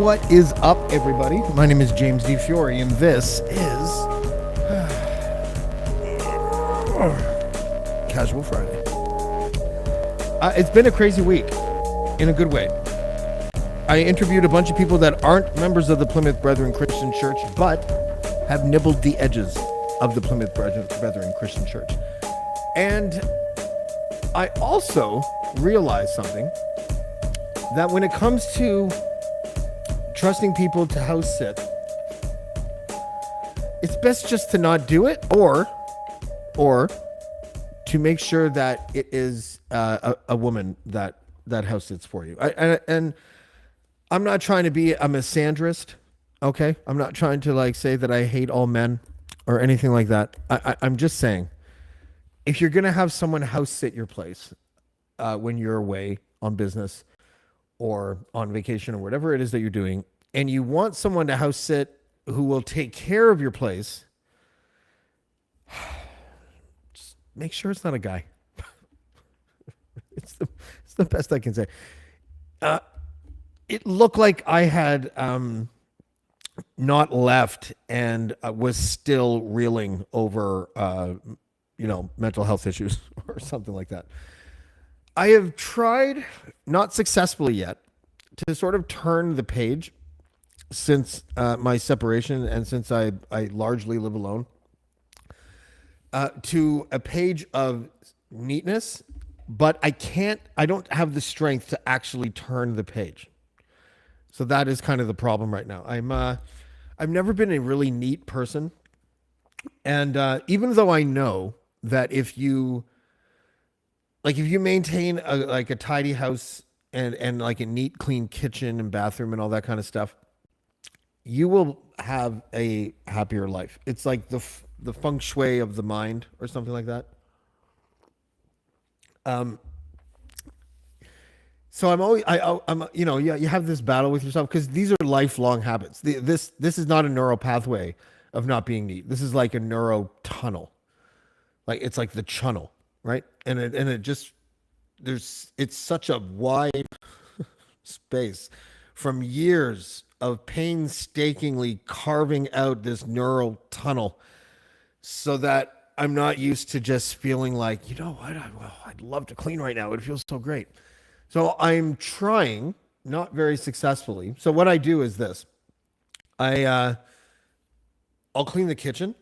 What is up, everybody? My name is James D. Fiore, and this is Casual Friday. It's been a crazy week, in a good way. I interviewed a bunch of people that aren't members of the Plymouth Brethren Christian Church, but have nibbled the edges of the Plymouth Brethren Christian Church. And I also realized something, that when it comes to trusting people to house sit, it's best just to not do it, or to make sure that it is a woman that house sits for you. And I'm not trying to be a misandrist, okay? I'm not trying to say that I hate all men or anything like that. I'm just saying, if you're gonna have someone house sit your place when you're away on business or on vacation or whatever it is that you're doing, and you want someone to house sit who will take care of your place, just make sure it's not a guy. It's the best I can say. It looked like I had not left and was still reeling over, mental health issues or something like that. I have tried, not successfully yet, to sort of turn the page since my separation and since I largely live alone, to a page of neatness, but I don't have the strength to actually turn the page. So that is kind of the problem right now. I've never been a really neat person. And even though I know that if you maintain a tidy house and like a neat, clean kitchen and bathroom and all that kind of stuff, you will have a happier life. It's like the feng shui of the mind or something like that. So you have this battle with yourself because these are lifelong habits. This is not a neural pathway of not being neat. This is like a neuro tunnel. Like it's like the chunnel, right? And it's such a wide space from years of painstakingly carving out this neural tunnel so that I'm not used to just feeling like, I'd love to clean right now. It feels so great. So I'm trying, not very successfully. So what I do is this. I'll clean the kitchen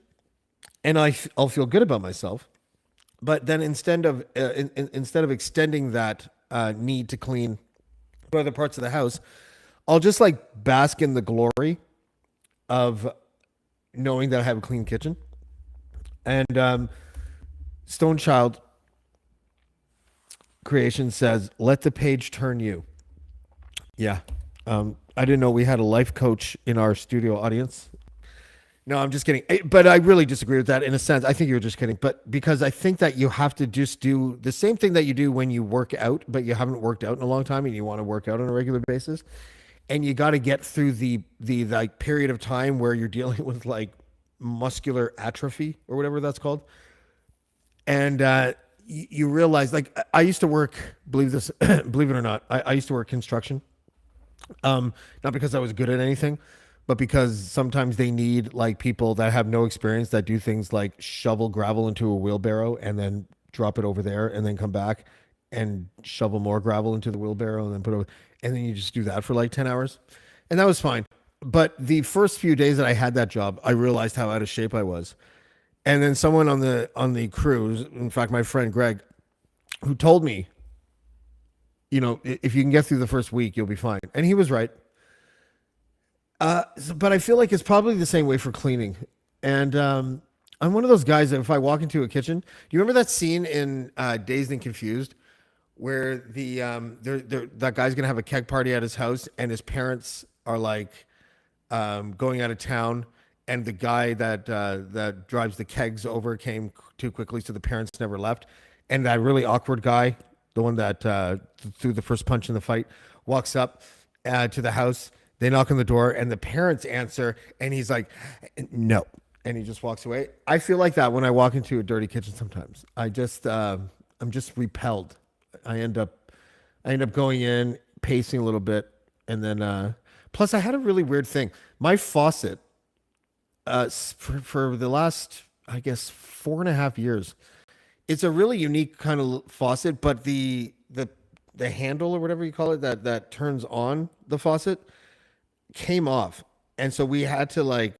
and I'll feel good about myself. But then instead of extending that need to clean other parts of the house, I'll just bask in the glory of knowing that I have a clean kitchen. And Stone Child Creation says, "Let the page turn you." Yeah, I didn't know we had a life coach in our studio audience. No, I'm just kidding. But I really disagree with that in a sense. I think you're just kidding. But because I think that you have to just do the same thing that you do when you work out, but you haven't worked out in a long time and you want to work out on a regular basis. And you got to get through the period of time where you're dealing with muscular atrophy or whatever that's called. And you realize, I used to work, believe it or not, I used to work construction. Not because I was good at anything, but because sometimes they need people that have no experience that do things like shovel gravel into a wheelbarrow and then drop it over there and then come back and shovel more gravel into the wheelbarrow and then put it over, and then you just do that for 10 hours. And that was fine. But the first few days that I had that job, I realized how out of shape I was. And then someone on the crew, in fact, my friend Greg, who told me, if you can get through the first week, you'll be fine. And he was right. But I feel like it's probably the same way for cleaning. And I'm one of those guys that if I walk into a kitchen, do you remember that scene in Dazed and Confused where that guy's gonna have a keg party at his house and his parents are going out of town, and the guy that drives the kegs over came too quickly, so the parents never left, and that really awkward guy, the one that threw the first punch in the fight, walks up to the house. They knock on the door and the parents answer and he's like, "No." And he just walks away. I feel like that when I walk into a dirty kitchen sometimes. I'm just repelled. I end up going in, pacing a little bit, and then Plus, I had a really weird thing. My faucet, for the last, I guess, 4.5 years, it's a really unique kind of faucet, but the handle or whatever you call it that turns on the faucet came off. And so we had to like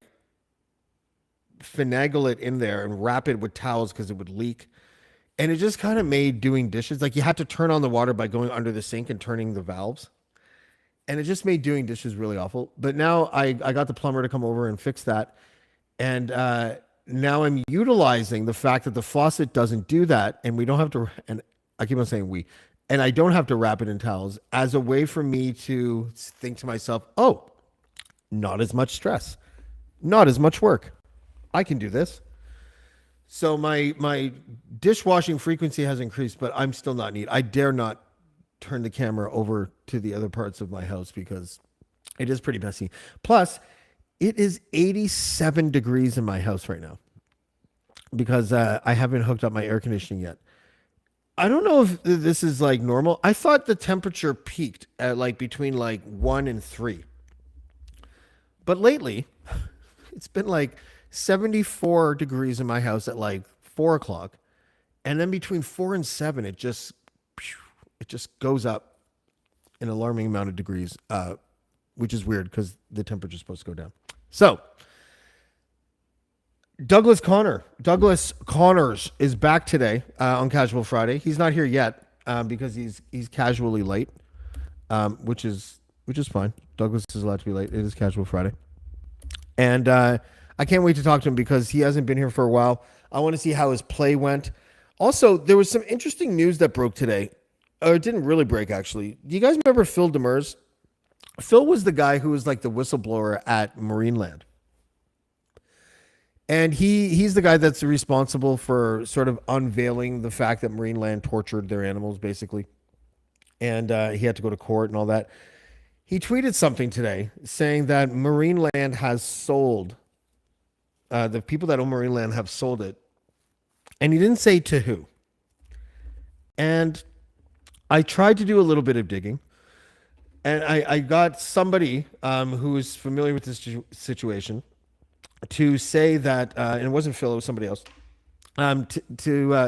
finagle it in there and wrap it with towels because it would leak. And it just kind of made doing dishes like you had to turn on the water by going under the sink and turning the valves. And it just made doing dishes really awful. But now I got the plumber to come over and fix that. And now I'm utilizing the fact that the faucet doesn't do that. And we don't have to, and I keep on saying we, and I don't have to wrap it in towels as a way for me to think to myself, oh, not as much stress, not as much work. I can do this. So my dishwashing frequency has increased, but I'm still not neat. I dare not turn the camera over to the other parts of my house because it is pretty messy. Plus, it is 87 degrees in my house right now because I haven't hooked up my air conditioning yet. I don't know if this is like normal. I thought the temperature peaked at like between like 1 and 3. But lately, it's been like 74 degrees in my house at like 4 o'clock. And then between 4 and 7, it just goes up an alarming amount of degrees, which is weird because the temperature is supposed to go down. So, Douglas Connors is back today on Casual Friday. He's not here yet because he's casually late, which is fine. Douglas is allowed to be late. It is Casual Friday, and I can't wait to talk to him because he hasn't been here for a while. I want to see how his play went. Also, there was some interesting news that broke today. Or it didn't really break, actually. Do you guys remember Phil Demers? Phil was the guy who was like the whistleblower at Marineland. And he's the guy that's responsible for sort of unveiling the fact that Marineland tortured their animals, basically. And he had to go to court and all that. He tweeted something today saying that Marineland has sold, the people that own Marineland have sold it. And he didn't say to who. And I tried to do a little bit of digging. And I got somebody who is familiar with this situation to say that, and it wasn't Phil, it was somebody else.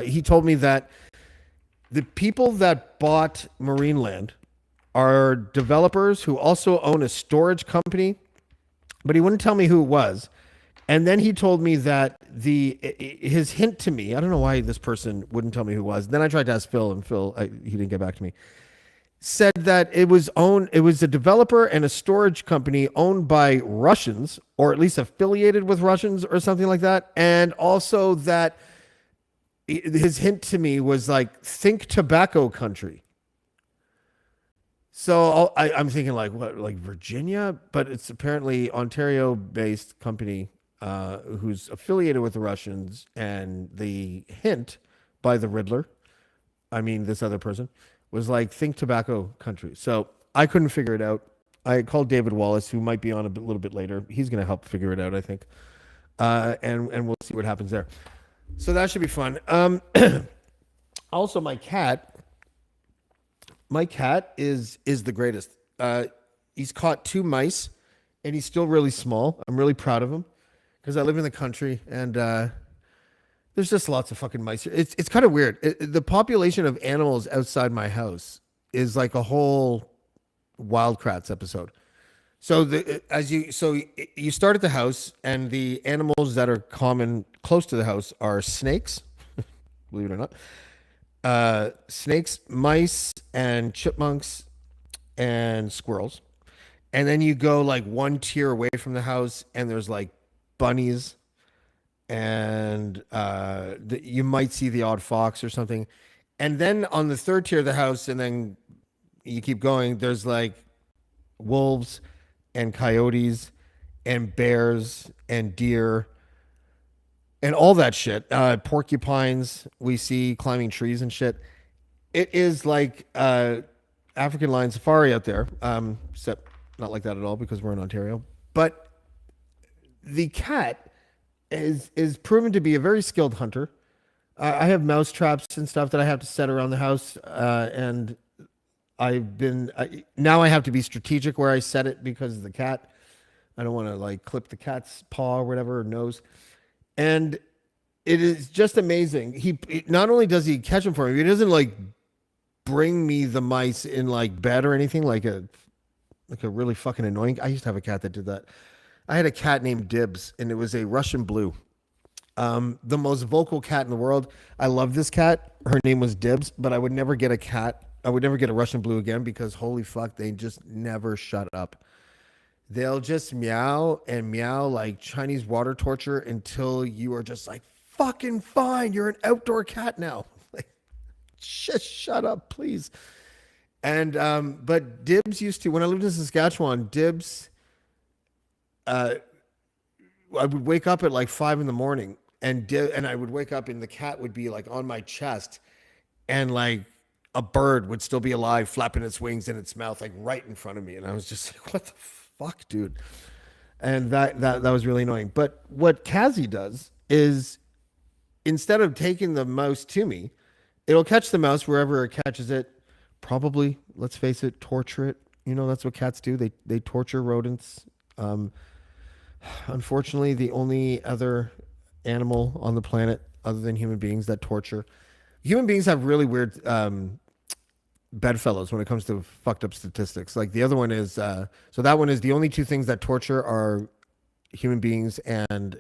He told me that the people that bought Marineland are developers who also own a storage company, but he wouldn't tell me who it was. And then he told me that his hint to me, I don't know why this person wouldn't tell me who it was. Then I tried to ask Phil, and he didn't get back to me. Said that it was a developer and a storage company owned by Russians, or at least affiliated with Russians or something like that. And also that his hint to me was like, think tobacco country. So I'm thinking like, what, like Virginia? But it's apparently Ontario-based company who's affiliated with the Russians. And the hint by the Riddler, this other person, was like, think tobacco country. So I couldn't figure it out. I called David Wallace, who might be on a little bit later. He's going to help figure it out, I think. And we'll see what happens there. So that should be fun. Also, my cat is the greatest. He's caught 2 mice, and he's still really small. I'm really proud of him because I live in the country, and there's just lots of fucking mice here. It's kind of weird. The population of animals outside my house is like a whole Wild Kratts episode. So you start at the house, and the animals that are common close to the house are snakes, believe it or not. Snakes, mice, and chipmunks, and squirrels. And then you go like 1 tier away from the house, and there's like bunnies, and you might see the odd fox or something. And then on the 3rd tier of the house, and then you keep going, there's like wolves and coyotes and bears and deer and all that shit. Porcupines we see climbing trees and shit. It is like African lion safari out there, except not like that at all because we're in Ontario. But the cat is proven to be a very skilled hunter. I have mouse traps and stuff that I have to set around the house, and Now I have to be strategic where I set it because of the cat. I don't want to like clip the cat's paw or whatever, or nose. And it is just amazing. Not only does he catch them for me, he doesn't like bring me the mice in like bed or anything like a really fucking annoying. I used to have a cat that did that. I had a cat named Dibs, and it was a Russian blue. The most vocal cat in the world. I love this cat. Her name was Dibs, but I would never get a cat. I would never get a Russian blue again because holy fuck, they just never shut up. They'll just meow and meow like Chinese water torture until you are just like, fucking fine. You're an outdoor cat now. Like, just shut up, please. And, but Dibs used to, when I lived in Saskatchewan, Dibs, I would wake up at like 5 a.m. and I would wake up and the cat would be like on my chest and like a bird would still be alive, flapping its wings in its mouth, like right in front of me. And I was just like, what the fuck, dude? And that was really annoying. But what Kazi does is instead of taking the mouse to me, it'll catch the mouse wherever it catches it. Probably, let's face it, torture it. You know, that's what cats do. They torture rodents. Unfortunately, the only other animal on the planet other than human beings that torture. Human beings have really weird bedfellows when it comes to fucked up statistics. Like the other one is, so that one is the only two things that torture are human beings and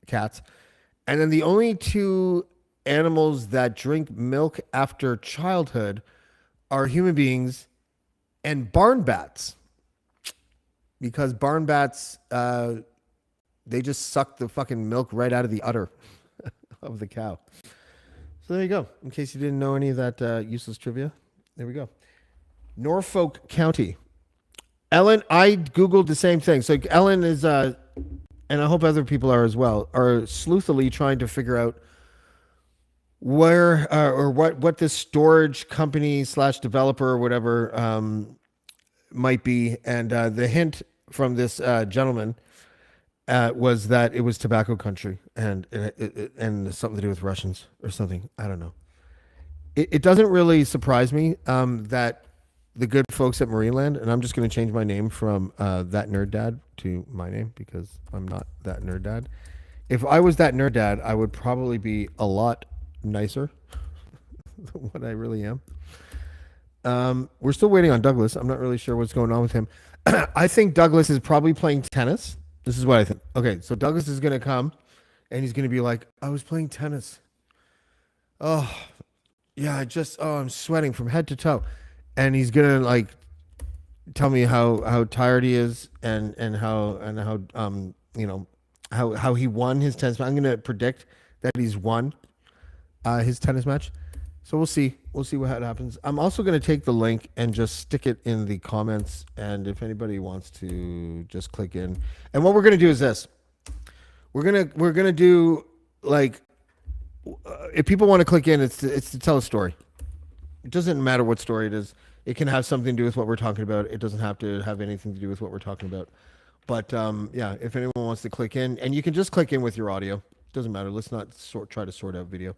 cats. And then the only two animals that drink milk after childhood are human beings and barn bats. Because barn bats, they just suck the fucking milk right out of the udder of the cow. So there you go. In case you didn't know any of that useless trivia, there we go. Norfolk County. Ellen, I Googled the same thing. So Ellen is, and I hope other people are as well, are sleuthily trying to figure out where or what this storage company / developer or whatever might be. And the hint from this gentleman was that it was tobacco country and something to do with Russians or something. I don't know. It doesn't really surprise me that the good folks at Marineland, and I'm just going to change my name from that nerd dad to my name because I'm not that nerd dad. If I was that nerd dad, I would probably be a lot nicer than what I really am. We're still waiting on Douglas. I'm not really sure what's going on with him. I think Douglas is probably playing tennis. This is what I think. Okay, so Douglas is going to come and he's going to be like, I was playing tennis. Oh, yeah, I'm sweating from head to toe. And he's going to like tell me how tired he is and how you know, how he won his tennis match. I'm going to predict that he's won his tennis match. So we'll see. We'll see what happens. I'm also going to take the link and just stick it in the comments. And if anybody wants to just click in. And what we're going to do is this. We're going to do like, if people want to click in, it's to tell a story. It doesn't matter what story it is. It can have something to do with what we're talking about. It doesn't have to have anything to do with what we're talking about. But yeah, if anyone wants to click in, and you can just click in with your audio. It doesn't matter. Let's not try to sort out video.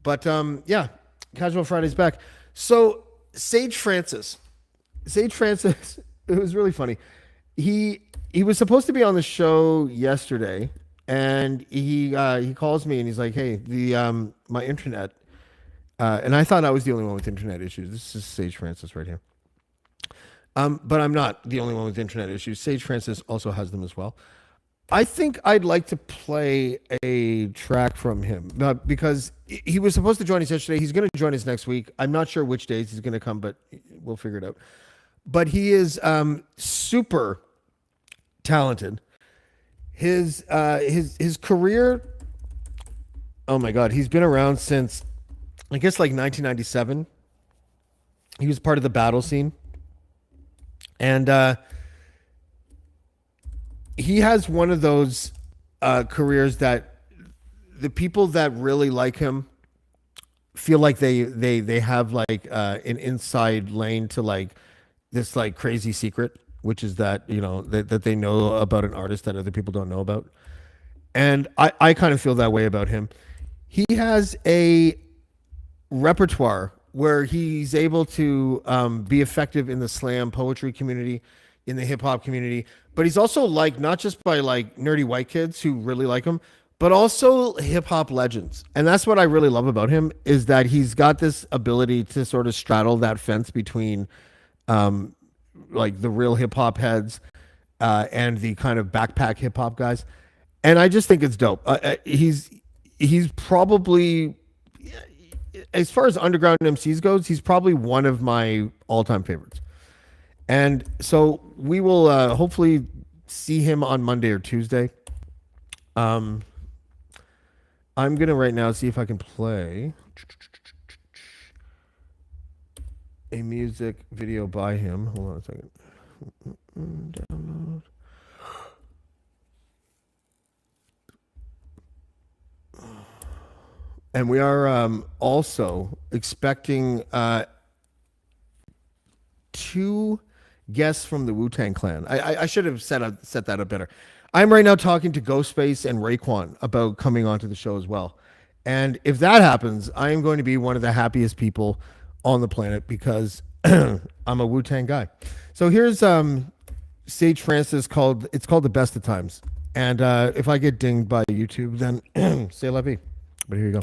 But yeah, Casual Friday's back. So Sage Francis, it was really funny. He was supposed to be on the show yesterday, and he calls me and he's like, "Hey, my internet," and I thought I was the only one with internet issues. This is Sage Francis right here. But I'm not the only one with internet issues. Sage Francis also has them as well. I think I'd like to play a track from him because he was supposed to join us yesterday. He's going to join us next week. I'm not sure which days he's going to come, but we'll figure it out. But he is super talented. His career, oh my God, he's been around since, I guess, like 1997. He was part of the battle scene. And he has one of those careers that the people that really like him feel like they have like an inside lane to like this like crazy secret, which is that, you know, that they know about an artist that other people don't know about. And I kind of feel that way about him. He has a repertoire where he's able to be effective in the slam poetry community, in the hip hop community, but he's also liked not just by like nerdy white kids who really like him, but also hip hop legends. And that's what I really love about him, is that he's got this ability to sort of straddle that fence between like the real hip hop heads and the kind of backpack hip hop guys. And I just think it's dope. He's probably, as far as underground MCs goes, he's probably one of my all-time favorites. And so we will hopefully see him on Monday or Tuesday. I'm gonna right now see if I can play a music video by him. Hold on a second. Download. And we are also expecting 2 guests from the Wu-Tang Clan. I should have set that up better. I'm right now talking to Ghostface and Raekwon about coming onto the show as well. And if that happens, I am going to be one of the happiest people on the planet, because I'm a Wu-Tang guy. So here's Sage Francis it's called The Best of Times. And if I get dinged by YouTube, then say la vie. But here you go.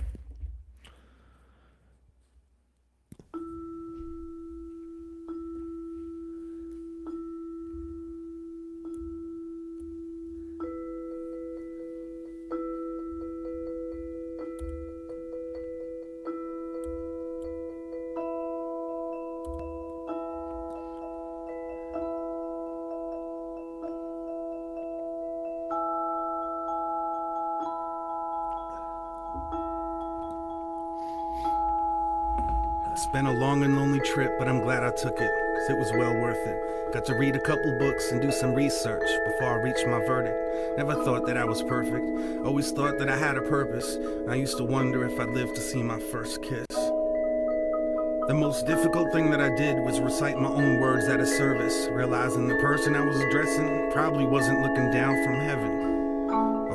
It's been a long and lonely trip, but I'm glad I took it, because it was well worth it. Got to read a couple books and do some research before I reached my verdict. Never thought that I was perfect, always thought that I had a purpose. I used to wonder if I'd live to see my first kiss. The most difficult thing that I did was recite my own words at a service, realizing the person I was addressing probably wasn't looking down from heaven.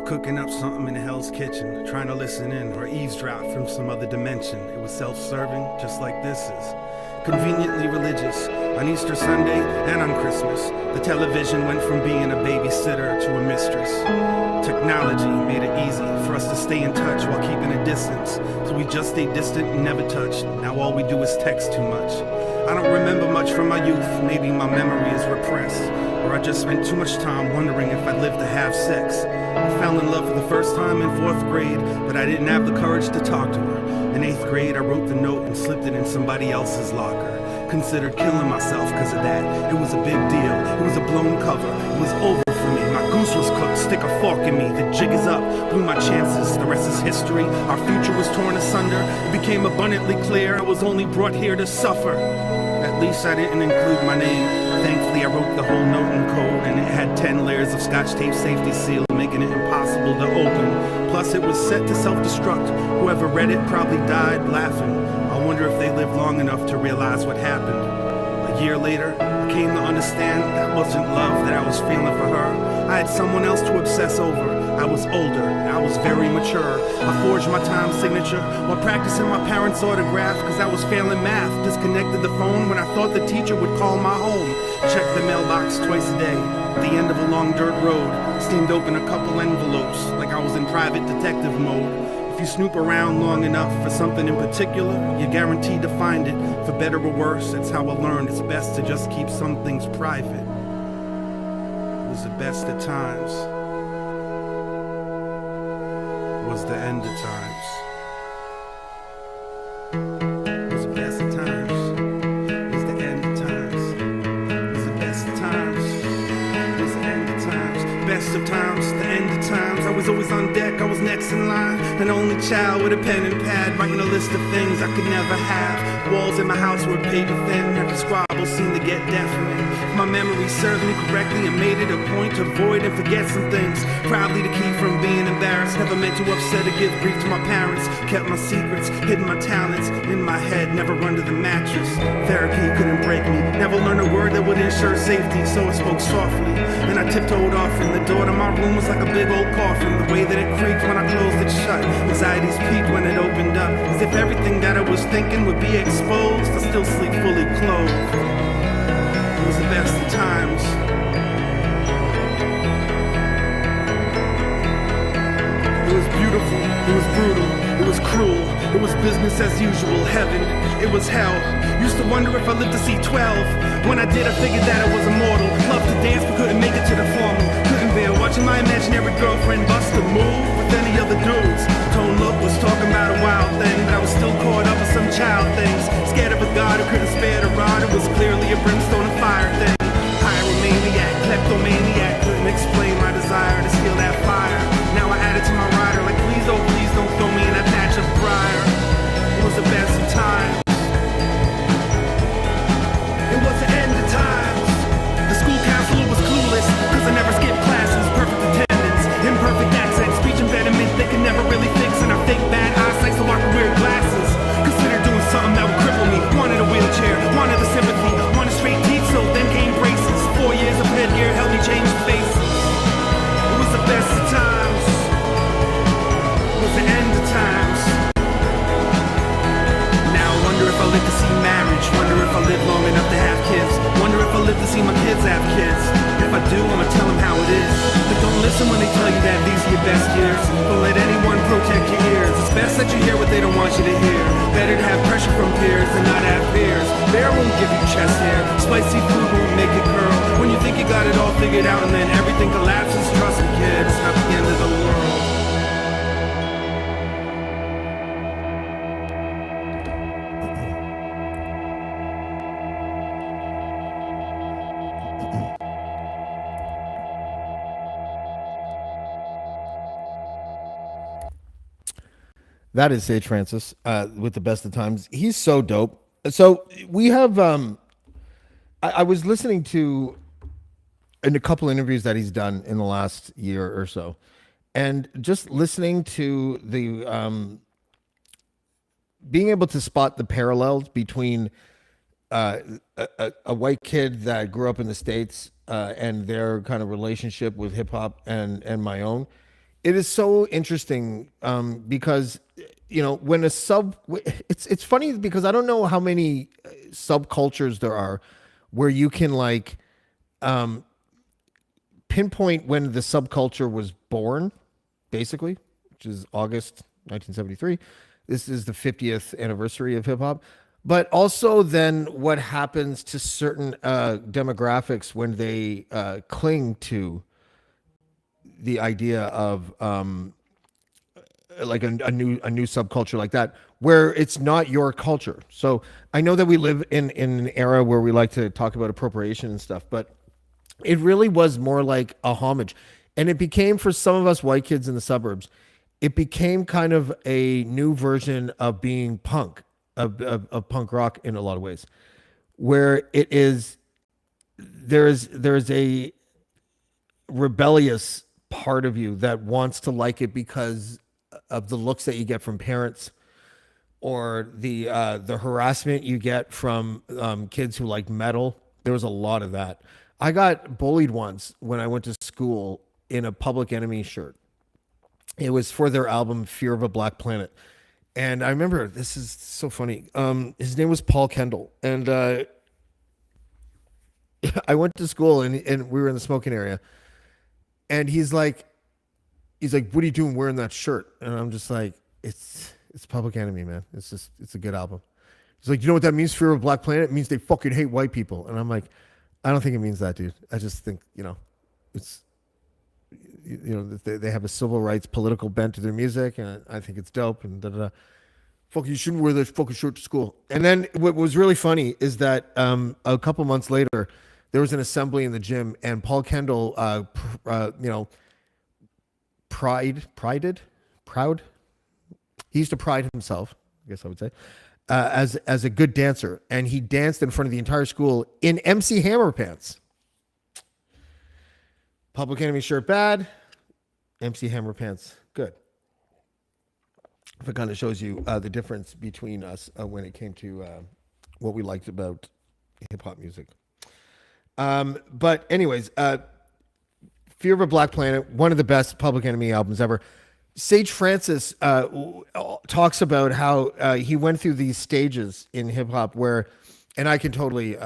Cooking up something in Hell's Kitchen, trying to listen in or eavesdrop from some other dimension. It was self-serving, just like this is. Conveniently religious, on Easter Sunday and on Christmas, the television went from being a babysitter to a mistress. Technology made it easy for us to stay in touch while keeping a distance, so we just stayed distant and never touched. Now all we do is text too much. I don't remember much from my youth, maybe my memory is repressed, or I just spent too much time wondering if I'd live to have sex. I fell in love for the first time in 4th grade, but I didn't have the courage to talk to her. In 8th grade, I wrote the note and slipped it in somebody else's locker. Considered killing myself because of that. It was a big deal. It was a blown cover. It was over for me. My goose was cooked. Stick a fork in me. The jig is up. Blew my chances. The rest is history. Our future was torn asunder. It became abundantly clear I was only brought here to suffer. At least I didn't include my name. Thankfully, I wrote the whole note in code, and it had 10 layers of Scotch tape safety seal, making it impossible to open. Plus, it was set to self-destruct. Whoever read it probably died laughing. I wonder if they lived long enough to realize what happened. A year later, I came to understand that wasn't love that I was feeling for her. I had someone else to obsess over. I was older, I was very mature. I forged my time signature while practicing my parents' autograph, cause I was failing math. Disconnected the phone when I thought the teacher would call my home. Checked the mailbox twice a day. At the end of a long dirt road, steamed open a couple envelopes like I was in private detective mode. If you snoop around long enough for something in particular, you're guaranteed to find it. For better or worse, it's how I learned it's best to just keep some things private. It was the best of times. Was the end of times. Was the best of times. Was the end of times. Was the best of times. Was the end of times. Best of times, the end of times. I was always on deck, I was next in line. An only child with a pen and pad, writing a list of things I could never have. Walls in my house were paper thin, every squabble seemed to get deafening. My memory served me correctly and made it a point to avoid and forget some things. Proudly to keep from being embarrassed. Never meant to upset or give grief to my parents. Kept my secrets, hidden my talents in my head, never run to the mattress. Therapy couldn't break me. Never learned a word that would ensure safety, so I spoke softly. Then I tiptoed off, and the door to my room was like a big old coffin. The way that it creaked when when I closed it shut. Anxieties peaked when it opened up, as if everything that I was thinking would be exposed. I still sleep fully clothed. It was the best of times. It was beautiful, it was brutal, it was cruel, it was business as usual, heaven, it was hell. Used to wonder if I lived to see 12. When I did, I figured that I was immortal. Loved to dance but couldn't make it to the formal. Couldn't bear watching my imaginary girlfriend bust a move with any other dudes. Tone look was talking about a wild thing, but I was still caught up with some child things. Scared of a god who couldn't spare the rod. It was clearly a brimstone and fire thing. Pyromaniac, kleptomaniac, couldn't explain my desire to steal that fire. Now I add it to my rider, like please don't throw me in that patch of briar. It was the best of times. It was the end of times. The school counselor was clueless, cause I never skipped classes. Perfect attendance, imperfect accent, speech impediment they could never really fix. And I fake bad eyesight so I could wear glasses. Consider doing something that would cripple me. Wanted a wheelchair, wanted the sympathy, wanted straight teeth, so then came braces. 4 years of headgear helped me change faces. It was the best of times. It was the end of times. Now I wonder if I live to see marriage. Wonder if I live long enough to have kids. Wonder if I live to see my kids have kids. If I do, I'ma tell them how it is. But don't listen when they tell you that these are your best years. Don't let anyone protect your ears. It's best that you hear what they don't want you to hear. Better to have pressure from peers than not have fears. Bear won't give you chest hair. Spicy food won't make it curl. When you think you got it all figured out and then everything collapses, trust me kids, it's not the end of the world. That is Sage Francis with the best of times. He's so dope. So we have. I was listening to in a couple interviews that he's done in the last year or so, and just listening to the being able to spot the parallels between a white kid that grew up in the States and their kind of relationship with hip hop and my own. It is so interesting because when it's funny because I don't know how many subcultures there are where you can like pinpoint when the subculture was born, basically, which is August 1973. This is the 50th anniversary of hip hop. But also then what happens to certain demographics when they cling to the idea of like a new subculture like that, where it's not your culture. So I know that we live in an era where we like to talk about appropriation and stuff, but it really was more like a homage. And it became, for some of us white kids in the suburbs, it became kind of a new version of being punk, of punk rock in a lot of ways, where it is, there's a rebellious part of you that wants to like it because of the looks that you get from parents, or the harassment you get from kids who like metal. There was a lot of that. I got bullied once when I went to school in a Public Enemy shirt. It was for their album Fear of a Black Planet. And I remember, this is so funny. His name was Paul Kendall. And I went to school and we were in the smoking area. And he's like, what are you doing wearing that shirt? And I'm just like, it's Public Enemy, man. It's a good album. He's like, you know what that means, Fear of a Black Planet? It means they fucking hate white people. And I'm like, I don't think it means that, dude. I just think, it's, they have a civil rights political bent to their music, and I think it's dope, and da-da-da. Fuck, you shouldn't wear this fucking shirt to school. And then what was really funny is that a couple months later, there was an assembly in the gym, and Paul Kendall, proud. He used to pride himself, I guess I would say, as a good dancer, and he danced in front of the entire school in MC Hammer pants. Public Enemy shirt bad, MC Hammer pants good. If it kind of shows you the difference between us when it came to what we liked about hip hop music. But anyways, Fear of a Black Planet, one of the best Public Enemy albums ever. Sage Francis talks about how he went through these stages in hip hop where, and I can totally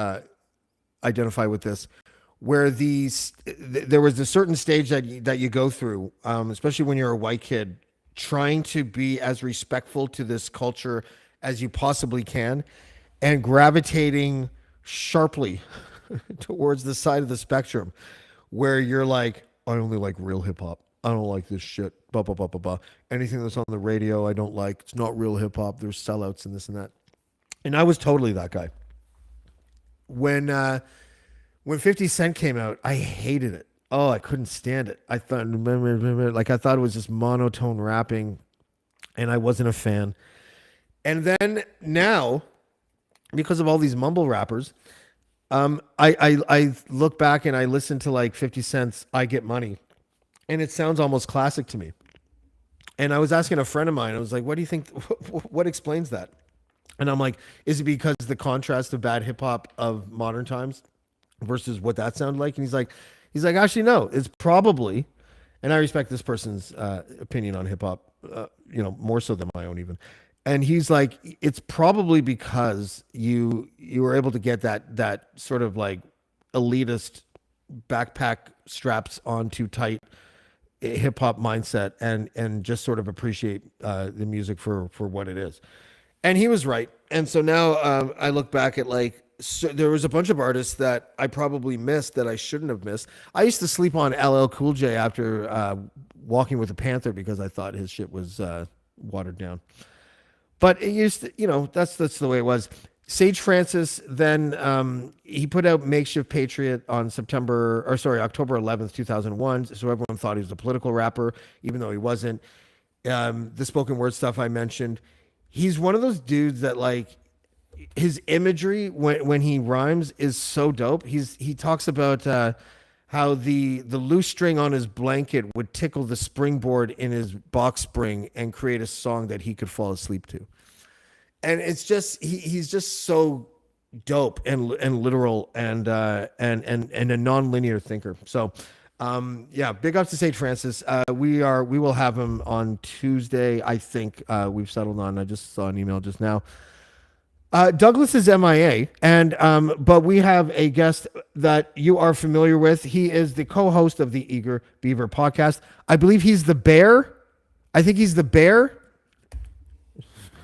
identify with this, where there was a certain stage that you go through, especially when you're a white kid, trying to be as respectful to this culture as you possibly can, and gravitating sharply towards the side of the spectrum where you're like, I only like real hip hop. I don't like this shit. Blah, blah, blah, blah, blah. Anything that's on the radio, I don't like. It's not real hip hop. There's sellouts and this and that. And I was totally that guy. When 50 Cent came out, I hated it. Oh, I couldn't stand it. I thought it was just monotone rapping, and I wasn't a fan. And then now, because of all these mumble rappers, I look back and I listen to like 50 Cent's "I Get Money," and it sounds almost classic to me. And I was asking a friend of mine, I was like, "What do you think? What explains that?" And I'm like, "Is it because the contrast of bad hip hop of modern times versus what that sounded like?" And he's like, "Actually, no. It's probably," and I respect this person's opinion on hip hop, more so than my own even. And he's like, it's probably because you were able to get that sort of like elitist backpack straps on too tight hip hop mindset and just sort of appreciate the music for what it is. And he was right. And so now I look back at there was a bunch of artists that I probably missed that I shouldn't have missed. I used to sleep on LL Cool J after Walking with a Panther because I thought his shit was watered down. But it used to, that's the way it was. Sage Francis, then he put out Makeshift Patriot on October 11th, 2001. So everyone thought he was a political rapper, even though he wasn't. The spoken word stuff I mentioned. He's one of those dudes that like his imagery when he rhymes is so dope. He talks about how the loose string on his blanket would tickle the springboard in his box spring and create a song that he could fall asleep to. And it's just he's just so dope and literal and a non-linear thinker. So big ups to Sage Francis. We will have him on Tuesday. I think we've settled on. I just saw an email just now. Douglas is MIA, but we have a guest that you are familiar with. He is the co-host of the Eager Beaver podcast. I believe he's the bear. I think he's the bear.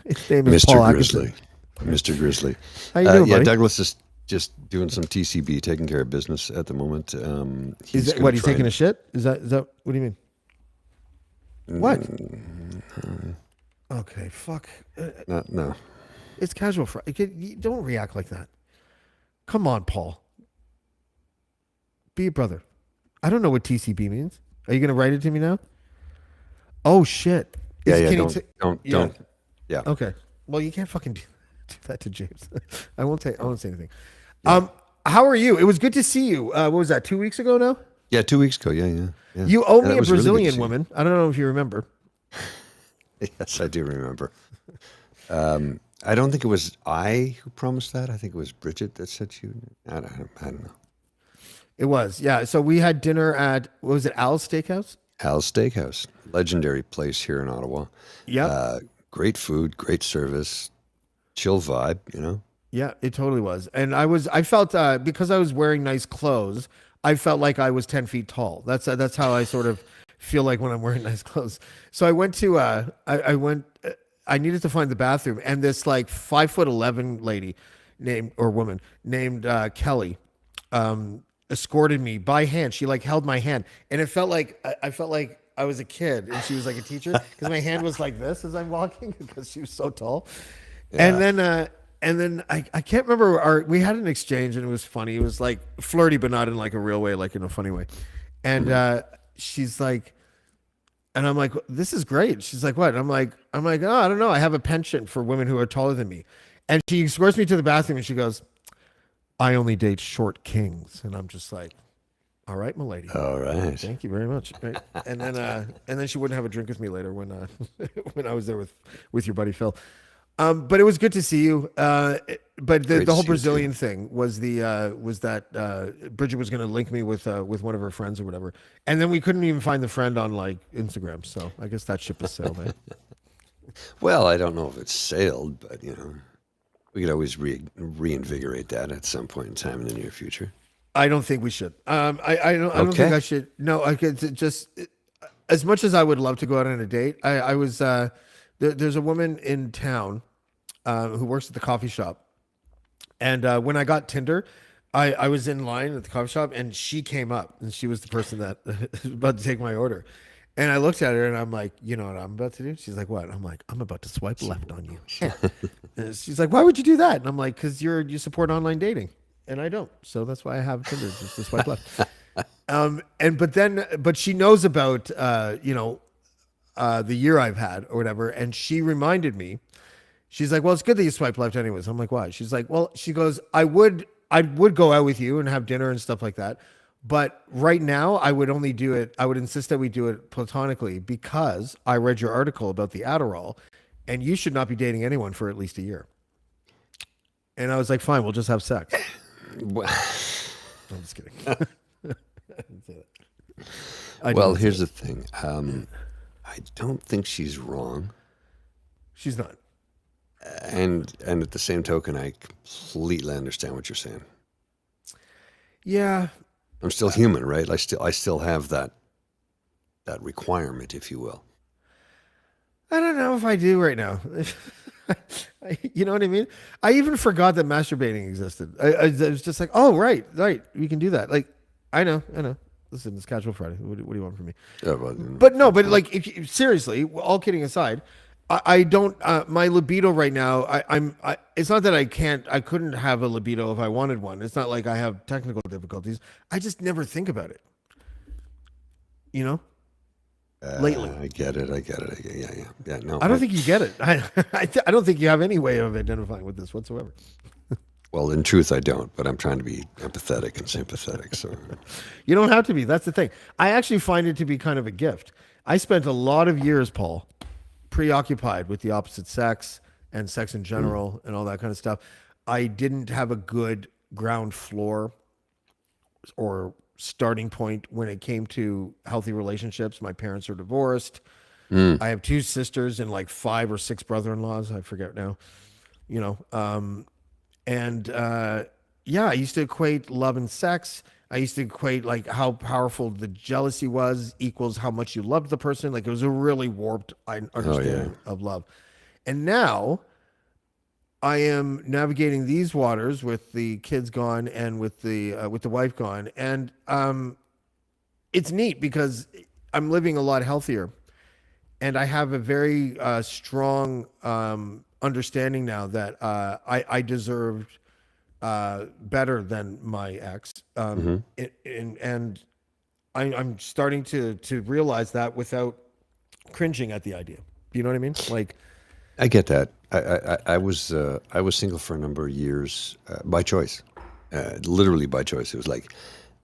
His name is Mr. Paul Grizzly. Atkinson. Mr. Grizzly. How you doing, buddy? Douglas is just doing some TCB, taking care of business at the moment. He's taking a shit? Is that what do you mean? What? Okay, fuck. No. It's casual Friday. Don't react like that. Come on, Paul. Be a brother. I don't know what TCB means. Are you going to write it to me now? Oh, shit. Don't. Yeah. Okay. Well, you can't fucking do that to James. I won't say anything. Yeah. How are you? It was good to see you. What was that, 2 weeks ago now? Yeah, 2 weeks ago. Yeah. You owe me a Brazilian woman. I don't know if you remember. Yes, I do remember. I don't think it was I who promised that. I think it was Bridget that said she. I don't know. It was, yeah. So we had dinner at, what was it, Al's Steakhouse? Al's Steakhouse, legendary place here in Ottawa. Yeah. Great food, great service, chill vibe. Yeah, it totally was. And I felt because I was wearing nice clothes, I felt like I was 10 feet tall. That's how I sort of feel like when I'm wearing nice clothes. So I went to I needed to find the bathroom, and this like 5'11" lady woman named Kelly escorted me by hand. She like held my hand, and it felt like I felt like I was a kid and she was like a teacher because my hand was like this as I'm walking because she was so tall. Yeah. And then I can't remember we had an exchange and it was funny. It was like flirty, but not in like a real way, like in a funny way. And she's like, and I'm like, this is great. She's like, what? I'm like, oh, I don't know. I have a penchant for women who are taller than me. And she escorts me to the bathroom and she goes, I only date short kings. And I'm just like, all right, my lady. All right. Thank you very much. Right. And then she wouldn't have a drink with me later when when I was there with your buddy Phil. But it was good to see you. But Great the to whole see you too. Brazilian thing was was that Bridget was going to link me with one of her friends or whatever, and then we couldn't even find the friend on like Instagram. So I guess that ship has sailed. Eh? Well, I don't know if it's sailed, but we could always reinvigorate that at some point in time in the near future. I don't think we should. I don't think Okay. I should. No, I could just as much as I would love to go out on a date. I was there's a woman in town who works at the coffee shop. And when I got Tinder, I was in line at the coffee shop and she came up and she was the person that was about to take my order. And I looked at her and I'm like, you know what I'm about to do? She's like, what? I'm like, I'm about to swipe left on you. And she's like, why would you do that? And I'm like, because you support online dating. And I don't. So that's why I have Tinder, just to swipe left. But she knows about, the year I've had or whatever. And she reminded me, she's like, well, it's good that you swipe left anyways. I'm like, why? She's like, well, she goes, I would go out with you and have dinner and stuff like that. But right now, I would only do it. I would insist that we do it platonically because I read your article about the Adderall, and you should not be dating anyone for at least a year. And I was like, fine, we'll just have sex. Well, I'm just kidding. I didn't say that. I well, didn't say here's that. the thing. I don't think she's wrong, She's not. and at the same token, I completely understand what you're saying. Yeah, I'm still human, right? I still have that requirement, if you will. I don't know if I do right now. You know what I mean? I even forgot that masturbating existed. I was just like, oh, right, we can do that. Like, I know. Listen, it's Casual Friday. What do you want from me? Yeah, well, But no, but like, if you, seriously, all kidding aside, I don't. My libido right now, it's not that I couldn't have a libido if I wanted one. It's not like I have technical difficulties. I just never think about it. You know, lately. I get it. Yeah. No, I don't think you get it. I don't think you have any way of identifying with this whatsoever. well, in truth, I don't. But I'm trying to be empathetic and sympathetic. So, You don't have to be. That's the thing. I actually find it to be kind of a gift. I spent a lot of years, Paul, preoccupied with the opposite sex and sex in general and all that kind of stuff. I didn't have a good ground floor or starting point when it came to healthy relationships. My parents are divorced. I have two sisters and like five or six brother-in-laws. I forget now. You know, and yeah, I used to equate love and sex. I used to equate like how powerful the jealousy was equals how much you loved the person. Like it was a really warped understanding of love. And now I am navigating these waters with the kids gone and with the wife gone, and it's neat because I'm living a lot healthier, and I have a very strong understanding now that I deserved better than my ex, and I'm starting to realize that without cringing at the idea. You know what I mean? Like, I get that. I was single for a number of years by choice, literally by choice. It was like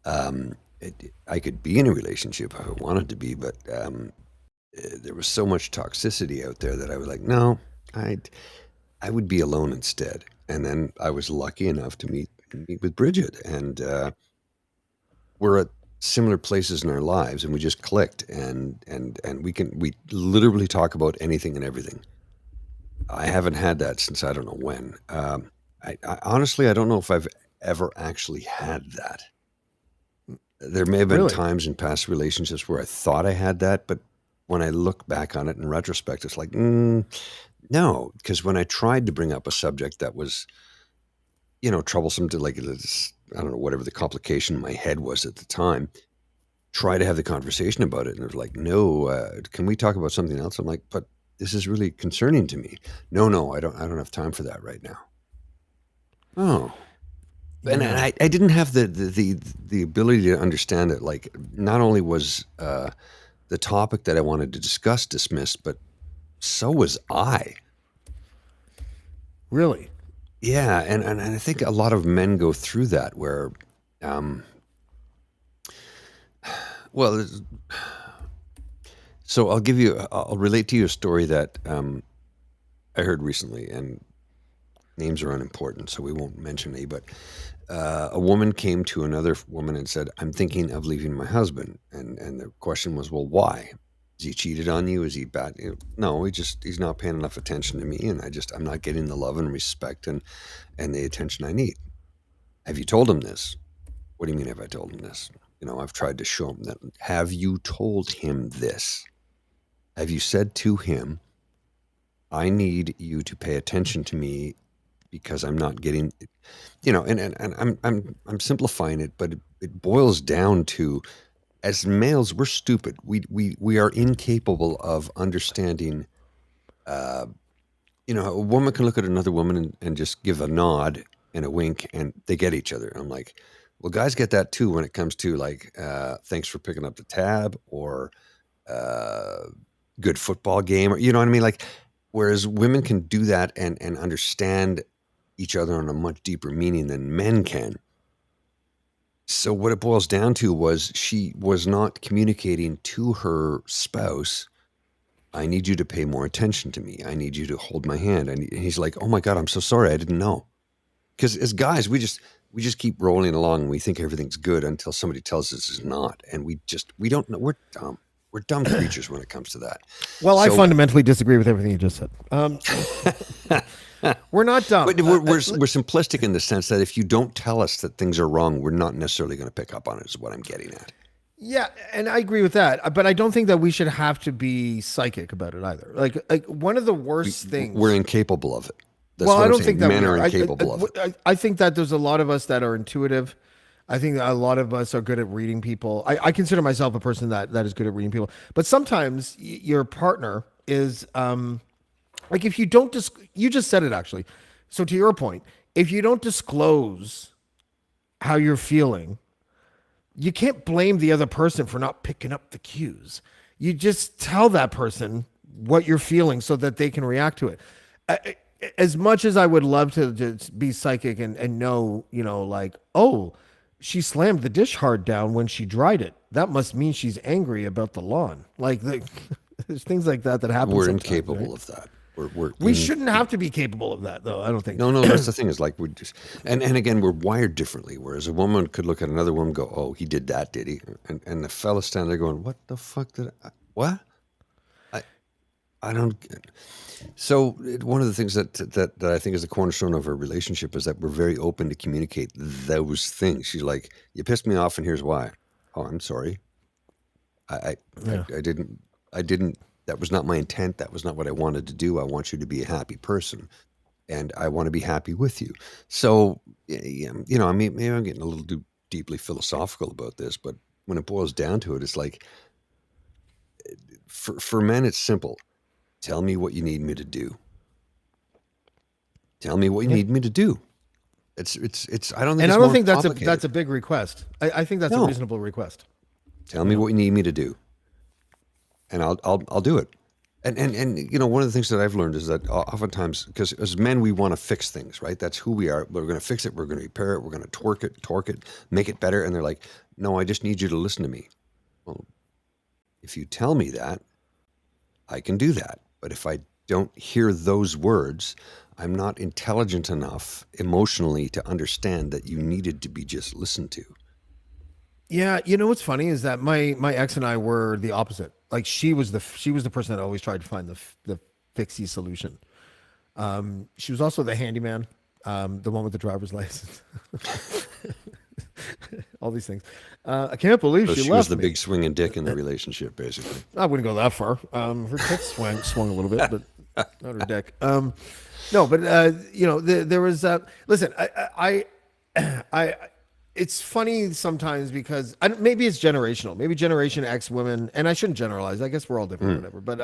I could be in a relationship if I wanted to be, but there was so much toxicity out there that I was like, no, I would be alone instead. And then I was lucky enough to meet with Bridget, and we're at similar places in our lives, and we just clicked, and we literally talk about anything and everything. I haven't had that since I don't know when. I honestly, I don't know if I've ever actually had that. There may have been really? times in past relationships where I thought I had that, but when I look back on it in retrospect, it's like, no, because when I tried to bring up a subject that was, troublesome to like, I don't know, whatever the complication in my head was at the time, try to have the conversation about it. And it was like, no, can we talk about something else? I'm like, but this is really concerning to me. No, I don't have time for that right now. Oh, and I didn't have the ability to understand it. Like, not only was the topic that I wanted to discuss dismissed, but so was I. Really? Yeah, and I think a lot of men go through that where, um, well, so I'll relate to you a story that I heard recently, and names are unimportant, so we won't mention any, but a woman came to another woman and said, "I'm thinking of leaving my husband." And the question was, "Well, why? Is he cheated on you? Is he bad?" No, he's not paying enough attention to me, and I'm not getting the love and respect and the attention I need. Have you told him this? What do you mean, have I told him this? I've tried to show him that. Have you told him this? Have you said to him, "I need you to pay attention to me because I'm not getting," and I'm simplifying it, but it boils down to, as males, we're stupid. We are incapable of understanding. Uh, a woman can look at another woman and just give a nod and a wink, and they get each other. I'm like, well, guys get that too when it comes to like, thanks for picking up the tab, or uh, good football game, or you know what I mean? Like, whereas women can do that and understand each other on a much deeper meaning than men can. So what it boils down to was she was not communicating to her spouse, "I need you to pay more attention to me. I need you to hold my hand." And he's like, "Oh my God, I'm so sorry. I didn't know." Because as guys, we just keep rolling along and we think everything's good until somebody tells us it's not. And we don't know. We're dumb. We're dumb creatures when it comes to that. Well, I So, fundamentally disagree with everything you just said. We're not dumb. but we're simplistic in the sense that if you don't tell us that things are wrong, we're not necessarily going to pick up on it, is what I'm getting at. Yeah, and I agree with that. But I don't think that we should have to be psychic about it either. Like one of the worst things. We're incapable of it. That's Well, what I I'm don't saying. think that Men we are are. incapable of it. I think that there's a lot of us that are intuitive. I think that a lot of us are good at reading people. I consider myself a person that is good at reading people. But sometimes your partner is like, if you don't you just said it actually. So to your point, if you don't disclose how you're feeling, you can't blame the other person for not picking up the cues. You just tell that person what you're feeling so that they can react to it. As much as I would love to just be psychic and know, like, oh, she slammed the dish hard down when she dried it. That must mean she's angry about the lawn. Like, there's things like that happen. We're sometimes, incapable right? of that. We shouldn't have to be capable of that, though. I don't think. No. That's the thing, is like, we just, and again, we're wired differently. Whereas a woman could look at another woman and go, "Oh, he did that, did he?" And the fella standing there going, "What the fuck what? I don't get." So one of the things that I think is the cornerstone of a relationship is that we're very open to communicate those things. She's like, "You pissed me off, and here's why." "Oh, I'm sorry. I I, Yeah. I didn't. That was not my intent. That was not what I wanted to do. I want you to be a happy person, and I want to be happy with you." So, I mean, maybe I'm getting a little too deeply philosophical about this, but when it boils down to it, it's like, for men, it's simple. Tell me what you need me to do. Tell me what you Yeah. need me to do. It's. I don't think And it's I don't more think complicated. that's a big request. I think that's a No. reasonable request. Tell me what you need me to do, and I'll do it. And one of the things that I've learned is that oftentimes, because as men, we want to fix things, right? That's who we are. We're going to fix it. We're going to repair it. We're going to torque it, make it better. And they're like, "No, I just need you to listen to me." Well, if you tell me that, I can do that. But if I don't hear those words, I'm not intelligent enough emotionally to understand that you needed to be just listened to. Yeah, what's funny is that my ex and I were the opposite. Like, she was the person that always tried to find the fixie solution. She was also the handyman, the one with the driver's license. All these things. I can't believe So she she left was the me. big swinging dick in the relationship, basically. I wouldn't go that far. Her tits swung a little bit, but not her dick. No, but there was. Listen, I it's funny sometimes because maybe it's generational. Maybe Generation X women, and I shouldn't generalize. I guess we're all different, whatever. But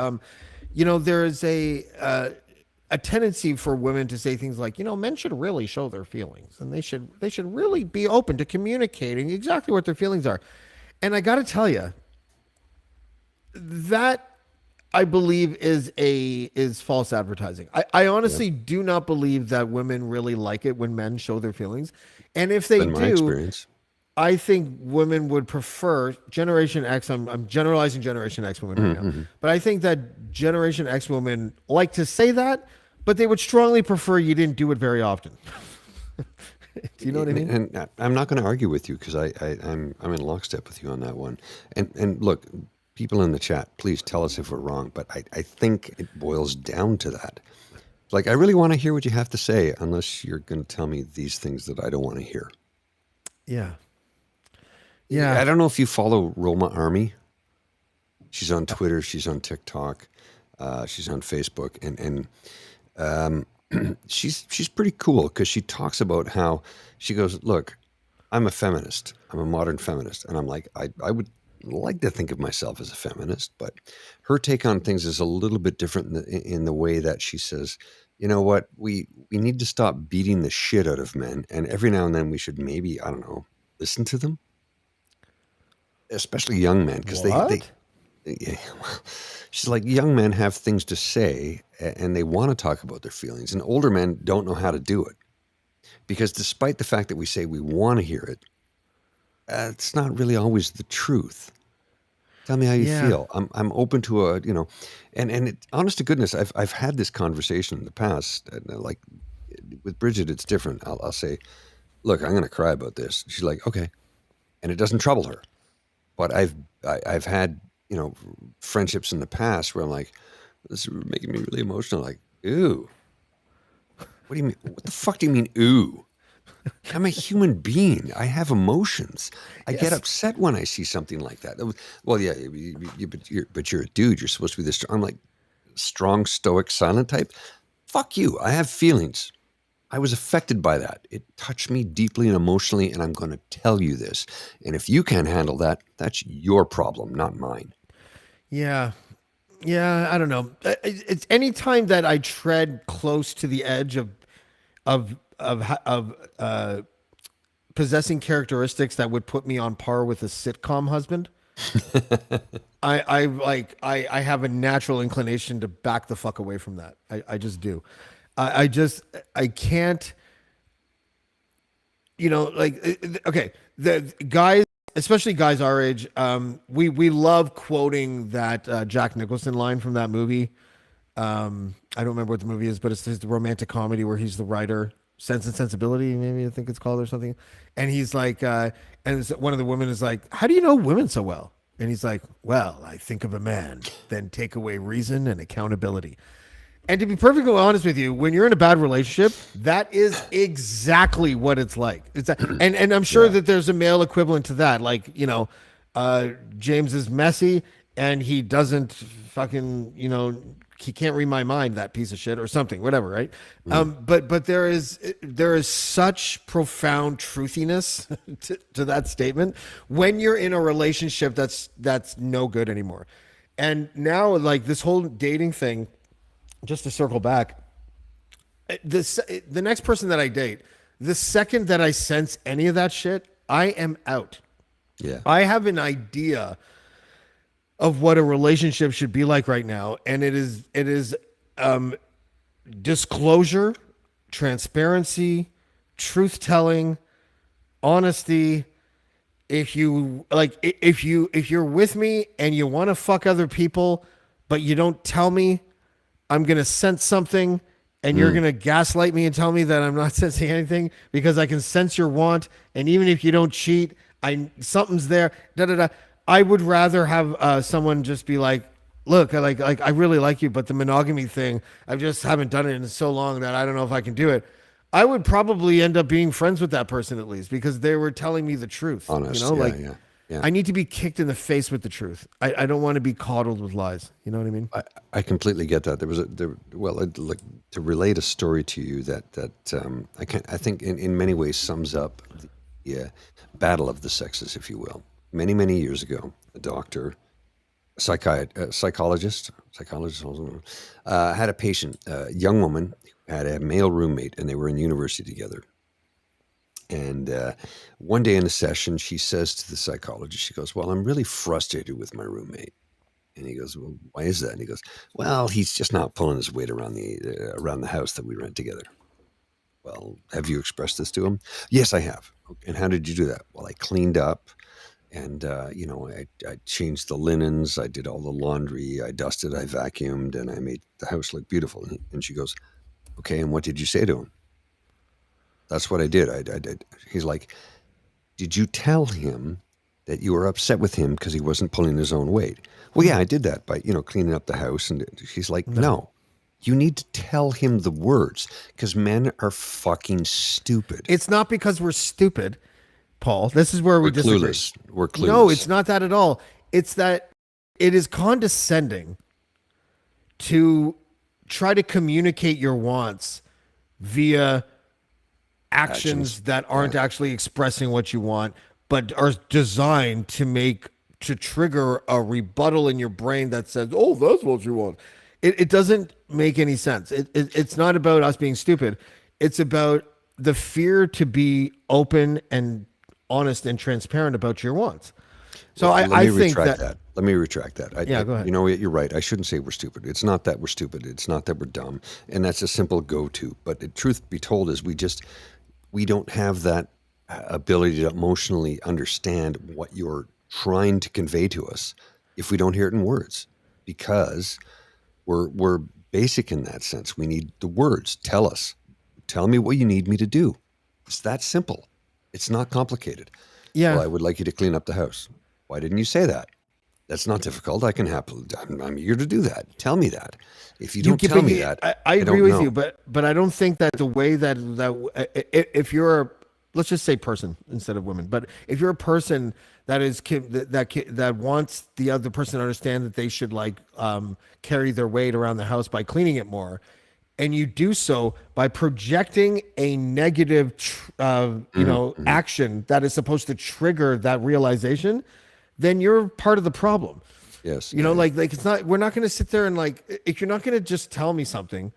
there is a tendency for women to say things like, men should really show their feelings, and they should really be open to communicating exactly what their feelings are. And I got to tell you, that I believe is false advertising. I honestly do not believe that women really like it when men show their feelings. And if they In my do, experience. I think women would prefer Generation X. I'm generalizing Generation X women right now, but I think that Generation X women like to say that, but they would strongly prefer you didn't do it very often. Do you know what I mean? And I'm not going to argue with you because I'm in lockstep with you on that one. And look, people in the chat, please tell us if we're wrong, but I think it boils down to that. Like, I really want to hear what you have to say, unless you're going to tell me these things that I don't want to hear. Yeah. I Yeah. don't know if you follow Roma Army. She's on Twitter. She's on TikTok. She's on Facebook, and she's pretty cool because she talks about how she goes, look, I'm a feminist. I'm a modern feminist, and I'm like, I would like to think of myself as a feminist, but her take on things is a little bit different in the way that she says, you know what, we need to stop beating the shit out of men, and every now and then we should maybe, I don't know, listen to them, especially young men, because they What? yeah, well, she's like, young men have things to say and they want to talk about their feelings, and older men don't know how to do it because despite the fact that we say we want to hear it, it's not really always the truth. Tell me how you Yeah. feel. I'm open to a, and honest to goodness, I've had this conversation in the past. And like with Bridget, it's different. I'll say, look, I'm going to cry about this. She's like, okay, and it doesn't trouble her. But I've had friendships in the past where I'm like, this is making me really emotional. Like, ooh, what do you mean? What the fuck do you mean, ooh? I'm a human being. I have emotions. I get Yes. upset when I see something like that. Well, yeah, but you're a dude. You're supposed to be this. I'm like strong, stoic, silent type. Fuck you. I have feelings. I was affected by that. It touched me deeply and emotionally, and I'm going to tell you this. And if you can't handle that, that's your problem, not mine. Yeah. Yeah. I don't know. It's any time that I tread close to the edge of possessing characteristics that would put me on par with a sitcom husband. I have a natural inclination to back the fuck away from that. I just do. I just I can't, okay, the guys, especially guys our age, we love quoting that Jack Nicholson line from that movie. I don't remember what the movie is, but it's his romantic comedy where he's the writer. Sense and Sensibility, maybe I think it's called or something. And he's like, one of the women is like, "How do you know women so well?" And he's like, "Well, I think of a man, then take away reason and accountability." And to be perfectly honest with you, when you're in a bad relationship, that is exactly what it's like. And I'm sure Yeah. that there's a male equivalent to that. Like, James is messy and he doesn't fucking, he can't read my mind, that piece of shit or something, whatever, right? But there is such profound truthiness to that statement when you're in a relationship that's no good anymore. And now, like, this whole dating thing, just to circle back, the next person that I date, the second that I sense any of that shit, I am out. Yeah. I have an idea of what a relationship should be like right now, and it is disclosure, transparency, truth telling, honesty. If you're with me and you want to fuck other people but you don't tell me, I'm going to sense something, and you're going to gaslight me and tell me that I'm not sensing anything because I can sense your want. And even if you don't cheat, something's there. Da da da. I would rather have someone just be like, "Look, I really like you, but the monogamy thing, I just haven't done it in so long that I don't know if I can do it." I would probably end up being friends with that person at least because they were telling me the truth. Honest. Yeah. Yeah. Yeah. I need to be kicked in the face with the truth. I don't want to be coddled with lies. You know what I mean? I completely get that. Like, to relate a story to you that I think in many ways sums up the battle of the sexes, if you will. Many years ago, a doctor, psychologist, had a patient, a young woman, had a male roommate, and they were in university together. And one day in a session, she says to the psychologist, she goes, "Well, I'm really frustrated with my roommate." And he goes, "Well, why is that?" And he goes, "Well, he's just not pulling his weight around the house that we rent together." "Well, have you expressed this to him?" "Yes, I have." "And how did you do that?" "Well, I cleaned up, and I changed the linens, I did all the laundry, I dusted, I vacuumed, and I made the house look beautiful." And she goes, Okay, and what did you say to him? That's what I did. I did. He's like, did you tell him that you were upset with him because he wasn't pulling his own weight? Well, yeah, I did that by, cleaning up the house. And she's like, no, you need to tell him the words because men are fucking stupid. It's not because we're stupid, Paul. This is where we We're disagree. clueless. We're clueless. No, it's not that at all. It's that it is condescending to try to communicate your wants via actions that aren't actually expressing what you want, but are designed to trigger a rebuttal in your brain that says, "Oh, that's what you want." It doesn't make any sense. It's not about us being stupid. It's about the fear to be open and honest and transparent about your wants. So Let I me think retract that. Let me retract that. Go ahead. You know what? You're right. I shouldn't say we're stupid. It's not that we're stupid. It's not that we're dumb. And that's a simple go-to. But the truth be told is we don't have that ability to emotionally understand what you're trying to convey to us if we don't hear it in words, because we're basic in that sense. We need the words. Tell me what you need me to do. It's that simple. It's not complicated. Yeah. Well, I would like you to clean up the house. Why didn't you say that? That's not difficult. I can happily. I'm eager to do that. Tell me that. If you don't tell me that, I agree don't with know. you, but I don't think that the way that if you're let's just say person instead of women, but if you're a person that is that wants the other person to understand that they should carry their weight around the house by cleaning it more, and you do so by projecting a negative action that is supposed to trigger that realization, then you're part of the problem. Yes. Like it's not, we're not going to sit there and if you're not going to just tell me something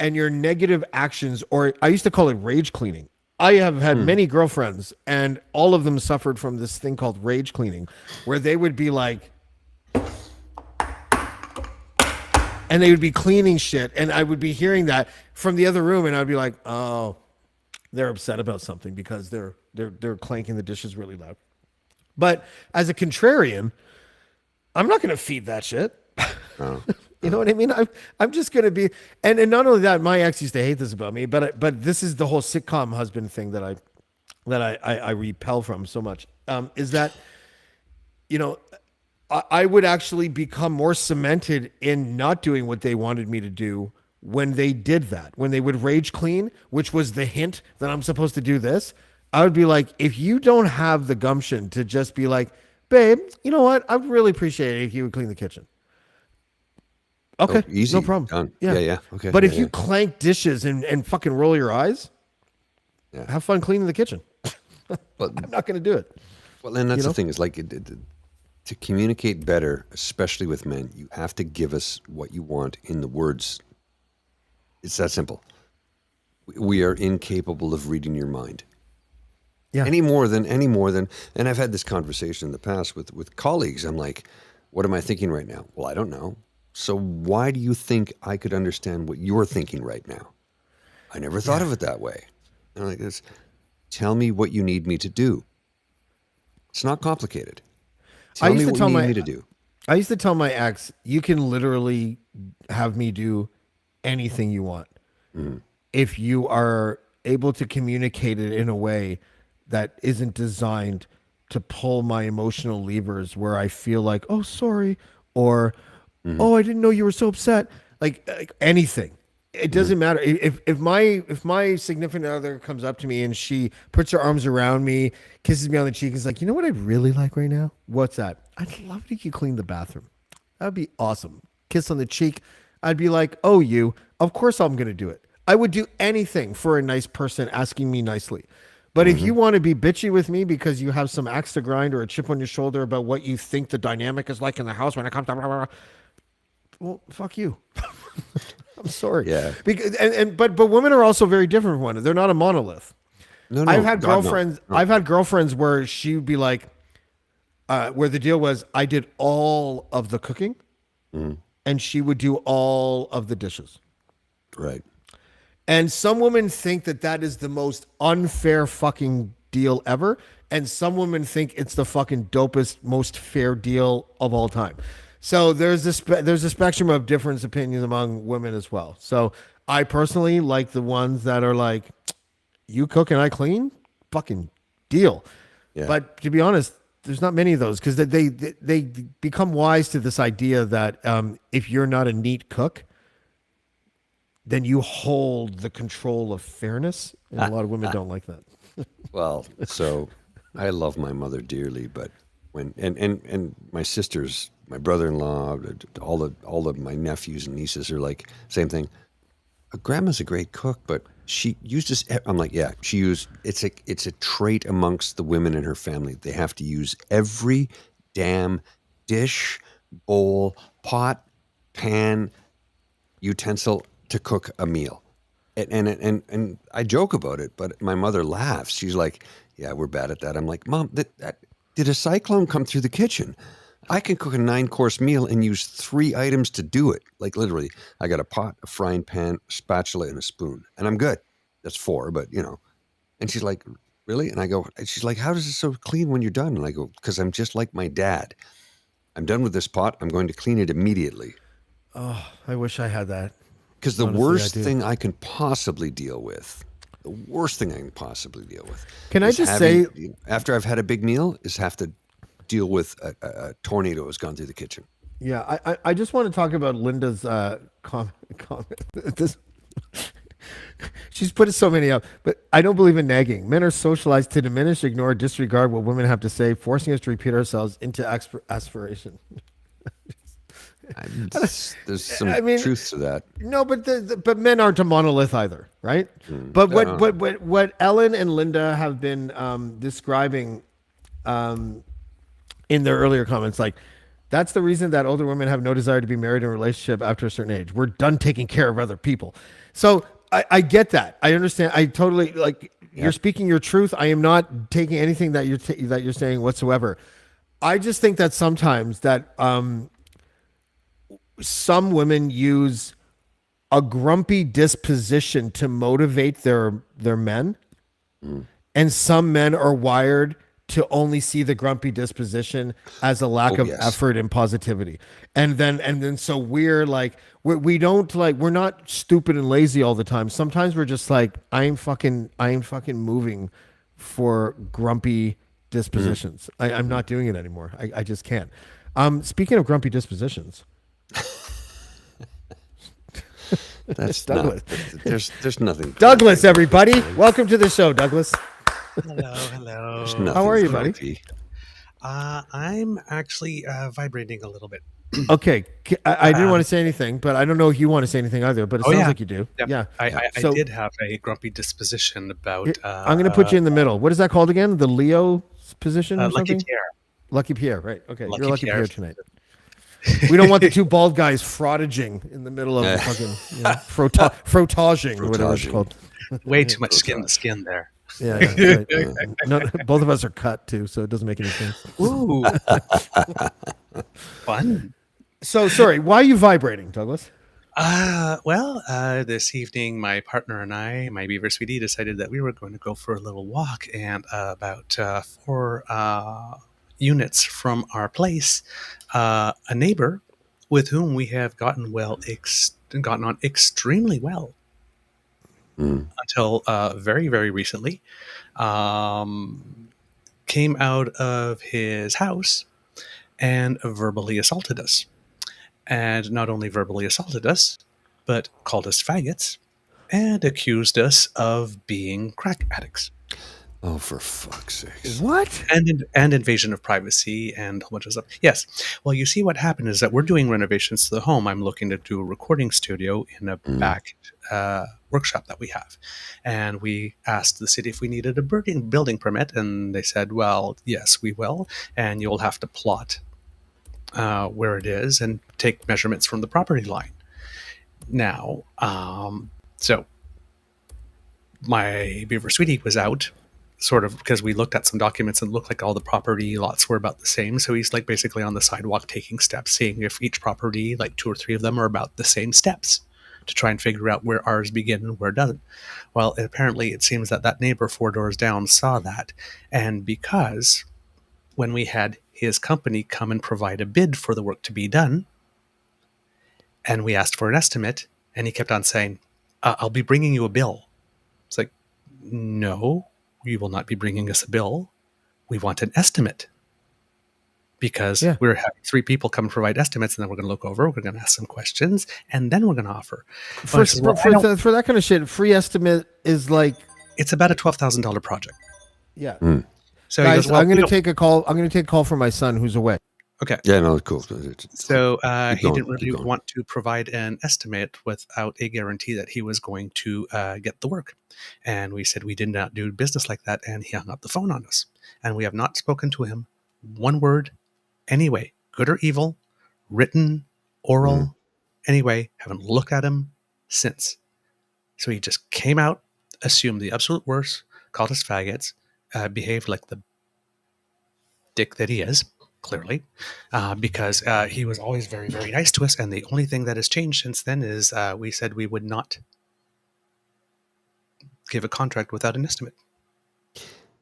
and your negative actions, or I used to call it rage cleaning. I have had many girlfriends and all of them suffered from this thing called rage cleaning, where they would be like, and they would be cleaning shit. And I would be hearing that from the other room. And I'd be like, oh, they're upset about something because they're clanking the dishes really loud. But as a contrarian, I'm not going to feed that shit. You know what I mean? I'm just going to be, and not only that, my ex used to hate this about me, but this is the whole sitcom husband thing that I repel from so much, is that, I would actually become more cemented in not doing what they wanted me to do when they did that. When they would rage clean, which was the hint that I'm supposed to do this, I would be like, if you don't have the gumption to just be like, babe, you know what? I'd really appreciate it if you would clean the kitchen. Okay, easy. no problem. Done. Yeah, Yeah. Okay. But Yeah, if you clank dishes and fucking roll your eyes, have fun cleaning the kitchen. But I'm not going to do it. well, and that's the thing is to communicate better, especially with men, you have to give us what you want in the words. It's that simple. We are incapable of reading your mind. Yeah. Any more than, and I've had this conversation in the past with colleagues. I'm like, what am I thinking right now? Well, I don't know. So why do you think I could understand what you're thinking right now? I never thought of it that way. And I'm like this. Tell me what you need me to do. It's not complicated. Tell me what you need me to do. I used to tell my ex, you can literally have me do anything you want if you are able to communicate it in a way that isn't designed to pull my emotional levers where I feel like, oh, sorry, or oh, I didn't know you were so upset. Like anything. It doesn't matter. If my significant other comes up to me and she puts her arms around me, kisses me on the cheek, and is like, you know what I'd really like right now? What's that? I'd love it if you clean the bathroom. That'd be awesome. Kiss on the cheek. I'd be like, oh, of course I'm going to do it. I would do anything for a nice person asking me nicely. But if you want to be bitchy with me because you have some axe to grind or a chip on your shoulder about what you think the dynamic is like in the house when it comes to blah, blah, blah, well, fuck you. I'm sorry. Yeah. Because but women are also very different from one. They're not a monolith. No, I've had God, girlfriends. no. I've had girlfriends where she would be like, where the deal was, I did all of the cooking, and she would do all of the dishes. Right. And some women think that is the most unfair fucking deal ever, and some women think it's the fucking dopest, most fair deal of all time. So there's a spectrum of different opinions among women as well. So I personally like the ones that are like, you cook and I clean, fucking deal. Yeah. But to be honest, there's not many of those because they become wise to this idea that if you're not a neat cook, then you hold the control of fairness, and a lot of women don't like that. Well, so I love my mother dearly, but when and my sisters, my brother-in-law, all of my nephews and nieces are like same thing. Grandma's a great cook, but she uses. I'm like, yeah, she used. It's a trait amongst the women in her family. They have to use every damn dish, bowl, pot, pan, utensil to cook a meal. And I joke about it, but my mother laughs. She's like, "Yeah, we're bad at that." I'm like, "Mom, that did a cyclone come through the kitchen? I can cook a 9-course meal and use 3 items to do it. Like literally, I got a pot, a frying pan, a spatula, and a spoon, and I'm good. That's 4, but you know." And she's like, "Really?" And I go, and she's like, "How does it so clean when you're done?" And I go, "Because I'm just like my dad. I'm done with this pot. I'm going to clean it immediately." Oh, I wish I had that. Because the Honestly, I worst do. thing I can possibly deal with, the worst thing I can possibly deal with, Can I is just having, say, after I've had a big meal, is have to deal with a tornado has gone through the kitchen. yeah, I just want to talk about Linda's comment. This, she's put so many up, but I don't believe in nagging. Men are socialized to diminish, ignore, disregard what women have to say, forcing us to repeat ourselves into aspiration. There's some I mean, truth to that. No, but but men aren't a monolith either, right? But No. what Ellen and Linda have been describing in their earlier comments, like that's the reason that older women have no desire to be married in a relationship after a certain age. We're done taking care of other people. So I get that. I understand. I totally like you're speaking your truth. I am not taking anything that you're saying whatsoever. I just think that sometimes that some women use a grumpy disposition to motivate their men, and some men are wired to only see the grumpy disposition as a lack of Yes. effort and positivity. And then so we're like we don't like we're not stupid and lazy all the time. Sometimes we're just like I ain't fucking moving for grumpy dispositions. I'm not doing it anymore. I just can't. Speaking of grumpy dispositions, That's Douglas. There's nothing. Douglas, everybody, welcome to the show, Douglas. Hello. There's nothing How are you, buddy? grumpy. I'm actually vibrating a little bit. Okay, I didn't want to say anything, but I don't know if you want to say anything either. But it sounds like you do. Yep. Yeah. I So- did have a grumpy disposition about. I'm going to put you in the middle. What is that called again? The Leo position or Lucky something? Pierre. Lucky Pierre, right? Okay, Lucky you're Lucky Pierre. Pierre tonight. We don't want the two bald guys frottaging in the middle of the fucking frotaging or whatever it's Frotaging. called. Way too much skin to skin there. Yeah, right. No, both of us are cut too, so it doesn't make any sense. Ooh, fun. So sorry, why are you vibrating, Douglas? This evening, my partner and I, my beaver sweetie, decided that we were going to go for a little walk, and about 4 units from our place, a neighbor with whom we have gotten on extremely well until very, very recently, came out of his house and verbally assaulted us. And not only verbally assaulted us, but called us faggots and accused us of being crack addicts Oh, for fuck's sake! What? and invasion of privacy and a whole bunch of stuff. Yes. Well, you see, what happened is that we're doing renovations to the home. I'm looking to do a recording studio in a back workshop that we have. And we asked the city if we needed a building permit. And they said, well, yes, we will. And you'll have to plot where it is and take measurements from the property line. Now, so my beaver sweetie was out, sort of, because we looked at some documents and it looked like all the property lots were about the same. So he's like basically on the sidewalk taking steps, seeing if each property, like 2 or 3 of them, are about the same steps to try and figure out where ours begin and where it doesn't. Well, apparently it seems that that neighbor 4 doors down saw that, and because when we had his company come and provide a bid for the work to be done, and we asked for an estimate, and he kept on saying, I'll be bringing you a bill. It's like, no, you will not be bringing us a bill. We want an estimate. Because Yeah. we're having 3 people come provide estimates, and then we're going to look over, we're going to ask some questions, and then we're going to offer. For, I said, well, for that kind of shit, free estimate is like, it's about a $12,000 project. yeah. So he Guys, goes, well, I'm going to take a call. I'm going to take a call from my son who's away. okay. Yeah, no, cool. So he going, didn't really keep going. want to provide an estimate without a guarantee that he was going to get the work. And we said we did not do business like that, and he hung up the phone on us. And we have not spoken to him one word anyway, good or evil, written, oral, anyway, haven't looked at him since. So he just came out, assumed the absolute worst, called us faggots, behaved like the dick that he is, clearly, because he was always very, very nice to us. And the only thing that has changed since then is we said we would not give a contract without an estimate.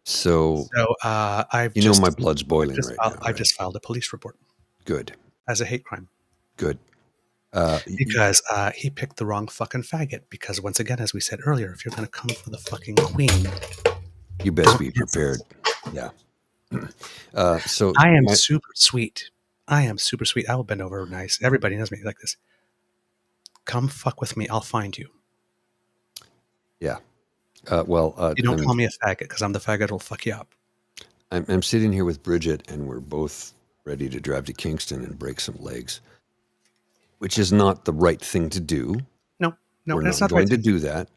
So I've you just, know my blood's boiling right now. I've just filed a police report. Good. As a hate crime. Good. Because he picked the wrong fucking faggot. Because once again, as we said earlier, if you're going to come for the fucking queen, you best be prepared. Yeah. So I am super sweet. I am super sweet. I will bend over nice. Everybody knows me like this. Come fuck with me. I'll find you. Yeah. You don't call me a faggot because I'm the faggot who'll fuck you up. I'm sitting here with Bridget, and we're both ready to drive to Kingston and break some legs, which is not the right thing to do. No, we're that's not not going right to do that.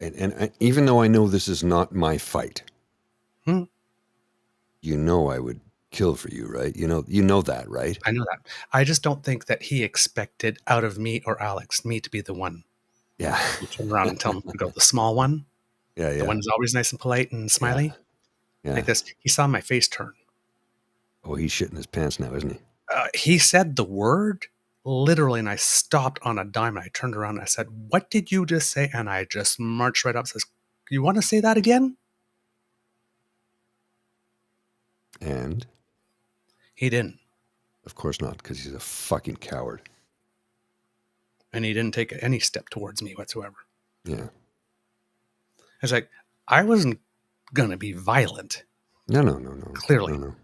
And even though I know this is not my fight, you know I would kill for you, right? You know that, right? I know that. I just don't think that he expected out of me or Alex, me to be the one. Yeah. You turn around and tell him to go the small one. Yeah. The one who's always nice and polite and smiley. Yeah. Like this. He saw my face turn. Oh, he's shitting his pants now, isn't he? He said the word literally, and I stopped on a dime. And I turned around and I said, "What did you just say?" And I just marched right up and says, "You want to say that again?" And he didn't. Of course not, because he's a fucking coward. And he didn't take any step towards me whatsoever. Yeah. It's like, I wasn't going to be violent. No. Clearly. No.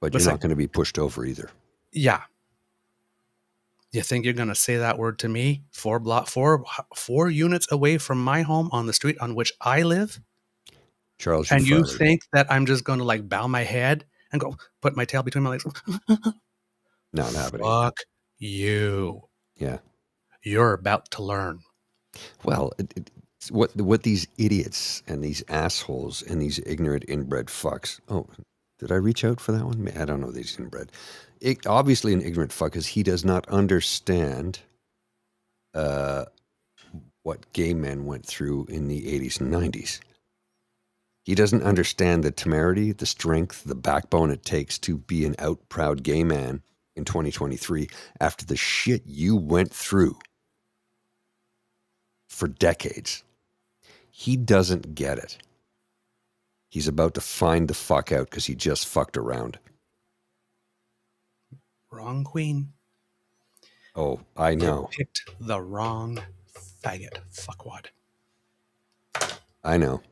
But you're not going to be pushed over either. Yeah. You think you're going to say that word to me 4 units away from my home on the street on which I live? Charles, and you think that I'm just going to like bow my head and go put my tail between my legs? Not happening. Fuck you. Yeah. You're about to learn. Well, what these idiots and these assholes and these ignorant inbred fucks. Oh, did I reach out for that one? I don't know these inbred. Obviously an ignorant fuck is he does not understand what gay men went through in the 80s and 90s. He doesn't understand the temerity, the strength, the backbone it takes to be an out proud gay man in 2023 after the shit you went through for decades. He doesn't get it. He's about to find the fuck out because he just fucked around. Wrong queen. Oh, I know. You picked the wrong faggot. Fuckwad. I know.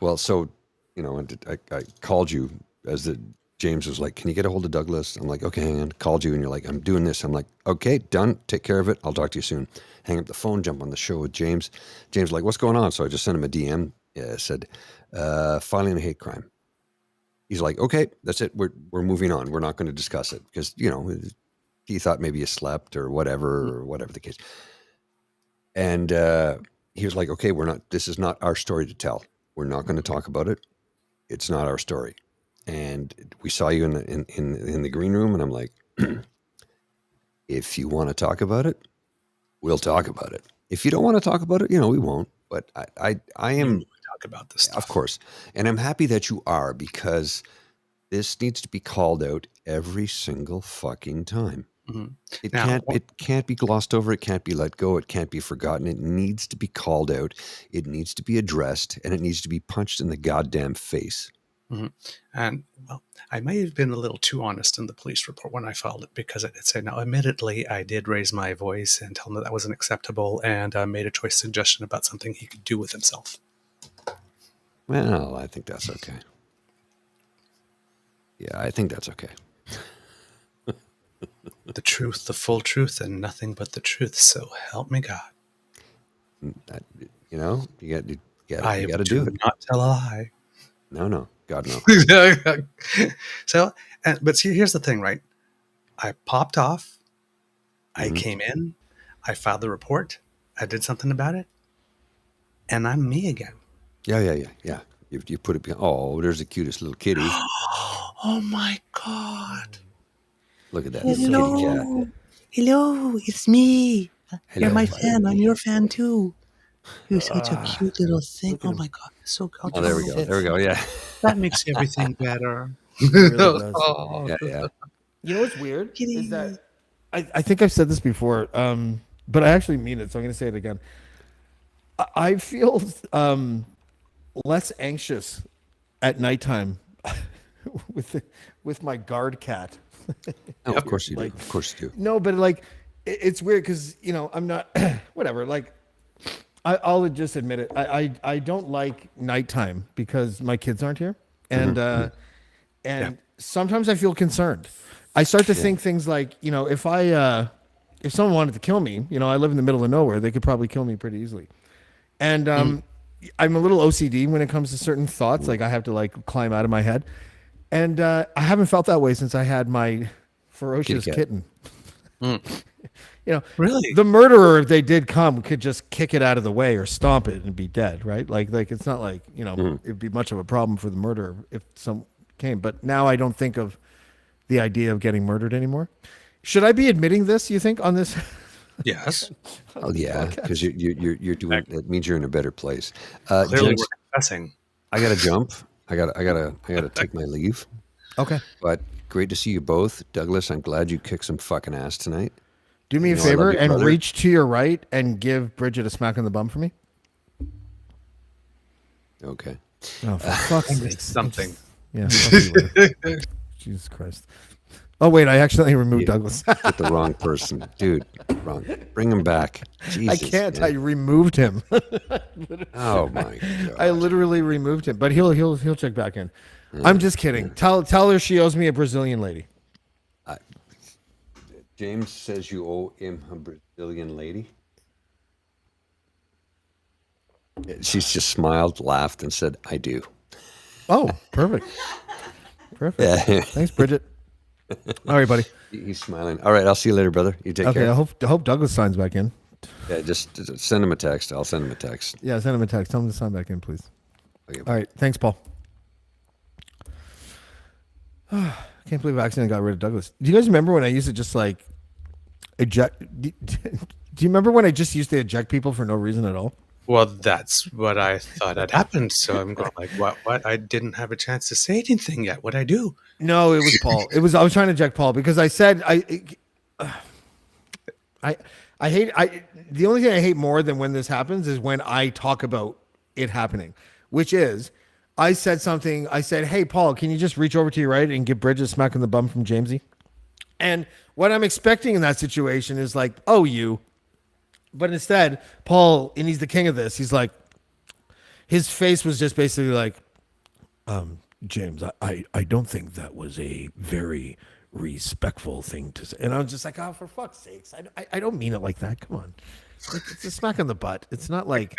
Well, so, I called you as James was like, can you get a hold of Douglas? I'm like, okay, hang on. Called you and you're like, I'm doing this. I'm like, okay, done. Take care of it. I'll talk to you soon. Hang up the phone, jump on the show with James. James like, what's going on? So I just sent him a DM. Yeah, said, filing a hate crime. He's like, okay, that's it. We're moving on. We're not going to discuss it because, he thought maybe you slept or whatever the case. And he was like, okay, this is not our story to tell. We're not going to talk about it. It's not our story. And we saw you in the green room, and I'm like, if you want to talk about it, we'll talk about it. If you don't want to talk about it, we won't. But I am talk about this stuff. Of course. And I'm happy that you are, because this needs to be called out every single fucking time. Mm-hmm. It can't be glossed over. It can't be let go. It can't be forgotten. It needs to be called out. It needs to be addressed, and it needs to be punched in the goddamn face. Mm-hmm. And Well, I may have been a little too honest in the police report when I filed it, because it said, now, admittedly, I did raise my voice and tell him that wasn't acceptable, and made a choice suggestion about something he could do with himself. Well, I think that's okay. Yeah, I think that's okay. The truth, the full truth, and nothing but the truth. So help me God. You know, you got I to do do it. not tell a lie. No, God no. So, but see, here's the thing, right? I popped off. I Mhm. came in. I filed the report. I did something about it, and I'm me again. Yeah. You put it. Oh, there's the cutest little kitty. Oh my God! Look at that little kitty cat. Hello, it's me. Hello. You're my fan. I'm your fan too. You're such a cute little thing. Oh my God, it's so cute. Oh, there we go. There we go. Yeah. That makes everything better. It really does. Oh, Yeah. You know what's weird Kitty. is that I think I've said this before, but I actually mean it, so I'm going to say it again. I feel less anxious at nighttime with my guard cat. Oh, of course you do. Like- Of course you do. No, but like it's weird because I'm not whatever. Like I'll just admit it. I don't like nighttime because my kids aren't here, and sometimes I feel concerned. I start to think things like if someone wanted to kill me, I live in the middle of nowhere, they could probably kill me pretty easily, and I'm a little OCD when it comes to certain thoughts. Like I have to like climb out of my head, and I haven't felt that way since I had my ferocious Kitty cat. kitten. Really? The murderer, if they did come, could just kick it out of the way or stomp it and be dead, right? Like it's not like it'd be much of a problem for the murderer if some came. But now I don't think of the idea of getting murdered anymore. Should I be admitting this? You think on this? Yes. Oh yeah, because you're doing. That means you're in a better place. Clearly, Gents, we're confessing. I gotta jump. I gotta take my leave. Okay. But great to see you both, Douglas. I'm glad you kicked some fucking ass tonight. Do me a I love favor you, and brother. reach to your right and give Bridget a smack on the bum for me. Okay. Oh, for fuck's sake. Something. Yeah. Jesus Christ. Oh wait, I accidentally removed Douglas. With the wrong person, dude. Wrong. Bring him back. I Jesus, can't. man. I removed him. Oh my god. I literally removed him, but he'll check back in. I'm just kidding. Tell her she owes me a Brazilian lady. James says you owe him a Brazilian lady. She's just smiled, laughed, and said, "I do." Oh, perfect. Perfect. Yeah. Thanks, Bridget. All right, buddy. He's smiling. All right, I'll see you later, brother. You take Okay, care. I hope Douglas signs back in. Yeah, just send him a text. I'll send him a text. Yeah, send him a text. Tell him to sign back in, please. Okay. All right. Thanks, Paul. I can't believe I accidentally got rid of Douglas. Do you guys remember when I used to just like eject? Do you remember when I just used to eject people for no reason at all? Well, that's what I thought had happened. So I'm going like, what? I didn't have a chance to say anything yet. What'd I do? No, it was Paul. I was trying to eject Paul because I said I hate the only thing I hate more than when this happens is when I talk about it happening, which is I said something. I said, "Hey, Paul, can you just reach over to your right and give Bridget a smack in the bum from Jamesy?" And what I'm expecting in that situation is like, "Oh, you." But instead, Paul, and he's the king of this. He's like, his face was just basically like, James, I don't think that was a very respectful thing to say. And I was just like, oh, for fuck's sakes. I don't mean it like that. Come on. It's a smack on the butt. It's not like,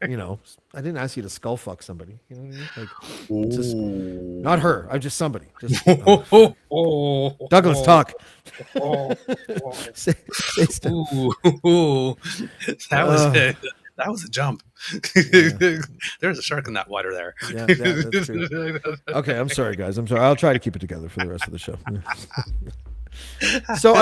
I didn't ask you to skull fuck somebody. You know what I mean? Like, it's just, not her. I'm just somebody. Just, Douglas, talk. Say stuff. Ooh, that was a jump. There's a shark in that water there. Yeah, that's true. Okay, I'm sorry, guys. I'm sorry. I'll try to keep it together for the rest of the show. So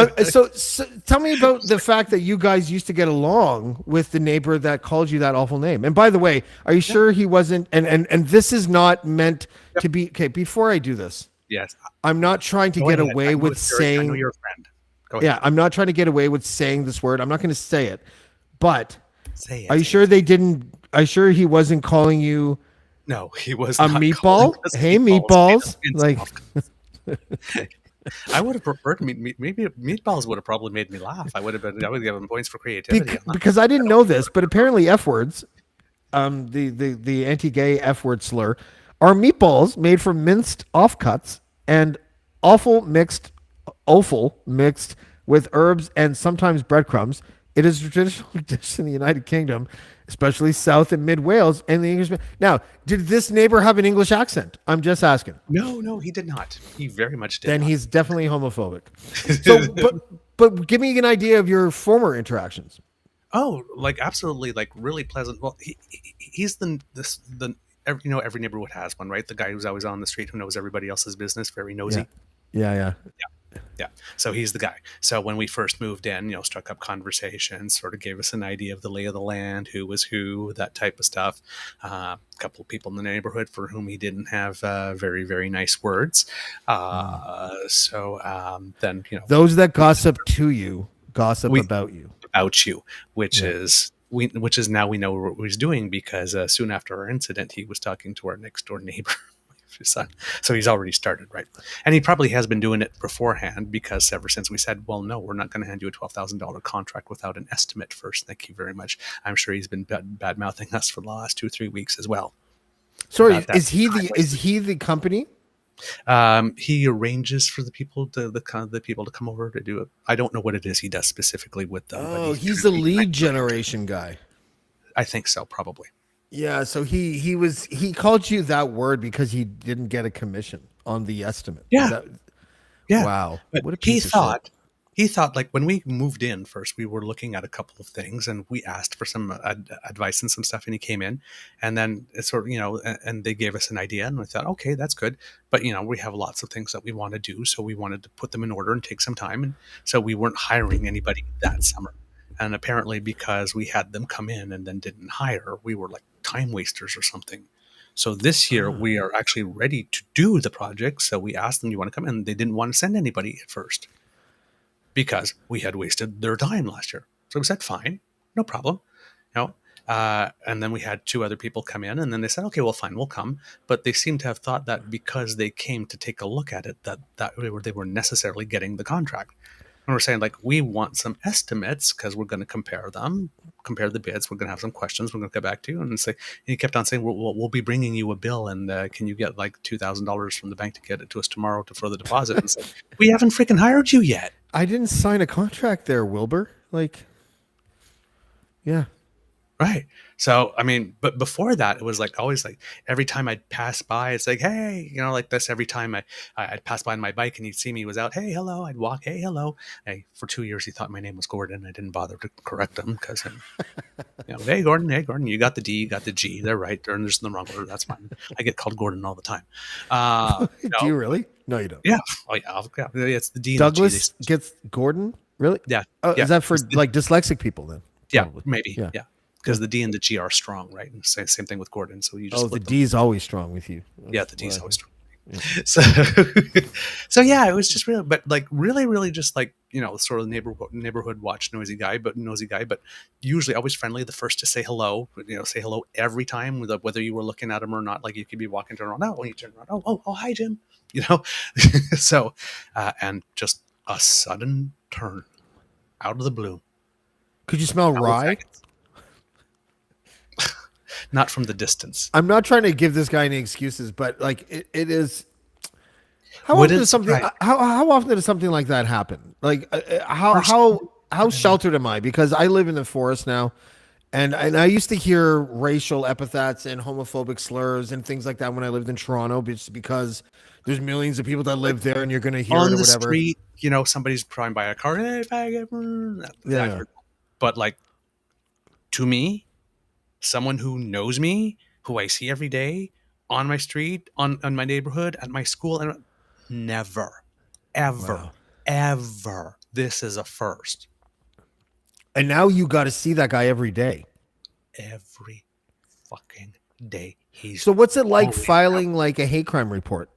tell me about the fact that you guys used to get along with the neighbor that called you that awful name. And by the way, are you sure he wasn't? And this is not meant to be. Okay, before I do this, Yes. I'm not trying to get away with saying. I know you're a friend. Go ahead. Yeah, I'm not trying to get away with saying this word. I'm not going to say it. But Say it. are you sure they didn't? Are you sure he wasn't calling you No, he was A not calling meatball? us Hey, meatballs. meatballs! Like, I would have preferred maybe meatballs would have probably made me laugh. I would have given points for creativity on that. because I didn't know this, but apparently F words, the anti-gay F word slur, are meatballs made from minced offcuts and offal mixed with herbs and sometimes breadcrumbs. It is a traditional dish in the United Kingdom, especially South and Mid Wales and the English. Now, did this neighbor have an English accent? I'm just asking. No, he did not. He very much did Then not. he's definitely homophobic. So, but give me an idea of your former interactions. Oh, like absolutely, like really pleasant. Well, he's the every neighborhood has one, right? The guy who's always on the street who knows everybody else's business, very Yeah, nosy. yeah. Yeah. So he's the guy. So when we first moved in, struck up conversations, sort of gave us an idea of the lay of the land, who was who, that type of stuff. A couple of people in the neighborhood for whom he didn't have very, very nice words. Then, Those that gossip to you gossip we about you. about you, which Yeah. is now we know what he's doing because soon after our incident, he was talking to our next door neighbor. His son. So he's already started, right? And he probably has been doing it beforehand because ever since we said, well, no, we're not going to hand you a $12,000 contract without an estimate first. Thank you very much. I'm sure he's been bad mouthing us for the last 2-3 weeks as well. Sorry, is he the company? He arranges for the people to come over to do it. I don't know what it is he does specifically with them. Oh, but he's the lead generation guy. I think so, probably. Yeah, so he called you that word because he didn't get a commission on the estimate. Yeah. Yeah. Wow. But What a piece of shit. he thought like when we moved in first, we were looking at a couple of things and we asked for some advice and some stuff, and he came in, and then it's sort of, and they gave us an idea, and we thought, okay, that's good. But, we have lots of things that we want to do. So we wanted to put them in order and take some time. And so we weren't hiring anybody that summer. And apparently because we had them come in and then didn't hire, we were like time wasters or something. So this year we are actually ready to do the project. So we asked them, do you want to come in? They didn't want to send anybody at first because we had wasted their time last year. So we said, fine, no problem. And then we had 2 other people come in, and then they said, okay, well, fine, we'll come. But they seem to have thought that because they came to take a look at it, that they were necessarily getting the contract. And we're saying, like, we want some estimates because we're going to compare the bids. We're going to have some questions. We're going to get back to you. And he kept on saying, we'll be bringing you a bill. And can you get like $2,000 from the bank to get it to us tomorrow for the deposit? And say, we haven't freaking hired you yet. I didn't sign a contract there, Wilbur. Like, yeah. Right. So, I mean, but before that, it was like always like every time I'd pass by, it's like, hey, like this. Every time I'd pass by on my bike and he'd see me, he was out, hey, hello. I'd walk, hey, hello. Hey, for 2 years, he thought my name was Gordon. I didn't bother to correct him because, hey, Gordon, you got the D, you got the G. They're right. There's nothing wrong with it. That's fine. I get called Gordon all the time. Do you really? No, you don't. Yeah. Oh, yeah. It's the D. Douglas and the G. gets Gordon? Really? Yeah. Oh, yeah. Is that for like dyslexic people then? Yeah, Probably. maybe. Yeah. Yeah. Because the D and the G are strong, right? And same thing with Gordon. So you just The D is always strong with you. Yeah, the D is always strong. Yeah. So yeah, it was just really, but like really just like, sort of neighborhood watch nosy guy, but usually always friendly, the first to say hello, say hello every time, whether you were looking at him or not. Like you could be walking around, when you turn around, oh, hi, Jim, so, and just a sudden turn out of the blue. Could you smell rye? Not from the distance. I'm not trying to give this guy any excuses, but like it is. How often does something like that happen? Like how sheltered am I? Because I live in the forest now, and I used to hear racial epithets and homophobic slurs and things like that when I lived in Toronto, just because there's millions of people that live there, and you're going to hear on it or the whatever. Street, somebody's driving by a car. Hey, faggot. Yeah. But like, to me, someone who knows me, who I see every day on my street, on my neighborhood, at my school, and never, ever, ever. This is a first. And now you got to see that guy every day. Every fucking day. So what's it like filing like a hate crime report?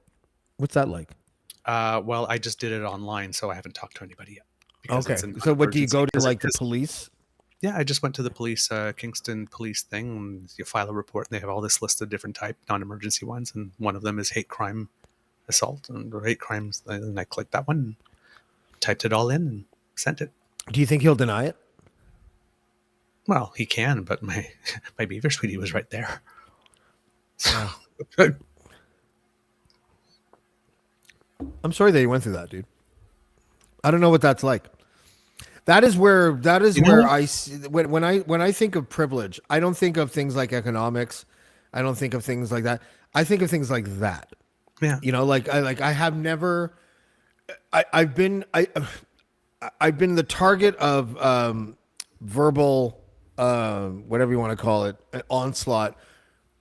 What's that like? Well, I just did it online, so I haven't talked to anybody yet. Okay. So what do you go to, like the police? Yeah, I just went to the police, Kingston police thing. And you file a report, and they have all this list of different type non-emergency ones, and one of them is hate crime assault or hate crimes. And I clicked that one, and typed it all in, and sent it. Do you think he'll deny it? Well, he can, but my my beaver sweetie was right there. So, I'm sorry that you went through that, dude. I don't know what that's like. That is where I see, when I think of privilege, I don't think of things like economics. I don't think of things like that. I think of things like that. yeah, Like I have never. I've been I've been the target of verbal, whatever you want to call it, an onslaught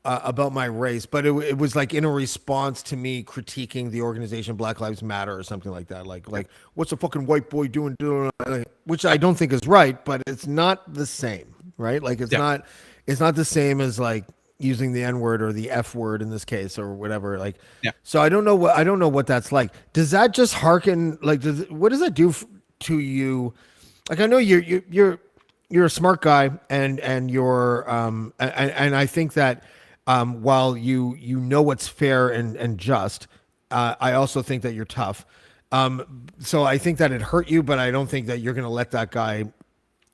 about my race, but it was like in a response to me critiquing the organization Black Lives Matter or something like that. Like what's a fucking white boy doing, which I don't think is right, but it's not the same, right? Like it's not the same as like using the N word or the F word in this case or whatever. Like, yeah. so I don't know what that's like. Does that just harken like what does that do to you? Like I know you're a smart guy and you're and I think that while you know what's fair and just, I also think that you're tough. So I think that it hurt you, but I don't think that you're going to let that guy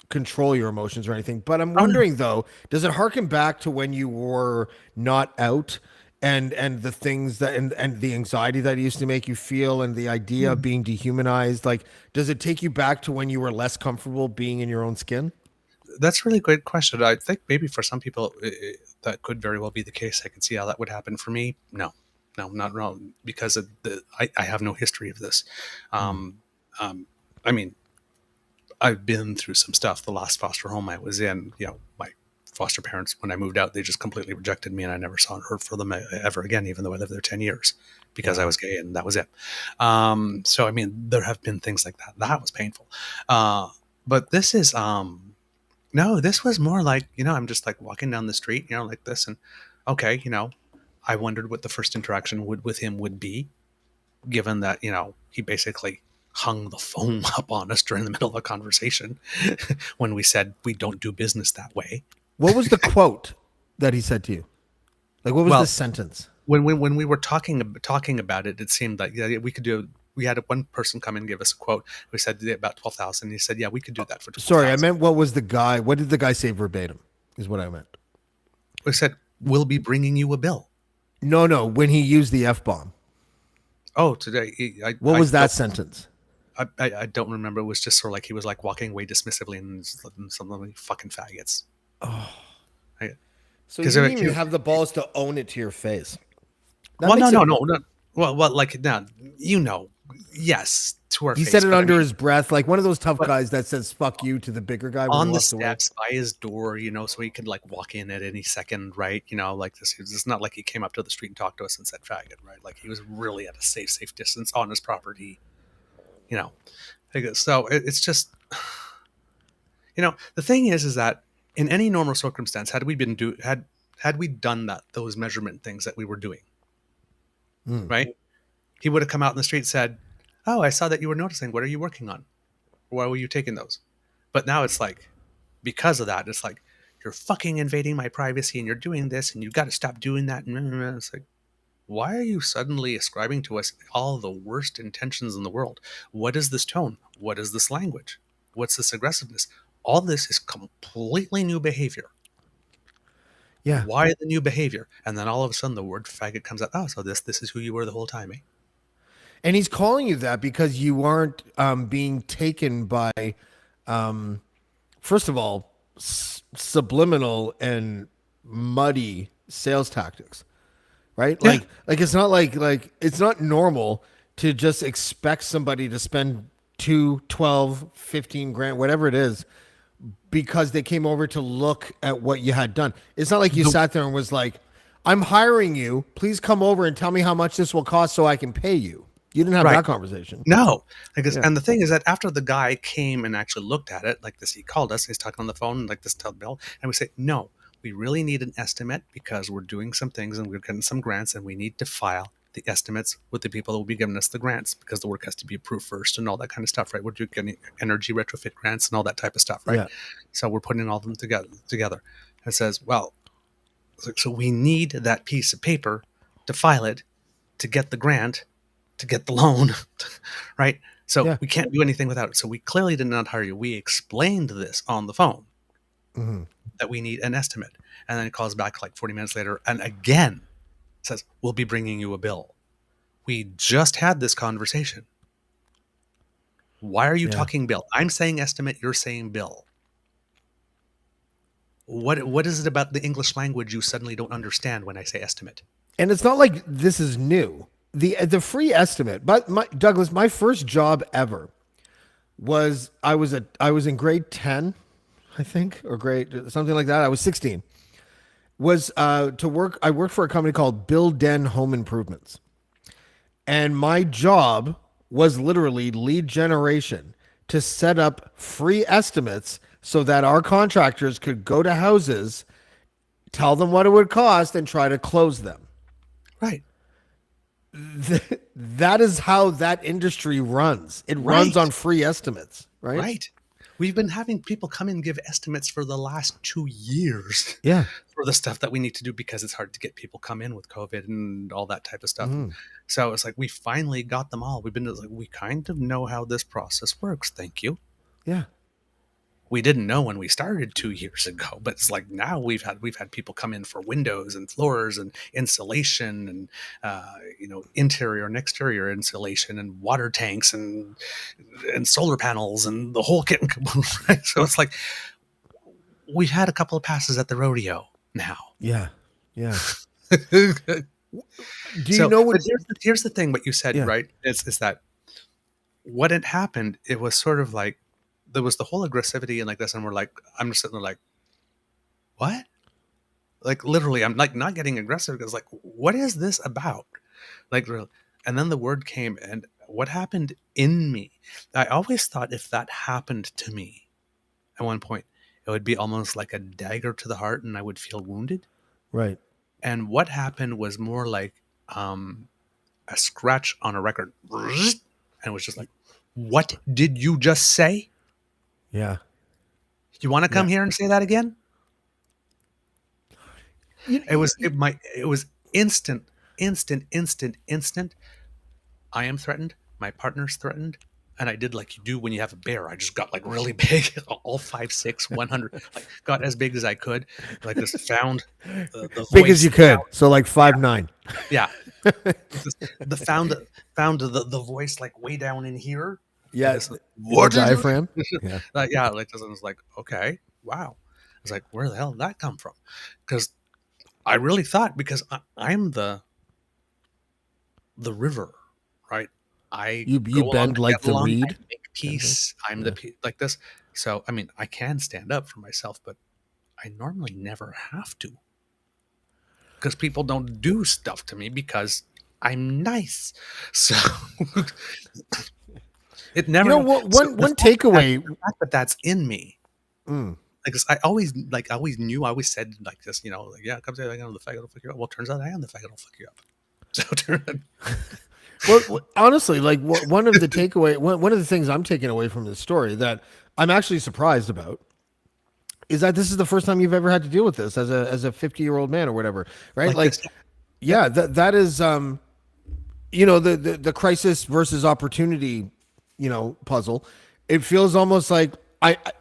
control your emotions or anything. But I'm Oh, no. wondering though, does it harken back to when you were not out and the things that and the anxiety that it used to make you feel and the idea of being dehumanized? Like, does it take you back to when you were less comfortable being in your own skin? That's a really great question. I think maybe for some people that could very well be the case. I can see how that would happen. For me, no, not wrong, because I have no history of this. Um, I mean, I've been through some stuff. The last foster home I was in, my foster parents, when I moved out, they just completely rejected me, and I never saw or heard from them ever again, even though I lived there 10 years because I was gay, and that was it. So, I mean, there have been things like that. That was painful. But this is, no, this was more like, I'm just like walking down the street, like this. And okay, I wondered what the first interaction with him would be, given that, he basically hung the phone up on us during the middle of a conversation when we said we don't do business that way. What was the quote that he said to you? Like, what was Well, the sentence? when we were talking about it, it seemed like we could do. We had one person come and give us a quote. We said about 12,000. He said, "Yeah, we could do that for 12,000." Sorry, I meant what was the guy? What did the guy say verbatim? Is what I meant. We said, "We'll be bringing you a bill." No. When he used the F bomb, Oh, today. what was that sentence? I don't remember. It was just sort of like he was like walking away dismissively and something like fucking faggots. Oh, I- so you 'Cause didn't even have the balls to own it to your face. That Well, makes no, it- no, no, no. Well, like now, yes, to our He face. said it but I under mean, his breath, like one of those tough But- guys that says "fuck you" to the bigger guy when on he the walks away. steps by his door, so he could like walk in at any second, right? Like this. It's not like he came up to the street and talked to us and said faggot, right? Like he was really at a safe distance on his property, you know. So it's just, the thing is that in any normal circumstance, had we done those measurement things that we were doing, Mm. right? He would have come out in the street and said, "Oh, I saw that you were noticing. What are you working on? Why were you taking those?" But now it's like, because of that, it's like, you're fucking invading my privacy and you're doing this and you've got to stop doing that. And it's like, why are you suddenly ascribing to us all the worst intentions in the world? What is this tone? What is this language? What's this aggressiveness? All this is completely new behavior. Yeah, Why the new behavior? And then all of a sudden the word faggot comes out. Oh, so this is who you were the whole time, eh? and he's calling you that because you aren't being taken by, first of all, subliminal and muddy sales tactics, right? Yeah. Like it's not like it's not normal to just expect somebody to spend 2, 12, 15 grand, whatever it is, because they came over to look at what you had done. It's not like you sat there and was like, "I'm hiring you. Please come over and tell me how much this will cost so I can pay you." You didn't have Right. that conversation. No, and the thing is that after the guy came and actually looked at it, like this, he called us. He's talking on the phone, like this, tell Bill, and we say, "No, we really need an estimate because we're doing some things and we're getting some grants, and we need to file the estimates with the people that will be giving us the grants, because the work has to be approved first and all that kind of stuff, right? We're getting energy retrofit grants and all that type of stuff, right? Yeah. So we're putting all of them together. It says, well, so we need that piece of paper to file it, to get the grant, to get the loan, right? So Yeah. we can't do anything without it. So we clearly did not hire you. We explained this on the phone Hmm. that we need an estimate. And then it calls back like 40 minutes later and again says, we'll be bringing you a bill. We just had this conversation. Why are you Yeah. talking bill? I'm saying estimate, you're saying bill. What is it about the English language you suddenly don't understand when I say estimate? And it's not like this is new. The free estimate, but Douglas, my first job ever was I was in grade 10, I think, or grade something like that. I was 16. Was to work. I worked for a company called Bill Den Home Improvements, and my job was literally lead generation to set up free estimates so that our contractors could go to houses, tell them what it would cost, and try to close them. Right. That is how that industry runs. It runs Right. on free estimates, right? Right. We've been having people come and give estimates for the last 2 years Yeah. for the stuff that we need to do, because it's hard to get people come in with COVID and all that type of stuff. Mhm. So it's like we finally got them all. We've been like, we kind of know how this process works. Thank you. Yeah. We didn't know when we started 2 years ago, but it's like now we've had people come in for windows and floors and insulation and interior and exterior insulation and water tanks and solar panels and the whole kit and caboodle. Right? So it's like we've had a couple of passes at the rodeo now. Yeah. Yeah. Do Do you know what? But here's the thing. What you said, Yeah. right? Is that what had happened? It was sort of like there was the whole aggressivity and like this, and we're like, I'm just sitting there like, what? Like literally, I'm like not getting aggressive because like, what is this about? Like, and then the word came, and what happened in me? I always thought if that happened to me at one point, it would be almost like a dagger to the heart, and I would feel wounded. Right. And what happened was more like a scratch on a record, and it was just like, what did you just say? Yeah. You want to come here and say that again? It was instant. I am threatened. My partner's threatened. And I did like you do when you have a bear. I just got like really big, all 5'6", 100, like got as big as I could. Like just found the Big voice as you could. So like 5'9". Yeah. Found the voice like way down in here. Yeah. Just, The what did you-" diaphragm. Yeah. Yeah, like this, and it's like, okay, wow. I was like, where the hell did that come from? Because I really thought, because I'm the river, right? I You go along bend to like get the along, I reed. make peace. I'm the like this. So I mean, I can stand up for myself, but I normally never have to, because people don't do stuff to me because I'm nice. So it never. You know what? So One takeaway. the fact that that's in me. Mm, Like, 'cause I always knew, I always said like this, like, yeah, come say like, I'm the faggot will fuck you up. Well, turns out I am the faggot will fuck you up. So well, honestly, like one of the takeaway, one of the things I'm taking away from this story that I'm actually surprised about is that this is the first time you've ever had to deal with this as a 50-year-old man or whatever, right? Like, this, yeah, that is the crisis versus opportunity, puzzle. It feels almost like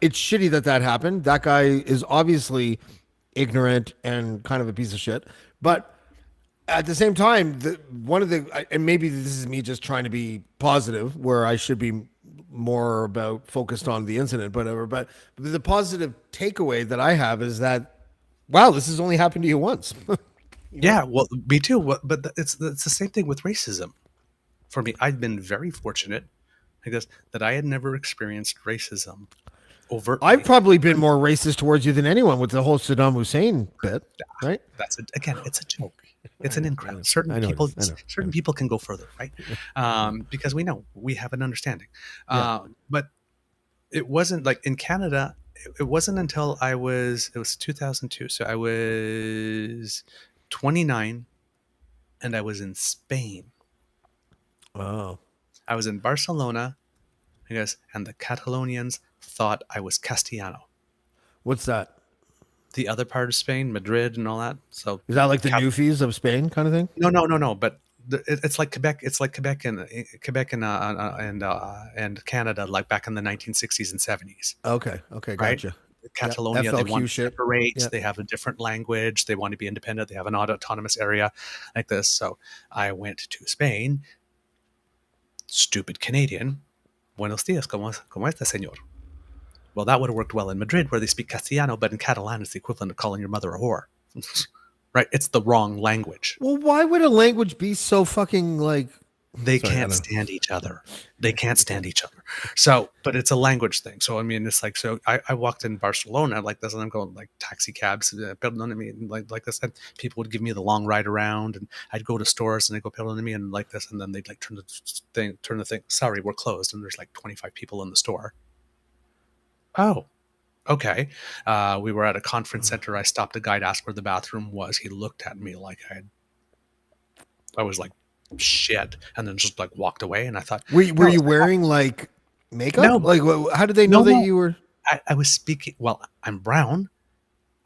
it's shitty that happened. That guy is obviously ignorant and kind of a piece of shit, but at the same time, and maybe this is me just trying to be positive, where I should be more about focused on the incident, whatever. But the positive takeaway that I have is that, wow, this has only happened to you once. yeah, well, me too. But it's the same thing with racism. For me, I've been very fortunate, I guess, that I had never experienced racism overtly. I've probably been more racist towards you than anyone with the whole Saddam Hussein bit, right? Again, it's a joke. It's an in-crowd. Certain I know people, it is. I know. certain people can go further, right? Because we have an understanding. But it wasn't like in Canada. It wasn't until it was 2002. So I was 29, and I was in Spain. Oh, I was in Barcelona. He goes, and the Catalonians thought I was Castellano. what's that? The other part of Spain, Madrid and all that. So Is that like the Newfies of Spain kind of thing? no. But it's like Quebec. It's like Quebec and and Canada, like back in the 1960s and 70s. Okay, Right? gotcha. Catalonia, they FLQ want to shit. separate. Yep. They have a different language. They want to be independent. They have an autonomous area like this. So I went to Spain. Stupid Canadian. Buenos días, ¿cómo está, señor? Well, that would have worked well in Madrid, where they speak Castellano, but in Catalan, it's the equivalent of calling your mother a whore. Right? It's the wrong language. Well, why would a language be so fucking like? They Sorry, can't stand each other. They can't stand each other. So, but it's a language thing. So, I mean, it's like, so I walked in Barcelona like this, and I'm going like taxi cabs, perdóname, like this, and people would give me the long ride around, and I'd go to stores and they'd go perdóname and like this, and then they'd like turn the thing. Sorry, we're closed, and there's like 25 people in the store. Oh, okay. We were at a conference center. I stopped a guy to ask where the bathroom was. He looked at me like I was like, shit, and then just like walked away. And I thought, Were no, you wearing like makeup? No. Like, how did they know No, that no. you were? I was speaking. Well, I'm brown,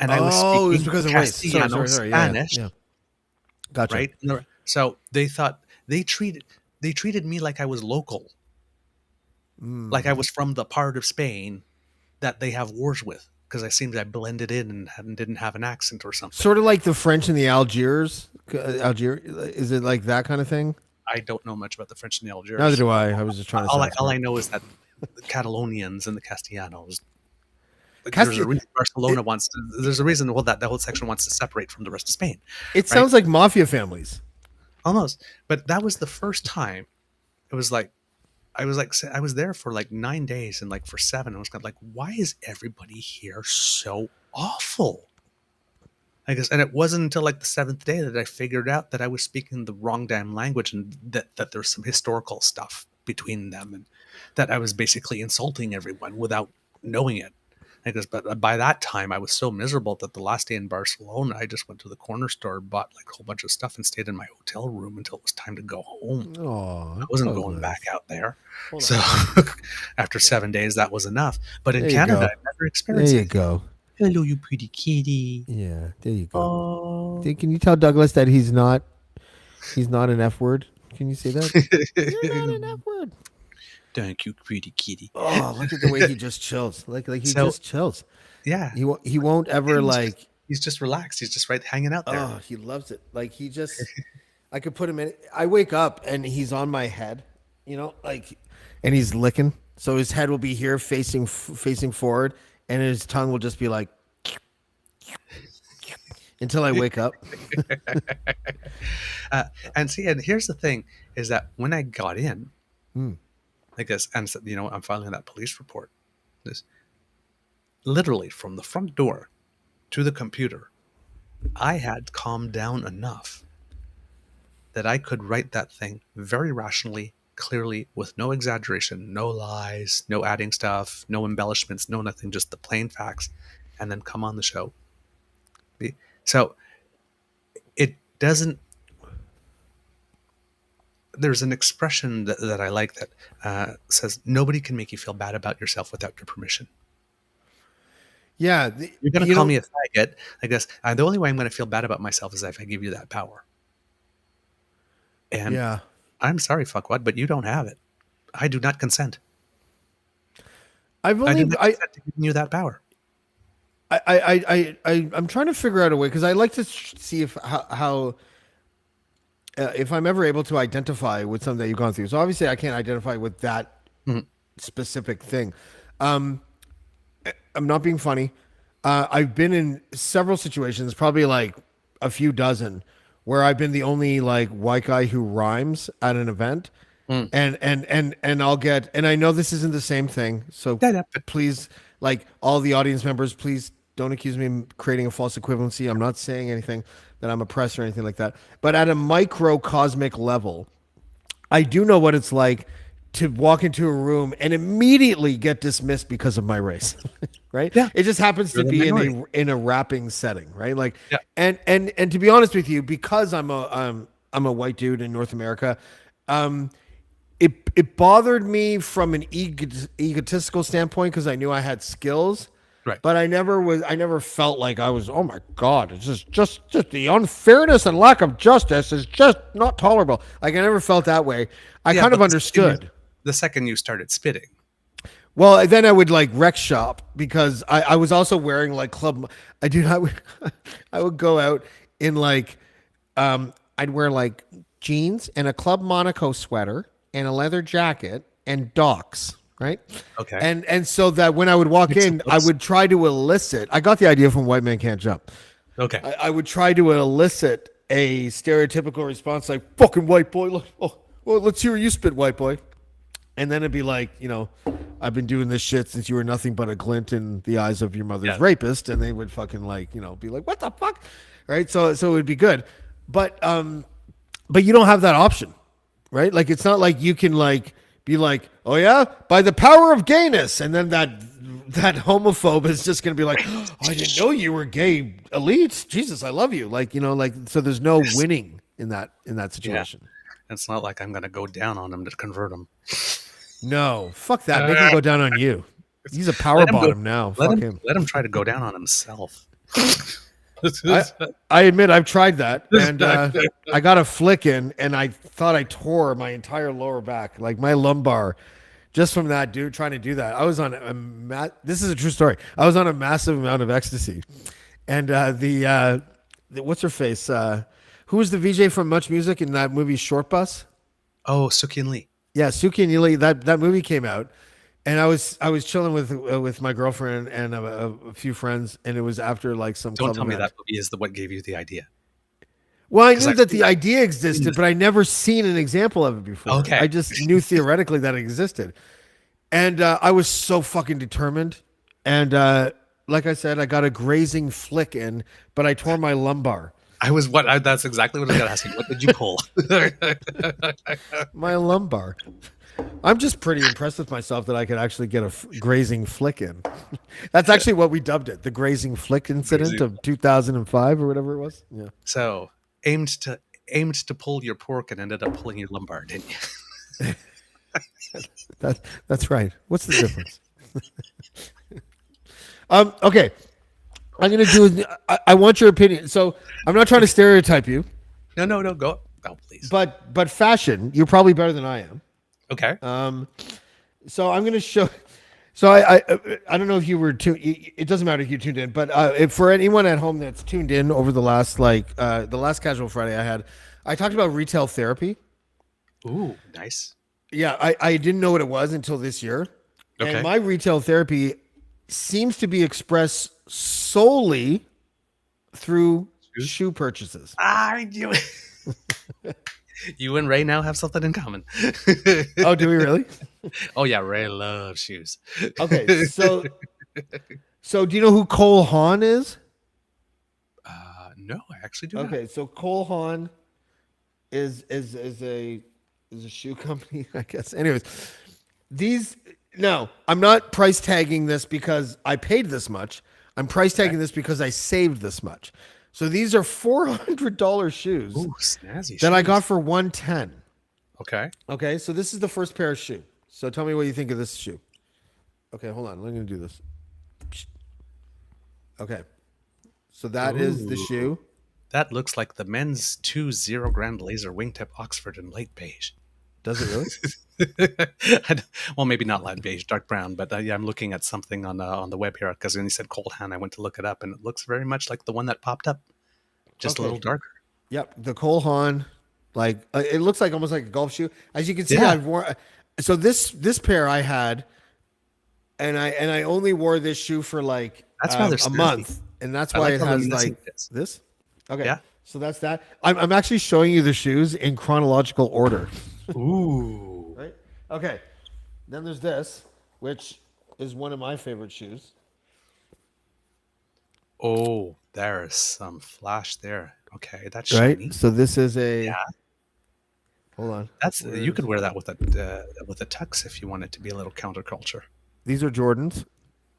and I was Oh, speaking it's because of race. Castellano, Sorry. Yeah, Spanish, yeah. Gotcha. right? So they thought they treated me like I was local, like I was from the part of Spain that they have wars with, because I seemed I blended in and didn't have an accent or something. Sort of like the French and the Algiers. Algier, is it like that kind of thing? I don't know much about the French and the Algiers. Neither do I. I was just trying to. All I know is that the Catalonians and the Castellanos. Casti- There's a reason Barcelona wants to. There's a reason. Well, that the whole section wants to separate from the rest of Spain. It sounds like mafia families. Almost, but that was the first time. It was like, I was there for like 9 days, and like for 7, I was kind of like, why is everybody here so awful? I guess, and it wasn't until like the 7th day that I figured out that I was speaking the wrong damn language, and that there's some historical stuff between them, and that I was basically insulting everyone without knowing it. I guess, but by that time I was so miserable that the last day in Barcelona, I just went to the corner store, bought like a whole bunch of stuff, and stayed in my hotel room until it was time to go home. Oh, I wasn't going back out there. So after 7 days, that was enough. But in There you Canada, go. I never There experienced you it. go. Hello, you pretty kitty. Yeah, there you go. Oh. Can you tell Douglas that he's not an F word? Can you say that? You're not an F word. Thank you, pretty kitty. Oh, look at the way he just chills. Like he So- just chills. Yeah. He won't ever like. He's just relaxed. He's just right hanging out there. Oh, he loves it. Like he just. I could put him in. I wake up and he's on my head, like, and he's licking. So his head will be here facing forward, and his tongue will just be like until I wake up. And see, and here's the thing: is that when I got in, I guess, and so, I'm filing that police report. This literally from the front door to the computer, I had calmed down enough that I could write that thing very rationally, clearly, with no exaggeration, no lies, no adding stuff, no embellishments, no nothing, just the plain facts, and then come on the show. So it doesn't. There's an expression that I like that says, nobody can make you feel bad about yourself without your permission. Yeah, You're going to call me a faggot. I guess the only way I'm going to feel bad about myself is if I give you that power. And yeah. I'm sorry, fuckwad, but you don't have it. I do not consent. I do not consent to giving you that power. I'm trying to figure out a way, because I like to see how if I'm ever able to identify with something that you've gone through. So obviously I can't identify with that specific thing. I'm not being funny. I've been in several situations, probably like a few dozen, where I've been the only like white guy who rhymes at an event. And I'll get, and I know this isn't the same thing. So please, like all the audience members, please don't accuse me of creating a false equivalency. I'm not saying anything that I'm oppressed or anything like that. But at a microcosmic level, I do know what it's like to walk into a room and immediately get dismissed because of my race, right? Yeah. It just happens to be in a rapping setting, right? Like, and to be honest with you, because I'm I'm a white dude in North America. Um, it bothered me from an egotistical standpoint because I knew I had skills, Right. but I never felt like I was, oh my God, it's just the unfairness and lack of justice is just not tolerable. Like I never felt that way. I kind of but understood. the second you started spitting. Well, then I would like rec shop because I was also wearing like club. I would go out in like, I'd wear like jeans and a Club Monaco sweater and a leather jacket and docks, right? Okay. And so that when I would walk in, I would try to elicit. I got the idea from White Man Can't Jump. Okay. I would try to elicit a stereotypical response like "fucking white boy." Oh, well, let's hear you spit, white boy. And then it'd be like, I've been doing this shit since you were nothing but a glint in the eyes of your mother's rapist, and they would fucking like, be like, what the fuck, right? So it would be good, but you don't have that option, right? Like it's not like you can like be like, oh yeah, by the power of gayness, and then that homophobe is just gonna be like, oh, I didn't know you were gay, elite. Jesus, I love you. Like so there's no winning in that situation. Yeah. It's not like I'm gonna go down on him to convert him. No, fuck that. Make him go down on you. He's a power bottom now. Fuck him. Let him try to go down on himself. I admit I've tried that, and I got a flick in, and I thought I tore my entire lower back, like my lumbar, just from that dude trying to do that. I was on this is a true story. I was on a massive amount of ecstasy, and the what's her face? Who was the VJ from Much Music in that movie Short Bus? Oh, Sookie Lee. Yeah, Suki and Yuli. That movie came out, and I was chilling with my girlfriend and a few friends, and it was after like some. Don't club tell me event. that movie is what gave you the idea. Well, I knew that the idea existed, but I never seen an example of it before. Okay. I just knew theoretically that it existed, and I was so fucking determined. And like I said, I got a grazing flick in, but I tore my lumbar. That's exactly what I was going to ask you. What did you pull? My lumbar. I'm just pretty impressed with myself that I could actually get a grazing flick in. That's actually what we dubbed it, the grazing flick incident of 2005 or whatever it was. Yeah. So aimed to pull your pork and ended up pulling your lumbar, didn't you? That's right. What's the difference? Okay. I'm gonna do. I want your opinion. So I'm not trying to stereotype you. No. Go. Oh, please. But fashion, you're probably better than I am. Okay. So I'm gonna show. So I don't know if you were tuned. It doesn't matter if you tuned in, but if for anyone at home that's tuned in over the last the last Casual Friday I talked about retail therapy. Ooh, nice. Yeah, I didn't know what it was until this year. Okay. And my retail therapy seems to be expressed solely through shoe purchases. I knew it. You and Ray now have something in common. Oh, do we really? Oh yeah, Ray loves shoes. Okay, so do you know who Cole Haan is? No, I actually do not. Okay, so Cole Haan is a shoe company, I guess. Anyways, I'm not price tagging this because I paid this much. I'm price tagging this because I saved this much. So these are $400 shoes. Ooh, snazzy that I shoes. got for $110. Okay. Okay, so this is the first pair of shoe. So tell me what you think of this shoe. Okay, hold on. I'm going to do this. Okay. So that is the shoe. That looks like the men's 2.0 Grand Laser Wingtip Oxford in light beige. Does it really? Well, maybe not light beige, dark brown, but yeah, I'm looking at something on the web here because when you said Cold Hand, I went to look it up, and it looks very much like the one that popped up, just a little darker. Yep, the Cole Haan, like it looks like almost like a golf shoe. As you can see, Yeah. I've worn. So this pair I had, and I only wore this shoe for like That's rather a snazzy. month, and that's I why like it how has messy like it is. this. Okay, Yeah. So that's that. I'm actually showing you the shoes in chronological order. Ooh. Right? Okay. Then there's this, which is one of my favorite shoes. Oh, there's some flash there. Okay, that's Right? shiny. So this is a. Yeah. Hold on. That's you could wear that with a tux if you want it to be a little counterculture. These are Jordans.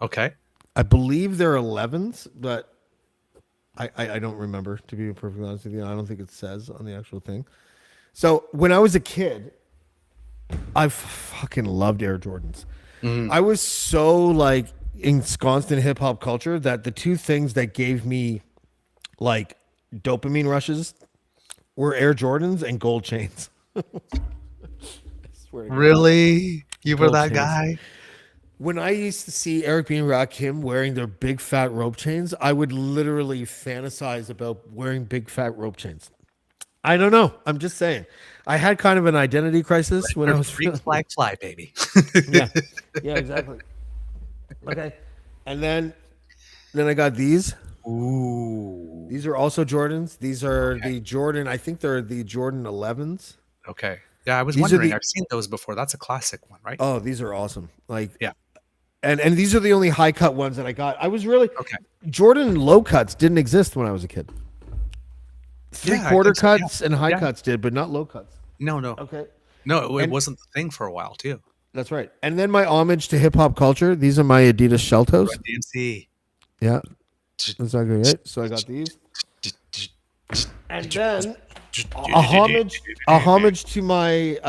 Okay. I believe they're 11s, but I don't remember, to be perfectly honest with you. I don't think it says on the actual thing. So when I was a kid, I fucking loved Air Jordans. I was so like ensconced in hip hop culture that the two things that gave me like dopamine rushes were Air Jordans and gold chains. I swear to God. Really? You were Gold that chains. guy? When I used to see Eric B. and Rakim wearing their big fat rope chains, I would literally fantasize about wearing big fat rope chains. I don't know. I'm just saying. I had kind of an identity crisis when I was Freak flag fly, baby. yeah, yeah, exactly. Okay, and then I got these. Ooh. These are also Jordans. These are the Jordan. I think they're the Jordan 11s. Okay. Yeah, I was These are wondering. the- I've seen those before. That's a classic one, right? Oh, these are awesome. Like, Yeah. and these are the only high cut ones that I got. I was really Okay. Jordan low cuts didn't exist when I was a kid. Yeah, I Three-quarter think so, yeah. cuts and high Yeah. cuts did, but not low cuts. No. Okay. No, it And- wasn't the thing for a while too. That's right. And then my homage to hip hop culture. These are my Adidas Shell Toes. Run DMC. Yeah. That's not good, right? So I got these. And then a homage to my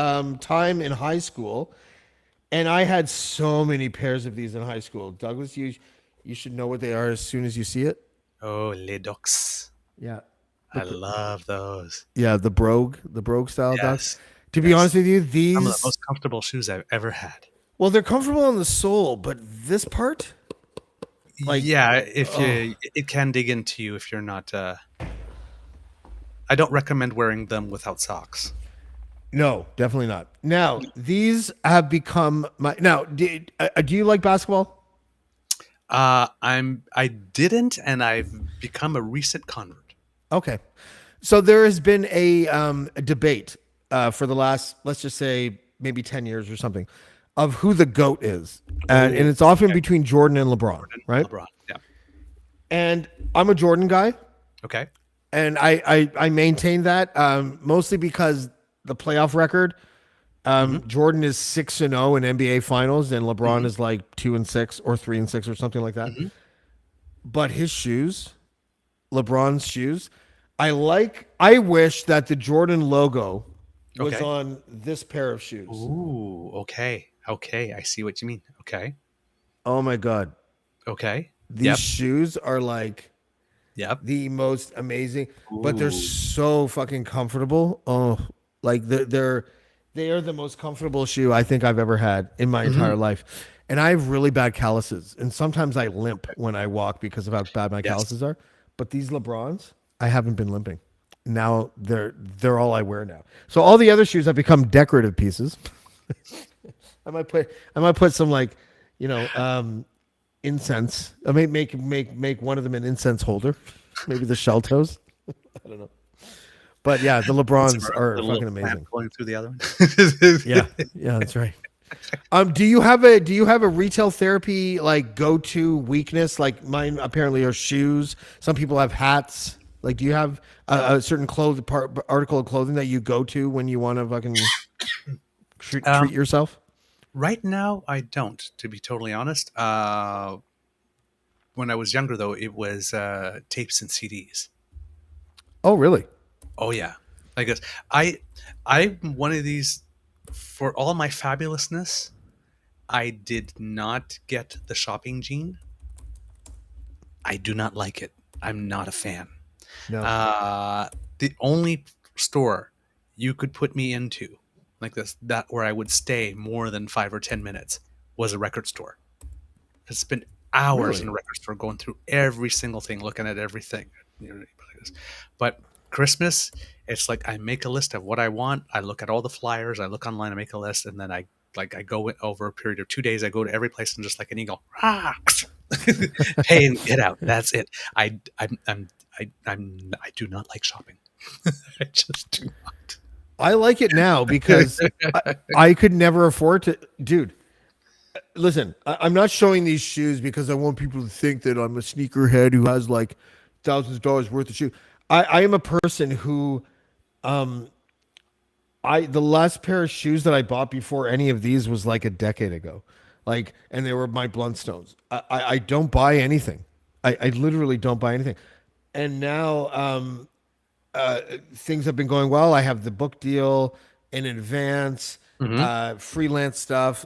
time in high school. And I had so many pairs of these in high school. Douglas, you should know what they are as soon as you see it. Oh, Ledox. Yeah. I love those. Yeah, the brogue style Douglas. Yes. To be honest with you, these Some of the most comfortable shoes I've ever had. well, they're comfortable on the sole, but this part, like, yeah, if you, it can dig into you if you're not. I don't recommend wearing them without socks. no, definitely not. Now, these have become my. Now, do you like basketball? I didn't, and I've become a recent convert. Okay, so there has been a debate for the last, let's just say, maybe 10 years or something, of who the GOAT is, and it's often between Jordan and LeBron, right? LeBron. Yeah. And I'm a Jordan guy. Okay. And I maintain that mostly because the playoff record, Jordan is 6-0 in NBA Finals, and LeBron is like 2-6 or 3-6 or something like that. But his shoes, LeBron's shoes, I wish that the Jordan logo was Okay. on this pair of shoes. Ooh. Okay. Okay. I see what you mean. Okay. Oh my God, Okay. these shoes are like Yep. the most amazing, but they're Ooh. so fucking comfortable. Oh, like they are the most comfortable shoe I think I've ever had in my entire life. And I have really bad calluses, and sometimes I limp when I walk because of how bad my calluses are. But these LeBrons, I haven't been limping. Now they're all I wear now. So all the other shoes have become decorative pieces. I might put some like, incense. I may make one of them an incense holder. Maybe the shell toes. I don't know. But yeah, the LeBrons are The little fucking amazing. fan Going through the other one. Yeah, that's right. Do you have a retail therapy like go-to weakness? Like mine apparently are shoes. Some people have hats. Like, do you have a certain article of clothing that you go to when you want to fucking treat yourself? Right now, I don't. To be totally honest, when I was younger, though, it was tapes and CDs. Oh, really? Oh yeah, I guess I'm one of these. For all my fabulousness, I did not get the shopping gene. I do not like it. I'm not a fan. No. The only store you could put me into like this, that where I would stay more than 5 or 10 minutes, was a record store. I spent hours Really? in a record store going through every single thing, looking at everything. But Christmas, it's like I make a list of what I want. I look at all the flyers. I look online. I make a list, and then I go over a period of 2 days. I go to every place and just like an eagle, pay and get out. That's it. I do not like shopping. I just do not. I like it now because I could never afford to. Dude, listen, I'm not showing these shoes because I want people to think that I'm a sneakerhead who has like thousands of dollars worth of shoes. I am a person who, the last pair of shoes that I bought before any of these was like a decade ago. Like, and they were my Bluntstones. I don't buy anything. I literally don't buy anything. and now things have been going well. I have the book deal in advance, Hmm. freelance stuff.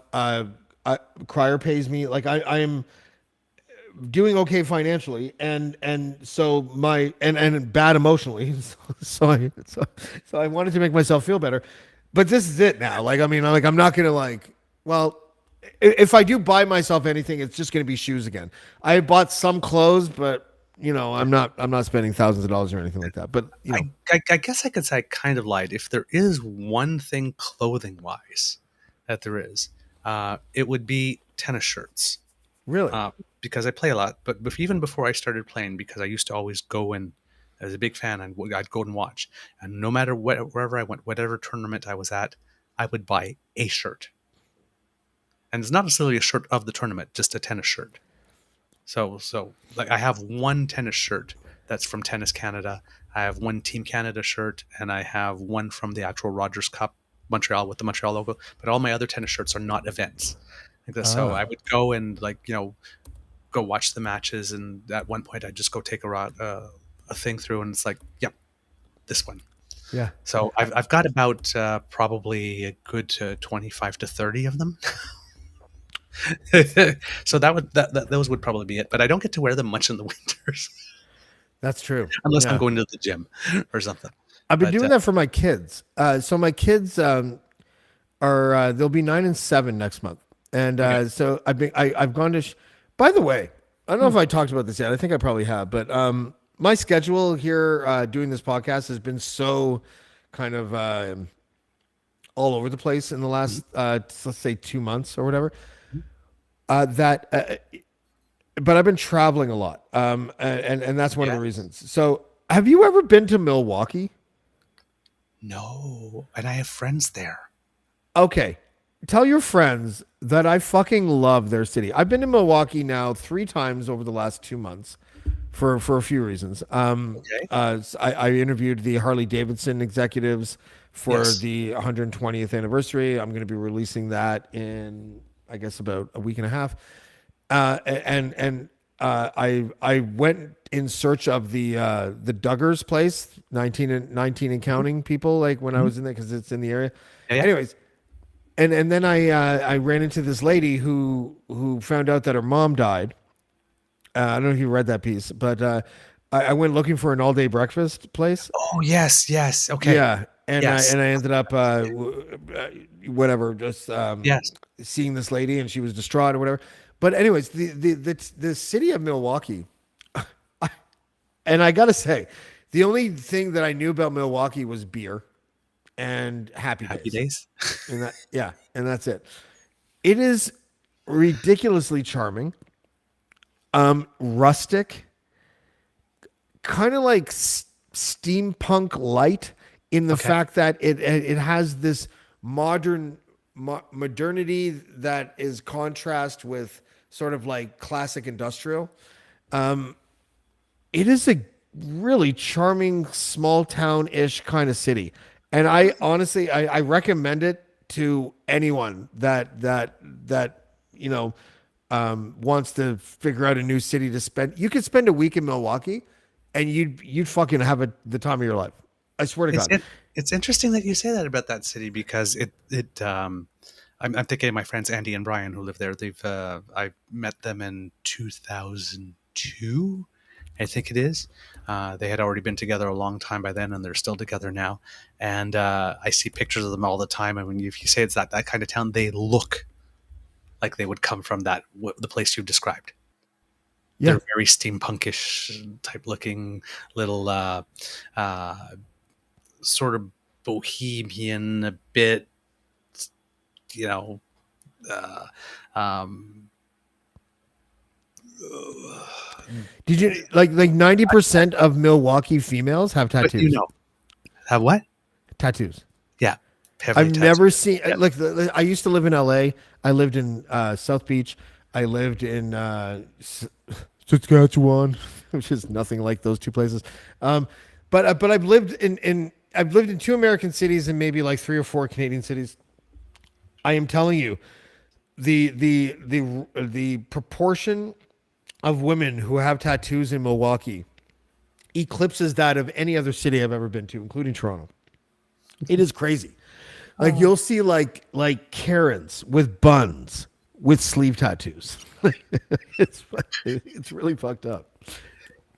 Crier pays me. Like I am doing okay financially, and so my and bad emotionally. So I wanted to make myself feel better, but this is it now. Like I mean, like I'm not gonna like. Well, if I do buy myself anything, it's just gonna be shoes again. I bought some clothes, but I'm not spending thousands of dollars or anything like that. But I guess I could say I kind of lied. If there is one thing clothing wise that there is, it would be tennis shirts. really, uh, because I play a lot. But even before I started playing, because I used to always go in as a big fan, and I'd go and watch. And no matter wherever I went, whatever tournament I was at, I would buy a shirt. And it's not necessarily a shirt of the tournament, just a tennis shirt. So like I have one tennis shirt that's from Tennis Canada. I have one Team Canada shirt, and I have one from the actual Rogers Cup Montreal with the Montreal logo. But all my other tennis shirts are not events. Like this. So I ah, would go and go watch the matches, and at one point I just go take a thing through, and it's like, yep, this one. yeah. So I've got about probably a good 25 to 30 of them. So those would probably be it. But I don't get to wear them much in the winters That's true. unless I'm Yeah. going to the gym or something. I've been But doing that for my kids. So my kids are they'll be 9 and 7 next month, and okay. so I've gone to. By the way, I don't know Hmm. if I talked about this yet. I think I probably have, but my schedule here doing this podcast has been so kind of all over the place in the last let's say 2 months or whatever. That but I've been traveling a lot, and that's one of Yeah. the reasons. So have you ever been to Milwaukee? No, and I have friends there. Okay. Tell your friends that I fucking love their city. I've been to Milwaukee now 3 times over the last 2 months for a few reasons. Okay. I interviewed the Harley Davidson executives for Yes. the 120th anniversary. I'm going to be releasing that in, I guess, about a week and a half. I went in search of the Duggars place, 19 and counting people, like when I Mhm. was in there because it's in the area. Yeah. Yeah. Anyways, and then I ran into this lady who found out that her mom died. I don't know if you read that piece, but I went looking for an all day breakfast place. Oh yes, yes. Okay. Yeah, and I Yes. and I ended up whatever, just Yes. seeing this lady, and she was distraught or whatever. But anyways, the city of Milwaukee, and I gotta say, the only thing that I knew about Milwaukee was beer and Happy Happy Days, days. and that yeah, and that's it. It is ridiculously charming, rustic, kind of like steampunk light in the Okay. fact that it has this modernity that is contrast with sort of like classic industrial. It is a really charming small town ish kind of city, and I honestly I recommend it to anyone that you know wants to figure out a new city to spend. You could spend a week in Milwaukee, and you'd fucking have the time of your life. I swear to It's God. it, it's interesting that you say that about that city because I'm thinking of my friends Andy and Brian who live there. I met them in 2002, I think it is. They had already been together a long time by then, and they're still together now. And I see pictures of them all the time. And if you say it's that kind of town, they look like they would come from the place you've described. Yeah. They're very steampunkish type looking little uh, sort of bohemian, a bit, you know, uh, um, Did you like 90% of Milwaukee females have but tattoos? have what? Tattoos. Yeah, heavily I've never tattooed. seen Yeah. like I used to live in LA. I lived in South Beach. I lived in Saskatchewan, which is nothing like those two places. But I've lived in two American cities and maybe like three or four Canadian cities. I am telling you, the proportion of women who have tattoos in Milwaukee eclipses that of any other city I've ever been to, including Toronto. It is crazy. Like Oh. you'll see like Karens with buns with sleeve tattoos. It's really fucked up.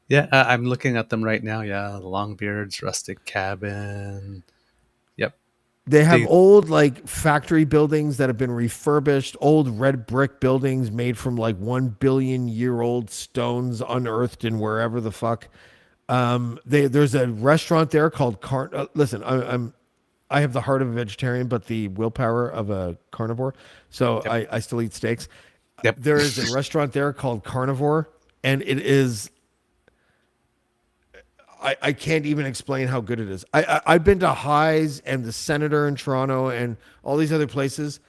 Yeah, I'm looking at them right now. Yeah, the long beards, rustic cabin. Yep. They have They, old like factory buildings that have been refurbished, old red brick buildings made from like 1 billion-year-old stones unearthed in wherever the fuck. There's a restaurant there called listen, I have the heart of a vegetarian, but the willpower of a carnivore. So yep. I still eat steaks. Yep. There is a restaurant there called Carnivore, and it is. I can't even explain how good it is. I've been to Highs and the Senator in Toronto and all these other places.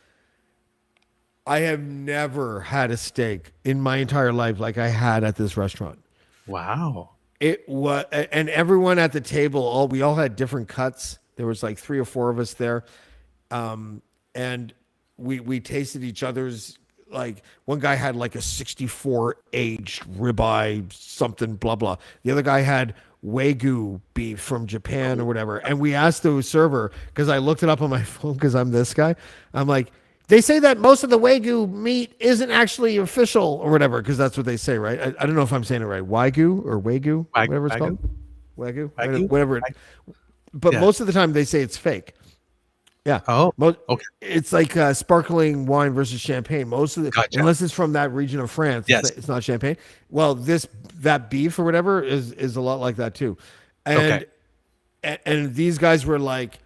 I have never had a steak in my entire life like I had at this restaurant. Wow. It was, and everyone at the table, we all had different cuts. There was like 3 or 4 of us there, and we tasted each other's. Like one guy had like a 64 aged ribeye, something blah blah. The other guy had Wagyu beef from Japan or whatever. And we asked the server because I looked it up on my phone because I'm this guy. I'm like, they say that most of the Wagyu meat isn't actually official or whatever because that's what they say, right? I don't know if I'm saying it right. Wagyu or Wagyu, whatever it's called. Wagyu, Wagyu? whatever. But Yeah. most of the time they say it's fake. Yeah. Oh, okay. It's like sparkling wine versus champagne. Most of the, Gotcha. unless it's from that region of France, Yes. it's not champagne. Well, that beef or whatever is a lot like that too. And and these guys were like,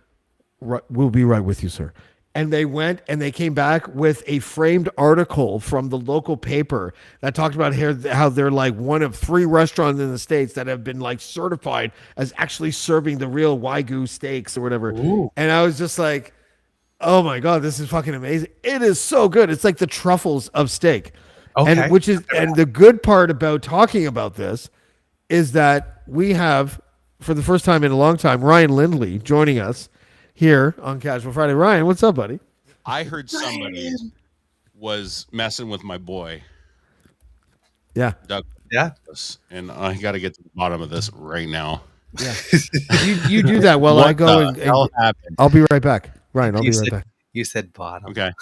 "We'll be right with you, sir." And they went and they came back with a framed article from the local paper that talked about how they're like one of 3 restaurants in the States that have been like certified as actually serving the real Wagyu steaks or whatever. Ooh. And I was just like, oh my God, this is fucking amazing. It is so good. It's like the truffles of steak. Okay. And the good part about talking about this is that we have, for the first time in a long time, Ryan Lindley joining us here on Casual Friday. Ryan, what's up, buddy? I heard somebody was messing with my boy, Yeah. Douglas, and I got to get to the bottom of this right now. Yeah. you do that while I go and happened? I'll be right back. Ryan, I'll be right back. You said bottom. Okay.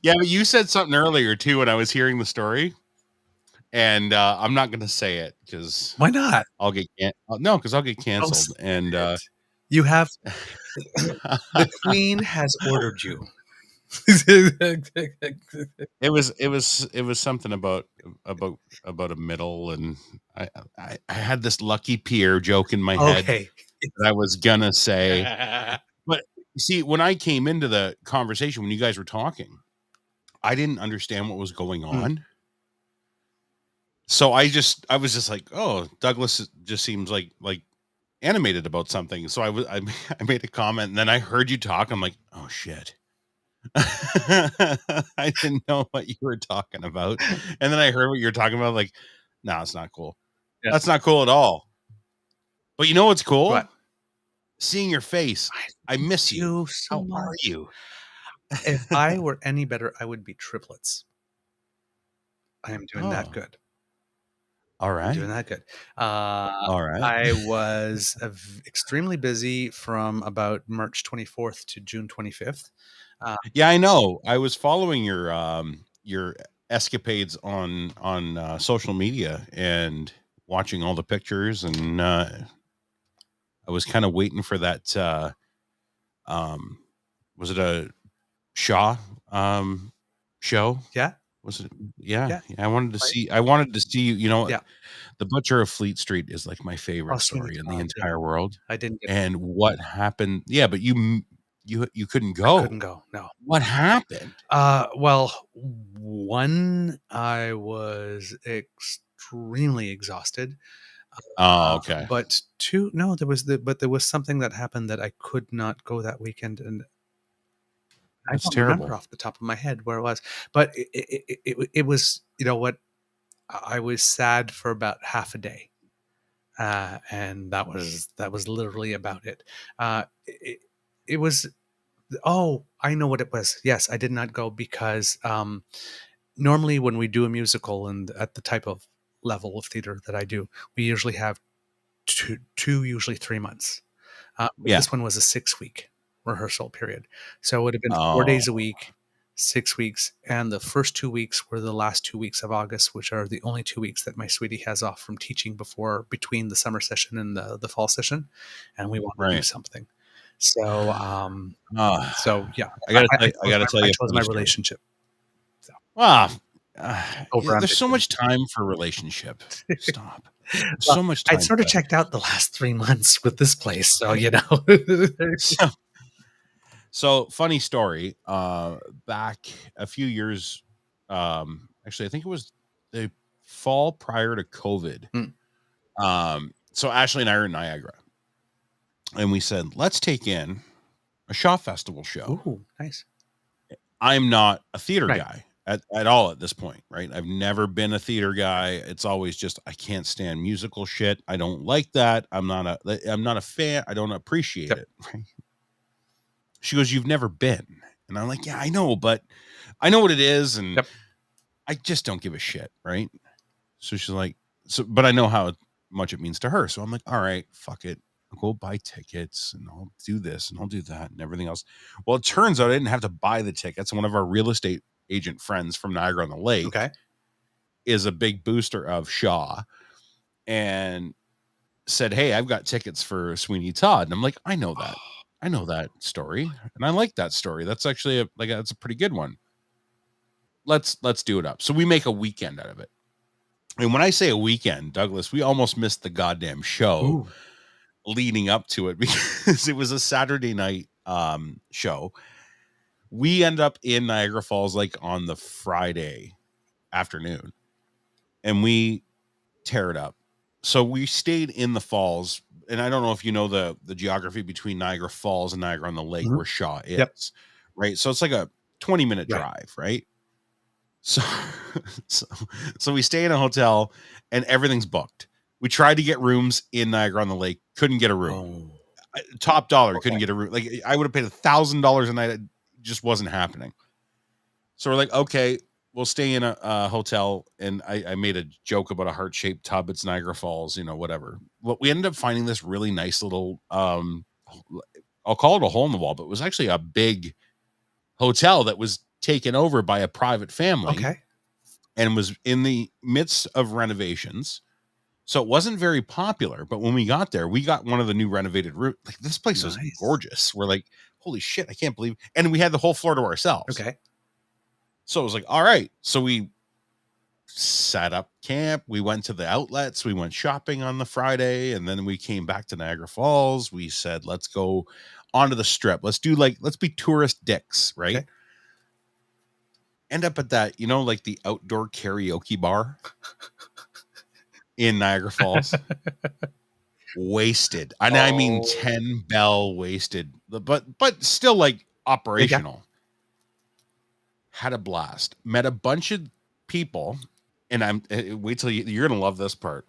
Yeah, but you said something earlier too when I was hearing the story, and I'm not going to say it because Why not? I'll get because I'll get canceled. And You have the queen has ordered you. it was something about a middle, and I had this lucky peer joke in my head Okay. that I was gonna say. But see, when I came into the conversation, when you guys were talking, I didn't understand what was going on. So I was just like, oh, Douglas just seems like animated about something. So I made a comment, and then I heard you talk. I'm like, oh shit. I didn't know what you were talking about. And then I heard what you were talking about, like, no, it's not cool. Yeah. That's not cool at all. But you know what's cool? What? Seeing your face. I miss you. You so How much. are you? If I were any better, I would be triplets. I am doing that Oh. good. All right. Doing that good. All right. I was extremely busy from about March 24th to June 25th. Yeah, I know. I was following your escapades on social media and watching all the pictures, and I was kind of waiting for that. Was it a Shaw show? Yeah. Was it? Yeah. Yeah. I wanted to see. I wanted to see. You know, Yeah. The Butcher of Fleet Street is like my favorite Oh, sweet story in the God, entire world. I didn't get And what happened? Yeah, but you couldn't I go. couldn't go. No. What happened? Well, one, I was extremely exhausted. Oh, okay. But two, no, there was something that happened that I could not go that weekend, and That's I don't terrible. remember off the top of my head where it was. But it was, you know what? I was sad for about half a day, and that was literally about it. It was. Oh, I know what it was. Yes, I did not go because normally when we do a musical and at the type of level of theater that I do, we usually have usually 3 months. But Yeah. this one was a 6-week rehearsal period. So it would have been 4 Oh, days a week, 6 weeks. And the first 2 weeks were the last 2 weeks of August, which are the only 2 weeks that my sweetie has off from teaching between the summer session and the fall session. And we want to do right. something. So, Uh, yeah, I gotta tell I you a chose funny my story. relationship. So, Wow. There's so over much time for relationship. Stop. There's Well, so much I'd time sort for of that. checked out the last 3 months with this place, so, you know. So, so funny story. Back a few years, actually, I think it was the fall prior to COVID. Mm. So Ashley and I are in Niagara, and we said, let's take in a Shaw Festival show. Ooh, nice. I'm not a theater Right. guy at all at this point, right? I've never been a theater guy. It's always just I can't stand musical shit. I don't like that. I'm not a fan. I don't appreciate Yep. it. Right? She goes, "You've never been." And I'm like, "Yeah, I know, but I know what it is and Yep. I just don't give a shit, right?" So she's like, but I know how much it means to her. So I'm like, "All right, fuck it. I'll go buy tickets and I'll do this and I'll do that and everything else." Well, it turns out I didn't have to buy the tickets. One of our real estate agent friends from Niagara on the Lake Okay. is a big booster of Shaw and said, "Hey, I've got tickets for Sweeney Todd." And I'm like, "I know that. I know that story. And I like that story. That's actually that's a pretty good one. Let's do it up." So we make a weekend out of it. And when I say a weekend, Douglas, we almost missed the goddamn show Ooh. leading up to it because it was a Saturday night show. We end up in Niagara Falls like on the Friday afternoon and we tear it up. So we stayed in the falls, and I don't know if you know the geography between Niagara Falls and Niagara on the Lake Mhm. where Shaw is, Yep. right? So it's like a 20-minute Right. drive, right? So, so so we stay in a hotel and everything's booked. We tried to get rooms in Niagara on the Lake, couldn't get a room. Oh. Top dollar, couldn't Okay. get a room. Like I would have paid $1,000 a night. It just wasn't happening. So we're like, okay, we'll stay in a hotel. And I made a joke about a heart-shaped tub. It's Niagara Falls, whatever. Well, we ended up finding this really nice little, I'll call it a hole in the wall, but it was actually a big hotel that was taken over by a private family Okay. and was in the midst of renovations. So it wasn't very popular, but when we got there, we got one of the new renovated rooms. Like this place was Nice. gorgeous. We're like, holy shit, I can't believe. And we had the whole floor to ourselves. Okay. So it was like, all right. So we set up camp. We went to the outlets. We went shopping on the Friday. And then we came back to Niagara Falls. We said, let's go onto the strip. Let's be tourist dicks, right? Okay. End up at that, like the outdoor karaoke bar in Niagara Falls. Wasted. And I mean 10 bell wasted, but still like operational. Had a blast. Met a bunch of people, and wait till you're gonna love this part.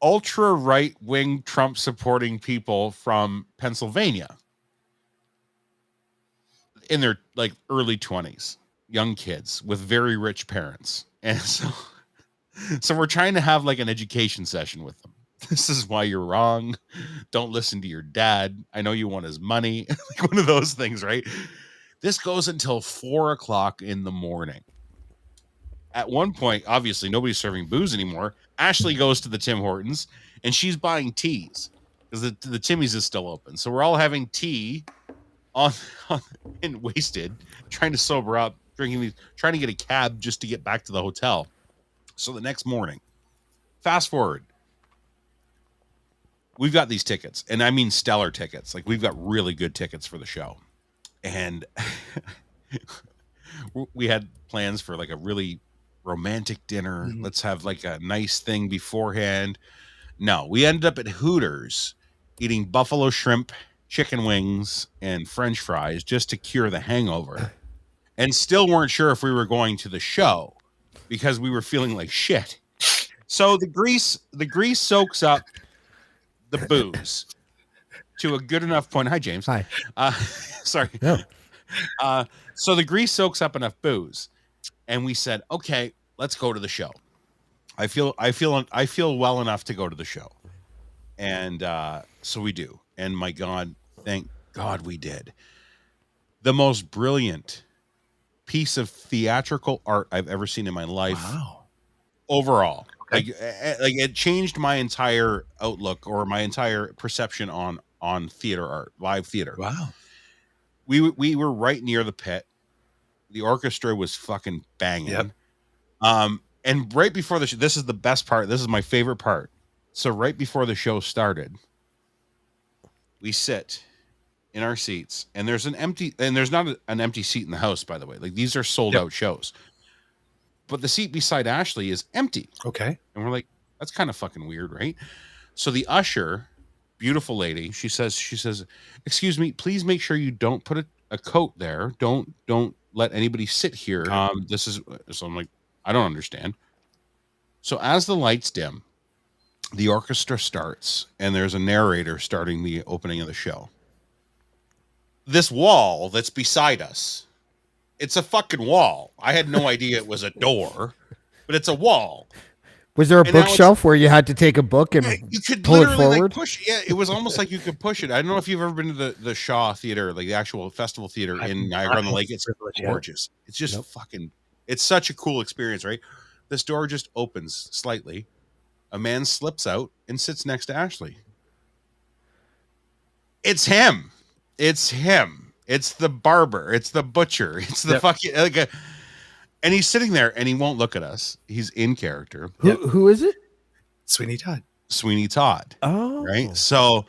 Ultra right wing Trump supporting people from Pennsylvania in their like early 20s, young kids with very rich parents, and so we're trying to have like an education session with them. This is why you're wrong. Don't listen to your dad. I know you want his money. Like one of those things, right? This goes until 4:00 in the morning. At one point, obviously, nobody's serving booze anymore. Ashley goes to the Tim Hortons and she's buying teas because the Timmy's is still open. So we're all having tea and wasted, trying to sober up, drinking these, trying to get a cab just to get back to the hotel. So the next morning, fast forward, we've got these tickets, and I mean stellar tickets. Like we've got really good tickets for the show. And we had plans for like a really romantic dinner. Mhm. Let's have like a nice thing beforehand. No, we ended up at Hooters eating buffalo shrimp, chicken wings, and French fries just to cure the hangover. And still weren't sure if we were going to the show because we were feeling like shit. So the grease soaks up the booze to a good enough point. Hi, James. Hi. Sorry. No. So the grease soaks up enough booze. And we said, okay, let's go to the show. I feel well enough to go to the show. And so we do. And my God, thank God we did. The most brilliant piece of theatrical art I've ever seen in my life. Wow. Overall. Okay. Like it changed my entire outlook or my entire perception on theater art, live theater. Wow. We were right near the pit. The orchestra was fucking banging. Yep. And right before this is the best part. This is my favorite part. So right before the show started, we sit in our seats, and there's not an empty seat in the house, by the way. Like, these are sold out shows. But the seat beside Ashley is empty. Okay. And we're like, that's kind of fucking weird, right? So the usher, beautiful lady, she says, excuse me, please make sure you don't put a coat there. Don't let anybody sit here. So I'm like, I don't understand. So as the lights dim, the orchestra starts, and there's a narrator starting the opening of the show. This wall that's beside us, it's a fucking wall. I had no idea it was a door, but it's a wall. Was there a bookshelf where you had to take a book and you could pull it literally forward? like push? Yeah, it was almost like you could push it. I don't know if you've ever been to the Shaw Theater, like the actual festival theater in Niagara on the Lake. It's gorgeous. It's just fucking. It's such a cool experience, right? This door just opens slightly. A man slips out and sits next to Ashley. It's him. It's him. It's the barber. It's the butcher. It's the fucking and he's sitting there and he won't look at us. He's in character. Who is it? Sweeney Todd. Sweeney Todd. Oh, right. So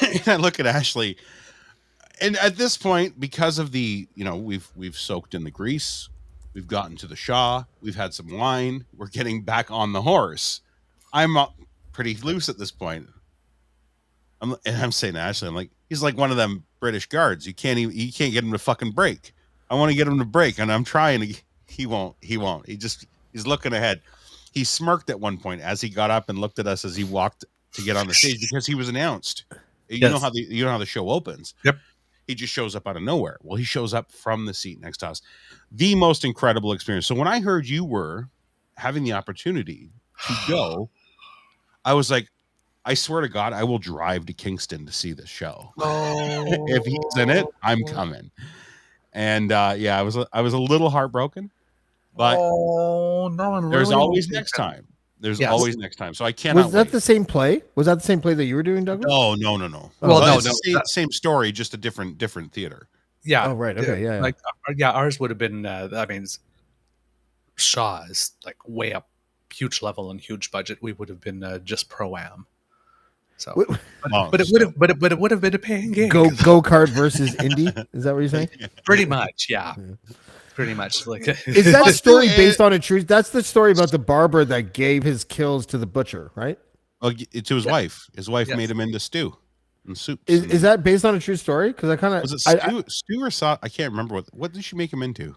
and I look at Ashley, and at this point, because of the we've soaked in the grease, we've gotten to the Shaw, we've had some wine, we're getting back on the horse. I'm pretty loose at this point. I'm saying to Ashley, I'm like, he's like one of them British guards. You can't get him to fucking break. I want to get him to break, and I'm trying to. He won't. He's looking ahead. He smirked at one point as he got up and looked at us as he walked to get on the stage because he was announced. You know how the show opens. Yep. He just shows up out of nowhere. Well, he shows up from the seat next to us. The most incredible experience. So when I heard you were having the opportunity to go, I was like, I swear to God, I will drive to Kingston to see this show. If he's in it, I'm coming. And I was a little heartbroken, but there's always next time. There's always next time. So I cannot. Was that the same play? Was that the same play that you were doing, Douglas? Oh, no. Well, no. Same story, just a different theater. Yeah. Oh, right. Okay. Yeah. Like, ours would have been. I mean, Shaw is like way up, huge level and huge budget. We would have been just pro-am. So, but it would have been a paying game. Go kart versus Indy. Is that what you're saying? Pretty much, yeah. Pretty much. Like, is that story based on a true? That's the story about the barber that gave his kills to the butcher, right? Oh, to his wife. His wife made him into stew and soups. Is that based on a true story? Because I kind of was it stew or sauce? I can't remember what did she make him into.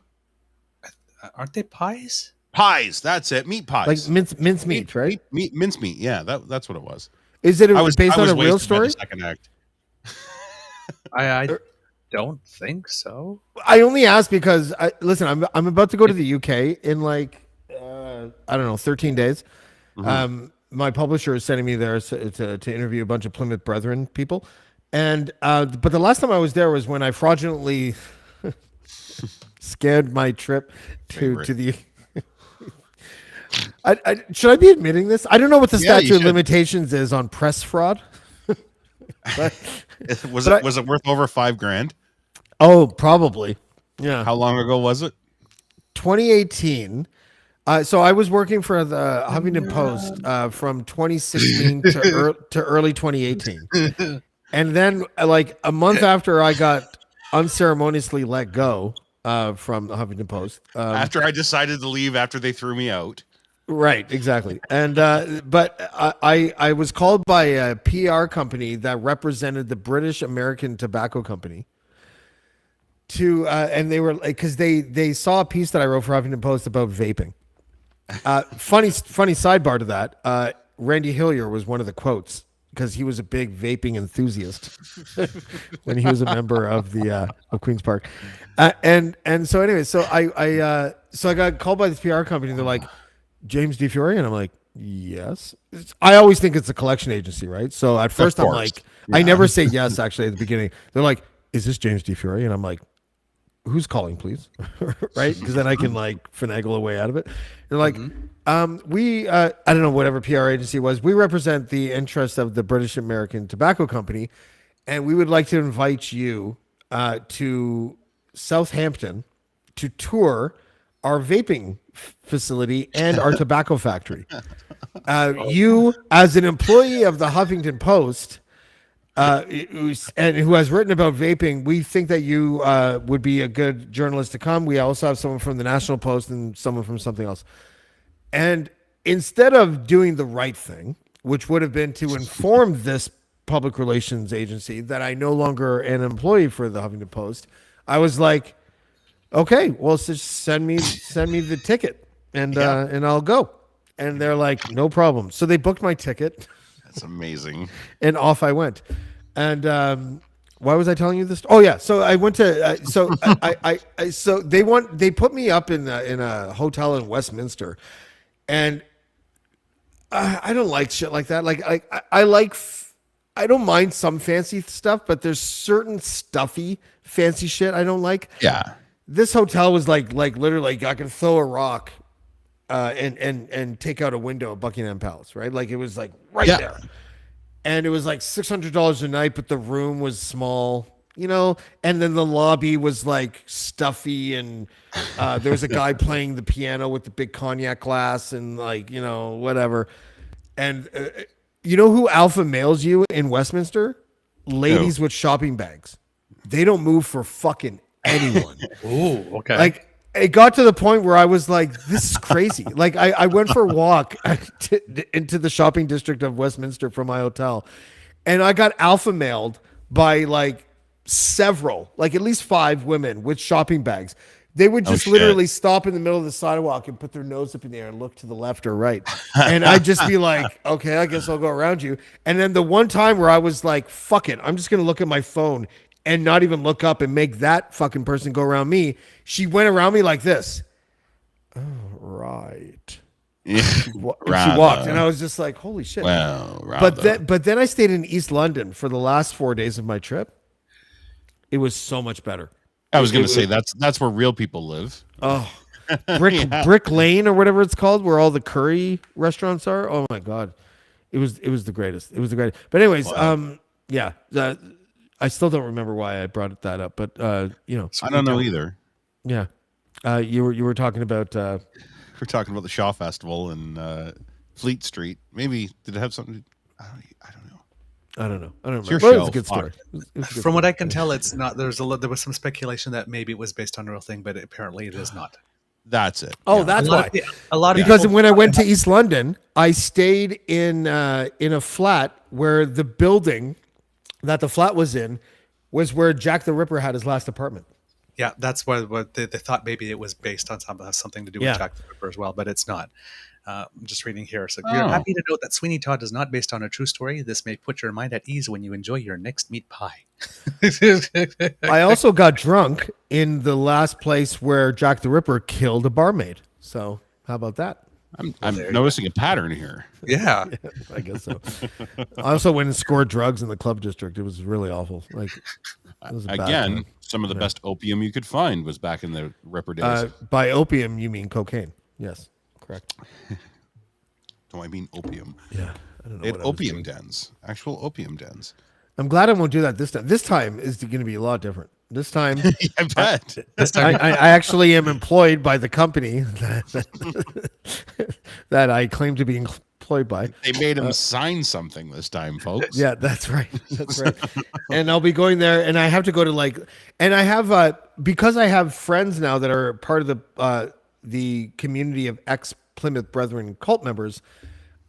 Aren't they pies? Pies. That's it. Meat pies. Like mince meat, right? Mince meat. Yeah, that's what it was. Is it based on a real story? Second act. I don't think so. I only ask because listen, I'm about to go to the UK in like I don't know 13 days. Mm-hmm. My publisher is sending me there to interview a bunch of Plymouth Brethren people, and but the last time I was there was when I fraudulently scammed my trip to the. Should I be admitting this? I don't know what the statute of limitations is on press fraud. Was it worth over $5,000? Oh, probably. Yeah. How long ago was it? 2018. So I was working for the Huffington Post from 2016 to early 2018, and then like a month after I got unceremoniously let go from the Huffington Post, after I decided to leave after they threw me out. Right, exactly. And but I was called by a PR company that represented the British American Tobacco Company to and they were like, because they saw a piece that I wrote for Huffington Post about vaping. Funny sidebar to that. Randy Hillier was one of the quotes because he was a big vaping enthusiast when he was a member of the of Queen's Park. And so anyway, so I got called by this PR company. They're like, James DeFiore? And I'm like, yes. I always think it's a collection agency, right? So at first I'm course. like, I never say yes, actually, at the beginning. They're like, is this James DeFiore? And I'm like, who's calling, please? Right? Because then I can like finagle a way out of it. They're like, I don't know, whatever PR agency it was, we represent the interests of the British American Tobacco Company, and we would like to invite you to Southampton to tour our vaping facility and our tobacco factory. You, as an employee of the Huffington Post, who has written about vaping, we think that you would be a good journalist to come. We also have someone from the National Post and someone from something else. And instead of doing the right thing, which would have been to inform this public relations agency that I no longer an employee for the Huffington Post, I was like, okay, well, just send me the ticket and I'll go. And they're like, no problem. So they booked my ticket. That's amazing. And off I went. And why was I telling you this? Oh yeah, so I went to so they put me up in a hotel in Westminster, and I don't like shit like that. Like I don't mind some fancy stuff, but there's certain stuffy fancy shit I don't like. Yeah. This hotel was like literally I could throw a rock and take out a window at Buckingham Palace, right? Like it was like right there. And it was like $600 a night, but the room was small, you know, and then the lobby was like stuffy, and there was a guy playing the piano with the big cognac glass and like, you know, whatever. And you know who alpha males you in Westminster? Ladies with shopping bags. They don't move for fucking anyone. Ooh, okay. Like, it got to the point where I was like, this is crazy. Like I went for a walk into the shopping district of Westminster from my hotel, and I got alpha mailed by like several, like at least 5 women with shopping bags. They would just literally stop in the middle of the sidewalk and put their nose up in the air and look to the left or right. And I'd just be like, okay, I guess I'll go around you. And then the one time where I was like, fuck it, I'm just going to look at my phone and not even look up and make that fucking person go around me. She went around me like this. Oh, right. Yeah. She walked, and I was just like, holy shit. Well, but then I stayed in East London for the last 4 days of my trip. It was so much better. I was going to say that's where real people live. Oh, Brick Lane or whatever it's called, where all the curry restaurants are. Oh my God. It was the greatest. It was the greatest. But anyways, yeah, I still don't remember why I brought that up, but you know, I don't know either. Yeah, you were talking about. We're talking about the Shaw Festival and Fleet Street. Maybe did it have something? I don't know. I don't remember. It's your But it was show. a good story. From what I can tell, it's not. There was some speculation that maybe it was based on a real thing, but apparently it is not. That's it. Oh, Yeah. that's why. A lot of Because people, when I went to East London, I stayed in a flat where the building that the flat was in was where Jack the Ripper had his last apartment. yeah, that's what they thought maybe it was based on something to do Yeah. with Jack the Ripper as well, but it's not. I'm just reading here. So we are happy to note that Sweeney Todd is not based on a true story. This may put your mind at ease when you enjoy your next meat pie. I also got drunk in the last place where Jack the Ripper killed a barmaid. So how about that? I'm noticing a pattern here. Yeah. I guess so. I also went and scored drugs in the club district. It was really awful. Like it was a bad Again, time. some of the best opium you could find was back in the Ripper days. By opium, you mean cocaine? Yes, correct. No, I mean opium. Yeah, I don't know. They had what I was opium doing. dens, actual opium dens. I'm glad I won't do that this time. This time is going to be a lot different. This time, I bet. I actually am employed by the company that I claim to be employed by. They made him sign something this time, folks. Yeah, that's right. That's right. And I'll be going there, and I have to go to and I have because I have friends now that are part of the community of ex Plymouth Brethren cult members.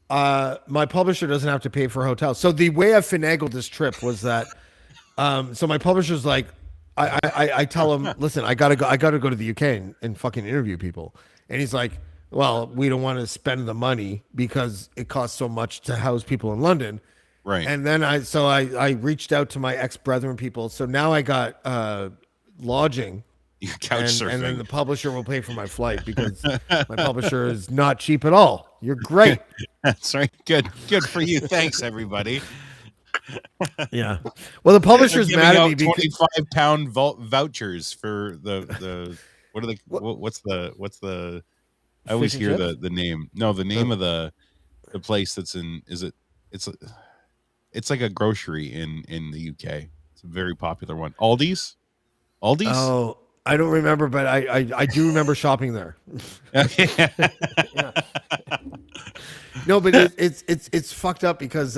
My publisher doesn't have to pay for hotels. So the way I finagled this trip was that, so my publisher's like, I tell him, listen, I gotta go to the UK and fucking interview people. And he's like, well, we don't want to spend the money because it costs so much to house people in London. Right. And then I reached out to my ex-brethren people. So now I got lodging You're couch and then surfing. the publisher will pay for my flight because my publisher is not cheap at all. You're great. That's right. Good for you. Thanks, everybody. Yeah. Well, the They're publisher's giving mad at out me because 25-pound vouchers for the what are they? What's the? I always Fish and hear chips? the name. No, the name of the place that's in. Is it? It's like a grocery in the UK. It's a very popular one. Aldi's. Aldi's. Oh, I don't remember, but I do remember shopping there. No, but it's fucked up because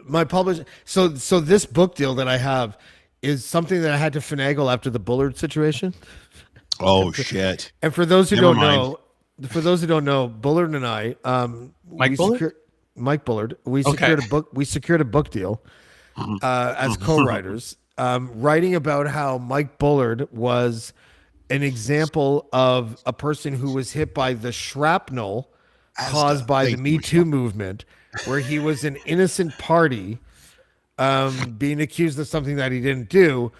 my publisher. So this book deal that I have is something that I had to finagle after the Bullard situation. Oh shit! And for those who Never don't mind. know, Bullard and I, Mike Bullard? Mike Bullard, we Okay. secured a book. We secured a book deal as co-writers, writing about how Mike Bullard was an example of a person who was hit by the shrapnel caused by the Thank Me you, Too movement, where he was an innocent party being accused of something that he didn't do.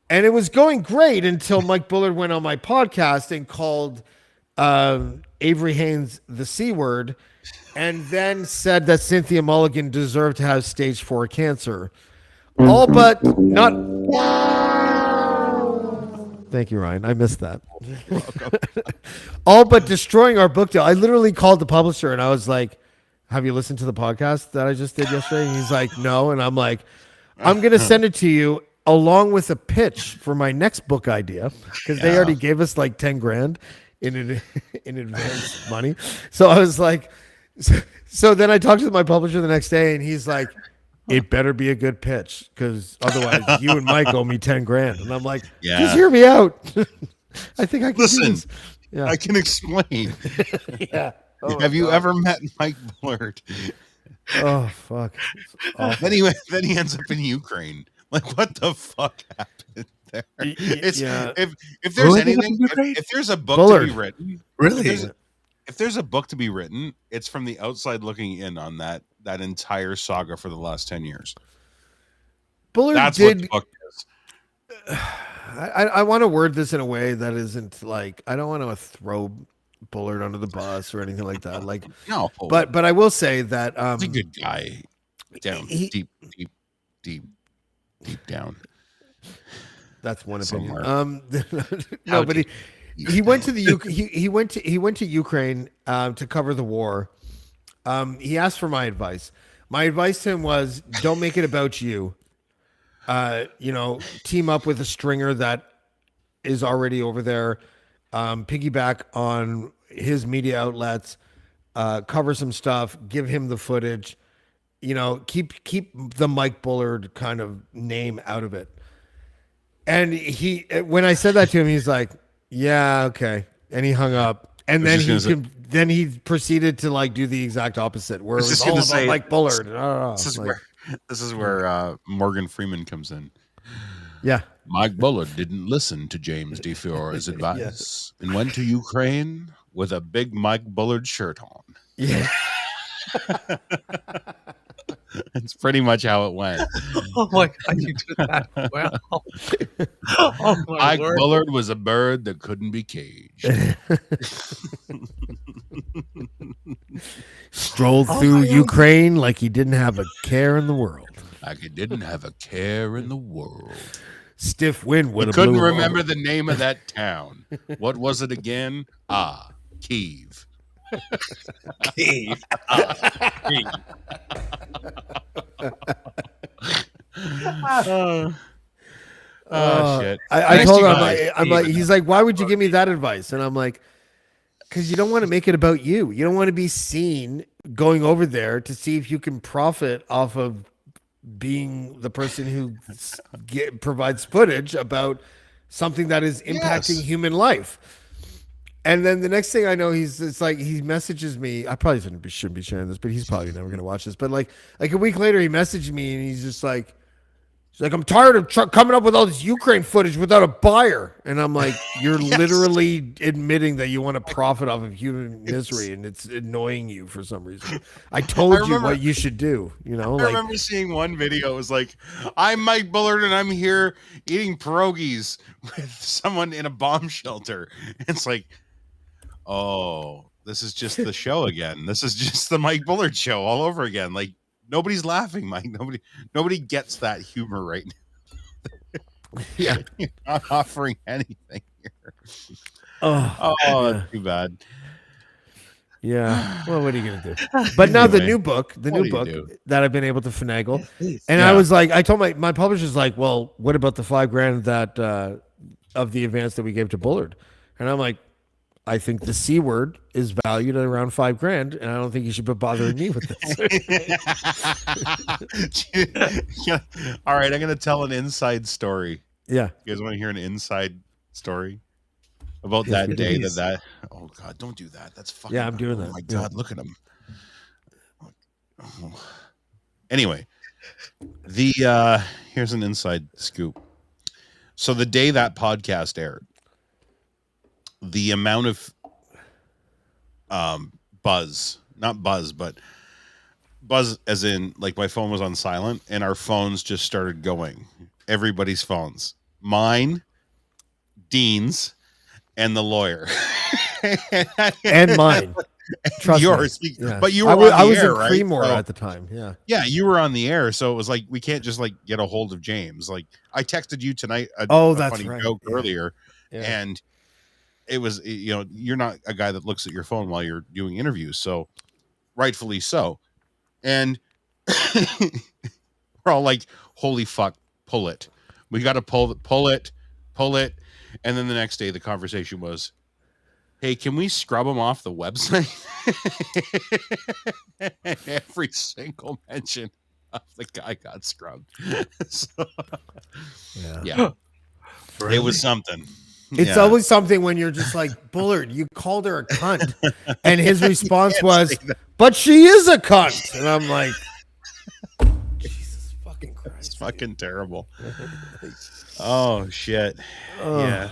And it was going great until Mike Bullard went on my podcast and called Avery Haynes the C word, and then said that Cynthia Mulligan deserved to have stage 4 cancer. All but not. Thank you, Ryan. I missed that. All but destroying our book deal. I literally called the publisher and I was like, "Have you listened to the podcast that I just did yesterday?" And he's like, "No." And I'm like, "I'm going to send it to you along with a pitch for my next book idea because they already gave us like 10 grand in advance money." So I was like, so then I talked to my publisher the next day and he's like, "It better be a good pitch because otherwise you and Mike owe me 10 grand." And I'm like, Yeah. "Just hear me out." I think I can do Listen, this. Yeah. I can explain. Yeah. Oh, Have you God. ever met Mike Bullard? Oh, fuck. Then he ends up in Ukraine. Like, what the fuck happened there? It's yeah. if there's Who ended up anything, in Ukraine? if there's a book Bullard. to be written, Really? if there's a book to be written, it's from the outside looking in on that entire saga for the last 10 years. Bullard That's what the did. book is. I want to word this in a way that isn't like, I don't want to throw Bullard under the bus or anything like that. Like, No, but I will say that he's a good guy. Down deep down. that's one opinion. Somewhere. No, but he went to the he went to Ukraine to cover the war. He asked for my advice. My advice to him was, don't make it about you. Team up with a stringer that is already over there. Piggyback on his media outlets. Cover some stuff. Give him the footage. Keep the Mike Bullard kind of name out of it. And when I said that to him, he's like, "Yeah, okay," and he hung up. And then he proceeded to like do the exact opposite, where it was all about Mike Bullard. This is where Morgan Freeman comes in. Yeah, Mike Bullard didn't listen to James D. Fiore's advice and went to Ukraine with a big Mike Bullard shirt on. yeah. It's pretty much how it went. Oh my God, you did that well. Oh my Mike Lord. Bullard was a bird that couldn't be caged. Strolled through Ukraine like he didn't have a care in the world. Like he didn't have a care in the world. Stiff wind would He have couldn't blew him remember over. the name of that town. What was it again? Kyiv. Steve. Shit. I Thanks, told you him, guys. I'm like, he's like, "Why would you give me that advice?" And I'm like, "Because you don't want to make it about you. You don't want to be seen going over there to see if you can profit off of being the person who provides footage about something that is impacting human life." And then the next thing I know, it's like he messages me. I probably shouldn't be sharing this, but he's probably never going to watch this. But like a week later, he messaged me and he's just like, He's like, I'm tired of coming up with all this Ukraine footage without a buyer. And I'm like, you're literally admitting that you want to profit off of human misery, and it's annoying you for some reason. I told you what you should do. You know, I remember seeing one video. It was like, I'm Mike Bullard, and I'm here eating pierogies with someone in a bomb shelter. It's like, oh, this is just the show again. This is just the Mike Bullard show all over again. Like, nobody's laughing, Mike. Nobody gets that humor right now. Yeah. You're not offering anything here. Oh, That's too bad. Yeah. Well, what are you gonna do? But now the new book that I've been able to finagle, and I was like, I told my publisher's like, well, what about the $5,000 that of the advance that we gave to Bullard? And I'm like, I think the C word is valued at around $5,000, and I don't think you should be bothering me with this. All right, I'm gonna tell an inside story. Yeah. You guys want to hear an inside story about that day that? Oh God, don't do that. That's fucking. Yeah, I'm doing that. Oh my God, look at him. Anyway, here's an inside scoop. So the day that podcast aired, the amount of buzz, not buzz, but buzz as in like my phone was on silent and our phones just started going. Everybody's phones. Mine, Dean's, and the lawyer. And mine. Trust yours. me. Yeah. But you were I was air, in right? Creemore So, at the time. Yeah. yeah, you were on the air, so it was like we can't just like get a hold of James. Like I texted you tonight a that's funny right. joke earlier, Yeah. and it was, you know, you're not a guy that looks at your phone while you're doing interviews, so rightfully so. And we're all like, holy fuck, pull it. We got to pull it. And then the next day the conversation was, hey, can we scrub them off the website? Every single mention of the guy got scrubbed. So, yeah. It was something. It's always something when you're just like, Bullard, you called her a cunt. And his response was, but she is a cunt. And I'm like, Jesus fucking Christ. It's fucking terrible. Oh, shit. Yeah.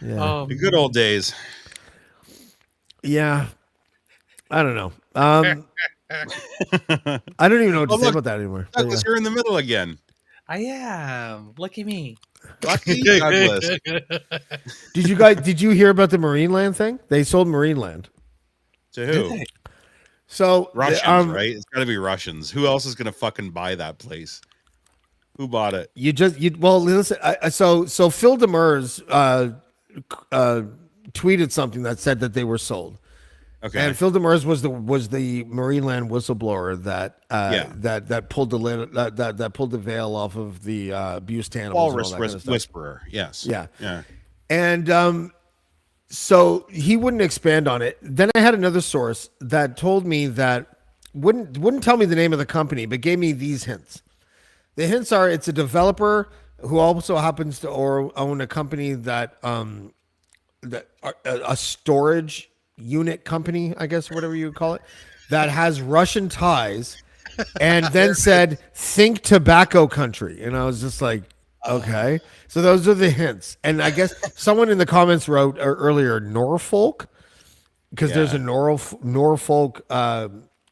The good old days. Yeah. I don't know. I don't even know what to say about that anymore. Douglas, you're in the middle again. I am. Look at me. Lucky Douglas. Did you hear about the Marine Land thing? They sold Marine Land. To who? So Russians, right? It's got to be Russians. Who else is going to fucking buy that place? Who bought it? Well, listen. So Phil Demers tweeted something that said that they were sold. Okay. And Phil Demers was the Marine Land whistleblower that pulled the lid, that pulled the veil off of the abuse to animals. Walrus and all that kind of stuff. whisperer. Yes. Yeah. And so he wouldn't expand on it. Then I had another source that told me that wouldn't tell me the name of the company, but gave me these hints. The hints are it's a developer who also happens to own a company that a storage unit company, I guess, whatever you call it, that has Russian ties, and then said, think tobacco country. And I was just like, okay. So those are the hints. And I guess someone in the comments wrote earlier, Norfolk, because there's a Norfolk,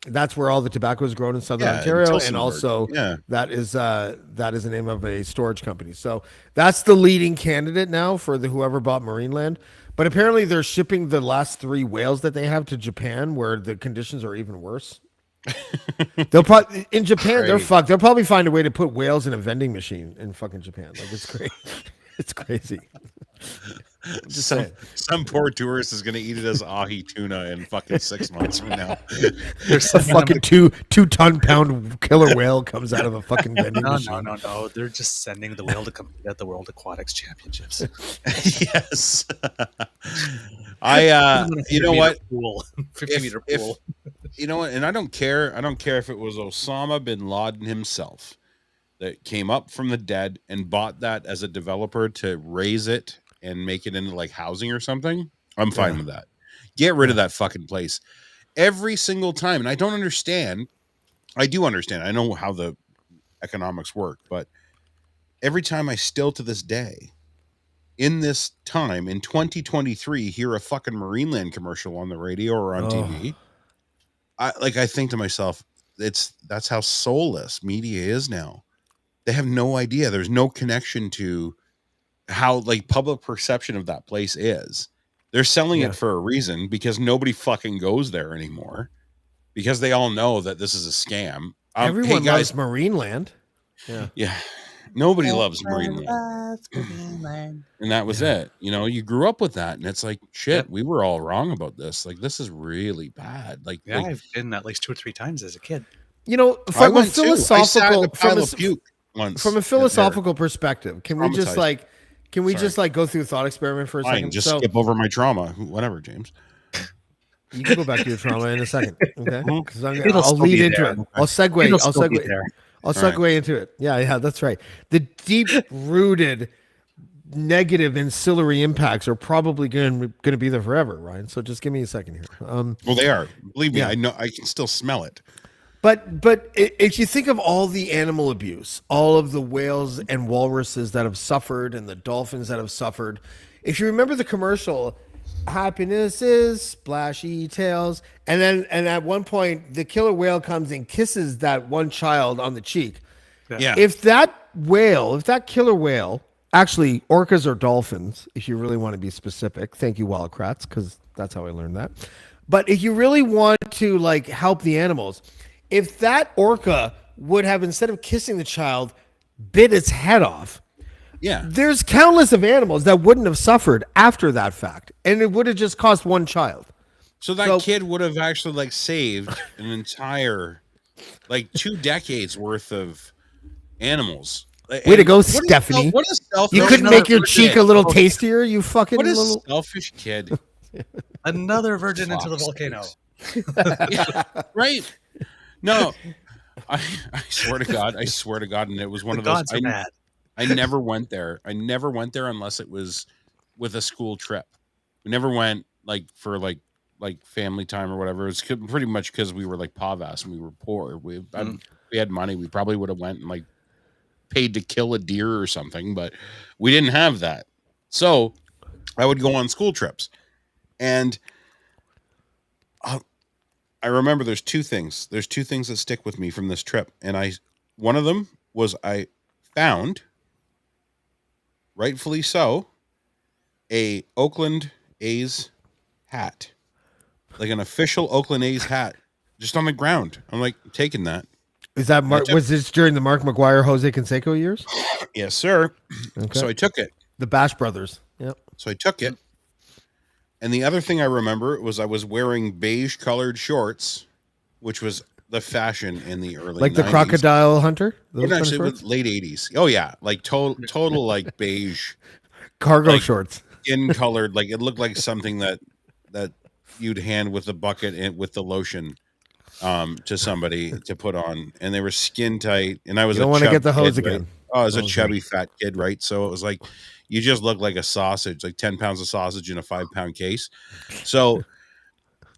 that's where all the tobacco is grown in Southern Ontario. And also that is the name of a storage company. So that's the leading candidate now for whoever bought Marine Land. But apparently they're shipping the last 3 whales that they have to Japan, where the conditions are even worse. They'll probably in Japan, they're fucked. They'll probably find a way to put whales in a vending machine in fucking Japan. Like it's great. It's crazy. Some poor tourist is going to eat it as ahi tuna in fucking 6 months from now. There's a fucking 2-ton pound killer whale comes out of a fucking vending machine. No. They're just sending the whale to compete at the World Aquatics Championships. Yes. You know what? 50-meter pool. You know what? And I don't care. I don't care if it was Osama bin Laden himself that came up from the dead and bought that as a developer to raise it and make it into like housing or something. I'm fine with that. Get rid of that fucking place every single time. And I don't understand. I do understand. I know how the economics work, but every time I still to this day, in this time in 2023, hear a fucking Marineland commercial on the radio or on TV, I think to myself, that's how soulless media is now. They have no idea. There's no connection to how like public perception of that place is. They're selling Yeah. it for a reason because nobody fucking goes there anymore because they all know that this is a scam. Hey Everyone guys, loves Marineland. Yeah. yeah, nobody loves Marineland. And that was it. You know, you grew up with that, and it's like shit. Yep. We were all wrong about this. Like, this is really bad. Like, Yeah, I've been at least 2 or 3 times as a kid. You know, I from a went too. I sat in philosophical a pile of puke once from a there. philosophical perspective, can we just Traumatized. like Sorry. just like go through a thought experiment for a Fine, second? just So skip over my trauma. Whatever, James. you can go back to your trauma in a second, okay? Because It'll I'll still lead be into there. it. I'll segue. It'll I'll still be segue. there. I'll segue into it. Yeah, that's right. The deep-rooted negative ancillary impacts are probably going to be there forever, Ryan. So just give me a second here. Well, they are. Believe me, Yeah. I know. I can still smell it. But if you think of all the animal abuse, all of the whales and walruses that have suffered and the dolphins that have suffered, if you remember the commercial, happiness is splashy tails, and at one point the killer whale comes and kisses that one child on the cheek. Yeah. If that killer whale, actually orcas or dolphins, if you really want to be specific, thank you Wildcrats, because that's how I learned that. But if you really want to like help the animals, if that orca would have, instead of kissing the child, bit its head off, Yeah. there's countless of animals that wouldn't have suffered after that fact, and it would have just cost one child. So that kid would have actually like saved an entire like 2 decades worth of animals. Way to go, Stephanie. What a selfish. You couldn't make your cheek a little tastier, you fucking What a little. selfish kid. Another virgin into the volcano. Yeah, right. No, I swear to God, and it was one of those. Gods are mad. I never went there. I never went there unless it was with a school trip. We never went like for like family time or whatever. It's pretty much because we were like pavas and we were poor. We had money. We probably would have went and like paid to kill a deer or something, but we didn't have that. So I would go on school trips, and I remember there's 2 things. There's 2 things that stick with me from this trip, and one of them was I found, rightfully so, a Oakland A's hat, like an official Oakland A's hat, just on the ground. I'm like, taking that. Is that was this during the Mark McGuire, Jose Canseco years? Yes, sir. Okay. So I took it. The Bash Brothers. Yep. So I took it. And the other thing I remember was I was wearing beige colored shorts, which was the fashion in the early Like the 90s. Crocodile Hunter? Those It kind of actually shorts? was late 80s. Oh yeah, like total like beige Cargo like- shorts. skin colored, like it looked like something that you'd hand with the bucket and with the lotion to somebody to put on, and they were skin tight, and I was You don't a want to chubby get the hose kid, right? again. Oh, I was a Hose chubby fat kid, right? So it was like you just looked like a sausage, like 10 pounds of sausage in a 5-pound case. So,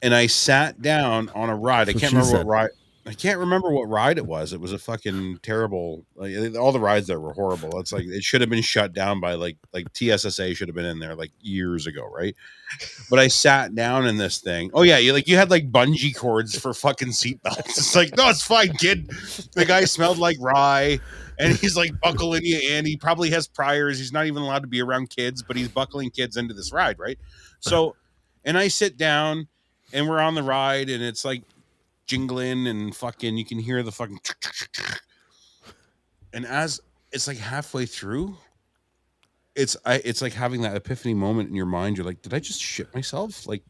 and I sat down on a ride. That's what I can't remember what ride it was. It was a fucking terrible. Like, all the rides there were horrible. It's like it should have been shut down by like TSSA should have been in there like years ago, right? But I sat down in this thing. Oh yeah, you had like bungee cords for fucking seatbelts. It's like, no, it's fine, kid. The guy smelled like rye, and he's like buckling you in. He probably has priors. He's not even allowed to be around kids, but he's buckling kids into this ride, right? So, and I sit down, and we're on the ride, and it's like jingling and fucking, you can hear the fucking, and as it's like halfway through, it's like having that epiphany moment in your mind. You're like, did I just shit myself? Like,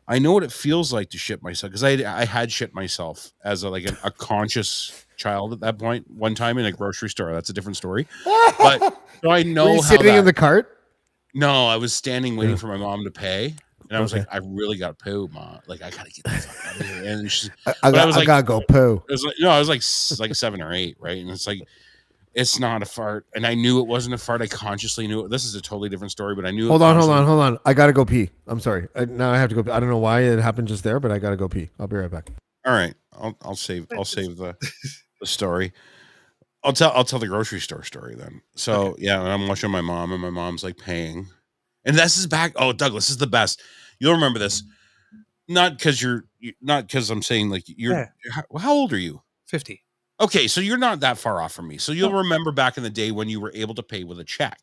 I know what it feels like to shit myself, because I had shit myself as a conscious child at that point one time in a grocery store. That's a different story, but so I know Were you how sitting in the cart? No, I was standing waiting for my mom to pay. And I was Okay. like, I really got to poo, Ma. Like, I got to get the fuck out of here. And she's, I was like, gotta go poo. it was like, no, I was like 7 or 8, right? And it's like, it's not a fart. And I knew it wasn't a fart. I consciously knew it. This is a totally different story, but I knew. Hold on. I gotta go pee. I'm sorry. Now I have to go. I don't know why it happened just there, but I gotta go pee. I'll be right back. All right, I'll save the story. I'll tell the grocery store story then. So yeah, I'm watching my mom, and my mom's like paying, and this is back. Oh, Douglas, this is the best. You'll remember this, not because I'm saying like Yeah. how old are you? 50. Okay, so you're not that far off from me. So you'll No. remember back in the day when you were able to pay with a check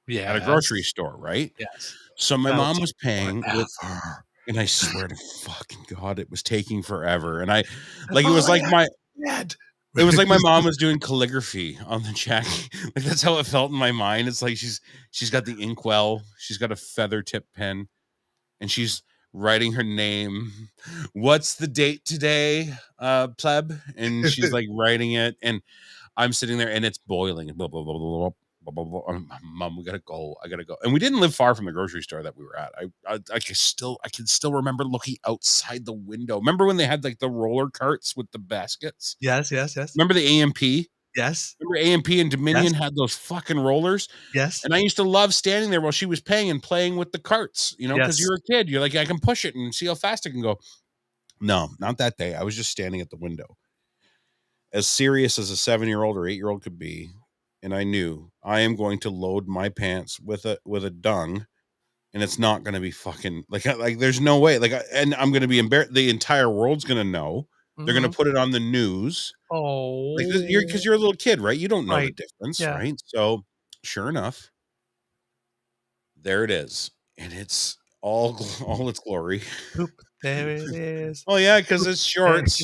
Yes. at a grocery store, right? Yes. So my Felt mom was paying with, forever. and I swear to fucking God, it was taking forever. And I, like, it was like my, Dad. it was like my mom was doing calligraphy on the check. Like that's how it felt in my mind. It's like she's got the inkwell, she's got a feather tip pen, and she's writing her name. What's the date today, pleb? And she's like writing it, and I'm sitting there, and it's boiling. Blah, blah, blah, blah, blah, blah, blah, blah. Mom, we gotta go. I gotta go. And we didn't live far from the grocery store that we were at. I can still remember looking outside the window. Remember when they had like the roller carts with the baskets? Yes. Remember the AMP? Yes. Remember AMP and Dominion had those fucking rollers? Yes. And I used to love standing there while she was paying and playing with the carts, you know, because Yes. you're a kid. You're like, I can push it and see how fast it can go. No, not that day. I was just standing at the window, as serious as a 7-year-old or 8-year-old could be. And I knew I am going to load my pants with a dung, and it's not going to be fucking like there's no way. And I'm going to be embarrassed. The entire world's going to know. They're going to put it on the news. Oh. Like because you're a little kid, right? You don't know the Right. difference, Yeah. right? So sure enough, there it is, and it's all its glory. Poop. There it is. Oh yeah, because it's shorts,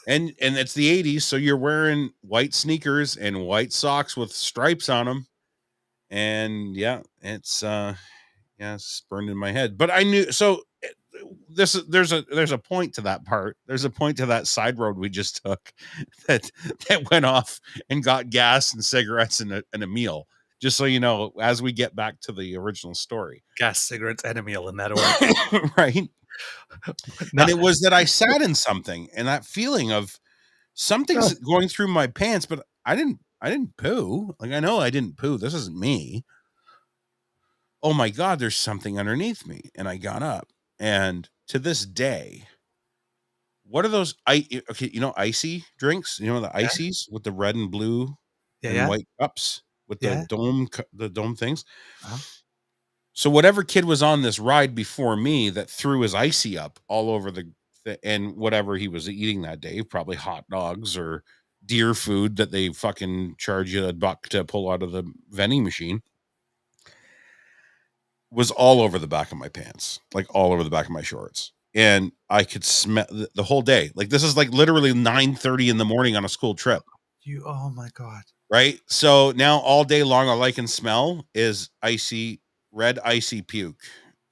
and it's the 80s, so you're wearing white sneakers and white socks with stripes on them, and yeah, it's it's burned in my head. But I knew so. There's a point to that part. There's a point to that side road we just took that went off and got gas and cigarettes and a meal. Just so you know, as we get back to the original story, Gas, cigarettes, and a meal in that order. right? And it was that I sat in something, and that feeling of something's going through my pants, but I didn't poo. Like I know I didn't poo. This isn't me. Oh my God, there's something underneath me, and I got up. And to this day, what are those? Okay, you know, icy drinks. You know the ices with the red and blue and white cups with the dome things. Uh-huh. So whatever kid was on this ride before me that threw his icy up all over and whatever he was eating that day, probably hot dogs or deer food that they fucking charge you $1 to pull out of the vending machine, was all over the back of my pants, like all over the back of my shorts. And I could smell the whole day. Like this is like literally 9:30 in the morning on a school trip. Oh my God. Right. So now all day long, all I can smell is red icy puke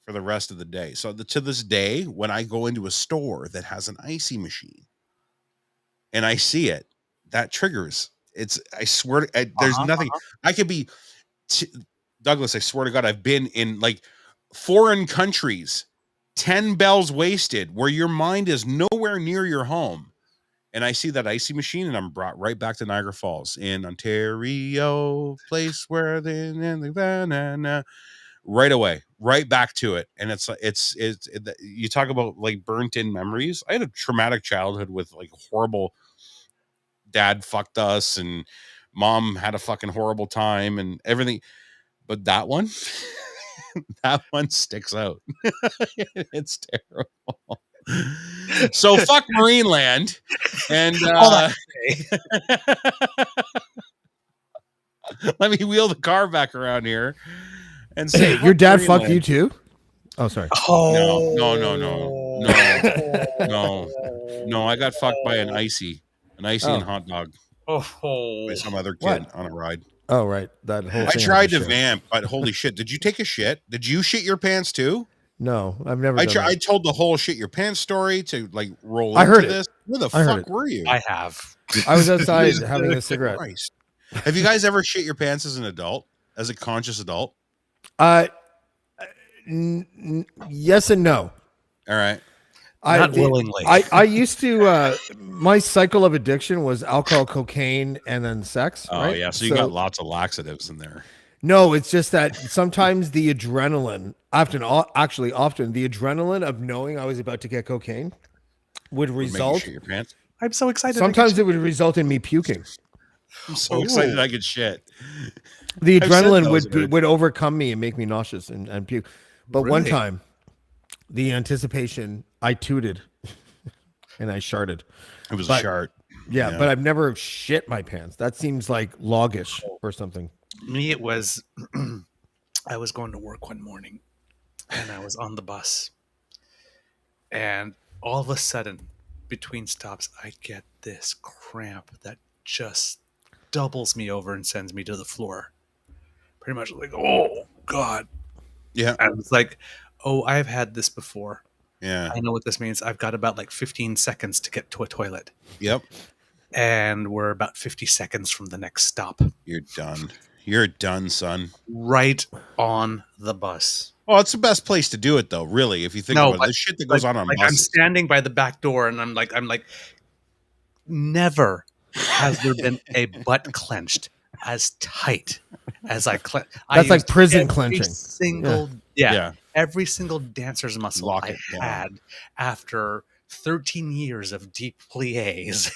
for the rest of the day. So to this day, when I go into a store that has an icy machine and I see it, that triggers. I swear there's nothing. I could be Douglas, I swear to God, I've been in like foreign countries, 10 bells wasted, where your mind is nowhere near your home. And I see that icy machine, and I'm brought right back to Niagara Falls in Ontario, place where right away, right back to it. And you talk about like burnt in memories. I had a traumatic childhood with like horrible dad fucked us, and mom had a fucking horrible time and everything. But that one, that one sticks out. It's terrible. So fuck Marineland. And let me wheel the car back around here and say, your dad fucked you too? Oh, sorry. Oh no. I got fucked by an icy and hot dog by some other kid on a ride. Oh, right. That whole I thing tried to vamp, but holy shit. Did you take a shit? Did you shit your pants too? No, I've never done I told the whole shit your pants story to like roll I heard into this. Where the I heard fuck were you? I have. I was outside having a cigarette. Christ. Have you guys ever shit your pants as an adult? As a conscious adult? Yes and no. All right. Not willingly. I used to my cycle of addiction was alcohol, cocaine, and then sex. Oh right? yeah. So you got lots of laxatives in there. No, it's just that sometimes the adrenaline, often the adrenaline of knowing I was about to get cocaine would result. Shit your pants. I'm so excited. Sometimes it would result in me puking. I'm so excited I could shit. The I've said adrenaline those already. would overcome me and make me nauseous and puke. But one Really? time, the anticipation, I tooted and I sharted. It was But- a chart. Yeah, Yeah. but I've never shit my pants. That seems like loggish or something. Me, it was. I was going to work one morning, and I was on the bus, and all of a sudden, between stops, I get this cramp that just doubles me over and sends me to the floor. Pretty much like, oh God! Yeah. And it's like, oh, I've had this before. Yeah. I know what this means. I've got about like 15 seconds to get to a toilet, Yep. and we're about 50 seconds from the next stop. You're done. You're done, son. Right on the bus. Well, it's the best place to do it, though. Really, if you think about it, the shit that goes on I'm buses. standing by the back door, and I'm like, never has there been a butt clenched as tight as I clench. That's like prison clenching. Single, Yeah. every single dancer's muscle Lock I it down. had after 13 years of deep plies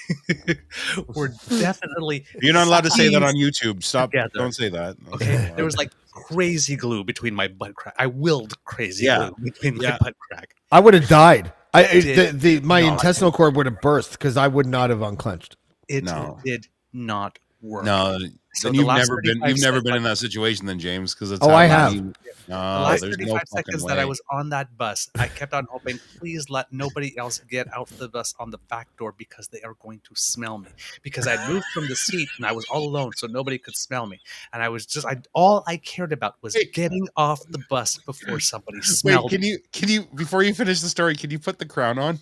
were definitely. You're not allowed to say that on squeezed YouTube. Stop! together. Don't say that. Okay, there was like crazy glue between my butt crack. I willed crazy Yeah. glue between my Yeah. butt crack. I would have died. Did My not. intestinal cord would have burst because I would not have unclenched. It No. did not work. No, So then the you've last never been. 35 You've never been seconds- in that situation, then, James. Because it's Oh, I have. The No, last there's 35 no fucking seconds way. that I was on that bus, I kept on hoping, please let nobody else get out the bus on the back door because they are going to smell me. Because I'd moved from the seat and I was all alone, so nobody could smell me. And I was just, all I cared about was getting off the bus before somebody Wait, smelled me. can you before you finish the story, can you put the crown on?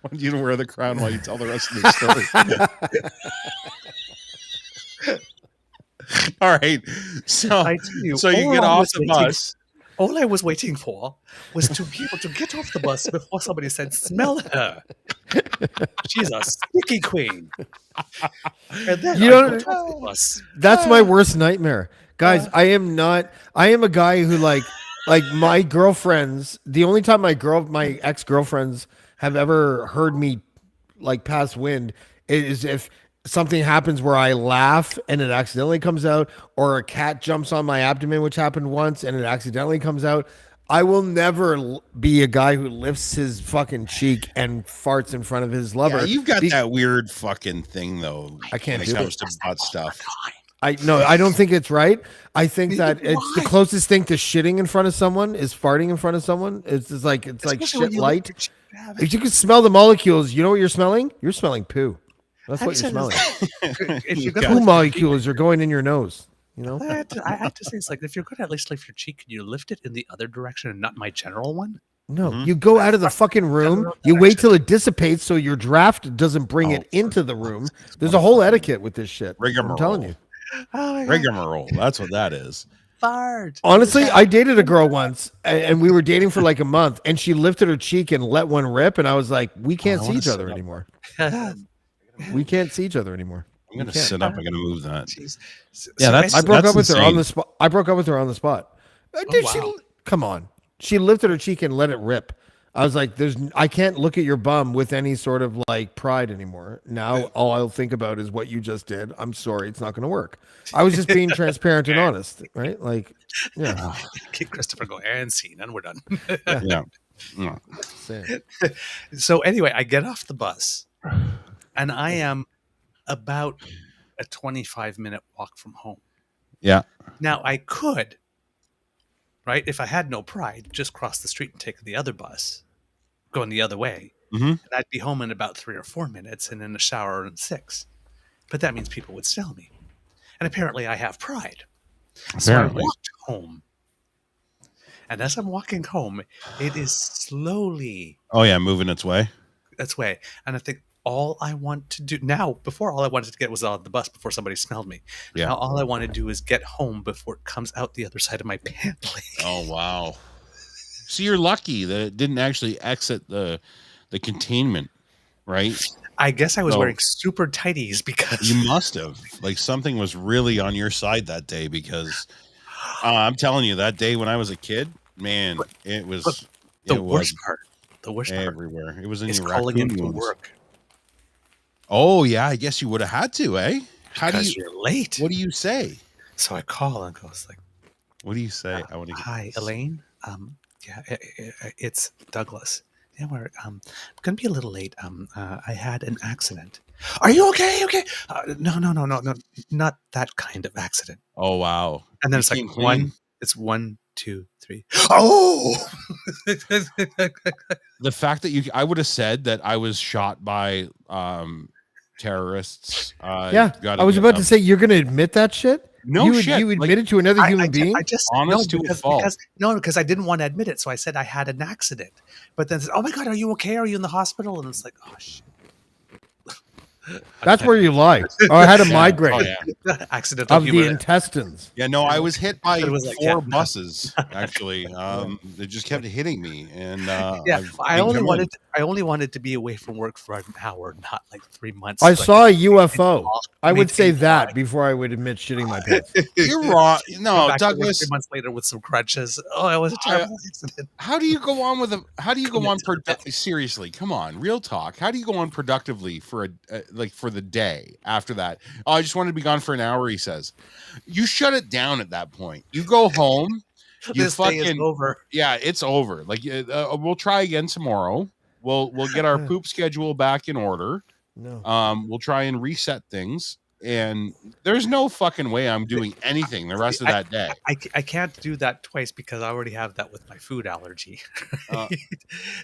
I want you to wear the crown while you tell the rest of the story. All right, so I tell you, so you all get I off was the waiting- bus. All I was waiting for was to be able to get off the bus before somebody said, smell her. She's a sticky queen. And then You I don't- got off the bus. That's my worst nightmare. Guys, I am a guy who like my girlfriends, the only time my ex-girlfriends have ever heard me like pass wind is if something happens where I laugh and it accidentally comes out, or a cat jumps on my abdomen, which happened once, and it accidentally comes out. I will never be a guy who lifts his fucking cheek and farts in front of his lover. Yeah, you've got Be- that weird fucking thing though. I can't when do it comes it. to butt stuff. I don't think it's right. I think that it's the closest thing to shitting in front of someone is farting in front of someone. It's just like Especially shit when you light. look at- If you can smell the molecules, you know what you're smelling? You're smelling poo. That's what you're Actually, smelling. If you're Poo gonna, molecules are going in your nose. You know? I have to say, it's like if you're gonna at least lift your cheek, can you lift it in the other direction and not my general one? No, you go out of the fucking room. You wait till it dissipates so your draft doesn't bring it into the room. There's a whole etiquette with this shit. I'm telling you. Oh my God. Rigmarole. That's what that is. Fart. Honestly, I dated a girl once, and we were dating for like a month, and she lifted her cheek and let one rip, and I was like, "We can't see each other anymore. We can't see each other anymore." I'm gonna can't. sit up. I'm gonna move that. Jeez. Yeah, that's- I broke up with her on insane. the spot. I broke up with her on the spot. Dude, wow. come on. She lifted her cheek and let it rip. I was like, I can't look at your bum with any sort of like pride anymore. Now all I'll think about is what you just did. I'm sorry, it's not going to work. I was just being transparent and honest, right? Like, yeah. Keep Christopher go and scene, and we're done. Yeah. No. Same. So anyway, I get off the bus, and I am about a 25-minute walk from home. Yeah. Now I could, right, if I had no pride, just cross the street and take the other bus, going the other way, Mhm. and I'd be home in about 3 or 4 minutes, and in the shower in 6. But that means people would smell me, and apparently I have pride. So I Apparently. walked home, and as I'm walking home, it is slowly Oh yeah, moving its way. its way, and I think all I want to do now, before all I wanted to get was on the bus before somebody smelled me. Yeah. Now all I want to do is get home before it comes out the other side of my pant leg. Oh wow. So you're lucky that it didn't actually exit the containment, right? I guess I was So- wearing super tighties because You must have. Like something was really on your side that day because I'm telling you, that day when I was a kid, man, it was the it worst was part, everywhere. It was in is your calling raccoon into wounds. work. Oh yeah, I guess you would have had to, eh? How do Because you? you're late. What do you say? So I call and goes like, What do you say? I want to. "Hi, Elaine. Yeah, it's Douglas. Yeah, we're gonna be a little late. I had an accident. Are you okay? Okay. No, no, no, no, no, not that kind of accident. Oh wow! And then You it's like came clean. It's 1, 2, 3. Oh, The fact that I would have said that I was shot by terrorists. Yeah, Gotta I was get about up. to say you're going to admit that shit. No you shit, You like, admitted to another human being. I just Honest to no, a fault. because I didn't want to admit it, so I said I had an accident. But then, oh my god, are you okay? Are you in the hospital? And it's like, oh shit, That's where you lie. Oh, I had a migraine Oh, yeah. accidental of the humor. intestines. Yeah, no, I was hit by It was like, 4 yeah. buses actually. They just kept hitting me, and Yeah, I've I been only committed. wanted to be away from work for an hour, not like 3 months. I but saw a UFO. I would made say me that cry. before I would admit shitting my pants. You're wrong. Come No, back to work Douglas. 3 months later with some crutches. Oh, it was a terrible accident. How do you go on with a? How do you go Commit on? to the bit. Seriously, come on, real talk. How do you go on productively for for the day after that? Oh, I just wanted to be gone for an hour. He says, you shut it down at that point. You go home. You This day is fucking over. yeah, it's over. Like we'll try again tomorrow. We'll get our poop schedule back in order. No. We'll try and reset things. And there's no fucking way I'm doing anything the rest of that day. I can't do that twice because I already have that with my food allergy. Uh,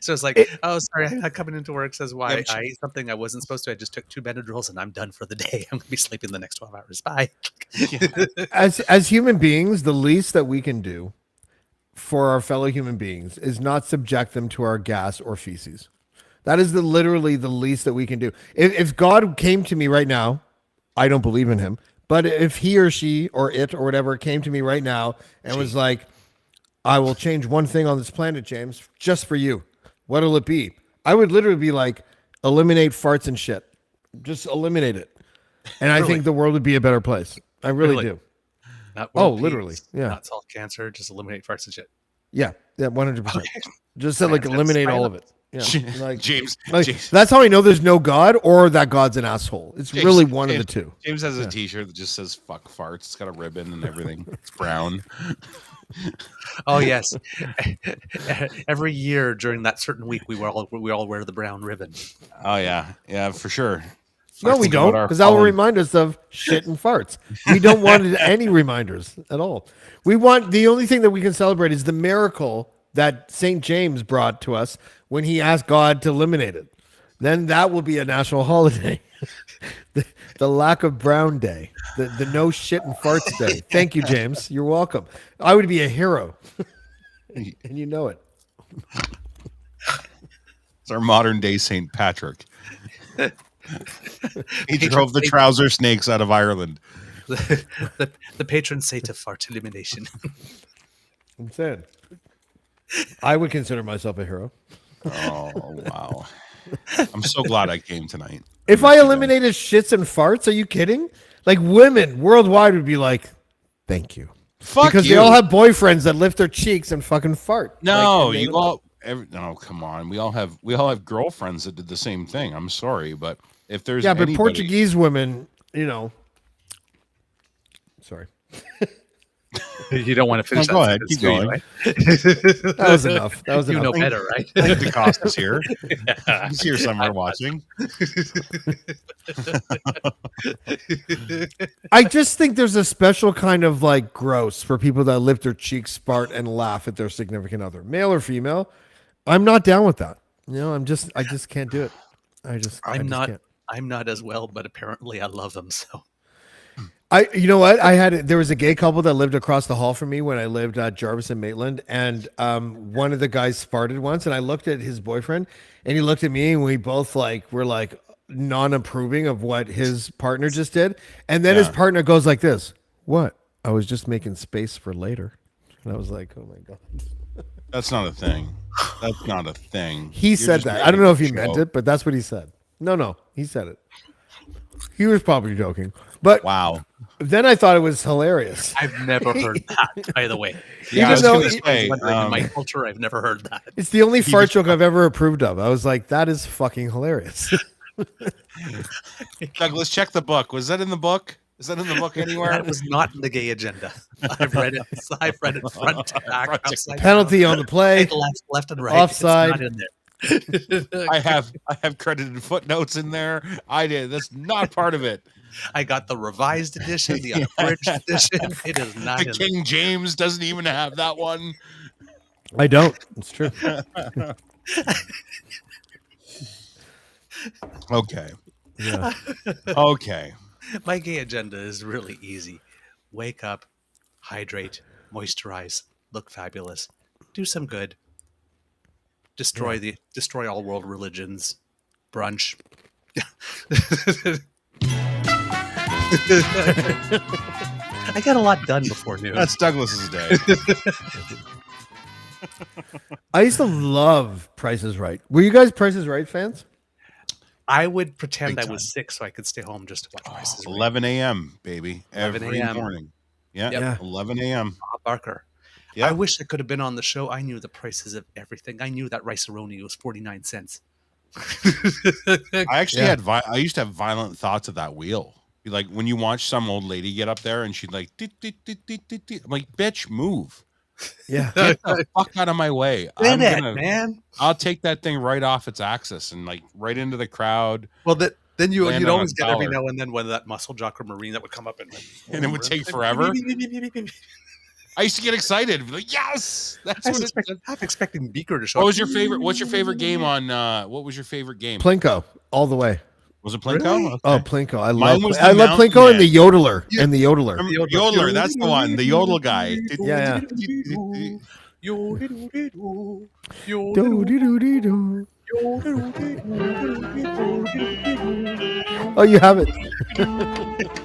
So it's like, oh, sorry, I'm not coming into work. Says why I ate something I wasn't supposed to. I just took 2 Benadryls and I'm done for the day. I'm gonna be sleeping the next 12 hours. Bye. As human beings, the least that we can do for our fellow human beings is not subject them to our gas or feces. That is literally the least that we can do. If God came to me right now, I don't believe in him, but if he or she or it or whatever came to me right now and was like, I will change one thing on this planet, James, just for you, what'll it be? I would literally be like, eliminate farts and shit. Just eliminate it. And I think the world would be a better place. I really do. Not Oh, world literally, peace, yeah. Not solve cancer. Just eliminate farts and shit. Yeah, 100%. Okay. Just to like That's eliminate fine. all of it. Yeah, like, James, like, that's how I know there's no God or that God's an asshole. It's really one of the two. James has a T-shirt that just says "fuck farts." It's got a ribbon and everything. It's brown. Oh yes. Every year during that certain week, we all wear the brown ribbon. Oh yeah, for sure. No, we Think about don't, our because that will fallen- remind us of shit and farts. We don't want any reminders at all. We want the only thing that we can celebrate is the miracle that St. James brought to us when he asked God to eliminate it. Then that will be a national holiday. the lack of brown day, the no shit and farts day. Thank you, James. You're welcome. I would be a hero, and you know it. It's our modern day St. Patrick. He drove the trouser snakes out of Ireland. The patron saint of fart elimination. I'm saying. I would consider myself a hero. Oh wow! I'm so glad I came tonight. If I eliminated shits and farts, are you kidding? Like women worldwide would be like, "Thank you," Fuck because you. they all have boyfriends that lift their cheeks and fucking fart. No, Like, you all. No, come on. We all have girlfriends that did the same thing. I'm sorry, but if there's yeah, but anybody, Portuguese women, sorry, You don't want to finish. No, go that ahead. Keep sentence, going. do you, right? that was enough. That was You enough. know better, right? I think DeCosta's here. He's here somewhere watching. I just think there's a special kind of like gross for people that lift their cheeks, fart, and laugh at their significant other, male or female. I'm not down with that. I just can't do it. I'm not. Can't. I'm not as well, but apparently I love them. So You know what? There was a gay couple that lived across the hall from me when I lived at Jarvis and Maitland, and one of the guys farted once, and I looked at his boyfriend, and he looked at me, and we both were non-approving of what his partner just did, and then his partner goes like this: "What? I was just making space for later," and I was like, "Oh my god." That's not a thing. That's not a thing. He You're said just that. I don't making know if a he show. meant it, but that's what he said. No, he said it. He was probably joking, but Wow. then I thought it was hilarious. I've never heard that. By the way, Yeah, I was Even though gonna it- say, in my culture, I've never heard that. It's the only fart joke I've ever approved of. I was like, that is fucking hilarious. Douglas, check the book. Was that in the book? Is that in the book anywhere? That was not in the gay agenda. I've read it. I've read it front to back, Front to upside Penalty down, on the play. right, left, and right. Offside. It's not in there. I have credited footnotes in there. I did. That's not part of it. I got the revised edition, the unabridged edition. It is not The in King James doesn't even have that one. I don't. It's true. Okay. Yeah. Okay. My gay agenda is really easy. Wake up, hydrate, moisturize, look fabulous, do some good, destroy all world religions, brunch. I got a lot done before noon. That's Douglas's day. I used to love Price is Right. Were you guys Price is Right fans? I would pretend Big I was sick so I could stay home just to watch Price is Right. 11 a.m., baby. 11 Every a.m.. morning. Yeah. Yeah. 11 a.m. Bob Barker. Yeah. I wish I could have been on the show. I knew the prices of everything. I knew that rice-a-roni was 49 cents. I actually Yeah. I used to have violent thoughts of that wheel. Be like when you watch some old lady get up there and she'd like, "Dit, dit, dit, dit, dit, dit." I'm like, bitch, move. Yeah. Get the fuck out of my way. Man. I'll take that thing right off its axis and like right into the crowd. Well, then you'd Land on always a get every dollar. now and then one of that muscle jock or marine that would come up and And it would take forever. I used to get excited. Be like, yes, that's I what was it's. half expecting Beaker to show What up. was your favorite? What's your favorite game on? What was your favorite game? Plinko all the way. Was it Plinko? Really? Okay. Oh, Plinko. I Mine love was I the love Mountain Plinko and Man. the Yodeler. And the Yodeler. Remember Yodeler, that's the one. The Yodel guy. Yeah, Do-do-do-do-do. Oh, you have it.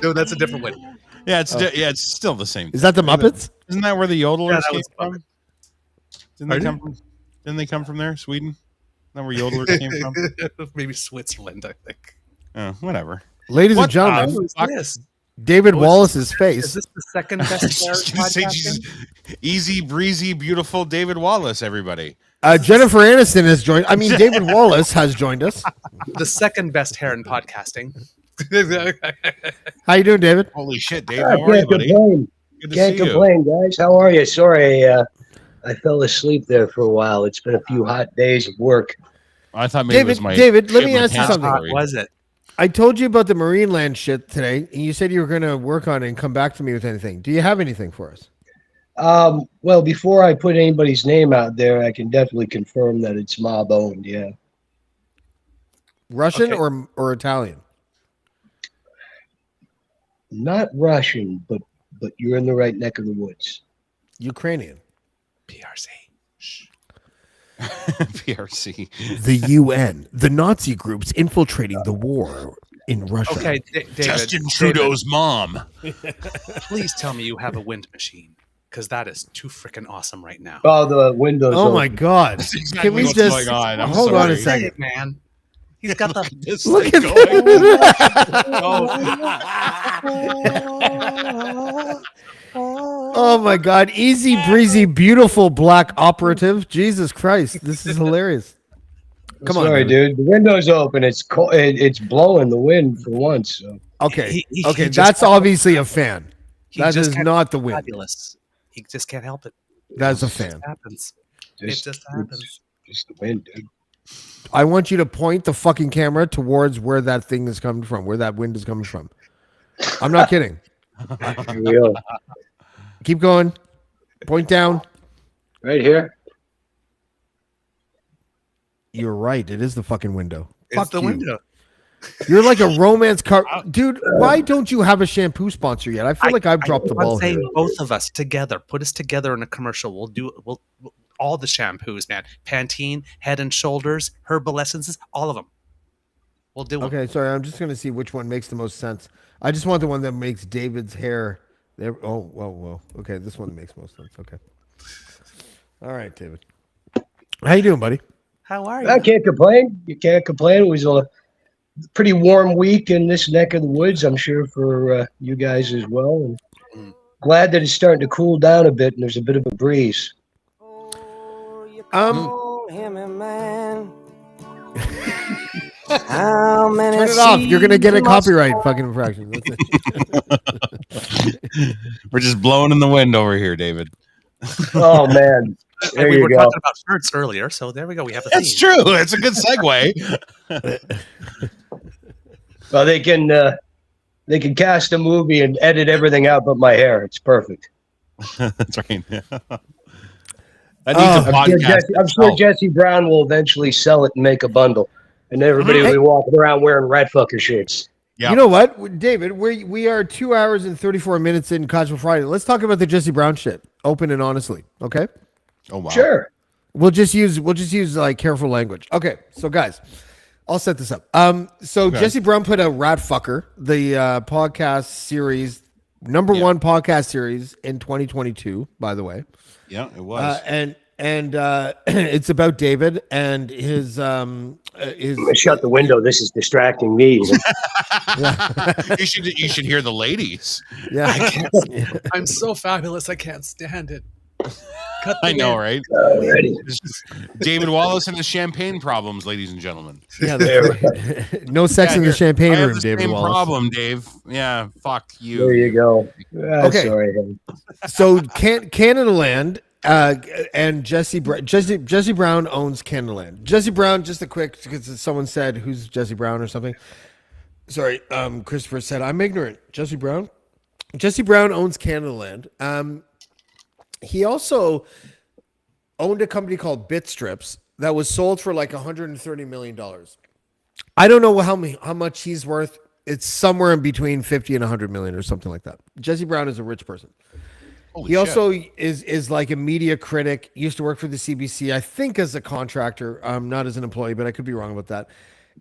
No, that's a different one. Yeah, it's still the same. Is that the Muppets? Isn't that where the Yodelers Yeah, that came was from? Didn't Pardon? they come from there? Sweden? Isn't that where Yodelers came from? Maybe Switzerland, I think. Oh, whatever. Ladies What and gentlemen, the Who is fuck? this? David Oh, Wallace's Is face. this the second best I was gonna say, podcasting? Jesus, easy, breezy, beautiful David Wallace, everybody. Jennifer Aniston has joined. I mean, David Wallace has joined us. The second best hair in podcasting. How you doing, David? Holy shit, Dave. I How are you, can't buddy? complain. Good to Can't see you. complain, guys. How are you? Sorry, I fell asleep there for a while. It's been a few hot days of work. I thought maybe it was David, my David, let shit me my ask you pants something. How story. hot was it? I told you about the Marineland shit today, and you said you were going to work on it and come back to me with anything. Do you have anything for us? Well, before I put anybody's name out there, I can definitely confirm that it's mob owned. Yeah, Russian Okay. or Italian? not Russian, but you're in the right neck of the woods. Ukrainian. PRC. Shh. PRC. The UN. The Nazi groups infiltrating the war in Russia. Okay, David. Justin David, Trudeau's mom. please tell me you have a wind machine, because that is too freaking awesome right now. Oh, the windows. Oh open. my God. That's Can exactly we what's just going on. I'm hold on a sorry. second? Man. He's got the. This Look thing at going. that. Oh my God. Easy breezy, beautiful black operative. Jesus Christ. This is hilarious. Come on. Sorry, David. dude. The window's open. It's cold. It's blowing the wind for once. So. Okay. He Okay. just- That's obviously a fan. He That just is can't- not the wind. Fabulous. He just can't help it. That's a It fan. just happens. Just, It just happens. Just the wind, dude. I want you to point the fucking camera towards where that thing is coming from, where that wind is coming from. I'm not kidding. Here we go. Keep going. Point down. Right here. You're right. It is the fucking window. It's Fuck the you. window. You're like a romance car. Dude, why don't you have a shampoo sponsor yet? I feel like I've dropped the I'm ball saying here. both of us together. Put us together in a commercial. We'll all the shampoos, man. Pantene, Head and Shoulders, Herbal Essences, all of them. We'll do it. Okay, sorry. I'm just going to see which one makes the most sense. I just want the one that makes David's hair. There. Oh, whoa. Okay, this one makes most sense. Okay. All right, David. How you doing, buddy? How are I you? can't complain. You can't complain. It was a pretty warm week in this neck of the woods, I'm sure, for you guys as well. And glad that it's starting to cool down a bit and there's a bit of a breeze. Him a man. How many Turn it off. You're going to get a seas must copyright fucking infraction. That's it. We're just blowing in the wind over here, David. Oh man, there And we you were go. talking about farts earlier, so there we go. We have a theme. That's true. It's a good segue. Well, they can cast a movie and edit everything out but my hair. It's perfect. That's right. I'm sure Jesse Brown will eventually sell it and make a bundle, and everybody will be walking around wearing rat fucker shirts. Yep. You know what, David? We are 2 hours and 34 minutes in Cosmo Friday. Let's talk about the Jesse Brown shit, open and honestly. Okay. Oh wow. Sure. We'll just use like careful language. Okay, so guys, I'll set this up. So Jesse Brown put a Rat Fucker, the podcast series, number one podcast series in 2022, by the way. Yeah, it was. And it's about David and his Shut the window. This is distracting me. You should hear the ladies. Yeah. I'm so fabulous. I can't stand it. Cut the I know, wind. right? Already. David Wallace and his champagne problems, ladies and gentlemen. Yeah, no sex in the champagne I have room, the David same Wallace. problem, Dave. Yeah, fuck you. There you go. Okay. Sorry. So Canada Land and Jesse Brown owns Canada Land. Jesse Brown, just a quick, because someone said who's Jesse Brown or something. Sorry, Christopher said I'm ignorant. Jesse Brown owns Canada Land. He also owned a company called Bitstrips that was sold for like $130 million. I don't know how much he's worth. It's somewhere in between 50 and 100 million or something like that. Jesse Brown is a rich person. Holy He shit. also is like a media critic. Used to work for the CBC, I think, as a contractor, not as an employee, but I could be wrong about that.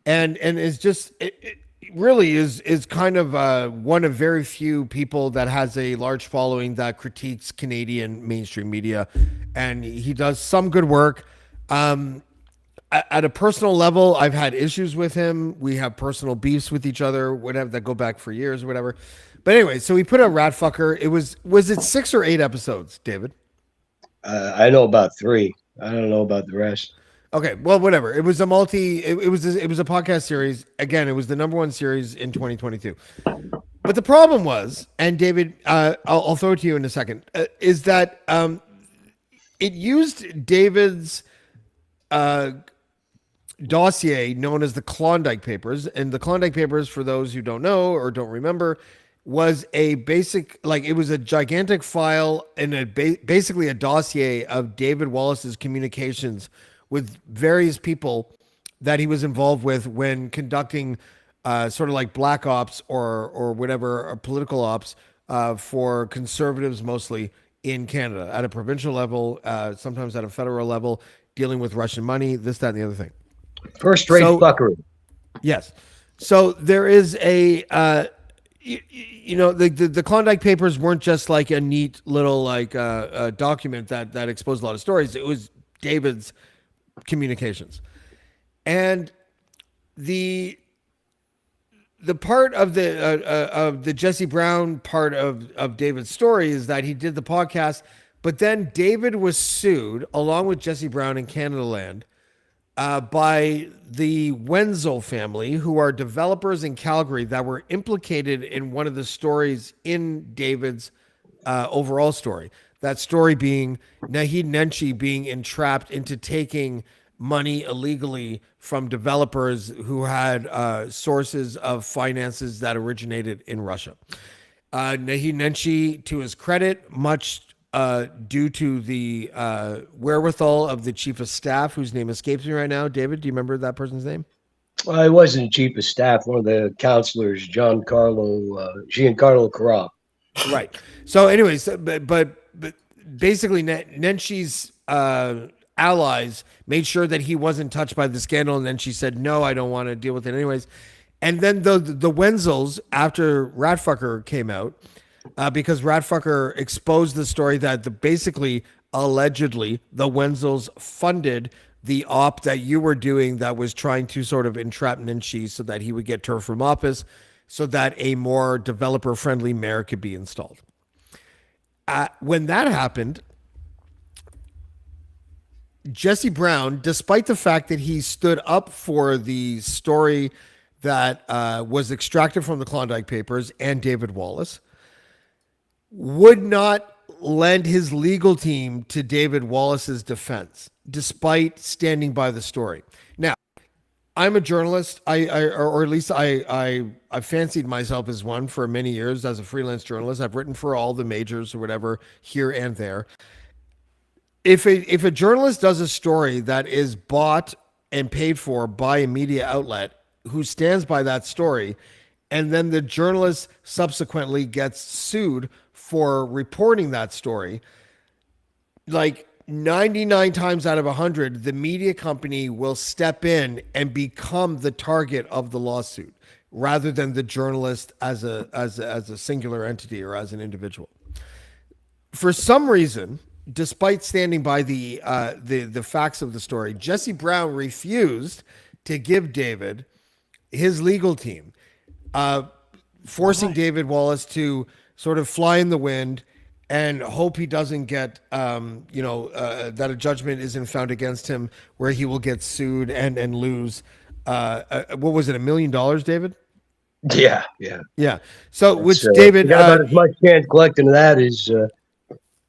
And is just it really is kind of one of very few people that has a large following that critiques Canadian mainstream media, and he does some good work. At a personal level, I've had issues with him. We have personal beefs with each other, whatever, that go back for years or whatever. But anyway, so we put a Rat Fucker. It was it 6 or 8 episodes, David? I know about 3. I don't know about the rest. Okay, well, whatever. It was a it was a podcast series. Again, it was the number one series in 2022. But the problem was, and David, I'll throw it to you in a second, is that it used David's dossier known as the Klondike Papers. And the Klondike Papers, for those who don't know or don't remember, was a basic, like, it was a gigantic file and basically a dossier of David Wallace's communications with various people that he was involved with when conducting sort of like black ops or whatever, or political ops for conservatives mostly in Canada at a provincial level, sometimes at a federal level, dealing with Russian money, this, that, and the other thing. First-rate fuckery. Yes. So there is a, the Klondike Papers weren't just like a neat little like document that exposed a lot of stories. It was David's communications, and the part of the Jesse Brown part of David's story is that he did the podcast, but then David was sued along with Jesse Brown and Canada Land by the Wenzel family, who are developers in Calgary that were implicated in one of the stories in David's overall story. That story being Naheed Nenshi being entrapped into taking money illegally from developers who had sources of finances that originated in Russia. Naheed Nenshi, to his credit, much due to the wherewithal of the chief of staff, whose name escapes me right now. David, do you remember that person's name? I wasn't chief of staff. One of the counselors, Giancarlo Carra. Right. So, anyways, but basically, Nenshi's allies made sure that he wasn't touched by the scandal, and then she said, "No, I don't want to deal with it, anyways." And then the Wenzels, after Ratfucker came out, because Ratfucker exposed the story that basically, allegedly, the Wenzels funded the op that you were doing that was trying to sort of entrap Nenshi so that he would get turned from office, so that a more developer-friendly mayor could be installed. When that happened, Jesse Brown, despite the fact that he stood up for the story that was extracted from the Klondike Papers and David Wallace, would not lend his legal team to David Wallace's defense, despite standing by the story. Now, I'm a journalist. Or at least I fancied myself as one for many years as a freelance journalist. I've written for all the majors or whatever here and there. If a journalist does a story that is bought and paid for by a media outlet who stands by that story, and then the journalist subsequently gets sued for reporting that story, like 99 times out of 100, the media company will step in and become the target of the lawsuit rather than the journalist as a singular entity or as an individual. For some reason, despite standing by the facts of the story, Jesse Brown refused to give David his legal team, forcing David Wallace to sort of fly in the wind and hope he doesn't get, that a judgment isn't found against him where he will get sued and lose. What was it, $1 million, David? Yeah. Yeah. So, That's, which you David, got about as much chance collecting that as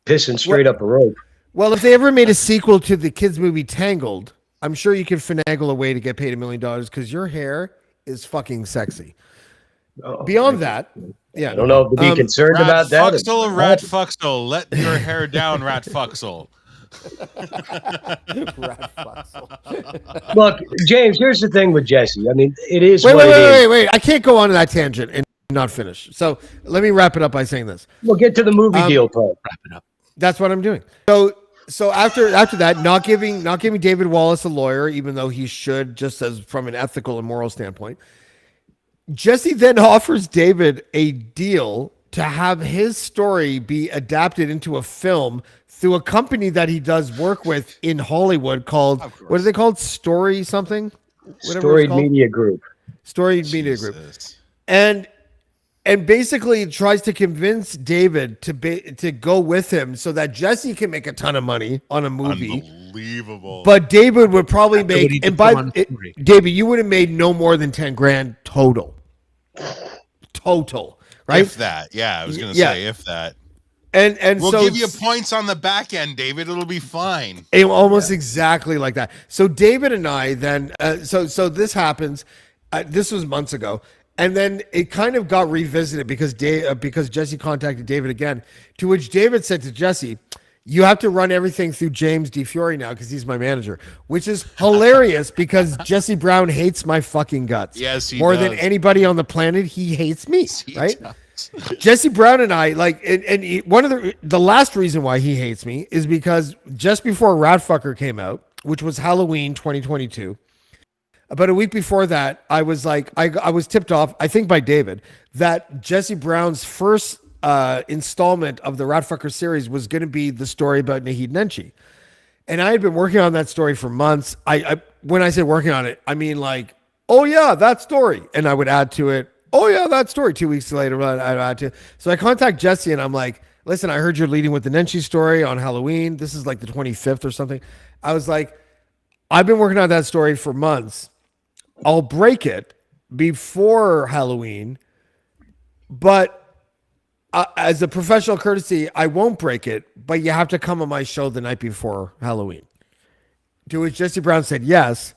pissing straight up a rope. well, if they ever made a sequel to the kids movie Tangled, I'm sure you could finagle a way to get paid $1 million because your hair is fucking sexy. Oh, Beyond that, yeah, I don't know if to be concerned Rat about that. Fuxel, Rat Fuxel, let your hair down, Rat Fuxel. Look, James, here's the thing with Jesse. I mean, it is Wait. I can't go on to that tangent and not finish. So let me wrap it up by saying this. We'll get to the movie deal part. Wrap it up. That's what I'm doing. So after that, not giving David Wallace a lawyer, even though he should, just as from an ethical and moral standpoint, Jesse then offers David a deal to have his story be adapted into a film through a company that he does work with in Hollywood called, what is it called? Story something? Storied Media Group. Storied Media Group. And basically tries to convince David to go with him so that Jesse can make a ton of money on a movie. Unbelievable. But David would probably That's what he make, did and by on Story. David, you would have made no more than 10 grand total, right? If that, yeah, I was gonna say if that. And We'll so give you points on the back end, David. It'll be fine. almost exactly like that. So David and I then, so this happens. This was months ago. And then it kind of got revisited because Jesse contacted David again, to which David said to Jesse, you have to run everything through James DeFiore now because he's my manager, which is hilarious because Jesse Brown hates my fucking guts. Yes, he more does. than anybody on the planet. He hates me, He right? does. Jesse Brown and I one of the last reason why he hates me is because just before Ratfucker came out, which was Halloween 2022, about a week before that, I was like, I was tipped off, I think by David, that Jesse Brown's first installment of the Ratfucker series was going to be the story about Naheed Nenshi. And I had been working on that story for months. I when I say working on it, I mean like, oh yeah, that story. And I would add to it, oh yeah, that story. 2 weeks later, I'd add to it. So I contact Jesse and I'm like, listen, I heard you're leading with the Nenshi story on Halloween. This is like the 25th or something. I was like, I've been working on that story for months. I'll break it before Halloween, but as a professional courtesy, I won't break it, but you have to come on my show the night before Halloween. To which Jesse Brown said yes.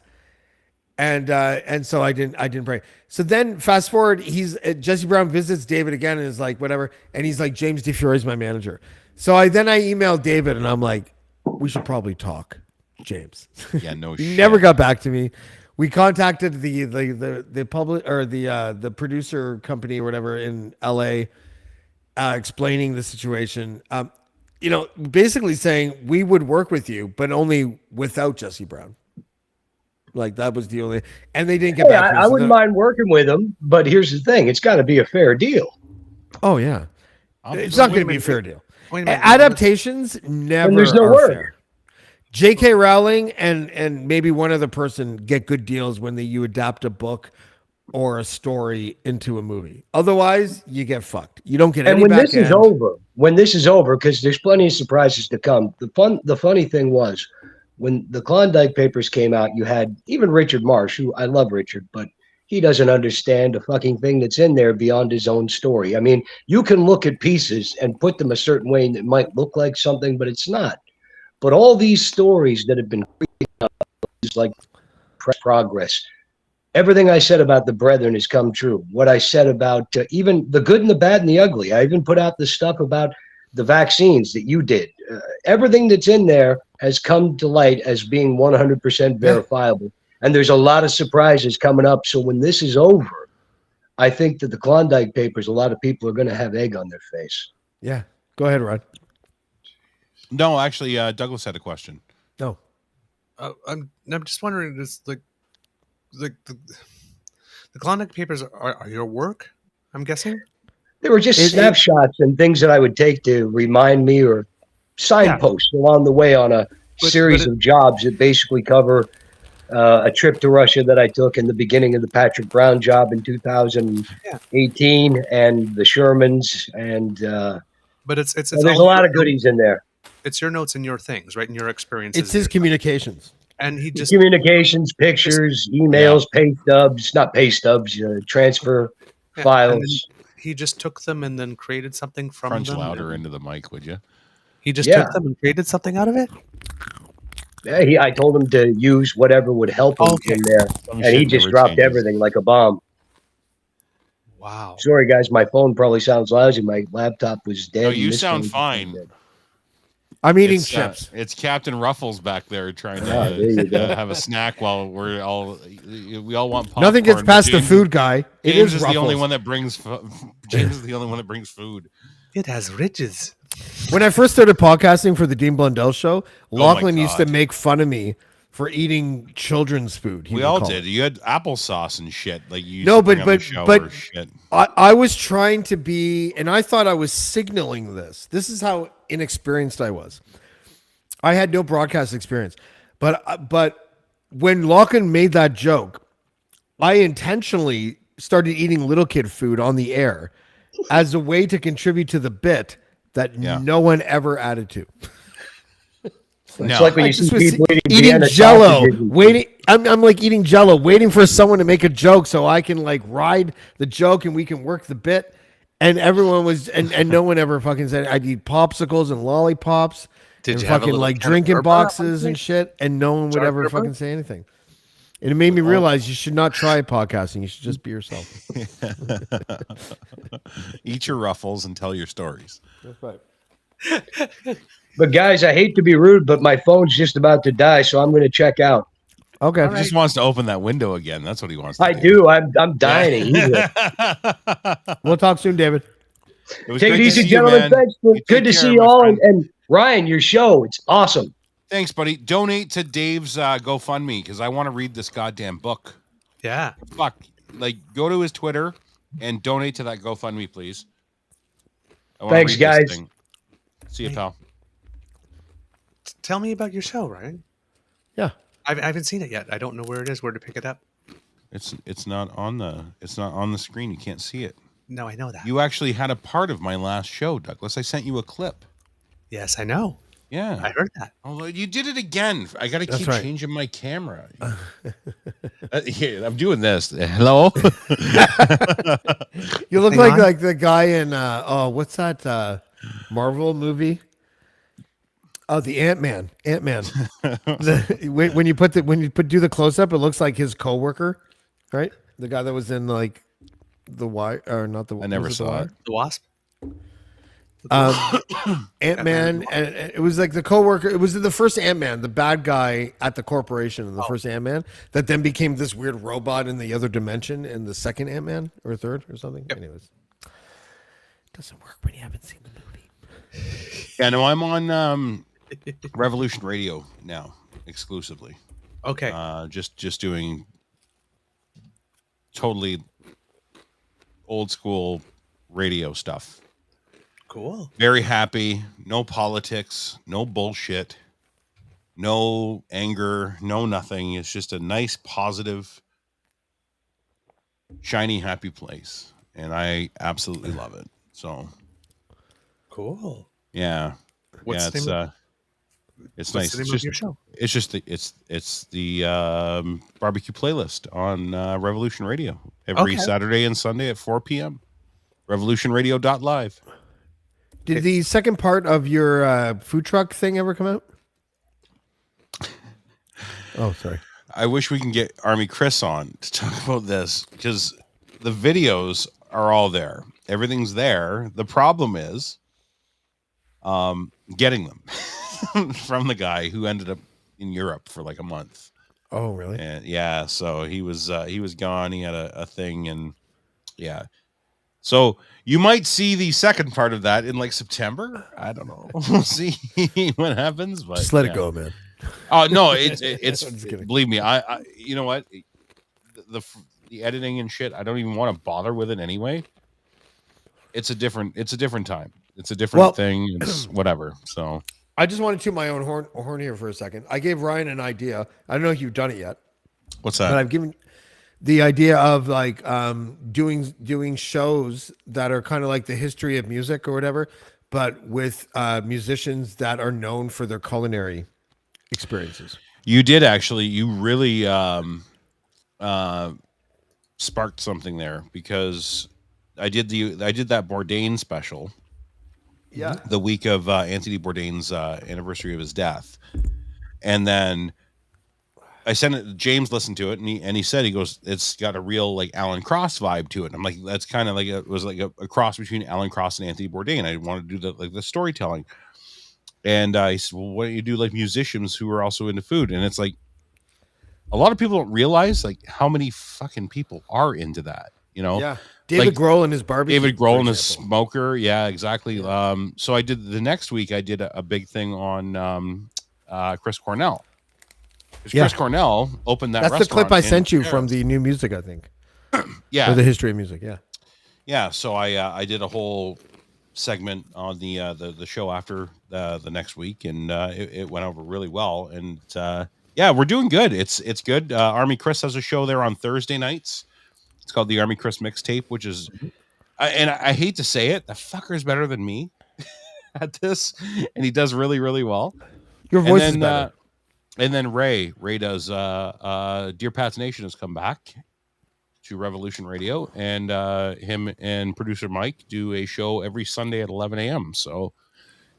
And so I didn't break. So then fast forward, Jesse Brown visits David again and is like, whatever. And he's like, James DeFiore is my manager. So I emailed David and I'm like, we should probably talk, James. Yeah, no He shit. never got back to me. We contacted the public or the producer company or whatever in LA, explaining the situation. Basically saying we would work with you, but only without Jesse Brown. Like that was the only, and they didn't get back. I wouldn't mind working with him, but here's the thing: it's got to be a fair deal. Oh yeah, it's not going to be a fair deal. Wait a minute. Adaptations never there's no are work. fair. J.K. Rowling and maybe one other person get good deals when you adapt a book or a story into a movie. Otherwise, you get fucked. You don't get any And back end. when this is over, because there's plenty of surprises to come. The funny thing was, when the Klondike Papers came out, you had even Richard Marsh, who I love Richard, but he doesn't understand a fucking thing that's in there beyond his own story. I mean, you can look at pieces and put them a certain way and it might look like something, but it's not. But all these stories that have been created is like progress. Everything I said about the Brethren has come true. What I said about even the good and the bad and the ugly. I even put out the stuff about the vaccines that you did. Everything that's in there has come to light as being 100% verifiable. And there's a lot of surprises coming up. So when this is over, I think that the Klondike Papers, a lot of people are going to have egg on their face. Yeah. Go ahead, Rod. No, actually, Douglas had a question. No. I'm just wondering, is the Klondike Papers are your work? I'm guessing. They were just snapshots and things that I would take to remind me or signposts along the way on a series of jobs that basically cover a trip to Russia that I took in the beginning of the Patrick Brown job in 2018 and the Shermans. And but it's there's a lot of goodies in there. It's your notes and your things, right? And your experiences. It's his communications. And he just communications, pictures, emails, pay stubs, not pay stubs, transfer files. He just took them and then created something from Crunch them. louder into the mic, would you? He just took them and created something out of it? Yeah, I told him to use whatever would help him in there. And he just dropped everything like a bomb. Wow. Sorry, guys. My phone probably sounds lousy. My laptop was dead. No, you sound fine. I'm eating chips. It's Captain Ruffles back there trying to have a snack while we all want popcorn. Nothing gets past the food guy. James is the only one that brings James is the only one that brings food. It has riches. When I first started podcasting for the Dean Blundell show, Lachlan used to make fun of me for eating children's food. We all did. You had applesauce and shit. Like you. No, but I was trying to be, and I thought I was signaling this. This is how inexperienced I was. I had no broadcast experience, but when Lachlan made that joke, I intentionally started eating little kid food on the air as a way to contribute to the bit that no one ever added to. It's like when you see people eating Jello, waiting. I'm like eating Jello, waiting for someone to make a joke so I can like ride the joke and we can work the bit. And everyone was, and no one ever fucking said I'd eat popsicles and lollipops. Did you fucking like drinking boxes and shit, and no one would ever fucking say anything. And it made me realize you should not try podcasting. You should just be yourself. Eat your Ruffles and tell your stories. That's right. But guys, I hate to be rude, but my phone's just about to die, so I'm going to check out. Okay. He just wants to open that window again. That's what he wants to do. I'm dying. We'll talk soon, David. Take it easy, gentlemen. Thanks. Good to see you all. And Ryan, your show, it's awesome. Thanks, buddy. Donate to Dave's GoFundMe because I want to read this goddamn book. Yeah. Fuck. Like, go to his Twitter and donate to that GoFundMe, please. Thanks, guys. See you, pal. Tell me about your show, Ryan. Yeah. I haven't seen it yet. I don't know where it is, where to pick it up. It's not on the screen. You can't see it. No, I know that. You actually had a part of my last show, Douglas. I sent you a clip. Yes, I know. Yeah. I heard that. Oh, you did it again. I got to keep changing my camera. Here, I'm doing this. Hello? You look like the guy in, what's that Marvel movie? Oh, the Ant-Man. When you do the close up, it looks like his coworker, right? The guy that was in like the Wire, or not the. I never saw it. The Wasp. Ant-Man, and it was like the coworker. It was the first Ant-Man, the bad guy at the corporation in the first Ant-Man, that then became this weird robot in the other dimension in the second Ant-Man or third or something. Yep. Anyways, it doesn't work when you haven't seen the movie. Yeah, no, I'm on Revolution Radio now exclusively. Okay. Just doing totally old school radio stuff. Cool. Very happy. No politics, no bullshit, no anger, no nothing. It's just a nice, positive, shiny, happy place. And I absolutely love it. So cool. Yeah. What's it's It's What's nice. the name It's of just your show? it's just the barbecue playlist on Revolution Radio every Okay. Saturday and Sunday at 4 p.m. revolutionradio.live. Did the second part of your food truck thing ever come out? Oh, sorry. I wish we can get Army Chris on to talk about this because the videos are all there. Everything's there. The problem is getting them from the guy who ended up in Europe for like a month. Oh, really? And yeah, so he was gone. He had a thing, and yeah. So you might see the second part of that in like September. I don't know. We'll see what happens. But Just let yeah. it go, man. Oh no, it's I'm just kidding. believe me. I you know what, the editing and shit. I don't even want to bother with it anyway. It's a different time. It's a different thing. It's whatever. So I just want to toot my own horn here for a second. I gave Ryan an idea. I don't know if you've done it yet, what's that? but I've given the idea of like doing shows that are kind of like the history of music or whatever, but with musicians that are known for their culinary experiences. You did actually. You really sparked something there because I did that Bourdain special. Yeah. The week of Anthony Bourdain's anniversary of his death, and then I sent it. James listened to it, and he said, he goes, it's got a real like Alan Cross vibe to it. And I'm like, that's kind of like it was like a cross between Alan Cross and Anthony Bourdain. I wanted to do the storytelling, and he said, well, why don't you do like musicians who are also into food? And it's like a lot of people don't realize like how many fucking people are into that. You know, Yeah. David Grohl and his barbecue. David Grohl and his smoker. Yeah, exactly. Yeah. So I did the next week. I did a big thing on Chris Cornell. Chris Cornell opened that. That's the clip I sent you from the new music, I think. Yeah, or the history of music. Yeah, yeah. So I did a whole segment on the show after the next week, and it went over really well. And yeah, we're doing good. It's good. Army Chris has a show there on Thursday nights. It's called the Army Chris Mixtape, which is, and I hate to say it, the fucker is better than me at this, and he does really, really well. Your voice is better. And then Ray does Dear Pats Nation has come back to Revolution Radio, and him and producer Mike do a show every Sunday at 11 a.m. So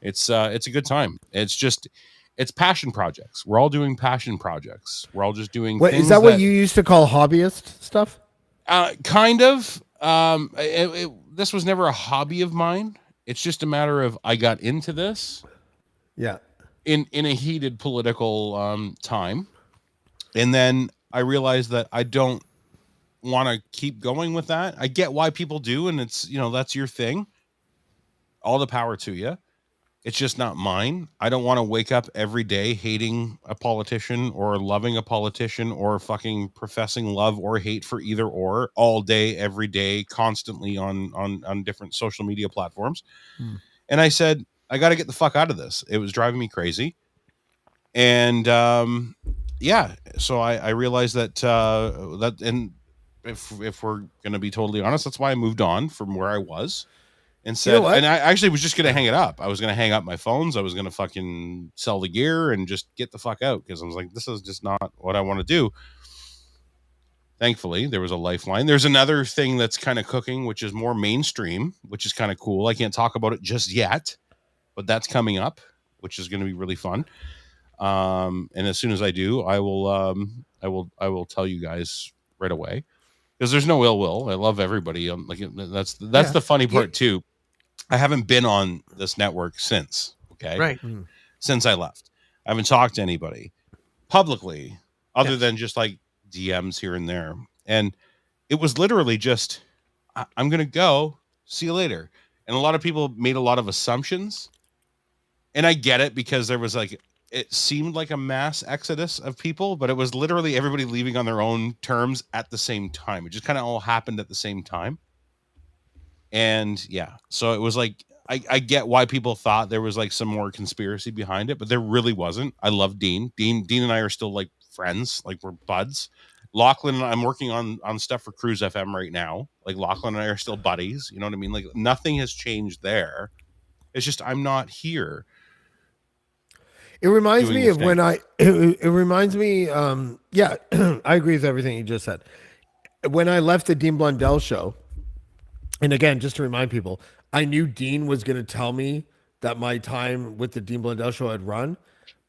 it's a good time. It's passion projects. We're all doing passion projects. We're all just doing things. Is that what you used to call hobbyist stuff? Kind of. This was never a hobby of mine. It's just a matter of I got into this. Yeah. In a heated political time, and then I realized that I don't want to keep going with that. I get why people do, and it's that's your thing. All the power to you. It's just not mine. I don't want to wake up every day hating a politician or loving a politician or fucking professing love or hate for either or all day, every day, constantly on different social media platforms. And I said, I got to get the fuck out of this. It was driving me crazy. And yeah, so I realized that and if we're going to be totally honest, that's why I moved on from where I was. And said, and I actually was just going to hang it up. I was going to hang up my phones. I was going to fucking sell the gear and just get the fuck out because I was like, this is just not what I want to do. Thankfully, there was a lifeline. There's another thing that's kind of cooking, which is more mainstream, which is kind of cool. I can't talk about it just yet, but that's coming up, which is going to be really fun. And as soon as I do, I will tell you guys right away because there's no ill will. I love everybody. Like that's the funny part too. I haven't been on this network since, okay? Right. Since I left. I haven't talked to anybody publicly other than just like DMs here and there. And it was literally just, I'm going to go, see you later. And a lot of people made a lot of assumptions. And I get it because there was like, it seemed like a mass exodus of people, but it was literally everybody leaving on their own terms at the same time. It just kind of all happened at the same time. And yeah, so it was like, I get why people thought there was like some more conspiracy behind it, but there really wasn't. I love Dean. Dean and I are still like friends, like we're buds. Lachlan and I'm working on stuff for Cruise FM right now. Like Lachlan and I are still buddies. You know what I mean? Like nothing has changed there. It's just I'm not here. It reminds doing me his of when thing. it reminds me, yeah, I agree with everything you just said. When I left the Dean Blundell show, and again, just to remind people, I knew Dean was going to tell me that my time with the Dean Blundell show had run,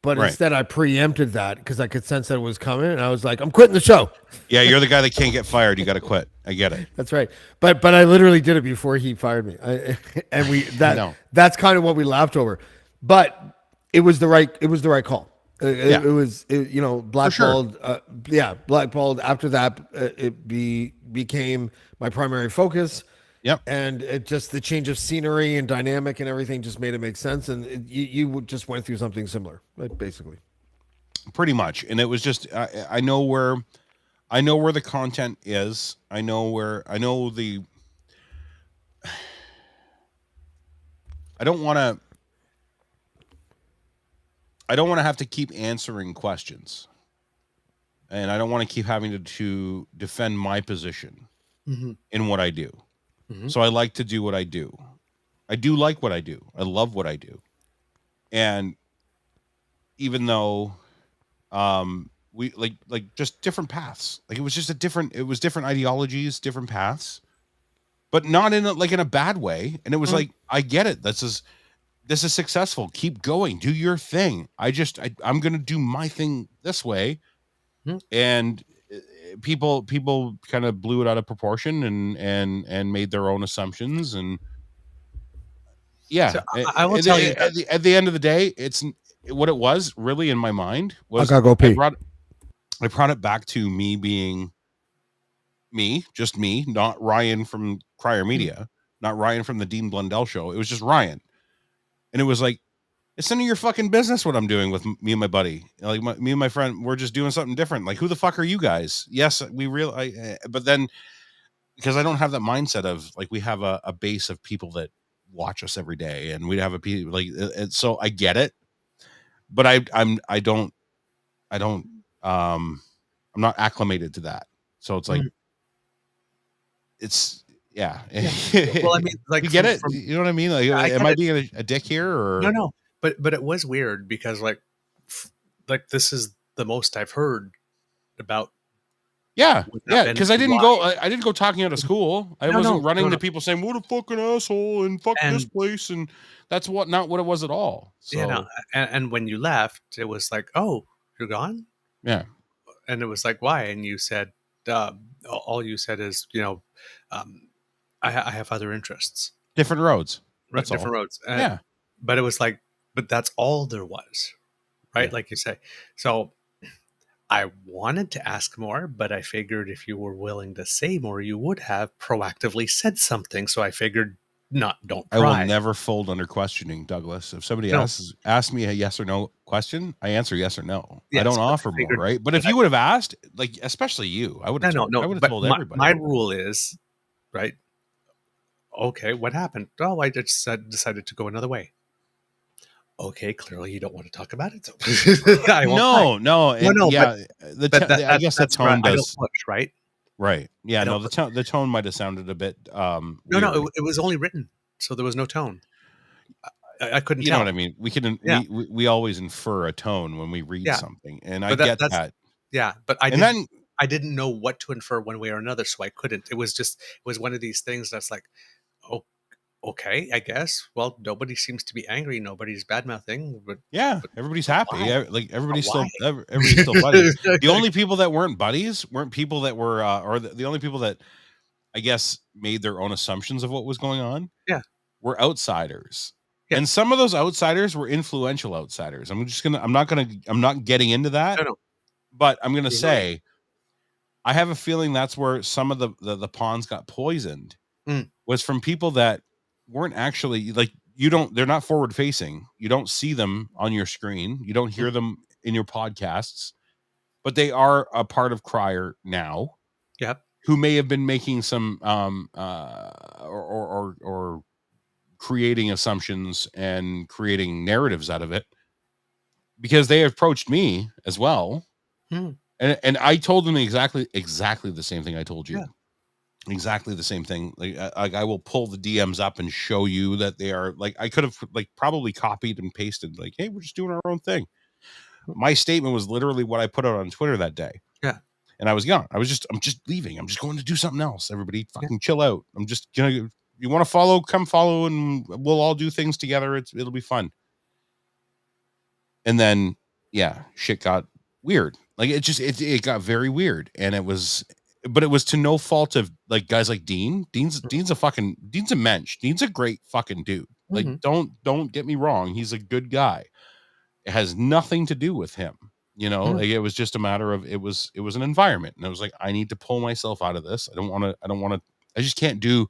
but Right. instead I preempted that because I could sense that it was coming, and I was like, I'm quitting the show. Yeah, you're the guy that can't get fired. You got to quit. I get it. That's right. But I literally did it before he fired me. And No. that's kind of what we laughed over. But it was the right call. Yeah. You know, sure. blackballed. Blackballed. After that, became my primary focus. Yep. And it just the change of scenery and dynamic and everything just made it make sense. And you just went through something similar, right, basically. Pretty much. And it was just I know where the content is. I know the I don't want to have to keep answering questions. And I don't want to keep having to defend my position in what I do. So I like to do what I do. I do like what I do. I love what I do. And even though we like just different paths. Like it was different ideologies, different paths, but not in a bad way. And it was like, I get it. This is successful. Keep going. Do your thing. I'm going to do my thing this way. And people kind of blew it out of proportion and made their own assumptions. And yeah, So I will tell you that, at the end of the day, it's what it was really in my mind was I gotta go pee. I brought it back to me being me, just me, not Ryan from Crier Media, not Ryan from the Dean Blundell show. It was just Ryan. And it was like, it's none of your fucking business what I'm doing with me and my buddy. Like me and my friend, we're just doing something different. Like, who the fuck are you guys? Yes, but then because I don't have that mindset of like, we have a base of people that watch us every day and we'd have so I get it, but I'm not acclimated to that. So it's like, it's yeah. well, I mean, like, you get it. You know what I mean? Like, am I being a dick here or no, but it was weird because like this is the most I've heard about. Yeah, And because I didn't go talking out of school. I wasn't running no. to people saying, "What a fucking asshole," and "fuck this place," and that's not what it was at all. So Yeah, no. And when you left, it was like, "Oh, you're gone," yeah, and it was like, "Why?" And you said, all you said is, I have other interests, different roads. right? That's all. Different roads. Yeah. But it was like, but that's all there was, right? Yeah. Like you say. So I wanted to ask more, but I figured if you were willing to say more, you would have proactively said something. So I figured, don't I pry. will never fold under questioning, Douglas. If somebody No. asks me a yes or no question, I answer yes or no. I Yes, don't but I offer more, figured- right? But if you would have asked, like especially you, I would have told, I would have But told my, everybody. my rule is, right? Okay, what happened? Oh, I just decided to go another way. Okay, clearly you don't want to talk about it. So I won't no, yeah. I guess the that's where tone I don't does push, right? right. Yeah, I no, don't the tone might have sounded a bit. No, weird. it was only written, so there was no tone. I couldn't You tell. know what I mean? We can Yeah. we always infer a tone when we read Yeah. something, and I But get that's that. yeah. But I And didn't. then I didn't know what to infer one way or another, so I couldn't. It was one of these things that's like, oh, okay, I guess. Well, nobody seems to be angry. Nobody's bad mouthing, but yeah, everybody's happy. why? Like everybody's Why? everybody's still buddies. The only people that weren't buddies weren't people that were, or the only people that I guess made their own assumptions of what was going on. Yeah. Were outsiders. Yeah. And some of those outsiders were influential outsiders. I'm not getting into that. No. But I'm gonna You're say, I have a feeling that's where some of the pawns got poisoned. Was from people that weren't actually like they're not forward facing. You don't see them on your screen. You don't hear them in your podcasts, but they are a part of Crier now. Yep. Who may have been making some or creating assumptions and creating narratives out of it, because they approached me as well. And I told them exactly the same thing I told you. Yeah. Exactly the same thing. Like I will pull the DMs up and show you that they are like, I could have like probably copied and pasted like, hey, we're just doing our own thing. My statement was literally what I put out on Twitter that day. Yeah. And I was gone. I'm just leaving. I'm just going to do something else. Everybody fucking chill out. I'm just gonna, you want to follow, come follow, and we'll all do things together. It'll be fun. And then, yeah, shit got weird. Like it got very weird. And it was to no fault of like guys like Dean. Dean's a mensch. Dean's a great fucking dude. Like, don't get me wrong. He's a good guy. It has nothing to do with him. You know, like it was just a matter of, it was an environment. And I was like, I need to pull myself out of this. I can't do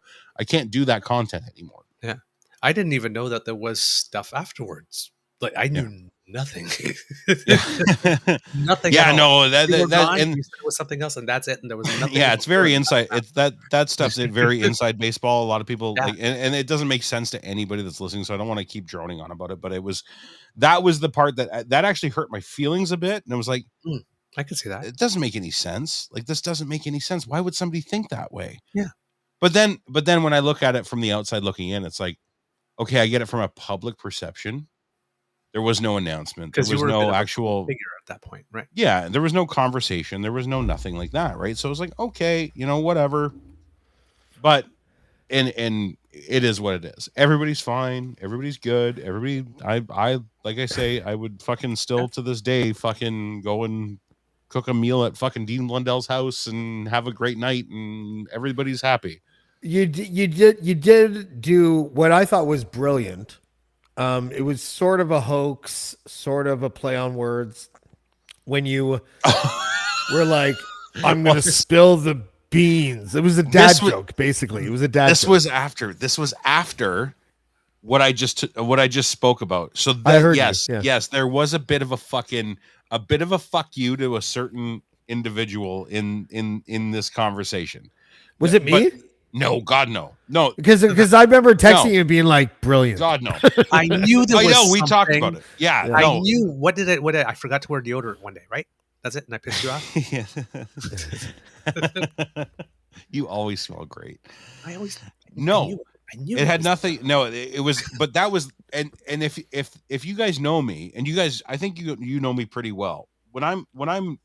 that content anymore. Yeah. I didn't even know that there was stuff afterwards. Like I knew nothing. Nothing. Yeah, at all. no, You were gone, you said it was something else, and that's it. And there was nothing. Yeah, it's very inside. It's that stuff's very inside baseball. A lot of people like, and it doesn't make sense to anybody that's listening. So I don't want to keep droning on about it. But that was the part that actually hurt my feelings a bit. And I was like, I can see that. It doesn't make any sense. Like, this doesn't make any sense. Why would somebody think that way? Yeah. But then when I look at it from the outside looking in, it's like, okay, I get it from a public perception. There was no announcement. There was no actual figure at that point, right? Yeah, there was no conversation. There was no nothing like that, right? So I was like, okay, whatever. But and it is what it is. Everybody's fine. Everybody's good. Everybody, I like I say, I would fucking still to this day fucking go and cook a meal at fucking Dean Blundell's house and have a great night, and everybody's happy. You did do what I thought was brilliant. It was sort of a hoax, sort of a play on words. When you were like, "I'm going to spill the beans," it was a dad joke, basically. It was a dad. This joke. This was after what I just spoke about. So I heard yes, there was a bit of a fuck you to a certain individual in this conversation. Was it me? No, God, no. Because I remember texting you and being like, "Brilliant." God, no. I knew there was. I know we talked about it. Yeah, I knew. What did I forgot to wear deodorant one day, right? That's it, and I pissed you off. You always smell great. I always. No, I knew it had nothing. No, it was. But that was. And if you guys know me, and you guys, I think you know me pretty well. When I'm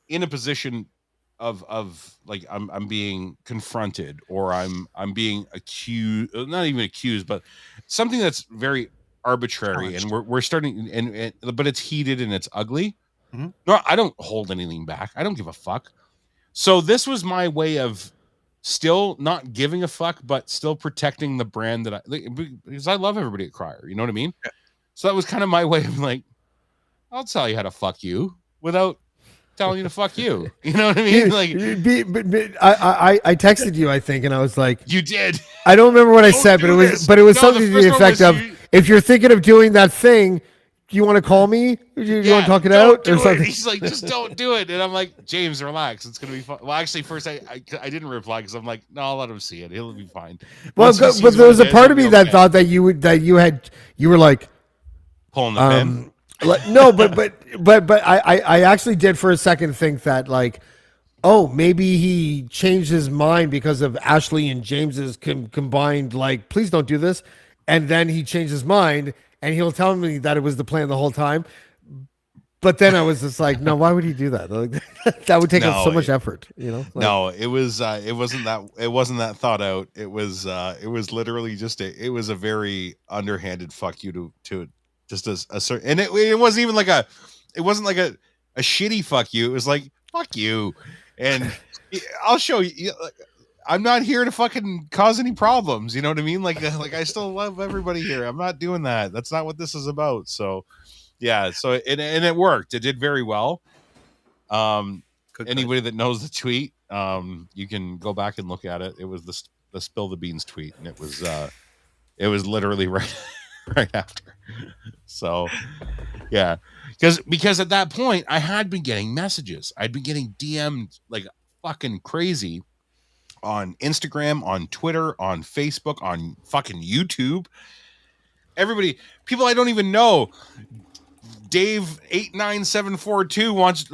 in a position of like I'm being confronted, or I'm being accused, not even accused, but something that's very arbitrary, and we're starting and but it's heated and it's ugly. No, I don't hold anything back. I don't give a fuck. So this was my way of still not giving a fuck, but still protecting the brand that because I love everybody at Crier. You know what I mean? Yeah. So that was kind of my way of like, I'll tell you how to fuck you without telling you to fuck you. You know what I mean? Like, I texted you, I think, and I was like, you did. I don't remember what I said, but it was something to the effect of, if you're thinking of doing that thing, do you want to call me? Do you want to talk it out or something? He's like, just don't do it. And I'm like, James, relax. It's gonna be fun. Well, actually, first I didn't reply because I'm like, no, I'll let him see it. He'll be fine. Well, but there was a part of me that thought that you were like pulling the pin. No, but I actually did for a second think that like, oh, maybe he changed his mind because of Ashley and James's combined, like, please don't do this. And then he changed his mind and he'll tell me that it was the plan the whole time. But then I was just like, no, why would he do that? That would take so much effort, No, it wasn't that thought out. It was literally just it was a very underhanded fuck you to just a certain, and it wasn't even like a shitty fuck you. It was like, fuck you. And I'll show you. I'm not here to fucking cause any problems. You know what I mean? Like I still love everybody here. I'm not doing that. That's not what this is about. So yeah. So it worked. It did very well. Anybody that knows the tweet, you can go back and look at it. It was the spill the beans tweet, and it was literally right after. So yeah, because at that point I had been getting messages. I'd been getting DM'd like fucking crazy on Instagram, on Twitter, on Facebook, on fucking YouTube. People I don't even know. Dave 89742 wants.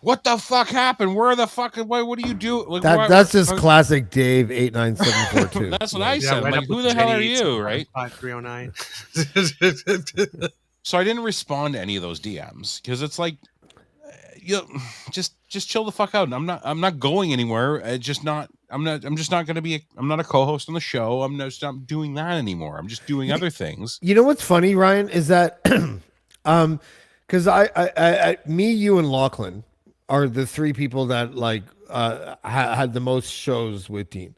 What the fuck happened? Where the fuck? What do you do? Like, that's just classic Dave 89742. That's what I said. Right, like, who the hell are you? Right? 5309. So I didn't respond to any of those DMs because it's like, you know, just chill the fuck out. I'm not going anywhere. I'm just not going to be. I'm not a co-host on the show. I'm not doing that anymore. I'm just doing other things. You know what's funny, Ryan, is that, because me, you, and Lachlan are the three people that like had the most shows with Dean.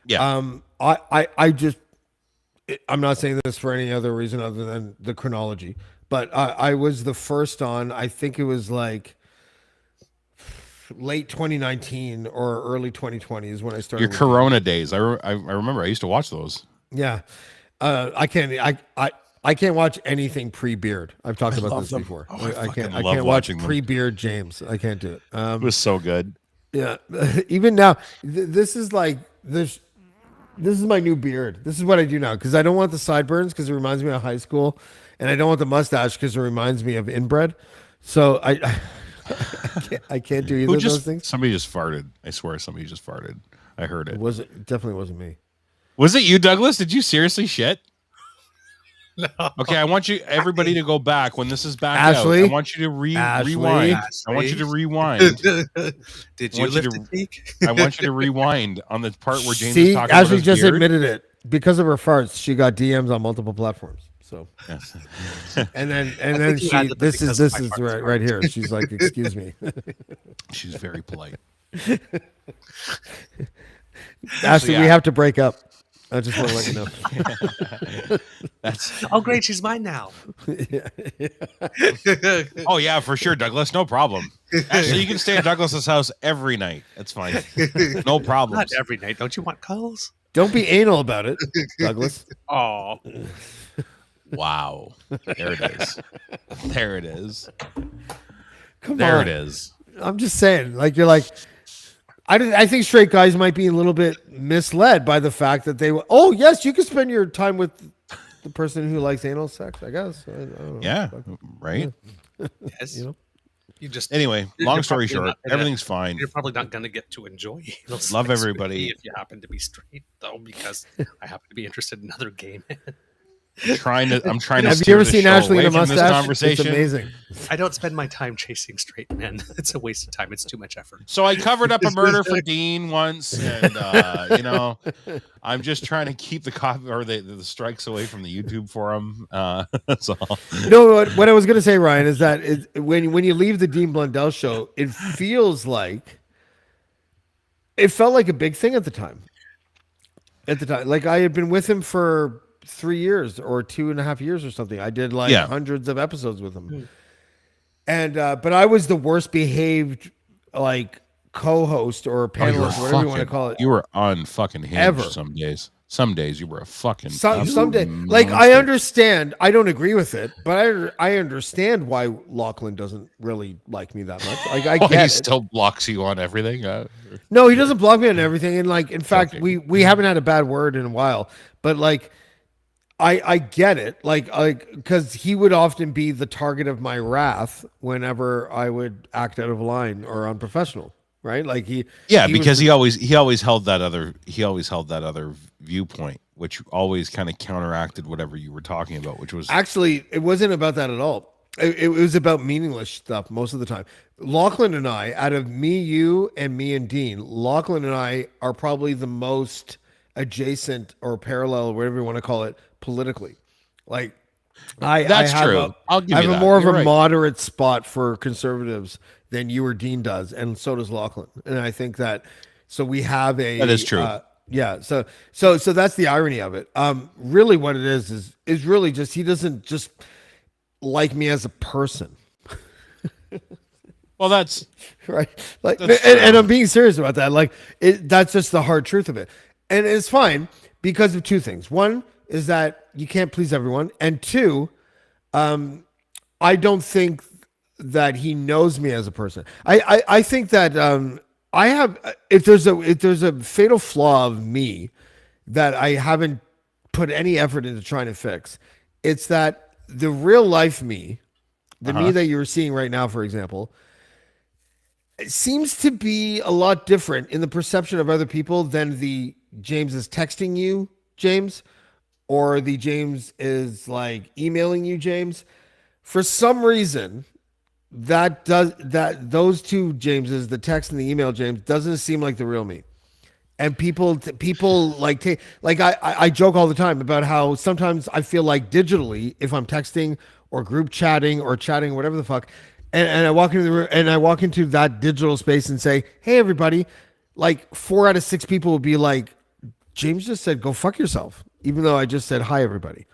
Yeah. I'm not saying this for any other reason other than the chronology, but I was the first on. I think it was like late 2019 or early 2020 is when I started. Your Corona days. I remember. I used to watch those. Yeah. I can't watch anything pre-beard. I've talked about this before. I can't watch pre-beard James. I can't do it. It was so good. Yeah. Even now, this is like this is my new beard. This is what I do now because I don't want the sideburns because it reminds me of high school, and I don't want the mustache because it reminds me of inbred. So I can't do either of those things. Somebody just farted. I swear somebody just farted. I heard it. It definitely wasn't me. Was it you, Douglas? Did you seriously shit? No. Okay, I want everybody to go back when this is back Ashley? out. I want you to rewind. I want you to rewind. Did you lift a cheek? I want you to rewind on the part where James See, is talking Ashley about his just beard. admitted it. Because of her farts, she got DMs on multiple platforms. So, Yes. and then you had them this because is of my farts. right here. She's like, "Excuse me." She's very polite. Ashley, yeah. we have to break up. I just want to let you know. That's Oh, great, she's mine now. oh yeah, for sure, Douglas. No problem. Actually, you can stay at Douglas's house every night. That's fine. No problem. Not every night. Don't you want calls? Don't be anal about it, Douglas. Oh, Wow. There it is. There it is. Come There on. it is. I'm just saying, like you're like, I think straight guys might be a little bit misled by the fact that oh yes, you can spend your time with the person who likes anal sex. I guess. I don't know. Yeah. Right. yes. You know? You just Anyway, you're long story probably short, not gonna- everything's fine. You're probably not going to get to enjoy anal sex Love with everybody. me if you happen to be straight, though, because I happen to be interested in other gay men. I'm trying to Have you steer ever the seen show Ashley in away a from this mustache? conversation. It's amazing. I don't spend my time chasing straight men. It's a waste of time. It's too much effort. So I covered up a murder for Dean once, and I'm just trying to keep the copy or the strikes away from the YouTube forum. That's all. No, what I was going to say, Ryan, is that when you leave the Dean Blundell show, it felt like a big thing at the time. Like I had been with him for 3 years or 2.5 years or something. I did like hundreds of episodes with him, and but I was the worst behaved like co-host or panelist, whatever you want to call it. You were unfucking hinged Ever. some days. Some days you were a fucking Someday, absolute like I monster. understand, I don't agree with it, but I understand why Lachlan doesn't really like me that much. Like I Why get he it. still blocks you on everything. No, he doesn't block me on everything. And like, in fact, Okay. we haven't had a bad word in a while. But like, I get it. Like because he would often be the target of my wrath whenever I would act out of line or unprofessional. Right? Like because he always held that other viewpoint, which always kind of counteracted whatever you were talking about, which was actually it wasn't about that at all. It was about meaningless stuff most of the time. Lachlan and I, out of me, you, and me and Dean, Lachlan and I are probably the most adjacent or parallel, whatever you want to call it, politically. Like That's I have true. I'll give I you have that. more of You're a right. moderate spot for conservatives than you or Dean does, and so does Lachlan. And I think that so we have a That is true. Yeah, so that's the irony of it. Really, what it is really just he doesn't just like me as a person, well, that's right? Like, That's and I'm being serious about that. Like, that's just the hard truth of it, and it's fine because of two things. One is that you can't please everyone, and two, I don't think that he knows me as a person. I think that I have if there's a fatal flaw of me that I haven't put any effort into trying to fix, it's that the real life me, the me that you're seeing right now, for example, it seems to be a lot different in the perception of other people than the James is texting you, James, or the James is like emailing you, James. For some reason, those two Jameses, the text and the email James, doesn't seem like the real me. And people like I joke all the time about how sometimes I feel like digitally, if I'm texting or group chatting or chatting, whatever the fuck, and I walk into the room and I walk into that digital space and say, "Hey, everybody," like 4 out of 6 people will be like, "James just said go fuck yourself," even though I just said hi, everybody.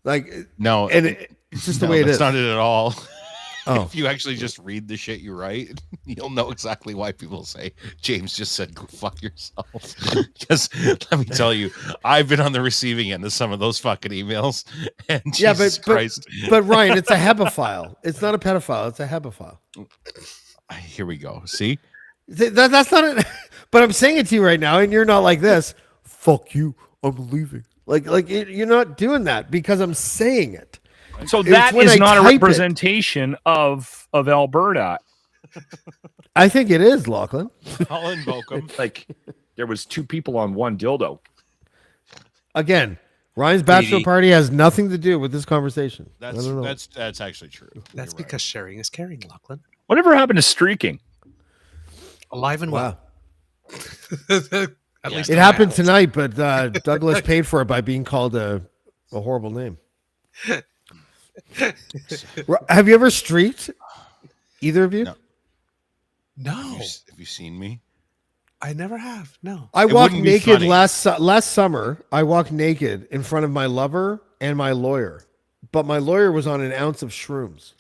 Like No, and it's just the way it that's is. not it at all. Oh. If you actually just read the shit you write, you'll know exactly why people say James just said go fuck yourself. Because let me tell you, I've been on the receiving end of some of those fucking emails. And Yeah, Jesus Christ. but Ryan, it's a HEPA file. It's not a pedophile. It's a HEPA file. Here we go. See? That's not it. But I'm saying it to you right now, and you're not like this. Fuck you. I'm leaving. You're not doing that because I'm saying it. So It's that when is I not a type it. representation of Alberta. I think it is, Lachlan. I'll invoke him. Like there was 2 people on one dildo. Again, Ryan's bachelor party has nothing to do with this conversation. I don't know. That's actually true. That's You're because sharing is caring, Lachlan. Whatever happened to streaking? Alive and well. At least It happened tonight, but Douglas paid for it by being called a horrible name. Have you ever streaked? Either of you? No. No, Have you seen me? I never have. No. I It walked wouldn't be naked funny. last summer. I walked naked in front of my lover and my lawyer, but my lawyer was on an ounce of shrooms.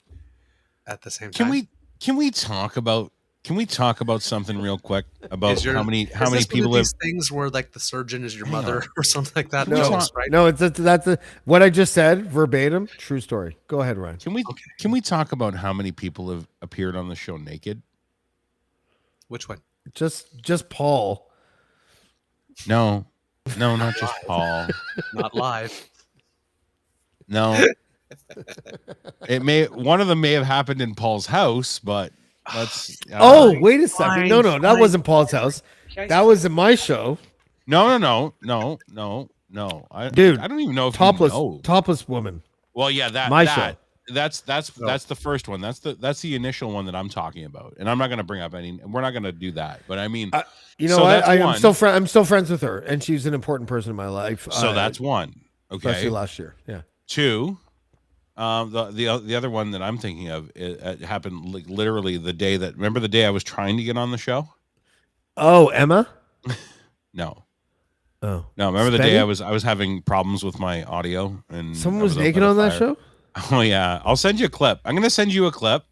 At the same time. Can we talk about something real quick about how many people have these things where like the surgeon is your mother or something like that? No, Jokes, right? no, that's what I just said verbatim. True story. Go ahead, Ryan. Can we talk about how many people have appeared on the show naked? Which one? Just Paul. No, not just Paul. Not live. No. One of them may have happened in Paul's house, but that's Wait a second. No, that wasn't Paul's house. That was in my show. No. Dude, I don't even know if you know. topless woman. Well, yeah, show. That's the first one. That's the initial one that I'm talking about, and I'm not going to bring up any. We're not going to do that. But I mean, I'm still friends with her, and she's an important person in my life. So that's one. Okay, especially last year. Yeah. 2. The other one that I'm thinking of it happened like literally the day that. Remember the day I was trying to get on the show? Oh, Emma. No. Oh no! Remember the Spenny? day I was having problems with my audio and someone was naked on that show. Oh yeah, I'll send you a clip. I'm gonna send you a clip.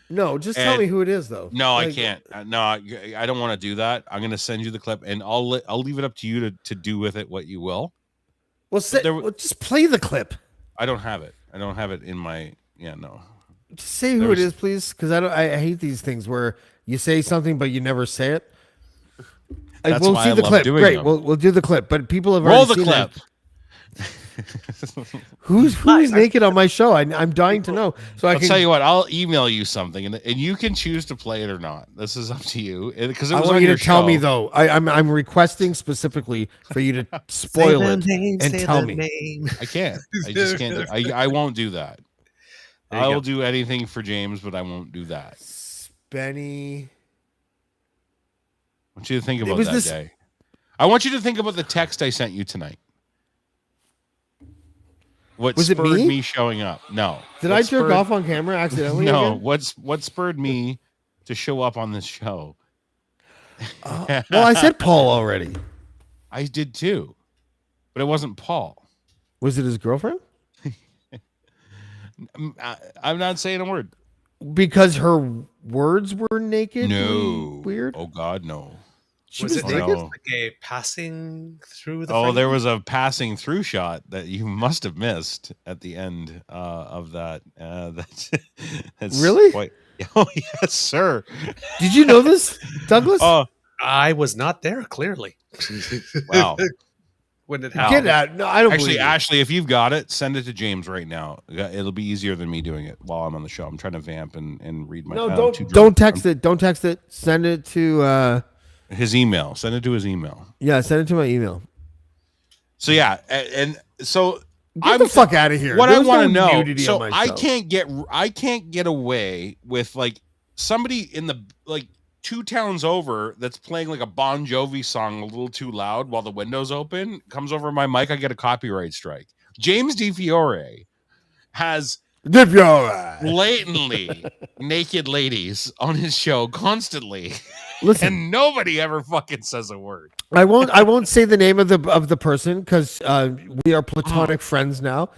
No, just tell me who it is, though. No, I can't. No, I don't want to do that. I'm gonna send you the clip, and I'll leave it up to you to do with it what you will. Well, just play the clip. I don't have it. I don't have it in my. Yeah, no. Just say who it is, please, because I hate these things where you say something but you never say it. We'll see the clip. Great, we'll do the clip. But people have roll already the seen clip. Who's naked on my show? I'm dying to know. So I'll tell you what. I'll email you something, and you can choose to play it or not. This is up to you. Because I want you to tell me though. I'm requesting specifically for you to spoil it and tell me. I can't. I just can't. I won't do that. I will do anything for James, but I won't do that. Spenny. I want you to think about that day. I want you to think about the text I sent you tonight. What spurred me showing up? No. Did I jerk off on camera accidentally? No. Again? What spurred me to show up on this show? Well, I said Paul already. I did too, but it wasn't Paul. Was it his girlfriend? I'm not saying a word. Because her words were naked? No. Weird? Oh, God, no. Was it naked? Like a passing through the frame? There was a passing through shot that you must have missed at the end of that. That's really? Oh, yes, sir. Did you know this, Douglas? I was not there, clearly. Wow. When it happened. Get out. No, I don't Actually, believe Ashley, if you've got it, send it to James right now. It'll be easier than me doing it while I'm on the show. I'm trying to vamp and read my. No, don't text it. Don't text it. Send it to his email. Send it to his email. Yeah, send it to my email. So yeah, and so Get the fuck out of here. What There's I want to no know, nudity so on my I show. can't get away with like somebody in the like 2 towns over that's playing like a Bon Jovi song a little too loud while the window's open, comes over my mic, I get a copyright strike. James DiFiore has blatantly naked ladies on his show constantly. Listen, And nobody ever fucking says a word. I won't say the name of the person because we are platonic friends now.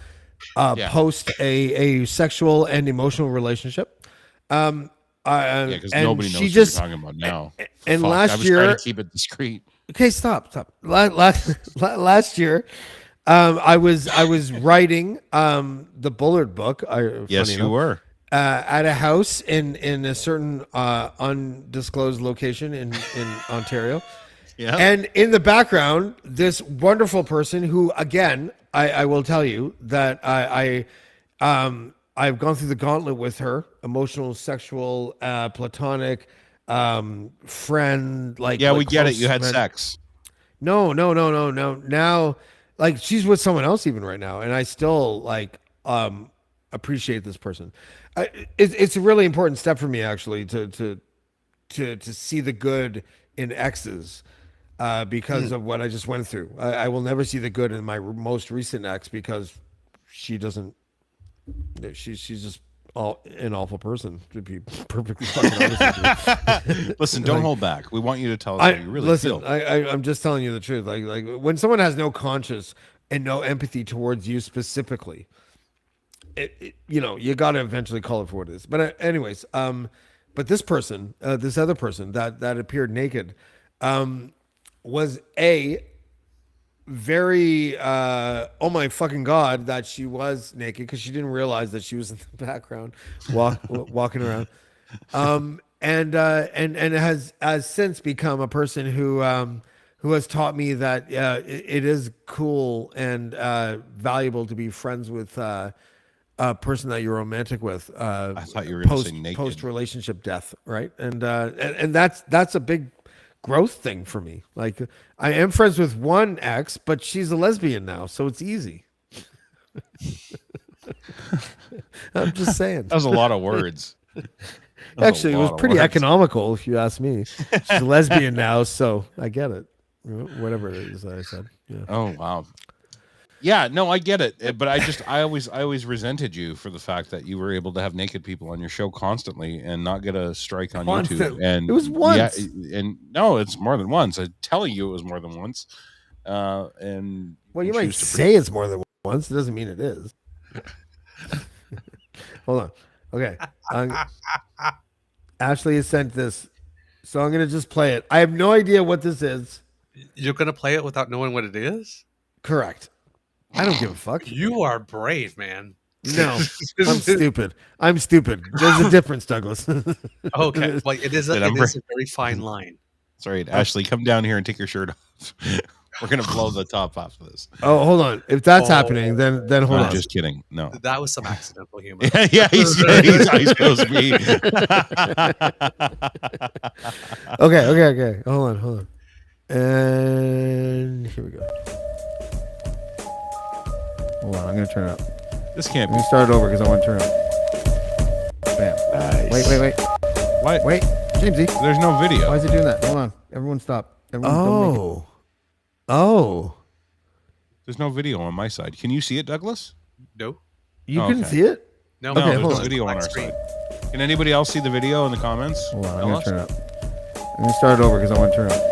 Yeah. Post a sexual and emotional relationship. Yeah, because and nobody she knows what just you're talking about now. and Fuck, last I was year, trying to keep it discreet. okay, stop. Last year, I was writing the Bullard book. Yes, funny you enough, were. at a house in a certain undisclosed location in Ontario. Yeah. And in the background, this wonderful person who, again, I will tell you that I've gone through the gauntlet with her: emotional, sexual, platonic, friend. Like, Yeah, like we get it. close You had friend. sex. No. Now, like, she's with someone else even right now, and I still like appreciate this person. It's a really important step for me actually to see the good in exes. Because of what I just went through, I will never see the good in my most recent ex because she doesn't. She's just an awful person, to be perfectly fucking honest with you. Listen, don't Like, hold back. We want you to tell us how you really feel. I'm just telling you the truth. Like when someone has no conscience and no empathy towards you specifically, you got to eventually call it for what it is. But anyways, but this person, this other person that appeared naked, was very oh my fucking god that she was naked because she didn't realize that she was in the background walking around, and has since become a person who has taught me that it is cool and valuable to be friends with a person that you're romantic with. I thought you were going to say naked. Post relationship death, right? And that's a big growth thing for me. Like, I am friends with one ex, but she's a lesbian now, so it's easy. I'm just saying. That was a lot of words. Actually, it was pretty economical, if you ask me. She's a lesbian now, so I get it. Whatever it is that I said. Yeah. Oh wow. Yeah, no, I get it, but I always resented you for the fact that you were able to have naked people on your show constantly and not get a strike on YouTube. And it was once. Yeah, and no, it's more than once. I'm telling you, it was more than once. And well, you might say it's more than once. It doesn't mean it is. Hold on. Okay. Ashley has sent this, so I'm gonna just play it. I have no idea what this is. You're gonna play it without knowing what it is? Correct. I don't give a fuck. You are brave, man. No, I'm stupid. I'm stupid. There's a difference, Douglas. Okay, well, it is a very fine line. Sorry, Ashley, come down here and take your shirt off. We're gonna blow the top off of this. Oh, hold on. If that's happening, then hold on. Just kidding. No, that was some accidental humor. yeah, he's eyes closed me. Okay. Hold on. And here we go. Hold on, I'm gonna turn it up. This can't Let be. me start it over because I want to turn it up. Bam. Nice. Wait. What? Wait, Jamesy. There's no video. Why is it doing that? Hold on. Everyone stop. Everyone Oh. There's no video on my side. Can you see it, Douglas? No. You Okay. can see it? No, Okay, there's hold no on. video on our Screen. side. Can anybody else see the video in the comments? Hold on, I'm Tell gonna us. turn it up. I'm gonna start it over because I want to turn it up.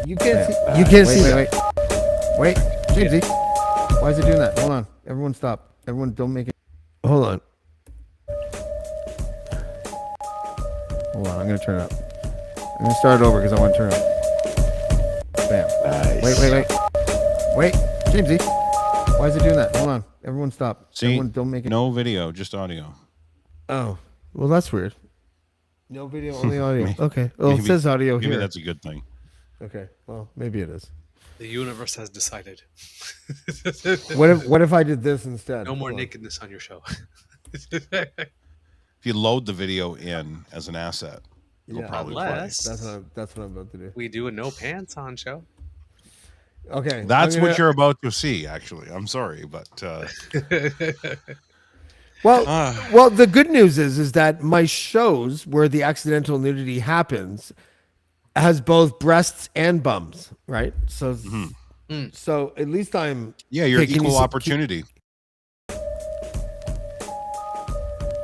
You can't see. You can't see that. Wait, Jamesy. Why is it doing that? Hold on. Everyone stop. Everyone don't make it. Hold on. Hold on. I'm going to turn it up. I'm going to start it over because I want to turn it up. Bam. Nice. Wait, Jamesy. Why is it doing that? Hold on. Everyone stop. See, Everyone don't make it. no video, just audio. Oh, well, that's weird. No video, only audio. Maybe- Okay. Well, it says audio Maybe here. that's a good thing. Okay. Well, maybe it is. The universe has decided. What if I did this instead? No more Hold on. nakedness on your show. If you load the video in as an asset, it'll Yeah, probably unless- play. That's what I'm about to do. We do a no pants on show. Okay. That's I'm what gonna- you're about to see. Actually, I'm sorry, but Well, Ah. well, the good news is that my shows where the accidental nudity happens has both breasts and bums, right? So, so at least I'm. yeah, you're Okay, can you equal see- opportunity.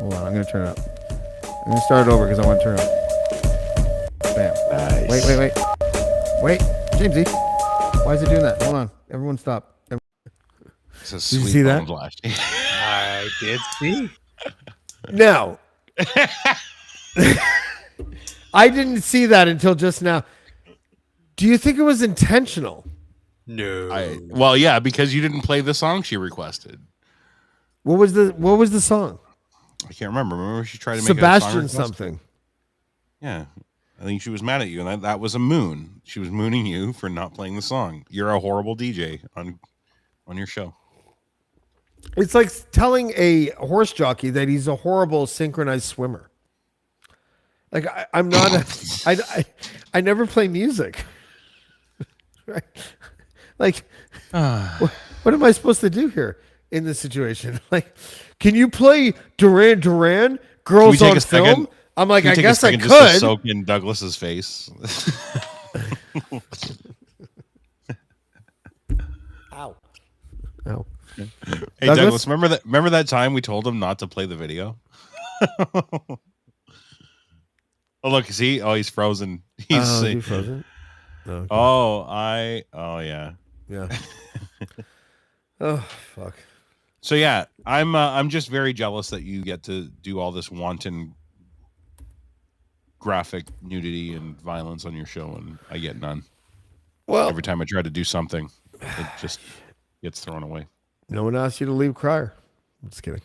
Hold on, I'm gonna turn it up. I'm gonna start it over because I want to turn it up. Bam. Nice. Wait, Jamesy. Why is it doing that? Hold on. Everyone stop. It's a you sweet see that? bone flash. I did see. Now, I didn't see that until just now. Do you think it was intentional? No. Well, yeah, because you didn't play the song she requested. What was the song? I can't remember. Remember she tried to make a song Sebastian request? something. Yeah. I think she was mad at you, and that was a moon. She was mooning you for not playing the song. You're a horrible DJ on your show. It's like telling a horse jockey that he's a horrible synchronized swimmer. Like I'm not I never play music. Right? Like what am I supposed to do here in this situation? Like, can you play Duran Duran Girls take on a Film? second? I'm like, Can I you take a guess I second just to could. soak in Douglas's face. Ow. Hey Douglas? Douglas, remember that time we told him not to play the video? Oh look, see? Oh, he's frozen. He's Is he frozen? No. Okay. oh yeah. Yeah. Oh fuck. So yeah, I'm just very jealous that you get to do all this wanton graphic nudity and violence on your show, and I get none. Well, Every time I try to do something, it just gets thrown away. no one asked you to leave Crier. I'm just kidding.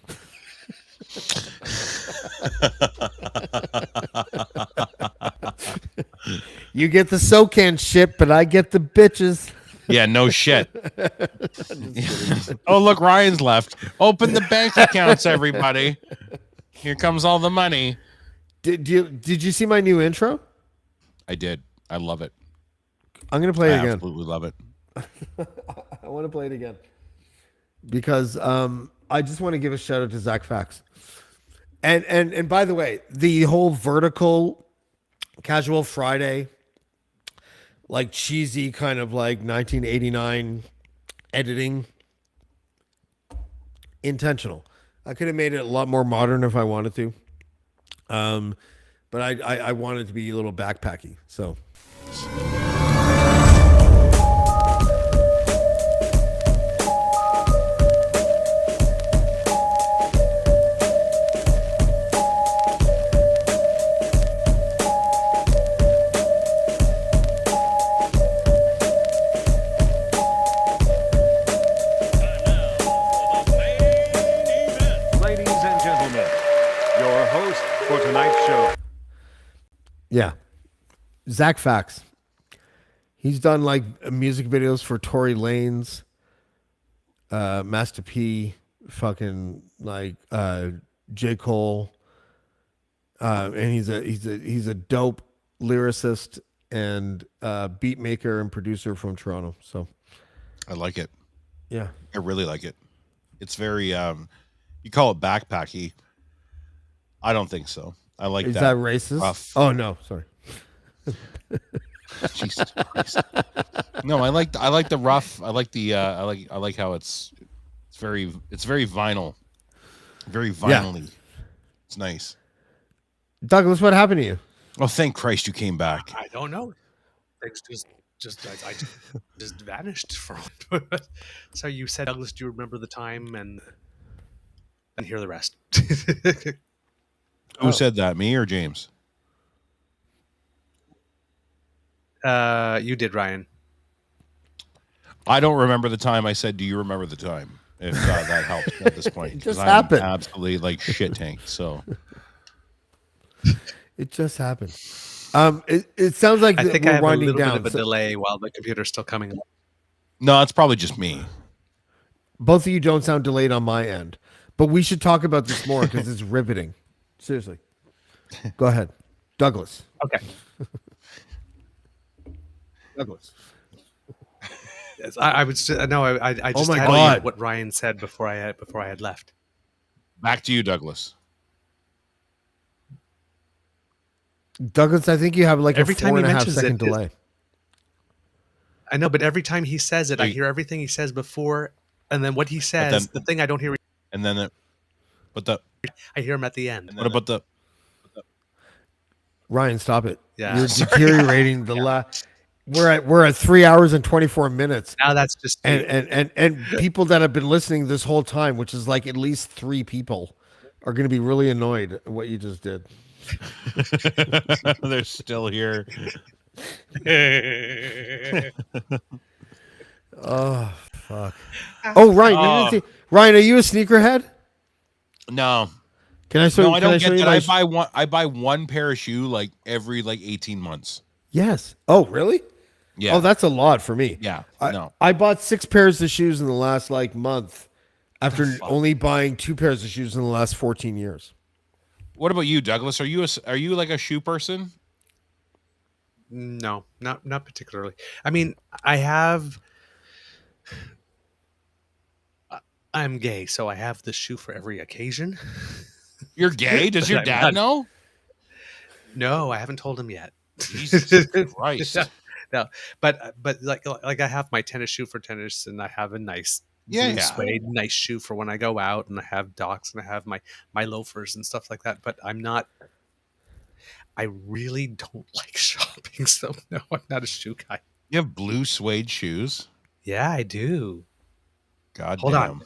You get the SoCan shit, but I get the bitches. Yeah, no shit. Oh, look, Ryan's left. Open the bank accounts, everybody. Here comes all the money. Did you see my new intro? I did. I love it. I'm gonna play I it again. absolutely love it. I want to play it again because I just want to give a shout out to Zach Fax. And by the way, the whole vertical casual Friday, like cheesy kind of like 1989 editing, intentional. I could have made it a lot more modern if I wanted to. But I wanted it to be a little backpacky. So Ladies and gentlemen, your host for tonight's show. yeah, Zach Fax. He's done like music videos for Tory Lanez, Master P, fucking like J. Cole, and he's a dope lyricist and beat maker and producer from Toronto. So I like it. yeah, I really like it. It's very you call it backpacky. I don't think so. I like is that. that racist? rough- Oh no, sorry. Jesus Christ. No, I like the rough. I like the I like how it's very vinyl. Very vinyl-y. It's nice. Douglas, what happened to you? Oh, thank Christ you came back. I don't know. Things I just vanished from. So you said, Douglas, do you remember the time? And hear the rest. Who said that? Me or James? You did, Ryan. I don't remember the time I said, do you remember the time? If that helps at this point. It just 'Cause I'm happened. absolutely like shit tanked. So It just happened. It sounds like I think we're I have a winding little down. bit of a So delay while the computer's still coming up. no, it's probably just me. both of you don't sound delayed on my end, but we should talk about this more because it's riveting. Seriously. Go ahead, Douglas. Okay. Douglas. I was no, I just my had God. what Ryan said before I had left. Back to you, Douglas. Douglas, I think you have like Every a time he 4.5 mentions second it, delay. I know, but every time he says it, I Wait. hear everything he says before, and then what he says, the thing I don't hear, And then I hear him at the end. what about the Ryan, stop it. Yeah, You're sorry. deteriorating we're at 3 hours and 24 minutes. Now that's just And people that have been listening this whole time, which is like at least 3 people, are going to be really annoyed at what you just did. they're still here. Oh fuck. Oh, Ryan, you didn't see, Ryan, are you a sneakerhead? No. Can I show No, you? I Can don't show get you that. my I buy one pair of shoe like every 18 months. Yes. Oh, really? Yeah. Oh, that's a lot for me. Yeah. No. I bought 6 pairs of shoes in the last month after fuck? only buying 2 pairs of shoes in the last 14 years. What about you, Douglas? Are you like a shoe person? no, not particularly. I mean, I have. I'm gay, so I have the shoe for every occasion. You're gay? Does your I'm dad not- know? No, I haven't told him yet. Jesus Christ. No, but like I have my tennis shoe for tennis, and I have a nice blue suede nice shoe for when I go out, and I have Docs, and I have my loafers and stuff like that. But I really don't like shopping, so no, I'm not a shoe guy. You have blue suede shoes? Yeah, I do. God Hold damn. on.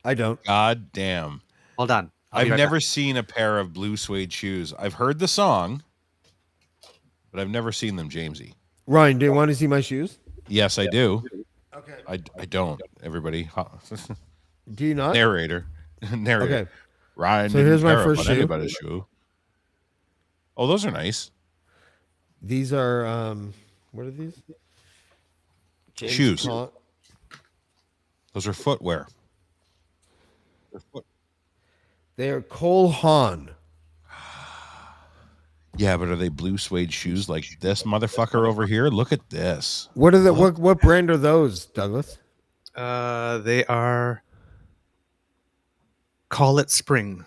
I don't. God damn. Hold on. I've never seen a pair of blue suede shoes. I've heard the song, but I've never seen them, Jamesy. Ryan, do you want to see my shoes? Yes, I do. Okay. I don't. Everybody. Do you not? Narrator. Okay. Ryan. So here's my care first about shoe. anybody's shoe. Oh, those are nice. These are what are these? James Shoes. Con- Those are footwear. They are Cole Haan. Yeah, but are they blue suede shoes like this motherfucker over here? Look at this. What are the what brand are those, Douglas? They are. Call it spring.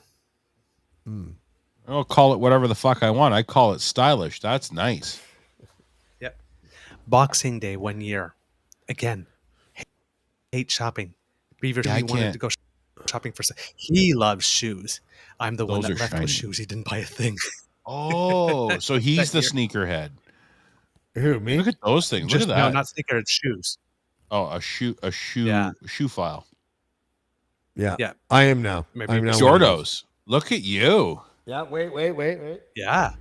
I'll call it whatever the fuck I want. I call it stylish. That's nice. Yep. Boxing Day 1 year. Again, hate shopping. Beaver Yeah, I wanted can't. to go shopping for. He loves shoes. I'm the one Those that are left shiny. with shoes. He didn't buy a thing. Oh, so he's the sneakerhead. Who, me? Look at those things. Look at that. No, not sneaker. It's shoes. Oh, a shoe Yeah. shoe file. Yeah. Yeah. I am now. Maybe I'm now Jordos. Look at you. Yeah, wait. Yeah.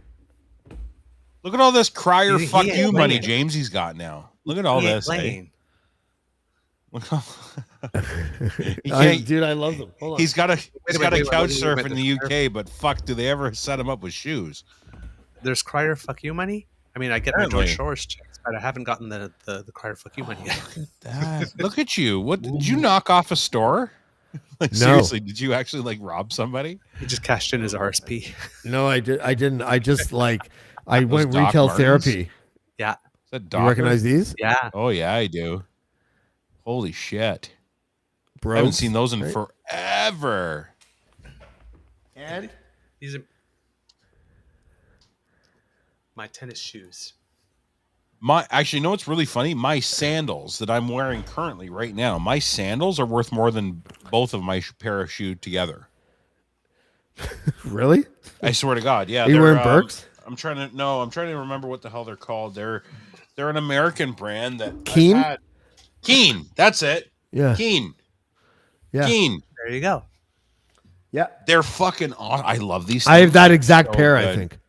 Look at all this crier He fuck ain't you money playing. James he's got now. Look at all He ain't this. Eh? playing. Look how he I, can't, dude, I love them. Hold on. he's got a wait, couch wait, surf wait, in the UK, but fuck, do they ever set him up with shoes? There's crier fuck you money. I mean, I get Apparently. my George Shores checks, but I haven't gotten the crier fuck you money yet. Look at you. What did you knock off a store? Like No. seriously, did you actually like rob somebody? He just cashed in his RSP. No, I didn't. I just I Those went Doc retail Martens? therapy. Yeah. Is that You Docker? recognize these? Yeah. Oh yeah, I do. Holy shit. Bros. I haven't seen those in right? forever. And These are my tennis shoes. Actually, you know what's really funny? My sandals that I'm wearing currently right now, my sandals are worth more than both of my pair of shoes together. really? I swear to God. Yeah. Are you they're, wearing Birks? I'm trying to remember what the hell they're called. They're an American brand that Keen? I've had. Keen. That's it. Yeah. Keen. Yeah. Keen. There you go. Yeah. They're fucking awesome. I love these things. I have that exact So pair, I good. think.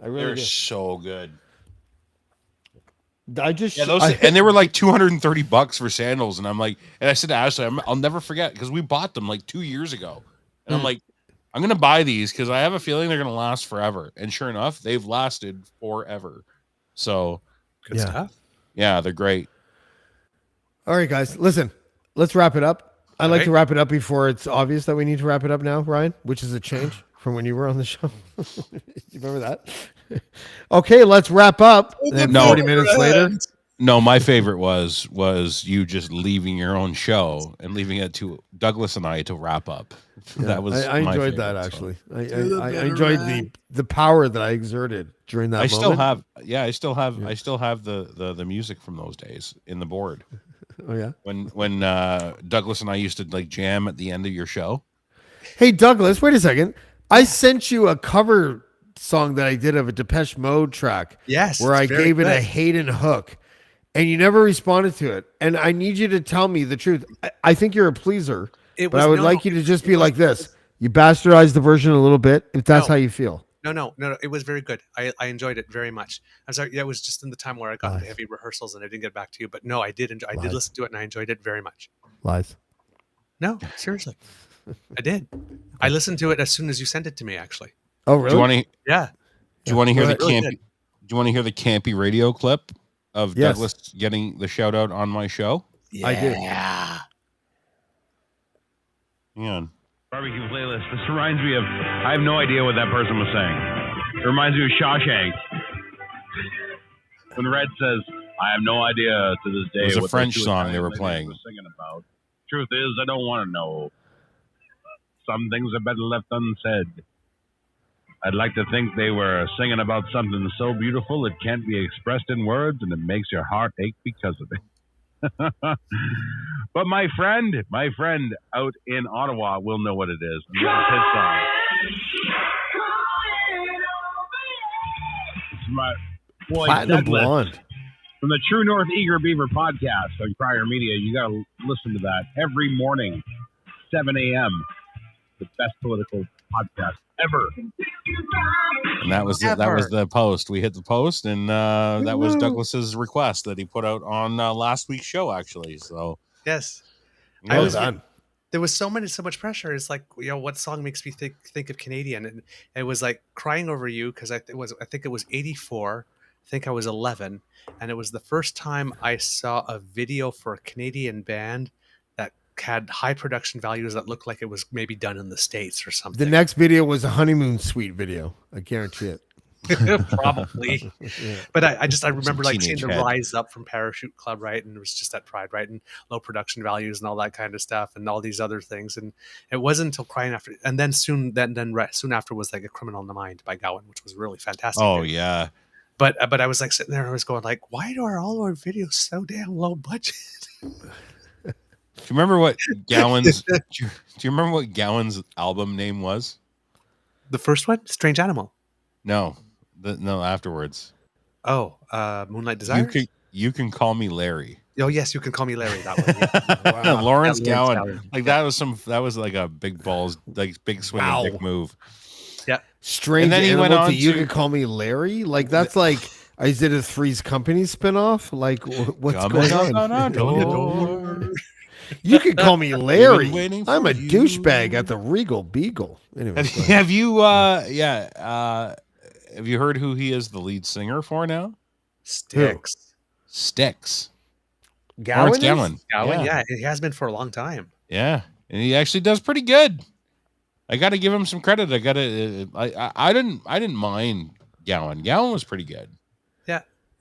I really They're do. so good. I just Yeah, those I, and they were like $230 for sandals, and I'm like, and I said to Ashley, I'll never forget because we bought them like 2 years ago, and I'm like, I'm gonna buy these because I have a feeling they're gonna last forever, and sure enough, they've lasted forever. So, Good Yeah. stuff. yeah, they're great. All right, guys, listen. Let's wrap it up. I like right. to wrap it up before it's obvious that we need to wrap it up now, Ryan, which is a change from when you were on the show. You remember that? Okay, let's wrap up. And then No. 40 minutes later. No, my favorite was you just leaving your own show and leaving it to Douglas and I to wrap up. Yeah, That was I my enjoyed favorite, that so. actually. I enjoyed the power that I exerted during that I moment. still have, I still have the music from those days in the board. Oh yeah. When Douglas and I used to like jam at the end of your show. Hey Douglas, wait a second. I sent you a cover song that I did of a Depeche Mode track. Yes, Where it's I very gave it a good. Hayden hook, and you never responded to it. And I need you to tell me the truth. I think you're a pleaser, It but was I would no, like you to just it be was- like this. You bastardized the version a little bit, if that's No. how you feel. No. It was very good. I enjoyed it very much. I'm sorry. Yeah, it was just in the time where I got into Lies. heavy rehearsals and I didn't get back to you. But no, I did enjoy. I did Lies. listen to it and I enjoyed it very much. Lies. No, seriously, I did. I listened to it as soon as you sent it to me. Actually, Oh Do really? you want to yeah. hear the Go ahead. campy? Do you want to hear the campy radio clip of Yes. Douglas getting the shout out on my show? I do. Yeah. Hang on. Barbecue playlist. This reminds me of. I have no idea what that person was saying. It reminds me of Shawshank. When Red says, "I have no idea to this day." It was a what French those two song they Italian were ladies playing. were singing about. Truth is, I don't want to know. Some things are better left unsaid. I'd like to think they were singing about something so beautiful it can't be expressed in words, and it makes your heart ache because of it. But my friend out in Ottawa will know what it is. And this is his song. It's my boy Platinum Douglas Blonde. from the True North Eager Beaver podcast on Crier Media. You got to listen to that every morning, 7 a.m. The best political podcast ever. And that was the post. We hit the post, and that was Douglas's request that he put out on last week's show, actually. So Yes. yeah. Well done. There was so much pressure. It's like, what song makes me think of Canadian? And it was like Crying Over You, because I think it was 84. I think I was 11, and it was the first time I saw a video for a Canadian band that had high production values that looked like it was maybe done in the States or something. The next video was a honeymoon suite video. I guarantee it. Probably. Yeah. But I remember like seeing teenage the head. Rise Up from Parachute Club, right? And it was just that Pride, right? And low production values and all that kind of stuff and all these other things. And it wasn't until Crying After, and then soon after was like A Criminal in the Mind by Gowan, which was really fantastic. Oh yeah. But I was like sitting there, I was going like, why are all our videos so damn low budget? Do you remember what Gowan's? do you remember what Gowan's album name was? The first one, Strange Animal. No, afterwards. Oh, Moonlight Desire. You can call me Larry. Oh yes, You Can Call Me Larry. That one. Yeah. Lawrence Yeah, Lawrence Gowan. Gowan. Like that was like a big balls, like big swinging Wow. dick move. Yeah. Strange And then he Animal went on to You to- Can Call Me Larry? Like, that's like, is it a Three's Company spinoff? Like, what's Come going knock on? our Go to the door. You can call me Larry. waiting I'm for a you. douchebag at the Regal Beagle. Anyway, go ahead. Have you have you heard who he is the lead singer for now? Sticks. Styx. Gowan Lawrence is? Gowan. Gowan, yeah, it has been for a long time. Yeah, and he actually does pretty good. I got to give him some credit. I didn't mind Gowan. Gowan was pretty good.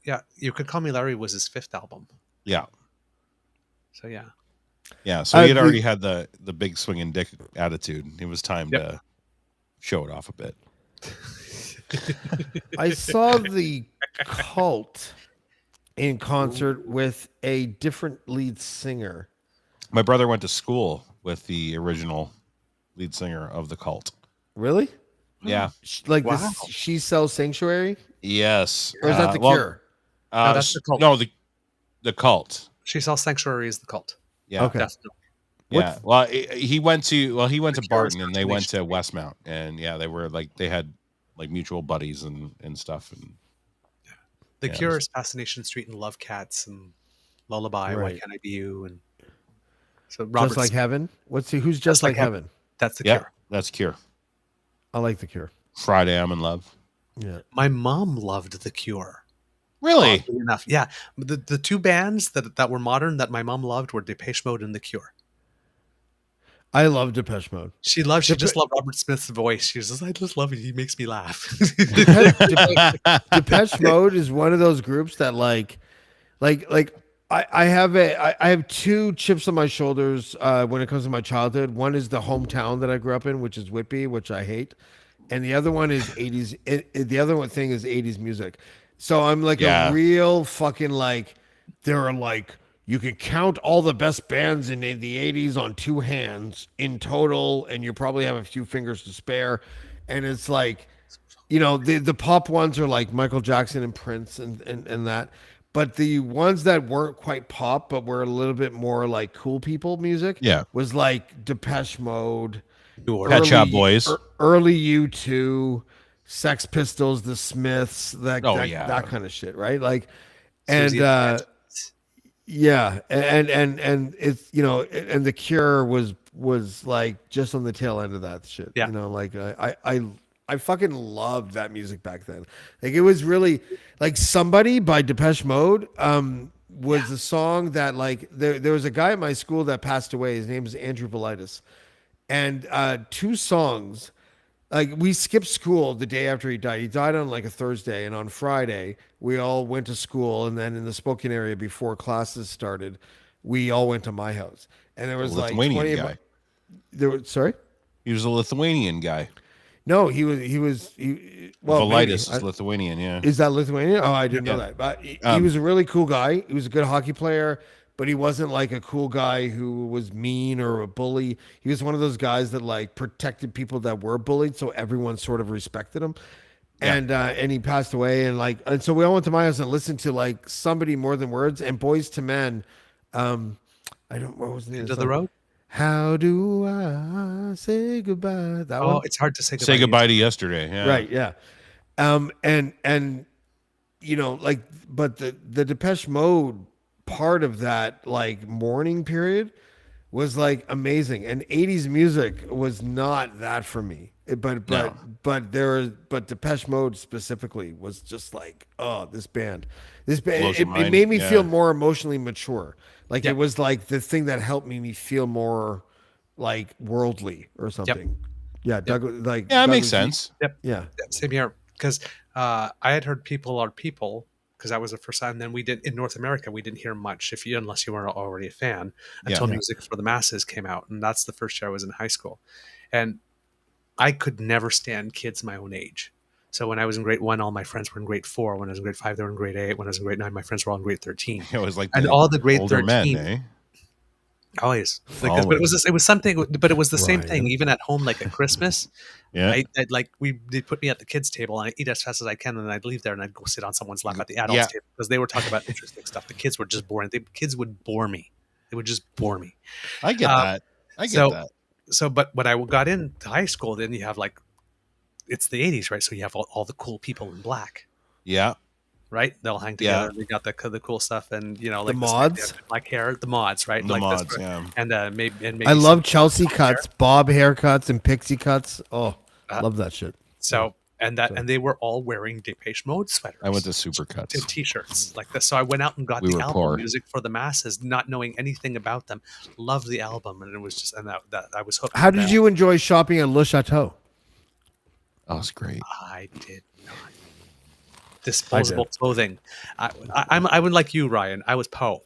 Yeah, You Could Call Me Larry was his 5th album. Yeah, So yeah. yeah. So he had we- already had the big swinging dick attitude. It was time to show it off a bit. I saw the Cult in concert with a different lead singer. My brother went to school with the original lead singer of the Cult. Really? Yeah. Like Wow. this She Sells Sanctuary? Yes. Or is that the well, Cure? No, that's the Cult. No, the Cult. She Saw Sanctuary is the Cult. Yeah. Okay. Definitely. Yeah. Well, he went to Cure Barton is and they went to Constellation. Westmount, and yeah, they were like they had like mutual buddies and stuff. And The Yeah, it Cure was- is Fascination Street and Love Cats and Lullaby, Why Right. Can't I Be You? And so Robert Just Like Smith, Heaven? Who's Just Like Heaven? that's the yeah, Cure. that's Cure. I like the Cure. Friday, I'm in love. Yeah. My mom loved the Cure. Really? Oddly enough. Yeah. The two bands that were modern that my mom loved were Depeche Mode and the Cure. I love Depeche Mode. She just loved Robert Smith's voice. She was just, I just love it. He makes me laugh. Depeche Mode is one of those groups that like like I have I have two chips on my shoulders when it comes to my childhood. One is the hometown that I grew up in, which is Whitby, which I hate, and the other one is 80s. The other one thing is 80s music. So I'm like a Yeah. real fucking like there are like you can count all the best bands in the 80s on two hands in total, and you probably have a few fingers to spare. And it's like, the pop ones are like Michael Jackson and Prince and that. But the ones that weren't quite pop, but were a little bit more like cool people music, Yeah. was like Depeche Mode, New Order. Pet Shop Boys. early U2, Sex Pistols, The Smiths, that kind of shit, right? Like, and Susie and the yeah, and it's and The Cure was like just on the tail end of that shit. Yeah. Like I fucking loved that music back then. Like it was really like Somebody by Depeche Mode was a song that like there was a guy at my school that passed away. His name is Andrew Velitis. And two songs, like we skipped school the day after he died. He died on like a Thursday, and on Friday we all went to school, and then in the Spokane area before classes started, we all went to my house. And there was like Lithuanian guy. Sorry? He was a Lithuanian guy. No, well, Velitis maybe. is Lithuanian, yeah. Is that Lithuania? Oh, I didn't know that. But he was a really cool guy. He was a good hockey player, but he wasn't like a cool guy who was mean or a bully. He was one of those guys that like protected people that were bullied, so everyone sort of respected him. And he passed away, and so we all went to my house and listened to like Somebody More Than Words and Boys to Men. What was the name? Into the Road. How do I say goodbye? That one? It's hard to say goodbye. Say goodbye to yesterday. Yeah. Right, yeah. And like, but the Depeche Mode part of that like mourning period was like amazing, and 80s music was not that for me. But Depeche Mode specifically was just like, oh, this band, Blows it your mind, made me yeah. feel more emotionally mature. Like Yep. it was like the thing that helped me feel more like worldly or something. Yeah, Doug, like Yeah, it makes Douglas- sense. Yep. Yeah, Same here, because I had heard "People Are People" because that was the first time. Then we did in North America. We didn't hear much unless you were already a fan until Yeah. Music for the Masses came out, and that's the first year I was in high school, and I could never stand kids my own age. So when I was in grade 1, all my friends were in grade 4. When I was in grade 5, they were in grade 8. When I was in grade 9, my friends were all in grade 13. It was like And all the grade older 13 men, eh? Always. But it was something. But it was the same Ryan. thing. Even at home, like at Christmas, Yeah. they'd put me at the kids' table and I'd eat as fast as I can, and then I'd leave there and I'd go sit on someone's lap at the adults' Yeah. table because they were talking about interesting stuff. The kids were just boring. The kids would bore me. They would just bore me. I get that. I get so- that. So, but when I got into high school, then you have like, it's the 80s, right? So you have all the cool people in black, Yeah. right? They'll hang Yeah. together. They got the cool stuff, and like mods? black hair, the mods, right? The Like mods, that's- yeah. And maybe I some- love Chelsea cuts, Bob haircuts, and pixie cuts. Oh, love that shit. So and they were all wearing Depeche Mode sweaters. I went to Supercuts. and t-shirts like this. So I went out and got We the were album poor. Music for the Masses, not knowing anything about them. Loved the album, and it was just that I was hooked. How on did that. you enjoy shopping at Le Chateau? That was great. I did not. Disposable clothing. I would like you, Ryan. I was Poe.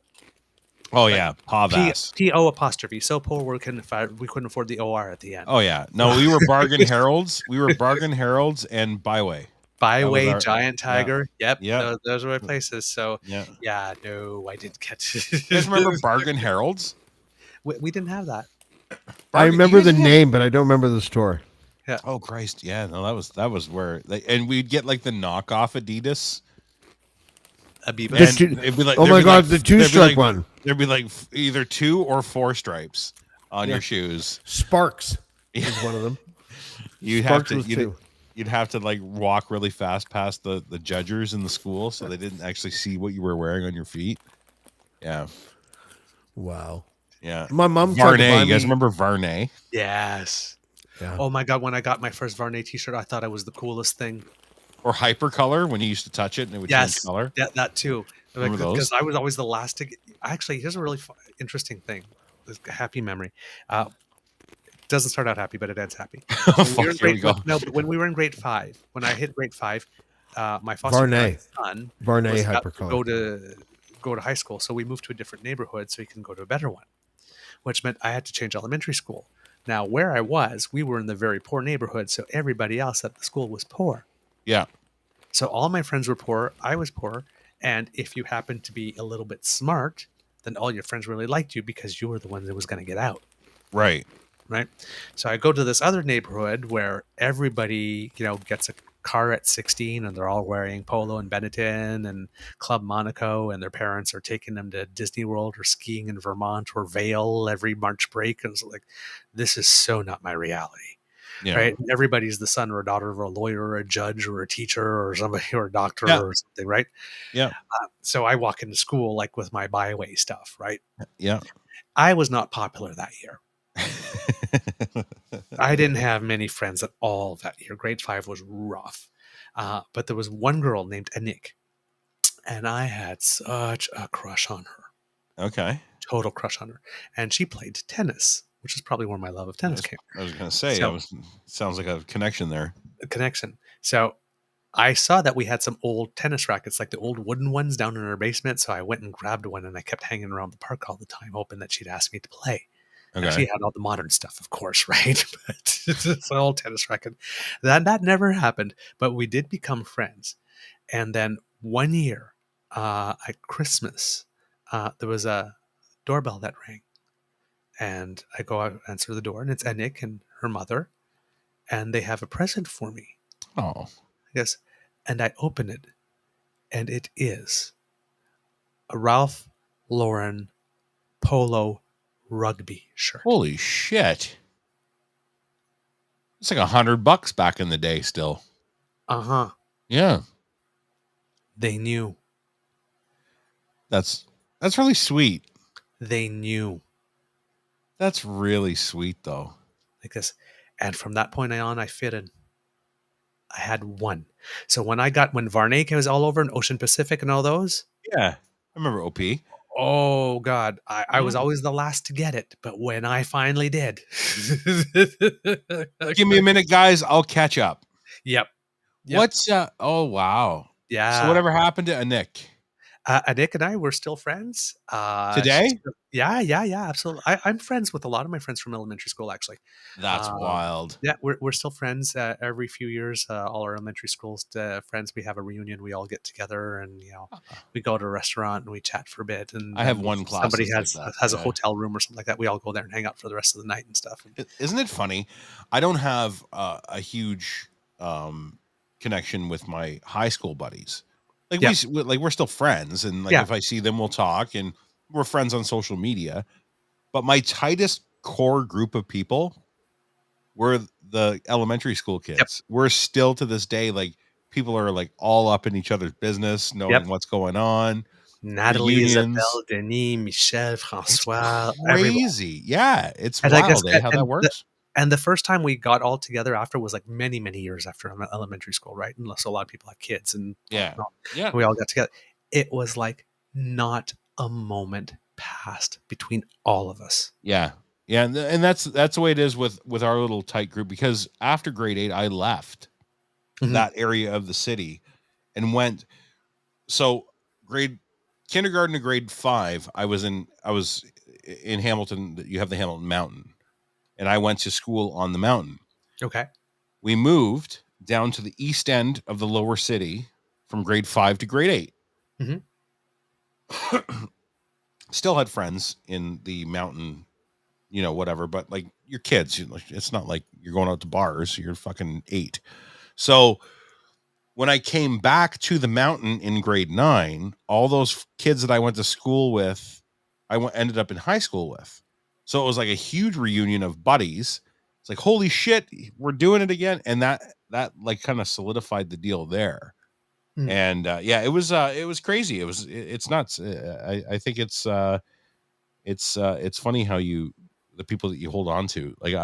Oh yeah, Pavas. P-O apostrophe. So poor we couldn't afford the OR at the end. Oh yeah. No, we were bargain heralds. We were bargain heralds and Byway. Byway, that was our- Giant Tiger. Yep. Yeah. Those were my places. So Yeah. no, I didn't get You guys remember bargain heralds? we didn't have that. I remember the name, but I don't remember the store. Oh Christ, yeah. No, that was where and we'd get like the knockoff Adidas. Abiba. And it'd be like, Oh there'd my be God, like- the there'd be two-stripe like- one. There'd be like either 2 or 4 stripes on your shoes. Sparks is one of them. You'd Sparks have was to two. you'd have to like walk really fast past the judgers in the school so they didn't actually see what you were wearing on your feet. Yeah. Wow. Yeah. My mom tried to buy Varney. You guys me- remember Varney? Yes. Yeah. Oh my God! When I got my first Varney T-shirt, I thought it was the coolest thing. Or Hypercolor when you used to touch it and it would Yes, change color? that too. Remember those? Because I was always the last to get. Actually, here's a really interesting thing. A happy memory. It doesn't start out happy, but it ends happy. Oh, When we were in fuck, here we grade- go. No, but when we were in grade 5, when I hit grade 5, my foster Varney. son Varney was about to Hypercolor. go go to high school. So we moved to a different neighborhood so he can go to a better one, which meant I had to change elementary school. Now, where I was, we were in the very poor neighborhood, so everybody else at the school was poor. Yeah. So all my friends were poor, I was poor, and if you happened to be a little bit smart, then all your friends really liked you because you were the one that was going to get out. Right. Right. So I go to this other neighborhood where everybody, gets a car at 16 and they're all wearing Polo and Benetton and Club Monaco, and their parents are taking them to Disney World or skiing in Vermont or Vail every March break. And it's like, this is so not my reality. Yeah. Right. Everybody's the son or daughter of a lawyer or a judge or a teacher or somebody or a doctor Yeah. or something. Right. Yeah. So I walk into school like with my byway stuff. Right. Yeah. I was not popular that year. I didn't have many friends at all that year. Grade 5 was rough. But there was one girl named Anik, and I had such a crush on her. Okay. Total crush on her. And she played tennis, which is probably where my love of tennis came. I was going to say, So- sounds like a connection there. A connection. So I saw that we had some old tennis rackets, like the old wooden ones down in our basement. So I went and grabbed one, and I kept hanging around the park all the time, hoping that she'd ask me to play. Okay. She had all the modern stuff, of course, right? But it's an old tennis racket. That never happened, but we did become friends. And then one year at Christmas, there was a doorbell that rang. And I go out, answer the door, and it's Anik and her mother. And they have a present for me. Oh. Yes. And I open it, and it is a Ralph Lauren Polo rugby shirt. Holy shit. It's like $100 back in the day still. Uh-huh. Yeah. They knew. That's really sweet. They knew. That's really sweet though. Like this. And from that point on, I fit in. I had one. So when Varnake was all over in Ocean Pacific and all those, Yeah. I remember OP. oh God, I was always the last to get it. But when I finally did. Give me a minute, guys. I'll catch up. Yep. What's oh wow. Yeah. So whatever happened to Anik? Anik and I were still friends. Today? Yeah, absolutely. I'm friends with a lot of my friends from elementary school, actually. That's wild. Yeah, we're still friends. Every few years, all our elementary school's friends, we have a reunion. We all get together, and we go to a restaurant and we chat for a bit. And I have one class. Somebody that's has like that. has a Yeah. hotel room or something like that. We all go there and hang out for the rest of the night and stuff. Isn't it funny? I don't have a huge connection with my high school buddies. Like Yeah. we're still friends, and like Yeah. if I see them, we'll talk, and we're friends on social media. But my tightest core group of people were the elementary school kids. Yep. We're still to this day like people are like all up in each other's business, knowing Yep. what's going on. Natalie, Reunions. Isabelle, Denis, Michel, Francois, everyone. Crazy, yeah, it's And I wild. guess- How that and works. And the first time we got all together after was like many, many years after elementary school, right? And so a lot of people had kids, and Yeah, yeah. we all got together. It was like not a moment passed between all of us. Yeah, and that's the way it is with our little tight group. Because after grade 8, I left Mhm. that area of the city and went. So kindergarten to grade 5, I was in Hamilton. You have the Hamilton Mountain, and I went to school on the mountain. Okay. We moved down to the east end of the lower city from grade 5 to grade 8. Mhm. Still had friends in the mountain, whatever, but like your kids, it's not like you're going out to bars, you're fucking 8. So when I came back to the mountain in grade 9, all those kids that I went to school with, ended up in high school with. So it was like a huge reunion of buddies. It's like, holy shit, we're doing it again. And that like kind of solidified the deal there. Mm. And yeah, it was crazy. It's nuts. I think it's funny how the people that you hold on to, like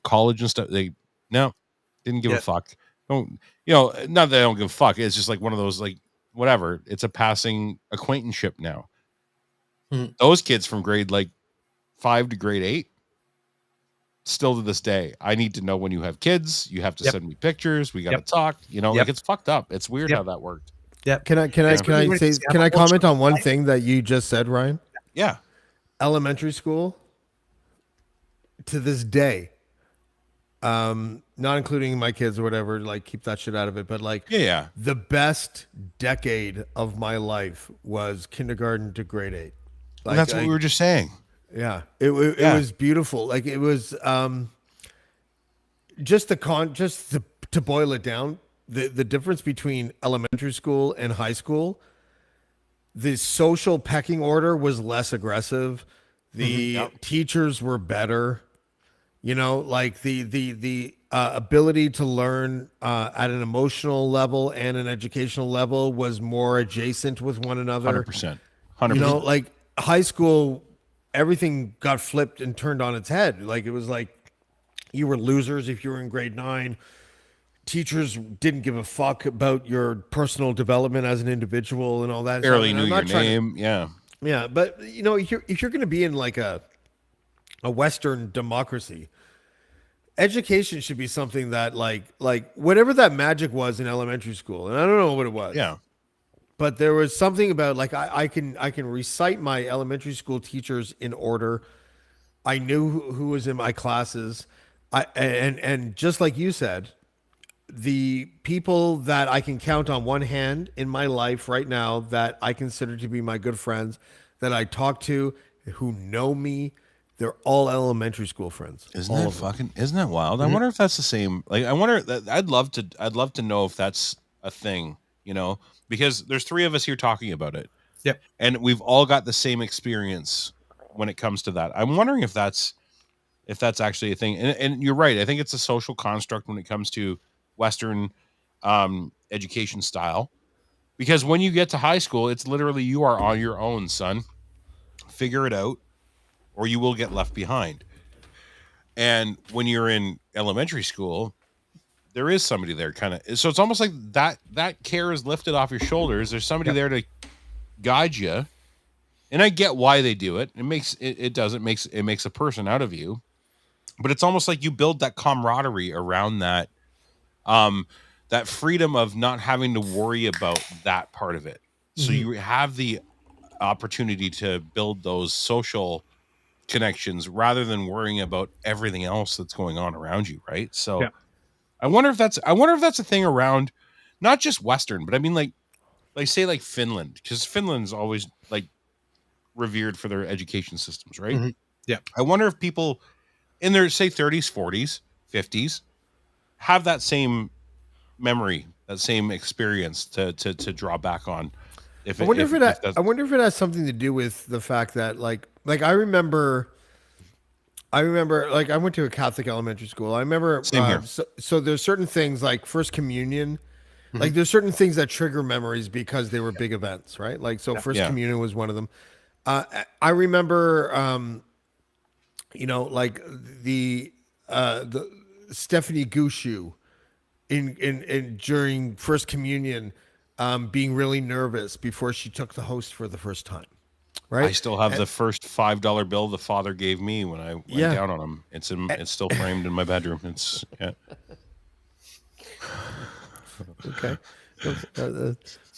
college and stuff, they didn't give a fuck. Don't, not that they don't give a fuck. It's just like one of those, like, whatever. It's a passing acquaintanceship now. Mm. Those kids from grade like 5 to grade 8, still to this day, I need to know when you have kids. You have to Yep. send me pictures. We got to Yep. talk. Like Yep. it's fucked up. It's weird Yep. how that worked. Yeah. Can I comment on one thing that you just said, Ryan? Yeah. Elementary school to this day, not including my kids or whatever, like keep that shit out of it, but like Yeah. the best decade of my life was kindergarten to grade 8. And that's what we were just saying. Yeah, it was beautiful. Like it was just to boil it down, the difference between elementary school and high school, the social pecking order was less aggressive. The teachers were better. You know, like the ability to learn at an emotional level and an educational level was more adjacent with one another. 100%. You know, like high school, everything got flipped and turned on its head. Like it was like you were losers if you were in grade 9. Teachers didn't give a fuck about your personal development as an individual and all that. Barely knew your name. Yeah. Yeah, but you know, if you're going to be in like a Western democracy, education should be something that like whatever that magic was in elementary school, and I don't know what it was. Yeah. But there was something about like I can recite my elementary school teachers in order. I knew who was in my classes. And just like you said, the people that I can count on one hand in my life right now that I consider to be my good friends that I talk to who know me, they're all elementary school friends. Isn't that wild? I wonder if that's the same. Like, I wonder that I'd love to know if that's a thing, you know, because there's 3 of us here talking about it. Yep. And we've all got the same experience when it comes to that. I'm wondering if that's actually a thing. And you're right. I think it's a social construct when it comes to Western education style, because when you get to high school, it's literally you are on your own, son. Figure it out, or you will get left behind. And when you're in elementary school, there is somebody there kind of. So it's almost like that care is lifted off your shoulders. There's somebody there to guide you. And I get why they do it. It makes a person out of you. But it's almost like you build that camaraderie around that that freedom of not having to worry about that part of it. So you have the opportunity to build those social connections rather than worrying about everything else that's going on around you, right? So I wonder if that's a thing around not just Western, but I mean like say like Finland, because Finland's always like revered for their education systems, right? Mm-hmm. Yeah. I wonder if people in their say 30s, 40s, 50s have that same memory, that same experience to draw back on. I wonder if it has something to do with the fact that like I remember like I went to a Catholic elementary school. I remember Same here. So there's certain things like First Communion, like there's certain things that trigger memories because they were big events, right? Like so First Communion was one of them. I remember you know, like the Stephanie Gushu in during First Communion being really nervous before she took the host for the first time. Right. I still have the first $5 bill the father gave me when I went down on him. It's still framed in my bedroom. It's okay.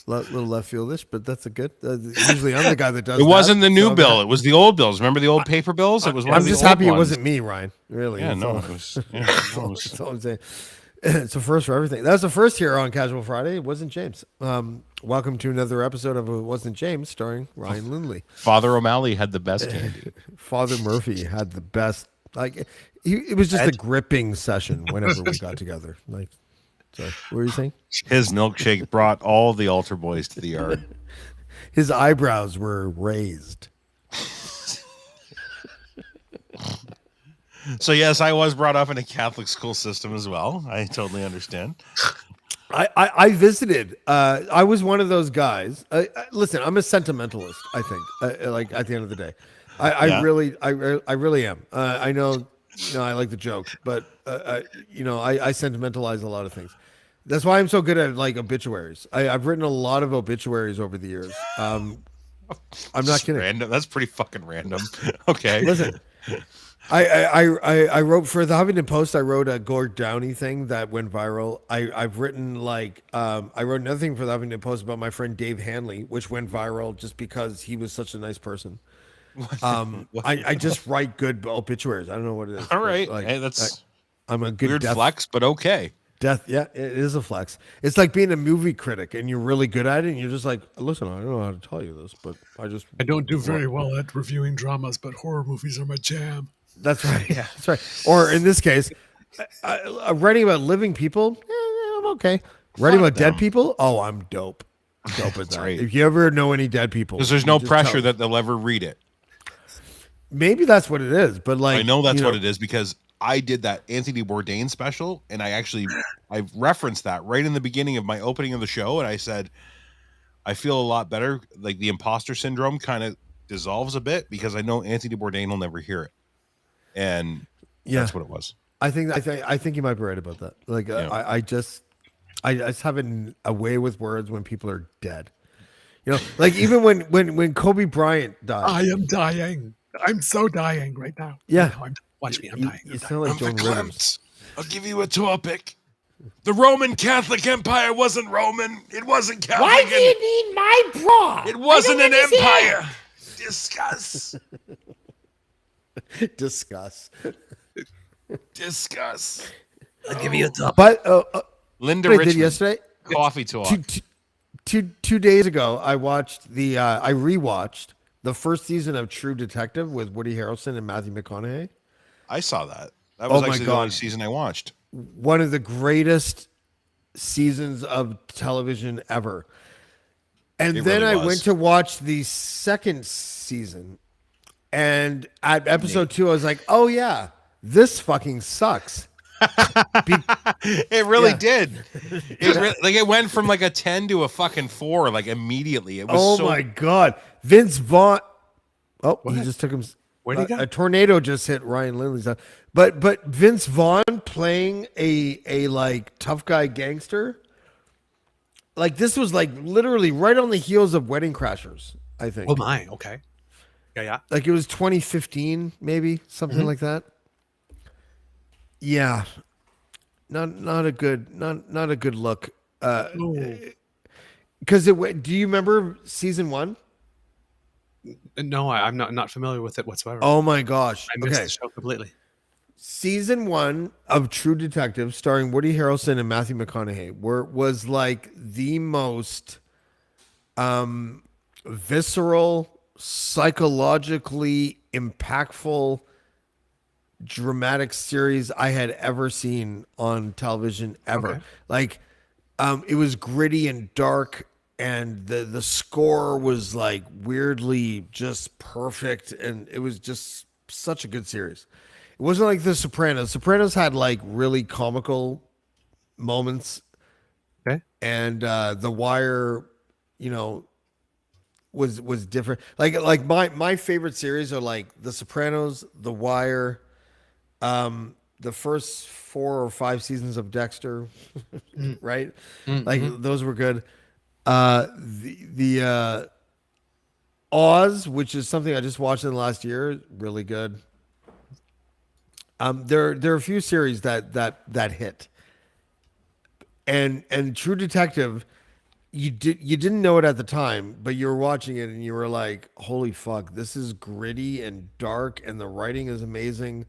Little left fieldish, but that's a good. Usually, I'm the guy that does. It wasn't the new bill; it was the old bills. Remember the old paper bills? It was. I'm just happy it wasn't me, Ryan. Really? Yeah, no. That's all I'm saying. It's a first for everything. That's the first here on Casual Friday. It wasn't James. Welcome to another episode of It Wasn't James, starring Ryan Lindley. Father O'Malley had the best candy. Father Murphy had the best. Like it was just a gripping session whenever we got together. Like, sorry, what were you saying? His milkshake brought all the altar boys to the yard. His eyebrows were raised. So yes, I was brought up in a Catholic school system as well. I totally understand. I visited. I was one of those guys. Listen, I'm a sentimentalist. I think, like at the end of the day, I really am. I know, I like the joke, but I sentimentalize a lot of things. That's why I'm so good at like obituaries. I've written a lot of obituaries over the years. I'm not kidding. Random. That's pretty fucking random. Okay. Listen. I wrote for the Huffington Post. I wrote a Gord Downey thing that went viral. I've written like I wrote another thing for the Huffington Post about my friend Dave Hanley, which went viral just because he was such a nice person. I just write good obituaries. I don't know what it is. All but, right. like, Hey, that's I'm a good weird death, flex, but okay. Yeah, it is a flex. It's like being a movie critic and you're really good at it, and you're just like, listen, I don't know how to tell you this, but I don't do very well at reviewing dramas, but horror movies are my jam. That's right. Yeah, that's right. Or in this case, writing about living people, I'm okay. Writing about dead people, oh, I'm dope. Dope as that. right. If you ever know any dead people, Because there's you no just pressure tell- that they'll ever read it. Maybe that's what it is, but like I know that's what it is because I did that Anthony Bourdain special, and I referenced that right in the beginning of my opening of the show, and I said I feel a lot better. Like the imposter syndrome kind of dissolves a bit because I know Anthony Bourdain will never hear it, and that's what it was. I think you might be right about that. Like I just have a way with words when people are dead. You know, like even when Kobe Bryant died. I am dying. I'm so dying right now. Yeah. Watch me. I'm dying. You sound like Joan Rivers. I'll give you a topic. The Roman Catholic Empire wasn't Roman. It wasn't Catholic. Why do you need my bra? It wasn't an empire. Discuss. Discuss. I'll give you a top. But Linda what I Richmond. did yesterday. Coffee talk. Two days ago, I rewatched the first season of True Detective with Woody Harrelson and Matthew McConaughey. I saw that. That was Oh my actually the God. only season I watched. One of the greatest seasons of television ever. And It then really I was. went to watch the second season. And at episode 2, I was like, oh yeah, this fucking sucks. It really Yeah. did. It went from like a 10 to a fucking 4 like immediately. It was Oh so my God. Vince Vaughn. Oh, he just took him. Where'd he go? A tornado just hit Ryan Lindley's house. But Vince Vaughn playing a like tough guy gangster. Like this was like literally right on the heels of Wedding Crashers, I think. Oh my. Okay. Yeah. Like it was 2015, maybe something like that. Yeah, not a good look. Because do you remember season 1? No, I'm not familiar with it whatsoever. Oh my gosh! I missed Okay, the show completely. season 1 of True Detective, starring Woody Harrelson and Matthew McConaughey, was like the most visceral, psychologically impactful, dramatic series I had ever seen on television ever. Okay. Like, it was gritty and dark, and the score was like weirdly just perfect, and it was just such a good series. It wasn't like The Sopranos. Sopranos had like really comical moments, Okay. and The Wire, you know, was different. Like my favorite series are like The Sopranos, The Wire, the first 4 or 5 seasons of Dexter, right? Like those were good. The Oz, which is something I just watched in the last year, really good. There are a few series that hit, and True Detective, you didn't know it at the time, but you were watching it and you were like, holy fuck, this is gritty and dark, and the writing is amazing,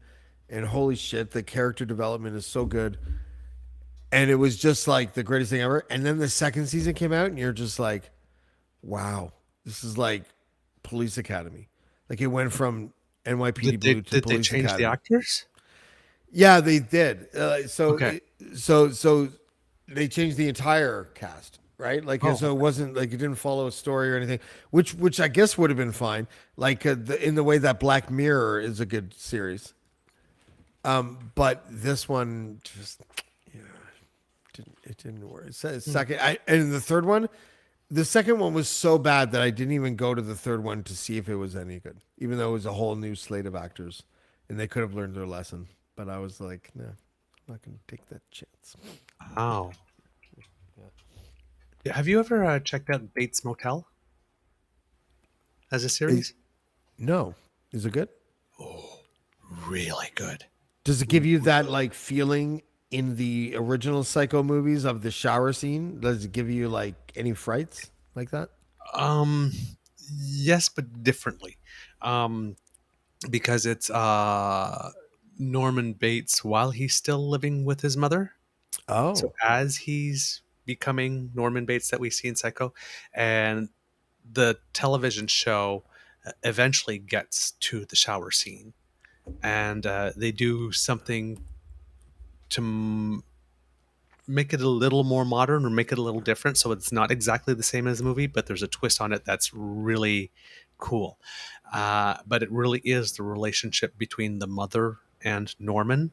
and holy shit, the character development is so good. And it was just like the greatest thing ever. And then the second season came out, and you're just like, wow, this is like Police Academy. Like it went from NYPD Blue to Did they Police change Academy. the actors? Yeah, they did. Okay. So they changed the entire cast, right? Like Oh. so it wasn't like it didn't follow a story or anything, which I guess would have been fine. Like in the way that Black Mirror is a good series. But this one just it didn't work. Second, and the third one, the second one was so bad that I didn't even go to the third one to see if it was any good, even though it was a whole new slate of actors, and they could have learned their lesson. But I was like, no, I'm not going to take that chance. Wow. Yeah, have you ever checked out Bates Motel as a series? No, is it good? really good. Does it give you that like feeling in the original Psycho movies of the shower scene? Does it give you like any frights like that? Um, yes, but differently. Um, because it's Norman Bates while he's still living with his mother. So Oh, as he's becoming Norman Bates that we see in Psycho, and the television show eventually gets to the shower scene, and they do something to make it a little more modern or make it a little different, so it's not exactly the same as the movie, but there's a twist on it that's really cool. But it really is the relationship between the mother and Norman,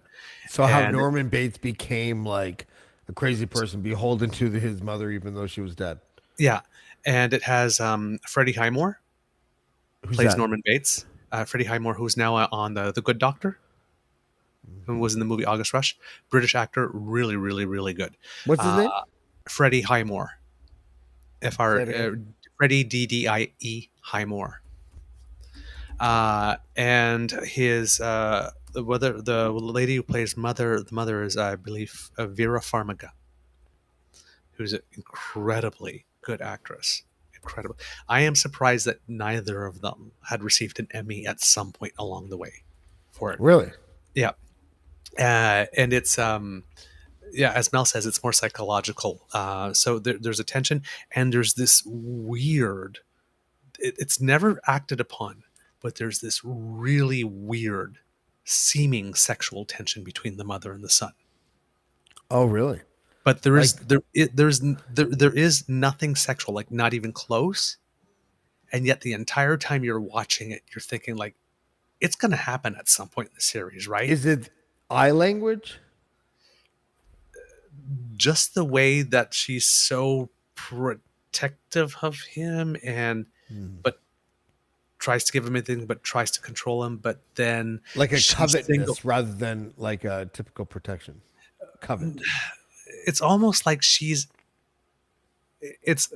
so how and Norman Bates became like a crazy person, beholden to his mother, even though she was dead. yeah, and it has Freddie Highmore Who's plays that? Norman Bates. Freddie Highmore, who's now on the Good Doctor, who was in the movie August Rush, British actor, really, really, really good. What's his Uh, name? Freddie Highmore, F R Say it again. Freddie DDIE Highmore, and his the lady who plays the mother is I believe Vera Farmiga, who's an incredibly good actress. Incredible. I am surprised that neither of them had received an Emmy at some point along the way for it. Really? Yeah, and it's yeah, as Mel says, it's more psychological. So there's a tension, and there's this weird. It's never acted upon, but there's this really weird, seeming sexual tension between the mother and the son. Oh, really? But there Like, is there is nothing sexual, like not even close. And yet the entire time you're watching it, you're thinking like it's going to happen at some point in the series, right? is it eye language? Just the way that she's so protective of him and but tries to give him anything but tries to control him, but then Like a she's single. covetousness rather than like a typical protection. Covet. It's almost like it's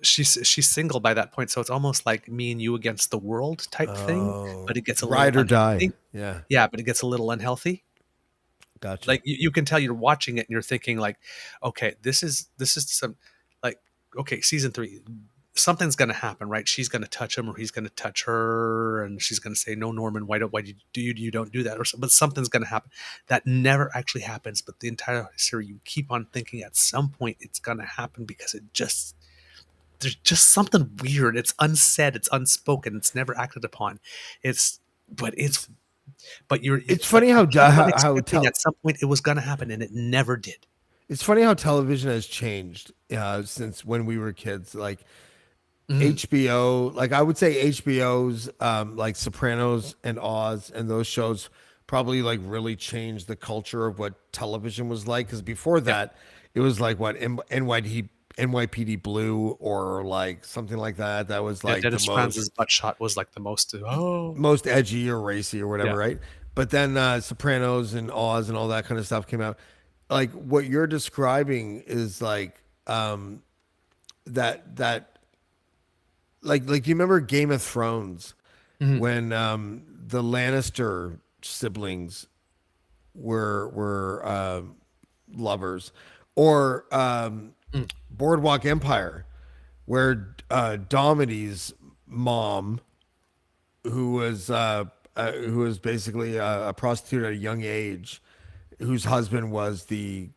she's single by that point, so it's almost like me and you against the world type thing, Oh, but it gets a ride little or die. unhealthy. Yeah, Yeah, but it gets a little unhealthy. gotcha. Like you can tell you're watching it and you're thinking like, okay, this is some like okay, season 3, something's gonna happen, right? She's gonna touch him or he's gonna touch her, and she's gonna say, "No, Norman, why do you don't do that?" Or but something's gonna happen. That never actually happens, but the entire series you keep on thinking at some point it's gonna happen because it just there's just something weird. It's unsaid, it's unspoken, it's never acted upon. It's but it's but you're It's but funny you how keep on how expecting at some point it was gonna happen and it never did. it's funny how television has changed since when we were kids. Like HBO, like I would say HBO's like Sopranos and Oz and those shows probably like really changed the culture of what television was like. Because before that, it was like what NYPD Blue or like something like that. That was Yeah, like the Dennis Franz's butt shot was like the most edgy or racy or whatever, Yeah. right? But then Sopranos and Oz and all that kind of stuff came out. Like what you're describing is like that like you remember Game of Thrones when the Lannister siblings were lovers, or Boardwalk Empire where Domity's mom, who was basically a prostitute at a young age, whose husband was the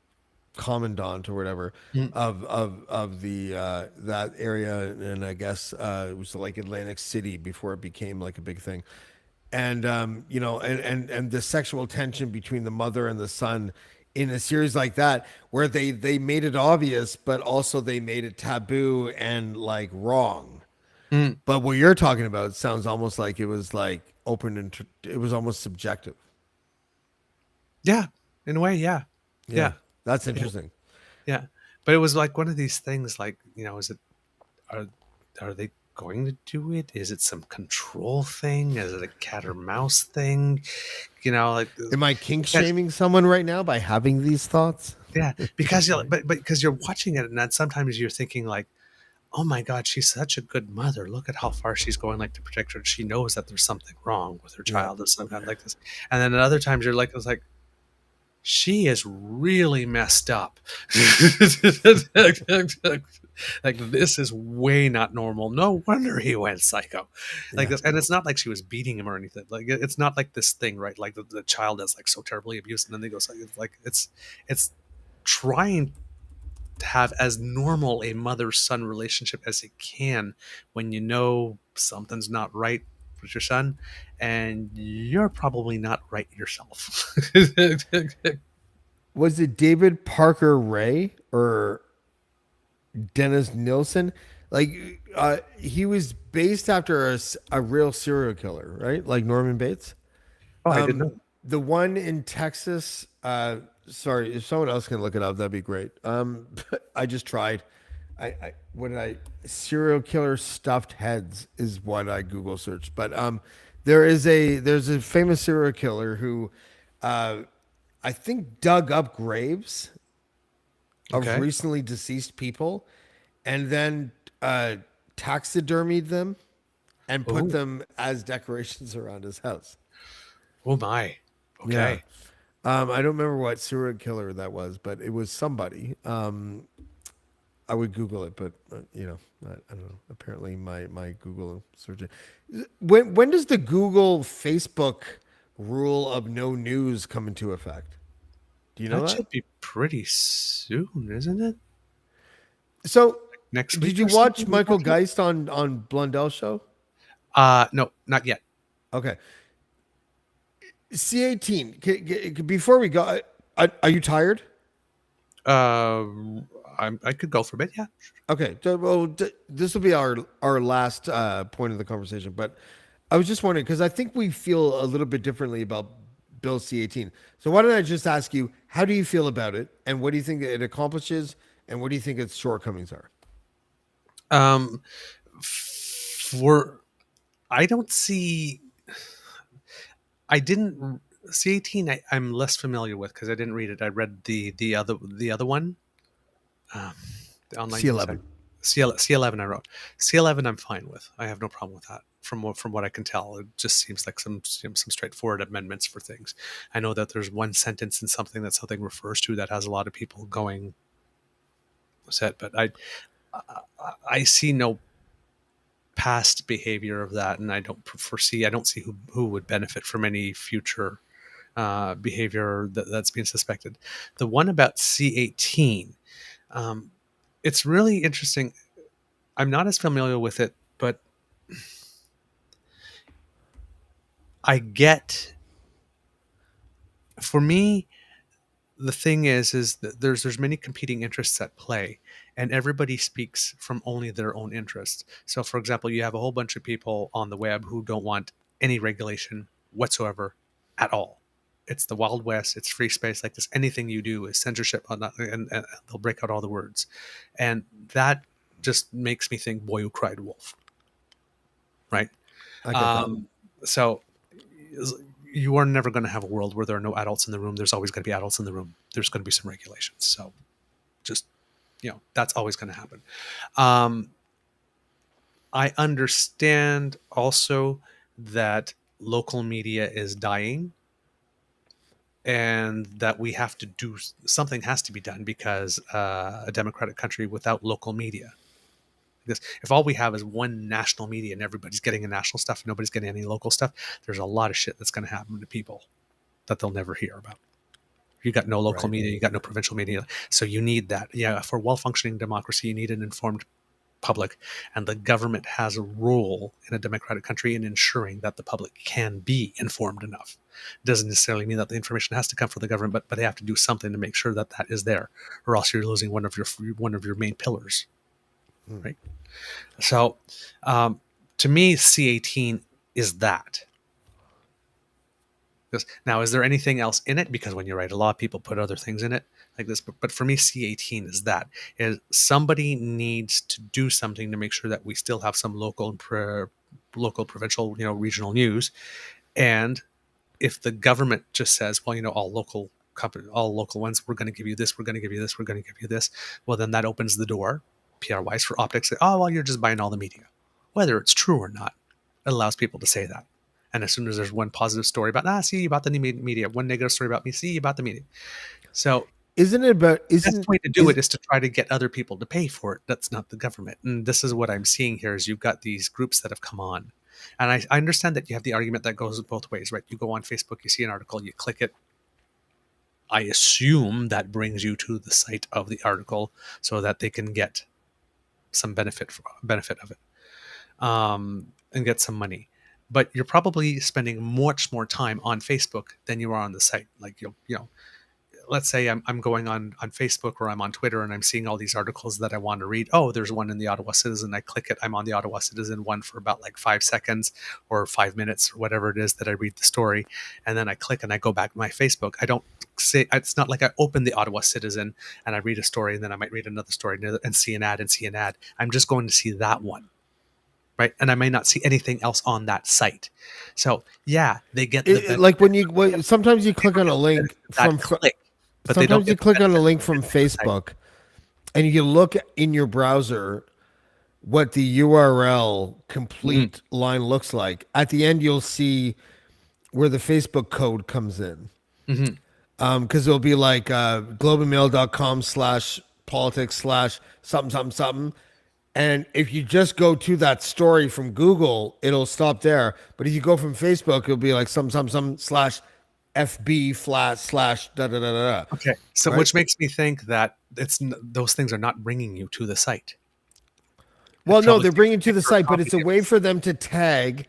commandant or whatever of the that area, and I guess it was like Atlantic City before it became like a big thing. And you know, and the sexual tension between the mother and the son in a series like that, where they made it obvious, but also they made it taboo and like wrong. But what you're talking about sounds almost like it was like open and it was almost subjective. Yeah, in a way, yeah. Yeah. That's interesting. Yeah. But it was like one of these things like, you know, is it are are they going to do it? Is it some control thing? Is it a cat or mouse thing? You know, like Am I kink because- shaming someone right now by having these thoughts? yeah, because you're but because you're watching it and then sometimes you're thinking like, oh my God, she's such a good mother. Look at how far she's going, like to protect her. She knows that there's something wrong with her Yeah. child of some kind like this. And then at other times you're like, it's like, she is really messed up. Like this is way not normal. No wonder he went psycho. Like Yeah. this, and it's not like she was beating him or anything. Like it's not like this thing, right? Like the child is like so terribly abused, and then they go psycho. It's trying to have as normal a mother-son relationship as it can when you know something's not right with your son, and you're probably not right yourself. Was it David Parker Ray or Dennis Nilsson? Like, he was based after a real serial killer, right? Like Norman Bates. Oh, I didn't know. The one in Texas. Sorry, if someone else can look it up, that'd be great. I just tried. What did I? Serial killer stuffed heads is what I Google searched. But there's a famous serial killer who, I think, dug up graves of Okay. recently deceased people, and then taxidermied them and put Oh, them as decorations around his house. oh my. Yeah. Okay. I don't remember what serial killer that was, but it was somebody. I would Google it, but I don't know. Apparently, my Google search. When does the Google Facebook rule of no news come into effect? Do you know That that? should be pretty soon, isn't it? So, Next did week you or watch something? Michael Geist on Blundell show? No, not yet. Okay. C18. Before we go, are you tired? Uh, I could go for a bit. Yeah. Okay. Well, this will be our last point of the conversation. But I was just wondering because I think we feel a little bit differently about Bill C18. So why don't I just ask you, how do you feel about it, and what do you think it accomplishes, and what do you think its shortcomings are? Um, for I don't see. I didn't C18. I'm less familiar with because I didn't read it. I read the other one. Um, the online news site. C11. C11 I wrote. C11 I'm fine with. I have no problem with that. From what I can tell, it just seems like some straightforward amendments for things. I know that there's one sentence in something that something refers to that has a lot of people going upset, but I see no past behavior of that, and I don't foresee. I don't see who would benefit from any future behavior that's being suspected. The one about C18, um, it's really interesting. I'm not as familiar with it, but I get. For me, the thing is that there's many competing interests at play, and everybody speaks from only their own interests. So, for example, you have a whole bunch of people on the web who don't want any regulation whatsoever at all. It's the Wild West. It's free space like this. Anything you do is censorship, and they'll break out all the words, and that just makes me think, "Boy who cried wolf." Right? I get that. So you are never going to have a world where there are no adults in the room. There's always going to be adults in the room. There's going to be some regulations. So just, that's always going to happen. I understand also that local media is dying and that we have to do something has to be done because a democratic country without local media. Because if all we have is one national media and everybody's getting the national stuff and nobody's getting any local stuff, there's a lot of shit that's going to happen to people that they'll never hear about. You got no local Right. media, you got no provincial media. So you need that. Yeah, for well-functioning democracy, you need an informed public. And the government has a role in a democratic country in ensuring that the public can be informed enough. It doesn't necessarily mean that the information has to come from the government, but they have to do something to make sure that that is there, or else you're losing one of your main pillars. Right. So, to me, C18 is that. Now, is there anything else in it? Because when you write a law, people put other things in it like this. But for me, C18 is that. Is somebody needs to do something to make sure that we still have some local, provincial, regional news. And if the government just says, well, all local ones, we're going to give you this, we're going to give you this, we're going to give you this, well, then that opens the door. PR wise for optics. Oh, well, you're just buying all the media. Whether it's true or not, it allows people to say that. And as soon as there's one positive story about, see, you bought the media, one negative story about me, see, you bought the media. So Isn't it about, the best way to do it is to try to get other people to pay for it. That's not the government. And this is what I'm seeing here is you've got these groups that have come on. And I understand that you have the argument that goes both ways, right? You go on Facebook, you see an article, you click it. I assume that brings you to the site of the article so that they can get some benefit of it, and get some money. But you're probably spending much more time on Facebook than you are on the site. Like let's say I'm going on Facebook or I'm on Twitter and I'm seeing all these articles that I want to read. Oh, there's one in the Ottawa Citizen. I click it. I'm on the Ottawa Citizen one for about like 5 seconds or 5 minutes or whatever it is that I read the story. And then I click and I go back to my Facebook. I don't say, it's not like I open the Ottawa Citizen and I read a story and then I might read another story and see an ad and see an ad. I'm just going to see that one. Right. And I may not see anything else on that site. So yeah, they get like when sometimes you click on a link from click. But sometimes you click on a link from Facebook and you look in your browser what the URL complete line looks like. At the end, you'll see where the Facebook code comes in. Because it'll be like globeandmail.com/politics/something. And if you just go to that story from Google, it'll stop there. But if you go from Facebook, it'll be like /FB//. Okay, so right? which makes me think that those things are not bringing you to the site. Well, no, they're bringing to the site, but it's a way for them to tag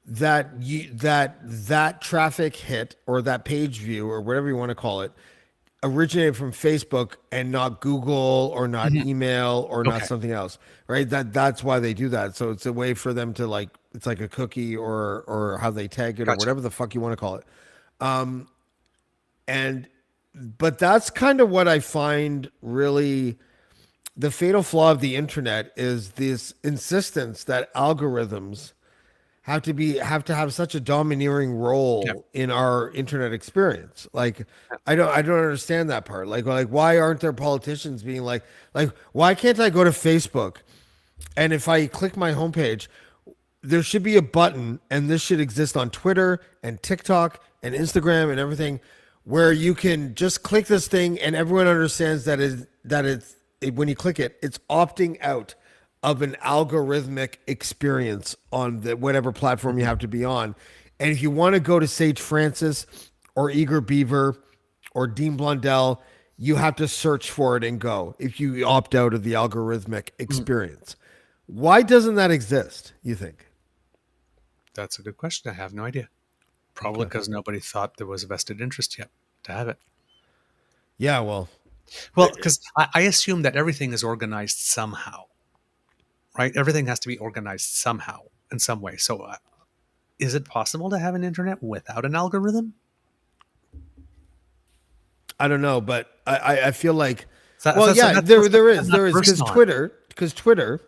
that that traffic hit or that page view or whatever you want to call it originated from Facebook and not Google or not email or not something else, right? That's why they do that. So it's a way for them to like, it's like a cookie or how they tag it or whatever the fuck you want to call it. But that's kind of what I find really the fatal flaw of the internet is this insistence that algorithms have to have such a domineering role in our internet experience. Like, I don't understand that part. Like why aren't there politicians being like why can't I go to Facebook and if I click my homepage, there should be a button, and this should exist on Twitter and TikTok and Instagram and everything, where you can just click this thing and everyone understands that it's when you click it, it's opting out of an algorithmic experience on the whatever platform you have to be on. And if you want to go to Sage Francis or Eager Beaver or Dean Blundell, you have to search for it and go if you opt out of the algorithmic experience. Why doesn't that exist, you think? That's a good question. I have no idea. Probably because nobody thought there was a vested interest yet to have it. Yeah, well, because I assume that everything is organized somehow, right? Everything has to be organized somehow in some way. So is it possible to have an internet without an algorithm? I don't know, but I feel like, there is because Twitter,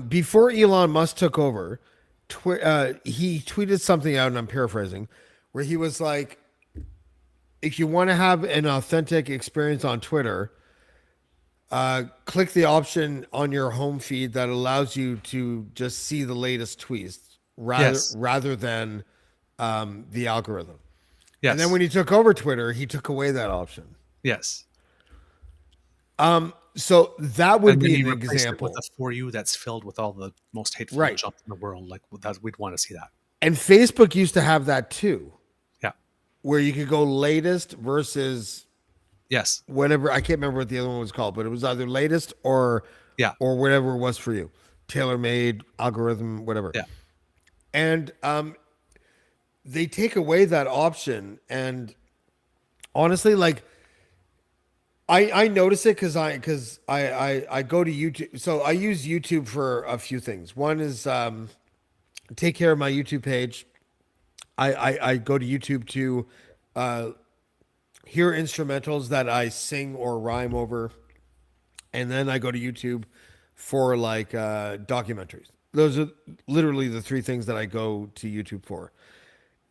before Elon Musk took over, he tweeted something out, and I'm paraphrasing, where he was like, if you want to have an authentic experience on Twitter, click the option on your home feed that allows you to just see the latest tweets rather than the algorithm. Yes. And then when he took over Twitter, he took away that option. Yes. So that would be an example. With a For You that's filled with all the most hateful junk in the world. Like we'd want to see that. And Facebook used to have that too. Yeah. Where you could go latest versus whatever. I can't remember what the other one was called, but it was either latest or whatever it was for you. Tailor-made, algorithm, whatever. Yeah. And they take away that option. And honestly, like, I notice it because I go to YouTube. So I use YouTube for a few things. One is take care of my YouTube page. I go to YouTube to hear instrumentals that I sing or rhyme over. And then I go to YouTube for like documentaries. Those are literally the three things that I go to YouTube for.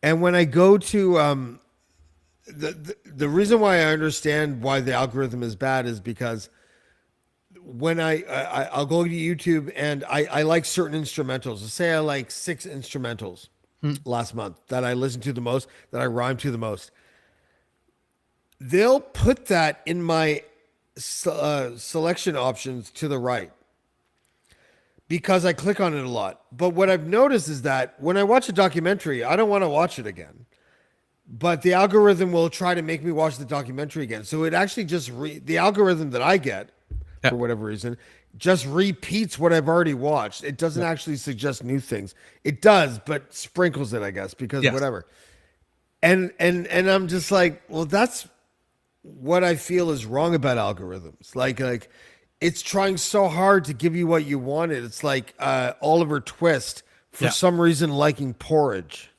And when I go to the reason why I understand why the algorithm is bad is because when I'll go to YouTube and I like certain instrumentals. Let's say I like 6 instrumentals last month that I listened to the most, that I rhyme to the most. They'll put that in my selection options to the right because I click on it a lot. But what I've noticed is that when I watch a documentary, I don't want to watch it again. But the algorithm will try to make me watch the documentary again. So it actually just the algorithm that I get for whatever reason just repeats what I've already watched. It doesn't actually suggest new things. It does, but sprinkles it, I guess, because whatever. And I'm just like, well, that's what I feel is wrong about algorithms. Like it's trying so hard to give you what you wanted. It's like Oliver Twist for some reason liking porridge.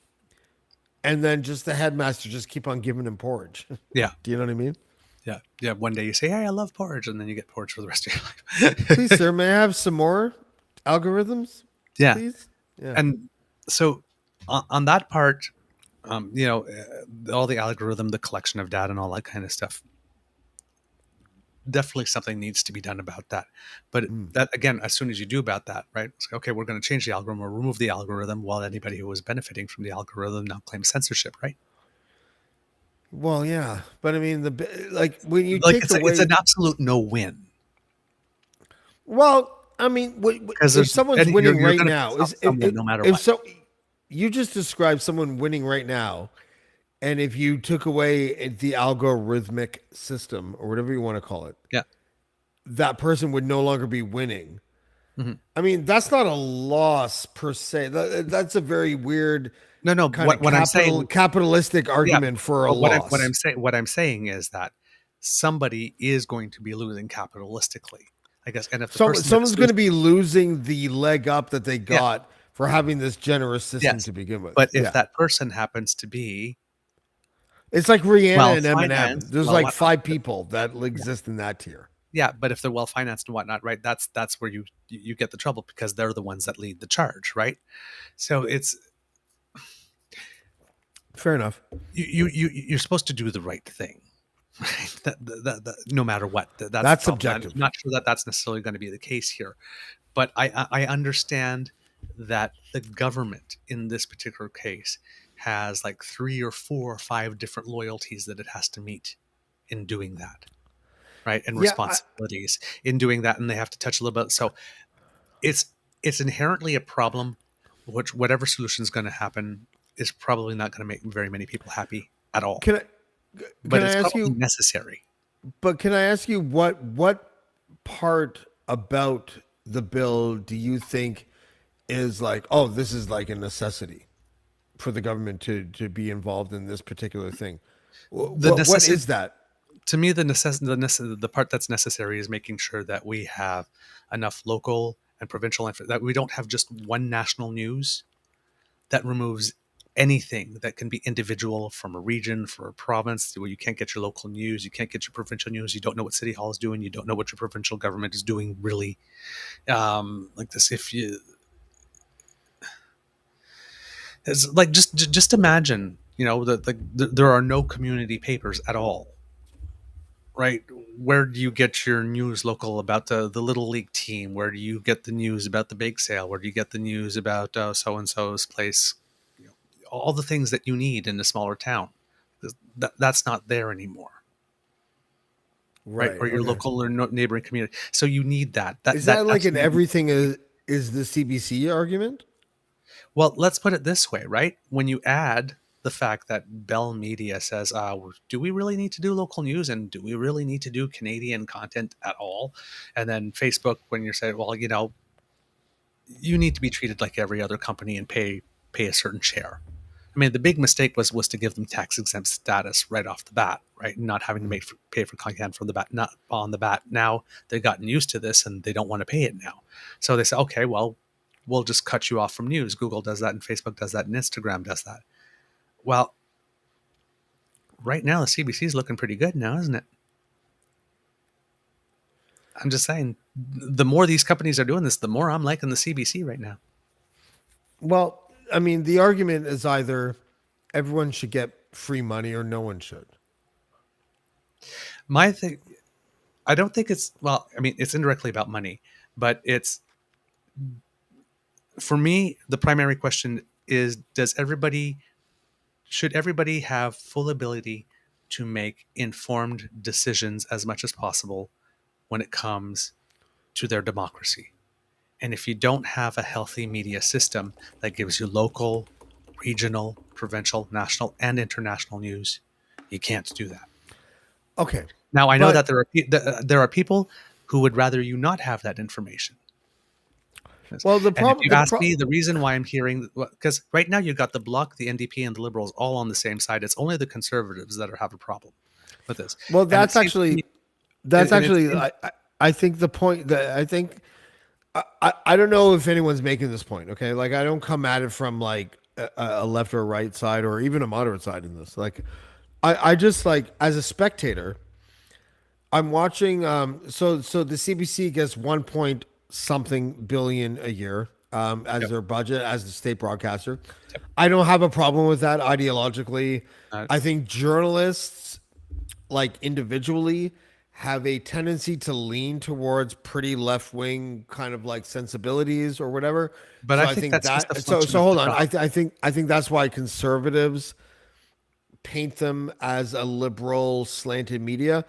And then just the headmaster just keep on giving him porridge. Yeah. Do you know what I mean? Yeah. Yeah. One day you say, hey, I love porridge. And then you get porridge for the rest of your life. Please, sir, may I have some more algorithms? Yeah. Please? Yeah. And so on that part, you know, all the algorithm, the collection of data and all that kind of stuff, definitely something needs to be done about that. But that, again, as soon as you do about that, right? It's like, okay, we're going to change the algorithm or remove the algorithm, while anybody who was benefiting from the algorithm now claims censorship, right? Well, yeah, but I mean, like when you Like take it's, away, it's an absolute no-win. well, I mean, if someone's winning right now, no matter what. So you just described someone winning right now, and if you took away the algorithmic system or whatever you want to call it, that person would no longer be winning. I mean, that's not a loss per se. That's a very weird. No. What I'm saying, capitalistic argument for a loss. What I'm saying is that somebody is going to be losing capitalistically, I guess. And if someone's going to be losing the leg up that they got for having this generous system to begin with. But if that person happens to be, it's like Rihanna and Eminem. There's like 5 whatnot. people that exist in that tier. Yeah, but if they're well financed and whatnot, right? That's where you get the trouble, because they're the ones that lead the charge, right? So it's fair enough. You're supposed to do the right thing, right? That no matter what. That's subjective. I'm not sure that that's necessarily going to be the case here, but I understand that the government in this particular case has like 3 or 4 or 5 different loyalties that it has to meet in doing that. Right. And responsibilities in doing that. And they have to touch a little bit. So it's inherently a problem, which whatever solution is going to happen is probably not going to make very many people happy at all. But it's probably necessary. But can I ask you what part about the bill do you think is like, oh, this is like a necessity for the government to be involved in this particular thing? What is that? To me, the part that's necessary is making sure that we have enough local and provincial that we don't have just one national news that removes anything that can be individual from a region, for a province, where you can't get your local news, you can't get your provincial news, you don't know what City Hall is doing, you don't know what your provincial government is doing, really. Like this, it's like just imagine, you know, that there are no community papers at all. Right. Where do you get your news local about the Little League team? Where do you get the news about the bake sale? Where do you get the news about so-and-so's place? You know, all the things that you need in a smaller town. That's not there anymore. Right. Or your local or neighboring community. So you need that. Is that like in everything is the CBC argument? Well, let's put it this way, right? When you add the fact that Bell Media says, do we really need to do local news, and do we really need to do Canadian content at all? And then Facebook, when you're saying, well, you know, you need to be treated like every other company and pay a certain share. I mean, the big mistake was to give them tax exempt status right off the bat, right? Not having to pay for content from the bat, not on the bat. Now they've gotten used to this and they don't want to pay it now. So they say, okay, well, we'll just cut you off from news. Google does that, and Facebook does that, and Instagram does that. Well, right now the CBC is looking pretty good now, isn't it? I'm just saying, the more these companies are doing this, the more I'm liking the CBC right now. Well, I mean, the argument is either everyone should get free money or no one should. My thing, I don't think it's, well, I mean, it's indirectly about money, but it's, for me, the primary question is, should everybody have full ability to make informed decisions as much as possible when it comes to their democracy? And if you don't have a healthy media system that gives you local, regional, provincial, national, and international news, you can't do that. Okay. Now, I know But- that there are people who would rather you not have that information. Well, the And if problem. you ask me, the reason why I'm hearing, because right now you've got the Bloc, the NDP, and the Liberals all on the same side. It's only the Conservatives that have a problem with this. Well, And it that's seems to actually. me- That's and it actually. seems- I think the point that I think. I don't know if anyone's making this point. Okay, like I don't come at it from like a left or right side or even a moderate side in this. Like, I just like as a spectator, I'm watching. So the CBC gets 1 point something billion a year as their budget as the state broadcaster. I don't have a problem with that ideologically. I think journalists, like individually, have a tendency to lean towards pretty left wing kind of like sensibilities or whatever. But So I think that's just a so function so of hold the on. job. I think that's why conservatives paint them as a liberal slanted media.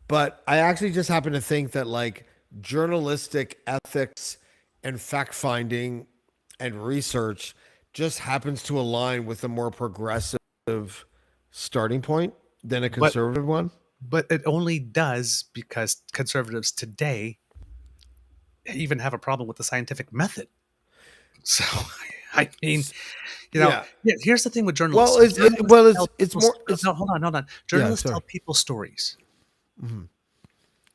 But I actually just happen to think that like journalistic ethics and fact finding and research just happens to align with a more progressive starting point than a conservative one. But it only does because conservatives today even have a problem with the scientific method. So, I mean, here's the thing with journalists. Well, Journalists tell it's people's- more. It's no, hold on. Journalists sorry. tell people stories, Mhm.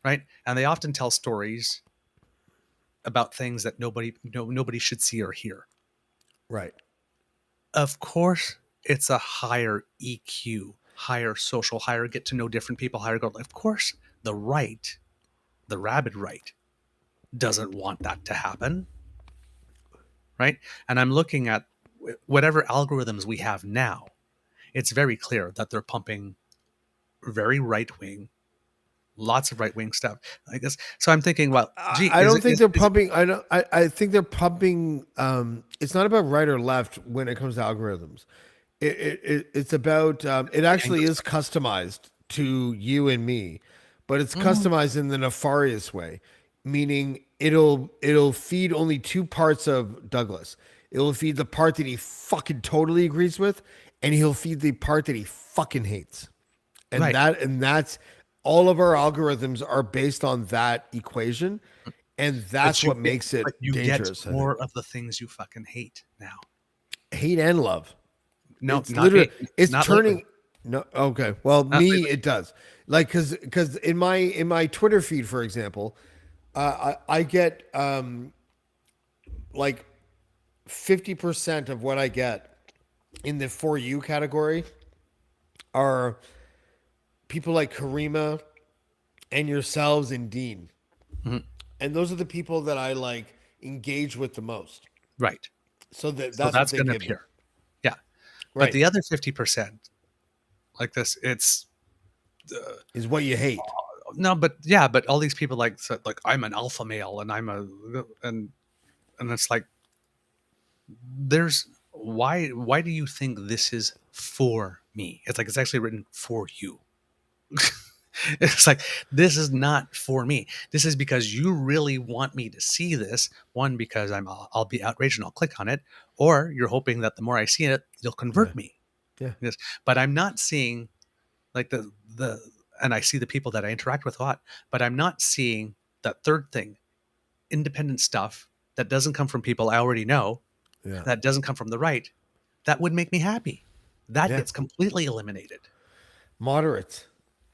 right? And they often tell stories about things that nobody should see or hear. Right. Of course, it's a higher EQ, higher social, higher get to know different people, higher go. Of course, the right, the rabid right, doesn't want that to happen, right? And I'm looking at whatever algorithms we have now. It's very clear that they're pumping very right wing, lots of right wing stuff like this. So I'm thinking, well, gee, I don't think they're pumping. I don't. I think they're pumping. It's not about right or left when it comes to algorithms. It's about. It actually is customized to you and me, but it's customized in the nefarious way, meaning it'll feed only two parts of Douglas. It'll feed the part that he fucking totally agrees with, and he'll feed the part that he fucking hates. And Right. that's all of our algorithms are based on that equation, and that's what makes it you dangerous. get more of the things you fucking hate now. Hate and love. No, It's not literally hate, it's not turning. literally. No, okay. Well, Not me literally. it does. Like because in my Twitter feed, for example, I get like 50% of what I get in the For You category are people like Karima and yourselves and Dean. Mhm. And those are the people that I like engage with the most. Right. So that's So what that's they going to give me. appear. Yeah. Right. But the other 50%, like this, it's Is what you hate. no, but all these people like I'm an alpha male and and it's like there's why do you think this is for me? It's like it's actually written for you. It's like this is not for me. This is because you really want me to see this. One, because I'll be outraged and I'll click on it, or you're hoping that the more I see it, you'll convert me. Yeah. Yes, but I'm not seeing like the and I see the people that I interact with a lot, but I'm not seeing that third thing, independent stuff that doesn't come from people I already know, Yeah. that doesn't come from the right, that would make me happy. That Yeah. gets completely eliminated. Moderate.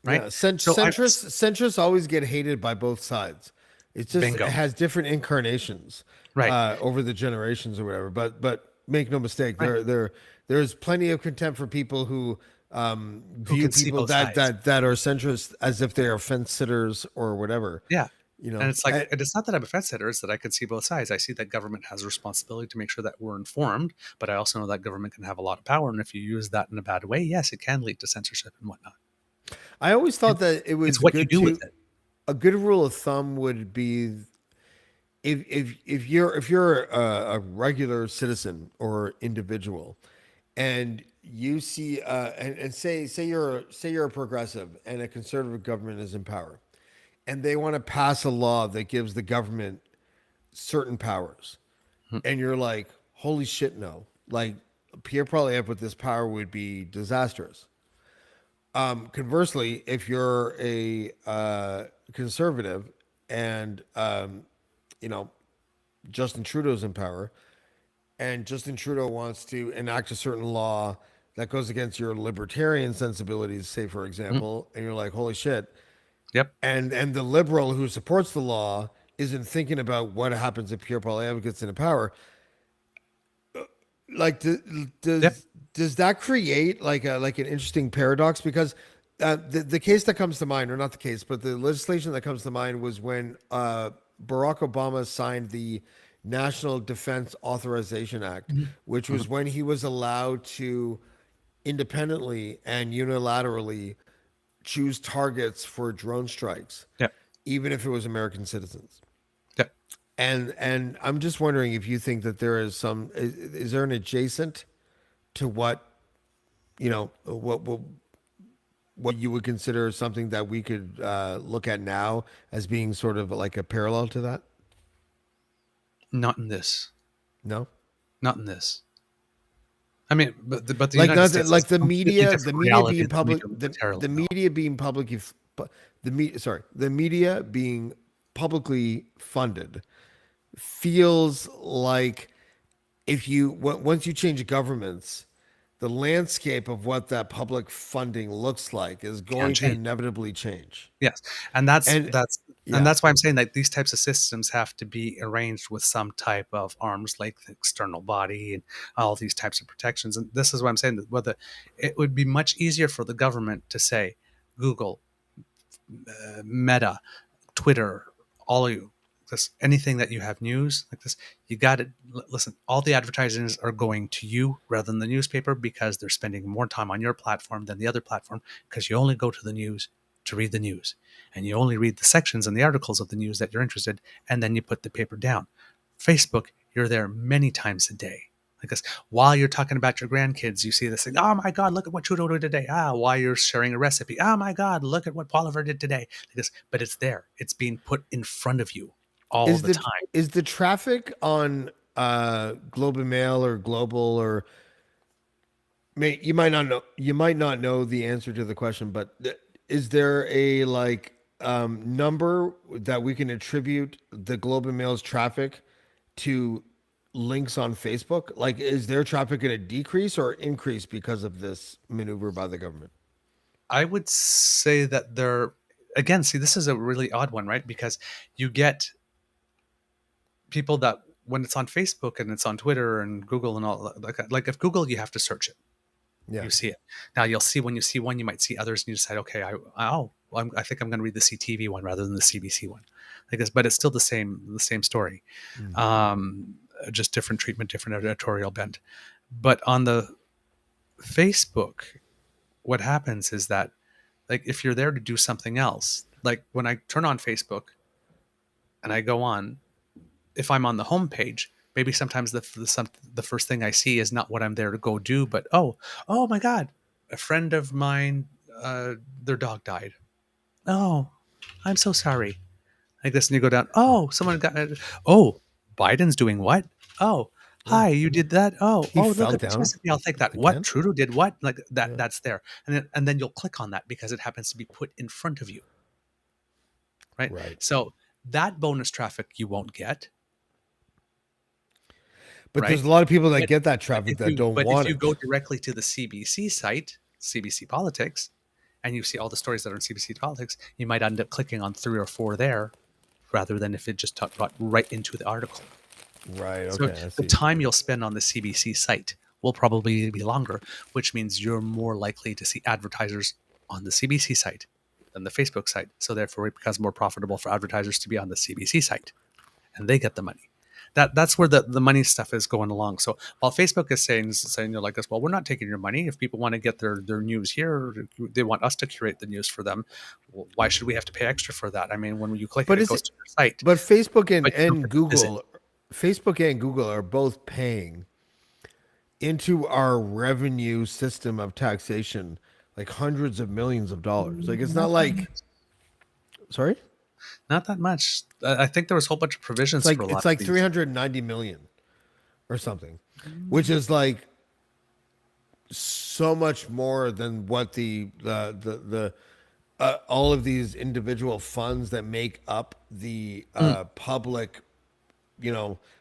Right? Yeah. So Centrists always get hated by both sides. It's just Bingo. it has different incarnations Right. over the generations or whatever. But make no mistake, there's plenty of contempt for people who view can see people both that sides. that are centrist as if they are fence sitters or whatever. Yeah. You know, And it's like, and it's not that I'm a fence sitter, it's that I can see both sides. I see that government has a responsibility to make sure that we're informed, but I also know that government can have a lot of power. And if you use that in a bad way, yes, it can lead to censorship and whatnot. I always thought that it was It's what you good do to. with it. a good rule of thumb would be if you're a regular citizen or individual, and you see and say you're a progressive and a conservative government is in power, and they want to pass a law that gives the government certain powers, and you're like, holy shit, no! Like Pierre Poilievre with this power would be disastrous. Conversely, if you're a conservative and you know Justin Trudeau's in power, and Justin Trudeau wants to enact a certain law that goes against your libertarian sensibilities, say for example, and you're like, holy shit. Yep. And the liberal who supports the law isn't thinking about what happens if Pierre Poilievre gets into power. Like, Yep. does that create like an interesting paradox? Because the case that comes to mind, or not the case, but the legislation that comes to mind was when Barack Obama signed the National Defense Authorization Act, which was when he was allowed to independently and unilaterally choose targets for drone strikes, Yep. even if it was American citizens. Yep. And I'm just wondering if you think that there is there an adjacent to what what you would consider something that we could look at now as being sort of like a parallel to that? Not in this. No, Not in this. I mean, but the like United not States like is the completely media, different reality than we do the militarily. media being the media being publicly funded feels like once you change governments, the landscape of what that public funding looks like is going to change. inevitably change. Yes, and that's And that's yeah, and that's why I'm saying that these types of systems have to be arranged with some type of arms length external body and all these types of protections. And this is why I'm saying that whether it would be much easier for the government to say, Google, Meta, Twitter, all of you, this anything that you have news like this, you got it. Listen, all the advertisers are going to you rather than the newspaper because they're spending more time on your platform than the other platform because you only go to the news to read the news and you only read the sections and the articles of the news that you're interested, and then you put the paper down. Facebook, you're there many times a day. Like this, while you're talking about your grandkids, you see this thing. Oh my God, look at what Trudeau did today. While you're sharing a recipe. Oh my God, look at what Oliver did today. Like this, but it's there. It's being put in front of you all is the time. the traffic on Globe and Mail or Global or you might not know the answer to the question, but is there a like number that we can attribute the Globe and Mail's traffic to links on Facebook? Like, is their traffic going to decrease or increase because of this maneuver by the government? I would say that they're, again, see, this is a really odd one, right? Because you get people that when it's on Facebook and it's on Twitter and Google and all, like if Google, you have to search it. Yeah. You see it. Now you'll see when you see one, you might see others, and you decide, okay, I think I'm going to read the CTV one rather than the CBC one, I guess. But it's still the same story, just different treatment, different editorial bent. But on the Facebook, what happens is that, like, if you're there to do something else, like when I turn on Facebook and I go on, if I'm on the home page, maybe sometimes the first thing I see is not what I'm there to go do, but oh my God, a friend of mine, their dog died. Oh, I'm so sorry. Like this, and you go down. Oh, someone got. Oh, Biden's doing what? Oh, hi, you did that. Oh, He look fell at this down recipe. I'll take that. the What can? Trudeau did? What like that? Yeah. That's there, and then you'll click on that because it happens to be put in front of you. Right. Right. So that bonus traffic you won't get. But Right? there's a lot of people that But- get that traffic that don't But want if you it. go directly to the CBC site, CBC Politics, and you see all the stories that are in CBC Politics, you might end up clicking on 3 or 4 there, rather than if it just got right into the article. Right. So Okay. I the see. time you'll spend on the CBC site will probably be longer, which means you're more likely to see advertisers on the CBC site than the Facebook site. So therefore, it becomes more profitable for advertisers to be on the CBC site, and they get the money. That's where the money stuff is going along. So while Facebook is saying they're like us, well, we're not taking your money. If people want to get their news here, they want us to curate the news for them. Well, why should we have to pay extra for that? I mean, when you click it, But it is goes it? to your site. But Facebook But you don't and get to visit. Google are both paying into our revenue system of taxation like hundreds of millions of dollars. Like it's not like, sorry, Not that much. I think there was a whole bunch of provisions for a lot it's of like these. 390 million or something, which is like so much more than what the all of these individual funds that make up the public,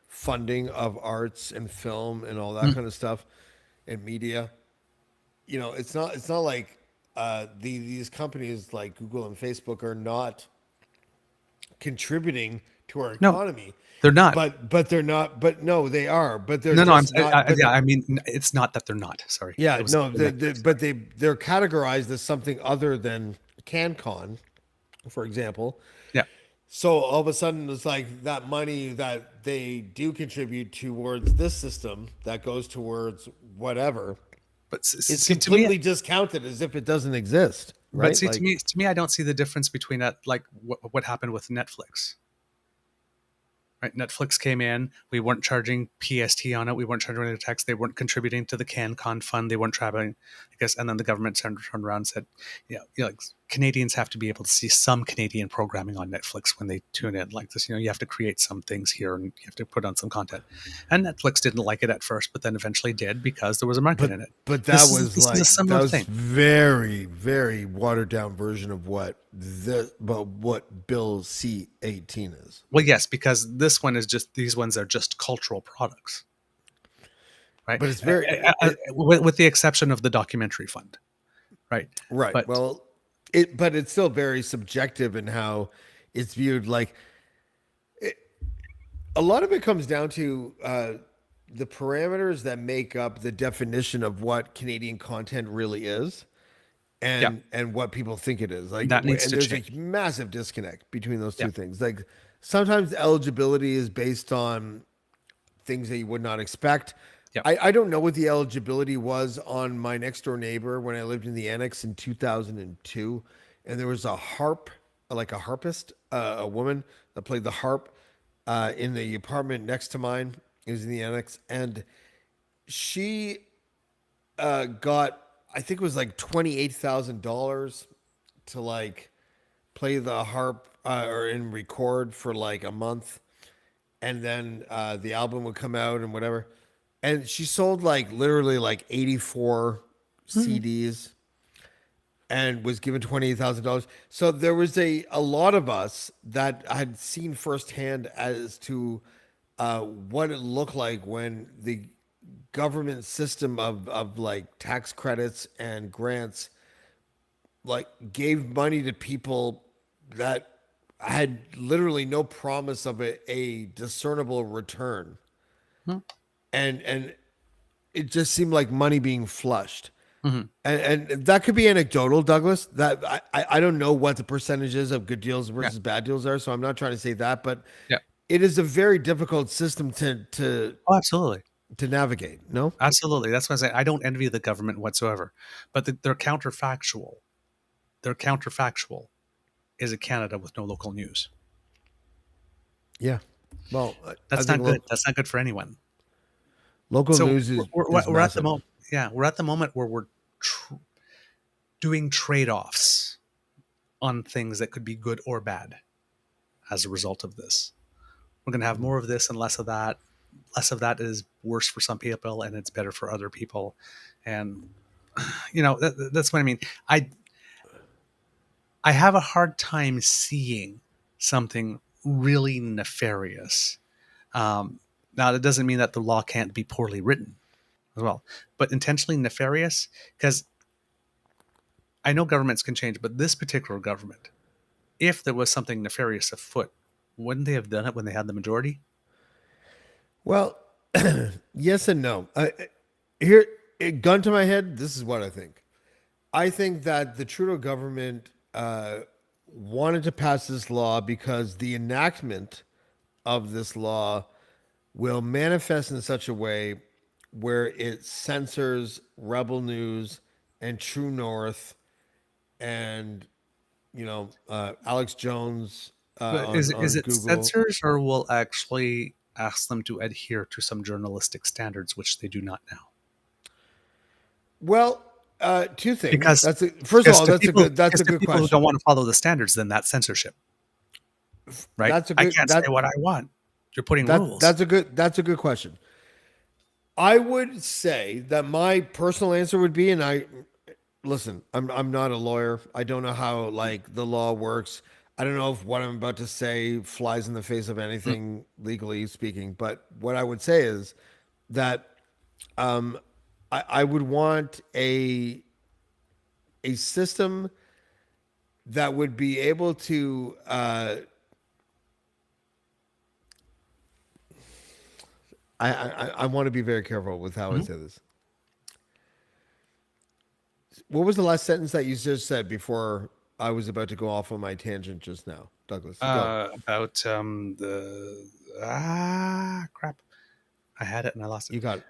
funding of arts and film and all that kind of stuff and media. It's not like these companies like Google and Facebook are not contributing to our No, economy, they're not. but they're not. But no, they are. But they're No, just not. But yeah, I mean, it's not that they're not. Sorry. yeah, It was no, incorrect. but they're categorized as something other than CanCon, for example. Yeah. So all of a sudden, it's like that money that they do contribute towards this system that goes towards whatever But is see, to completely me, discounted as if it doesn't exist, but right? see, Like, to me, I don't see the difference between that, like what happened with Netflix. Right, Netflix came in. We weren't charging PST on it. We weren't charging any tax. They weren't contributing to the CanCon fund. They weren't traveling, I guess. And then the government turned around and said, like Canadians have to be able to see some Canadian programming on Netflix when they tune in. Like this, you have to create some things here and you have to put on some content. And Netflix didn't like it at first, but then eventually did because there was a market in it. but This that is- was this is a like similar that was thing. very, very watered down version of what Bill C-18 is. Well, yes, because these ones are just cultural products. Right. But it's very with the exception of the documentary fund. Right. right. But Well, but it's still very subjective in how it's viewed. Like a lot of it comes down to the parameters that make up the definition of what Canadian content really is. And what people think it is. Like That needs and to there's change. a massive disconnect between those two Yeah. things. Like sometimes eligibility is based on things that you would not expect. Yeah. I don't know what the eligibility was on my next door neighbor when I lived in the annex in 2002, and there was a harpist, a woman that played the harp in the apartment next to mine. It was in the annex, and she got, I think it was like $28,000 to like play the harp or and record for like a month, and then the album would come out and whatever. And she sold like literally like 84 CDs and was given $28,000. So there was a lot of us that had seen firsthand as to what it looked like when the government system of like tax credits and grants like gave money to people that had literally no promise of a discernible return. And it just seemed like money being flushed. And that could be anecdotal, Douglas. That I don't know what the percentages of good deals versus bad deals are, so I'm not trying to say that, but Yeah. it is a very difficult system to Oh, absolutely. navigate. No, Absolutely. That's why I say I don't envy the government whatsoever. But they're counterfactual. They're counterfactual. Is it Canada with no local news? yeah. Well, That's not good. That's not good for anyone. Local So news is we're at the massive. moment. Yeah, we're at the moment where we're doing trade-offs on things that could be good or bad as a result of this. We're going to have more of this and less of that. Less of that is worse for some people and it's better for other people. And that's what I mean. I have a hard time seeing something really nefarious. Now, that doesn't mean that the law can't be poorly written as well, but intentionally nefarious, because I know governments can change, but this particular government, if there was something nefarious afoot, wouldn't they have done it when they had the majority? Well, yes and no. Here, gun to my head, this is what I think. I think that the Trudeau government wanted to pass this law because the enactment of this law will manifest in such a way where it censors Rebel News and True North and Alex Jones But is on it Google. censors or will actually ask them to adhere to some journalistic standards, which they do not now? Well, two things. Because First of all, to that's a people, good that's because a to good people who don't question. want to follow the standards, then that's censorship, right? That's a I good can't say what I want. You're putting rules. that's a good question. I would say that my personal answer would be, and I listen, I'm not a lawyer. I don't know how like the law works. I don't know if what I'm about to say flies in the face of anything legally speaking. But what I would say is that um, I would want a system that would be able to I want to be very careful with how I Mhm. say this. What was the last sentence that you just said before I was about to go off on my tangent just now, Douglas? Go. About the crap. I had it and I lost it. You got it.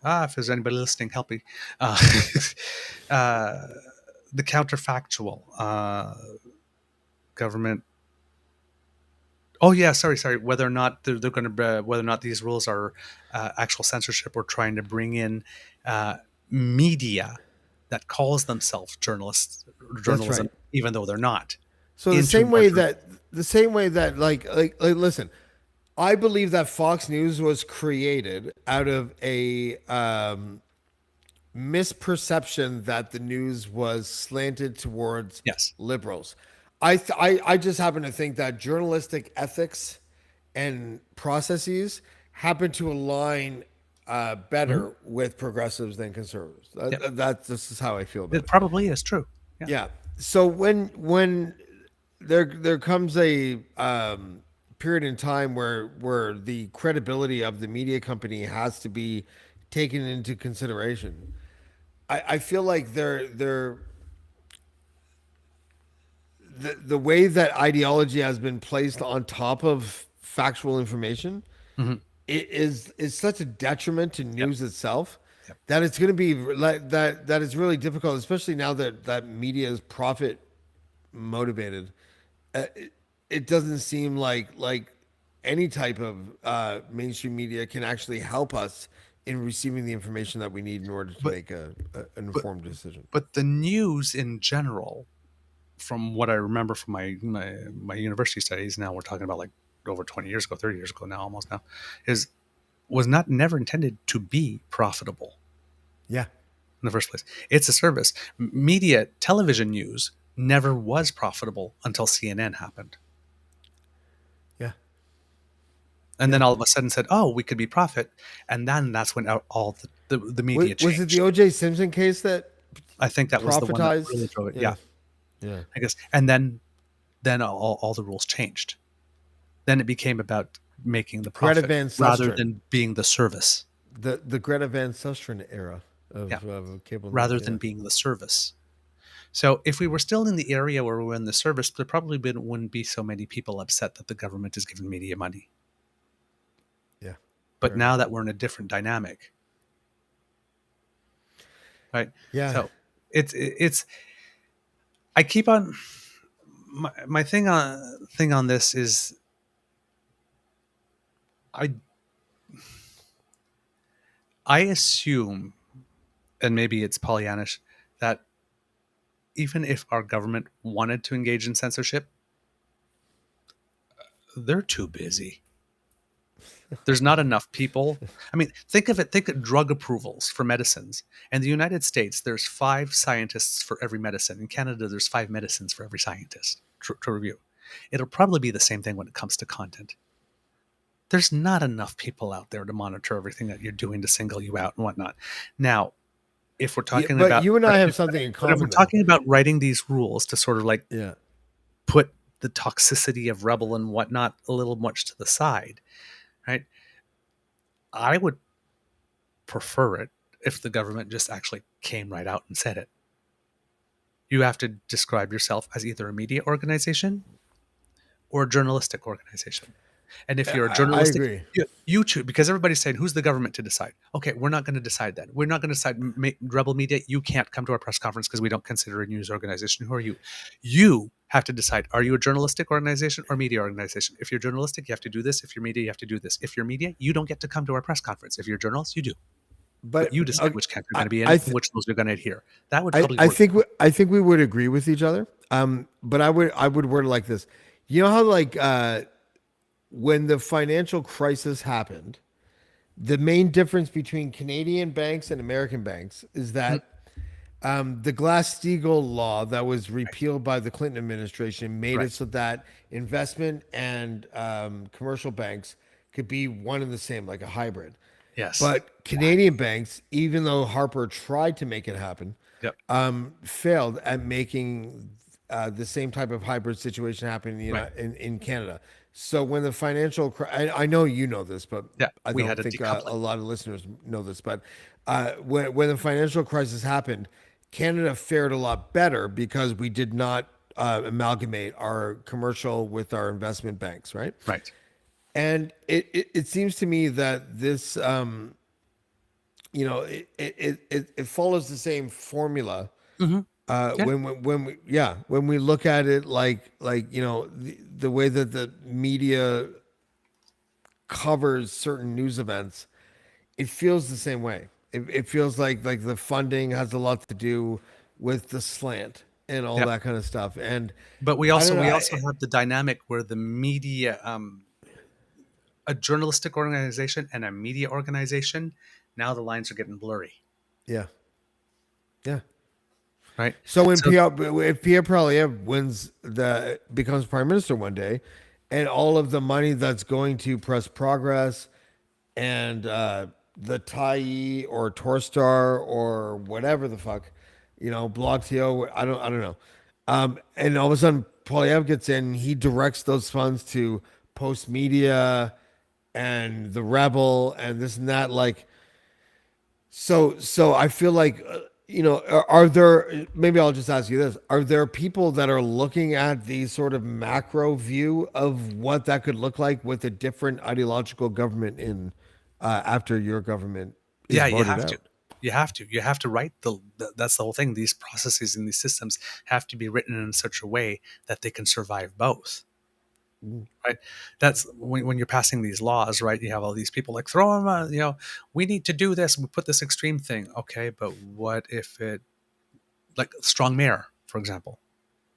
If there's anybody listening, help me. Uh, uh, the counterfactual government. Oh yeah, sorry. Whether or not they're going to, whether or not these rules are actual censorship or trying to bring in uh, media that calls themselves That's right. journalism, even though they're not, So into our the same way that like listen, I believe that Fox News was created out of a misperception that the news was slanted towards yes. liberals. I just happen to think that journalistic ethics and processes happen to align Mhm. better with progressives than conservatives. Yep. This is how I feel about It it. probably is true. Yeah. Yeah. So when there comes a period in time where the credibility of the media company has to be taken into consideration, I feel like the way that ideology has been placed on top of factual information Mhm. it is such a detriment to Yep. news itself Yep. that it's going to be like that is really difficult, especially now that media is profit motivated. It doesn't seem like any type of mainstream media can actually help us in receiving the information that we need in order to But make an but informed decision. but the news in general, from what I remember from my university studies, now we're talking about like over 20 years ago, 30 years ago now, almost now, is was not never intended to be profitable Yeah, in the first place. It's a service. Media, television news never was profitable until CNN happened. yeah, And yeah. then all of a sudden said, "Oh, we could be profit," and then that's when all the media Was it the changed. O.J. Simpson case that I think that was the one that really profitized? drove it. Yeah, Yeah, yeah. I guess. And then all the rules changed. Then it became about making the Greta profit Van rather Susteren, than being the service. the Greta Van Susteren era Yeah, of cable news. rather Yeah, than being the service. So if we were still in the area where we were in the service, there probably wouldn't be so many people upset that the government is giving media money. yeah. But Fair now enough. that we're in a different dynamic, right? Yeah, So it's I keep on my thing on this is I I assume, and maybe it's Pollyannish, that even if our government wanted to engage in censorship, they're too busy. There's not enough people. I mean, think of it. Think of drug approvals for medicines. In the United States, there's 5 scientists for every medicine. In Canada, there's 5 medicines for every scientist to review. It'll probably be the same thing when it comes to content. There's not enough people out there to monitor everything that you're doing to single you out and whatnot. Now, if we're yeah. talking But about, you and I have if, something in but if we're common, though. talking about writing these rules to sort of like Yeah, put the toxicity of rebel and whatnot a little much to the side, right? I would prefer it if the government just actually came right out and said it. You have to describe yourself as either a media organization or a journalistic organization. And if you're a I journalistic, agree. you choose, because everybody's saying, who's the government to decide? Okay, we're not going to decide that. We're not going to decide. Rebel Media, you can't come to our press conference because we don't consider a news organization. Who are you? You have to decide, are you a journalistic organization or media organization? If you're journalistic, you have to do this. If you're media, you have to do this. If you're media, you don't get to come to our press conference. If you're a journalist, you do. But you decide which camp you're going to be in and which ones you're going to adhere. That would probably work. I think we would agree with each other. But I would word it like this. You know how like when the financial crisis happened, the main difference between Canadian banks and American banks is that the Glass-Steagall law that was repealed by the Clinton administration made it so that investment and commercial banks could be one and the same, like a hybrid. Yes. But Canadian banks, even though Harper tried to make it happen, failed at making the same type of hybrid situation happen in Canada. So when the financial I know you know this, but I don't think a lot of listeners know this, but when the financial crisis happened, Canada fared a lot better because we did not amalgamate our commercial with our investment banks, right? Right. And it seems to me that this, it follows the same formula. When we look at it like the way that the media covers certain news events, it feels the same way. It feels like the funding has a lot to do with the slant and all that kind of stuff. But we also have the dynamic where the media, a journalistic organization and a media organization, now the lines are getting blurry. Yeah. Yeah. Right. So if Pierre Poilievre becomes prime minister one day, and all of the money that's going to Press Progress and the Tyee or Torstar or whatever the fuck, Blog.to, I don't know. And all of a sudden Poilievre gets in, he directs those funds to Post Media and the Rebel and this and that. Like, so I feel like, are there, maybe I'll just ask you this, are there people that are looking at the sort of macro view of what that could look like with a different ideological government in after your government is voted out? You have to write that's the whole thing. These processes and these systems have to be written in such a way that they can survive both. Right. That's when you're passing these laws, right? You have all these people like throw them, we need to do this. We put this extreme thing. Okay. But what if it, like strong mayor, for example,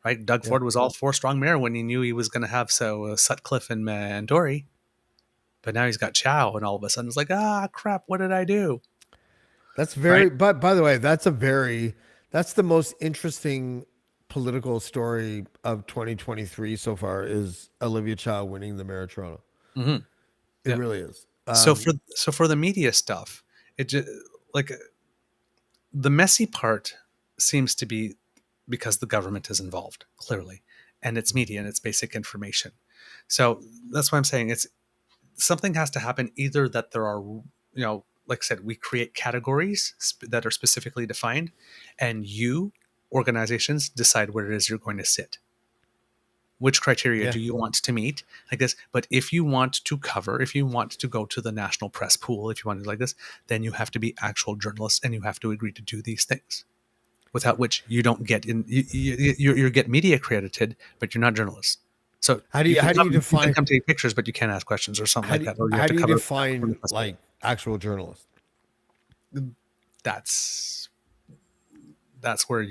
right? Doug Ford was all for strong mayor when he knew he was going to have Sutcliffe and Tory, but now he's got Chow and all of a sudden it's like, crap. What did I do? That's very, but by the way, that's the most interesting political story of 2023 so far is Olivia Chow winning the mayor of Toronto. Mm-hmm. It really is. So for the media stuff, it just like the messy part seems to be because the government is involved clearly, and it's media and it's basic information. So that's why I'm saying something has to happen. Either that there are, like I said, we create categories that are specifically defined, and organizations decide where it is you're going to sit. Which criteria do you want to meet like this? But if you want to go to the national press pool, if you want to do like this, then you have to be actual journalists and you have to agree to do these things. Without which you don't get in, you get media accredited, but you're not journalists. So how do you define? You can come take pictures, but you can't ask questions or something like that. Or how do you define like actual journalists? That's where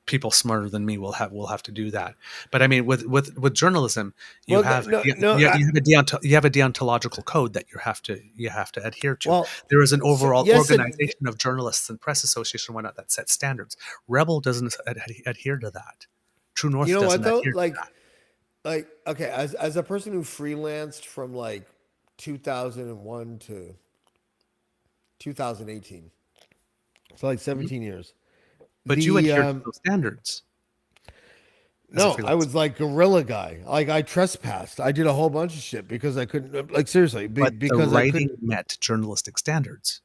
people smarter than me will have to do that. But I mean, with journalism, you have a deontological code that you have to adhere to. Well, there is an overall organization of journalists and press association and whatnot that sets standards. Rebel doesn't adhere to that. True North doesn't adhere to that. Like, okay, as a person who freelanced from like 2001 to 2018, so like 17 years. But you adhere to those standards. No, I was like guerrilla guy. Like I trespassed. I did a whole bunch of shit because I couldn't. Like seriously, because the writing met journalistic standards.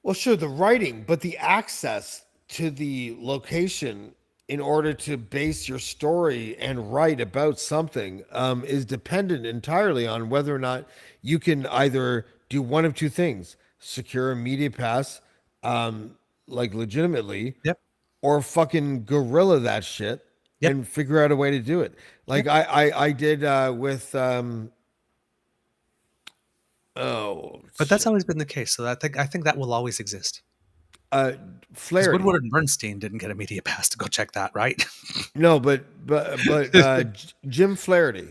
Well, sure, the writing, but the access to the location in order to base your story and write about something is dependent entirely on whether or not you can either do one of two things: secure a media pass, like legitimately, Yep. or fucking guerrilla that shit Yep. and figure out a way to do it. Like Yep. I did with oh But that's shit, always been the case. So I think that will always exist. uh Because Flaherty. Woodward and Bernstein didn't get a media pass to go check that, right? No, but Jim Flaherty.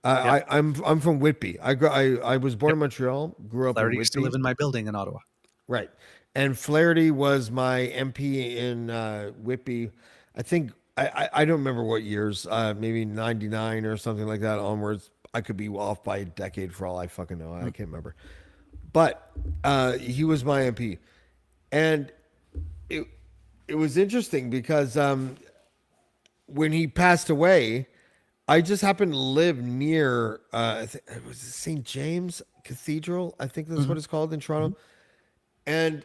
Yep. I'm from Whitby. I was born in Montreal, grew up in Flaherty used to Whitby. live in my building in Ottawa. Right. And Flaherty was my MP in Whitby. I think I don't remember what years, maybe 99 or something like that onwards. I could be off by a decade for all I fucking know. I can't remember. But he was my MP. And it it was interesting because when he passed away, I just happened to live near it was St. James Cathedral. I think that's what it's called in Toronto. And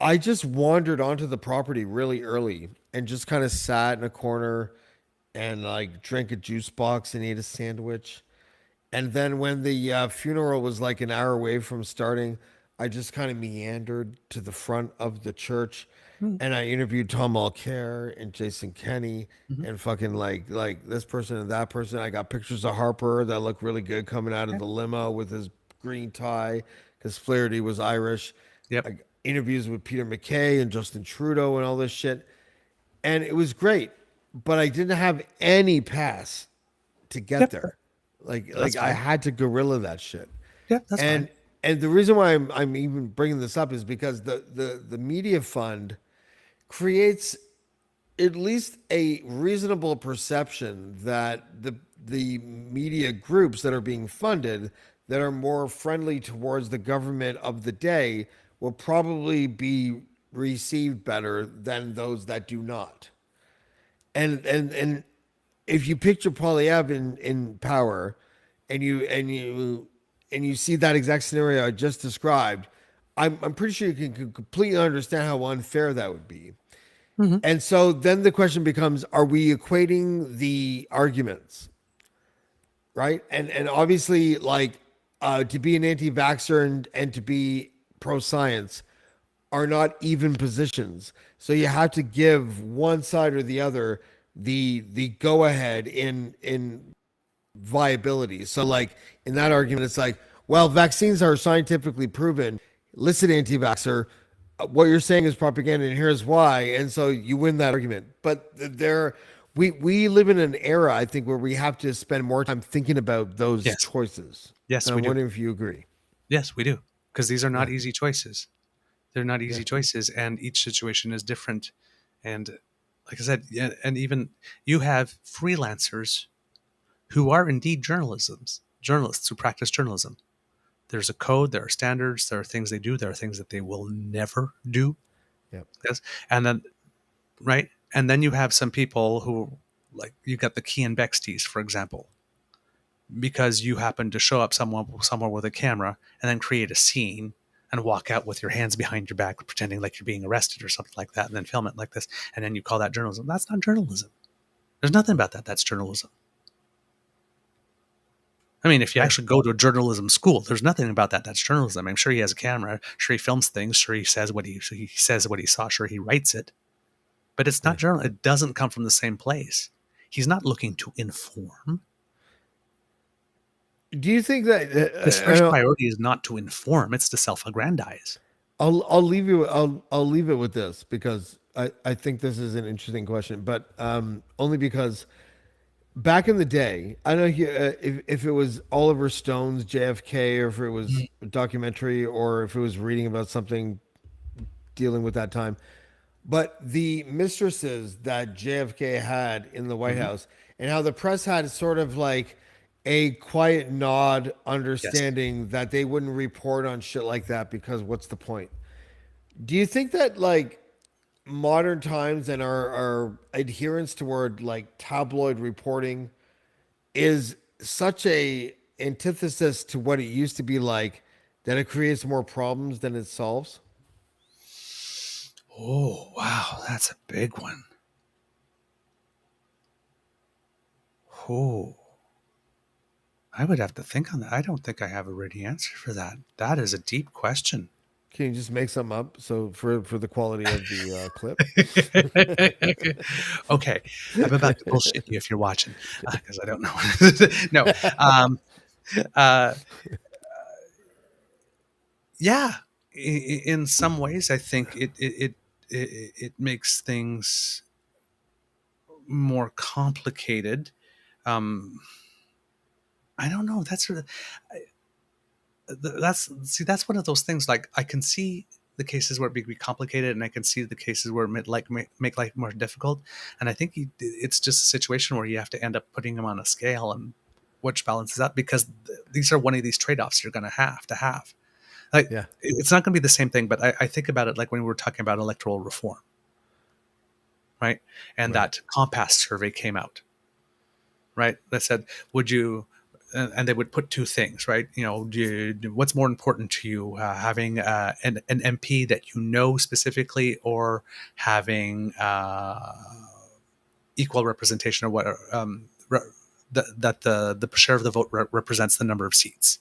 I just wandered onto the property really early and just kind of sat in a corner and like drank a juice box and ate a sandwich. And then when the funeral was like an hour away from starting, I just kind of meandered to the front of the church and I interviewed Tom Mulcair and Jason Kenney and fucking like this person and that person. I got pictures of Harper that looked really good coming out of the limo with his green tie because Flaherty was Irish. Yep. I got interviews with Peter MacKay and Justin Trudeau and all this shit. And it was great, but I didn't have any pass to get Yep. there. Like That's I fine. had to guerrilla that shit. Yeah, that's and fine. and the reason why I'm even bringing this up is because the media fund creates at least a reasonable perception that the media groups that are being funded that are more friendly towards the government of the day will probably be received better than those that do not. And if you picture Polyev in power, and you see that exact scenario I just described, I'm pretty sure you can completely understand how unfair that would be. And so then the question becomes: are we equating the arguments, right? And obviously, like to be an anti-vaxxer and to be pro-science are not even positions. So you have to give one side or the other the go ahead in viability. So like in that argument, it's like, well, vaccines are scientifically proven. Listen, anti-vaxxer, what you're saying is propaganda, and here's why. And so you win that argument. But we live in an era, I think, where we have to spend more time thinking about those Yes. choices. Yes, And we I'm do. wondering if you agree. Yes, we do. Because these are not easy choices. They're not easy choices, and each situation is different. And like I said, yeah, and even you have freelancers who are indeed journalists who practice journalism. There's a code, there are standards, there are things they do, there are things that they will never do. Yep. Yes. And then, right? And then you have some people who, like, you got the Kean Bexties, for example, because you happen to show up somewhere with a camera and then create a scene and walk out with your hands behind your back, pretending like you're being arrested or something like that, and then film it like this. And then you call that journalism. That's not journalism. There's nothing about that. That's journalism. I mean, if you actually go to a journalism school, there's nothing about that. That's journalism. I'm sure he has a camera. Sure, he films things. Sure, he says what he saw. Sure, he writes it. But it's not journal. It doesn't come from the same place. He's not looking to inform. Do you think that His first priority is not to inform; it's to self-aggrandize. I'll leave you I'll leave it with this because I think this is an interesting question, but only because back in the day, I don't know if it was Oliver Stone's JFK or if it was a documentary or if it was reading about something dealing with that time. But the mistresses that JFK had in the White House and how the press had sort of like a quiet nod understanding that they wouldn't report on shit like that because what's the point? Do you think that like modern times and our adherence toward like tabloid reporting is such a antithesis to what it used to be like that it creates more problems than it solves? Oh, wow, that's a big one. Oh, I would have to think on that. I don't think I have a ready answer for that. That is a deep question. Can you just make something up so for the quality of the clip? Okay, I'm about to bullshit you if you're watching, because I don't know. No, uh, yeah. In some ways, I think it makes things more complicated. Um, I don't know. That's one of those things. Like, I can see the cases where it be complicated, and I can see the cases where it make life more difficult. And I think it's just a situation where you have to end up putting them on a scale and which balances out, because these are one of these trade-offs you're going to have. Like, Yeah. it's not going to be the same thing, but I think about it like when we were talking about electoral reform, right? And Right. that Compass survey came out, right? That said, would you, and they would put two things, right? What's more important to you, having an MP that you know specifically, or having equal representation of what that the share of the vote represents the number of seats,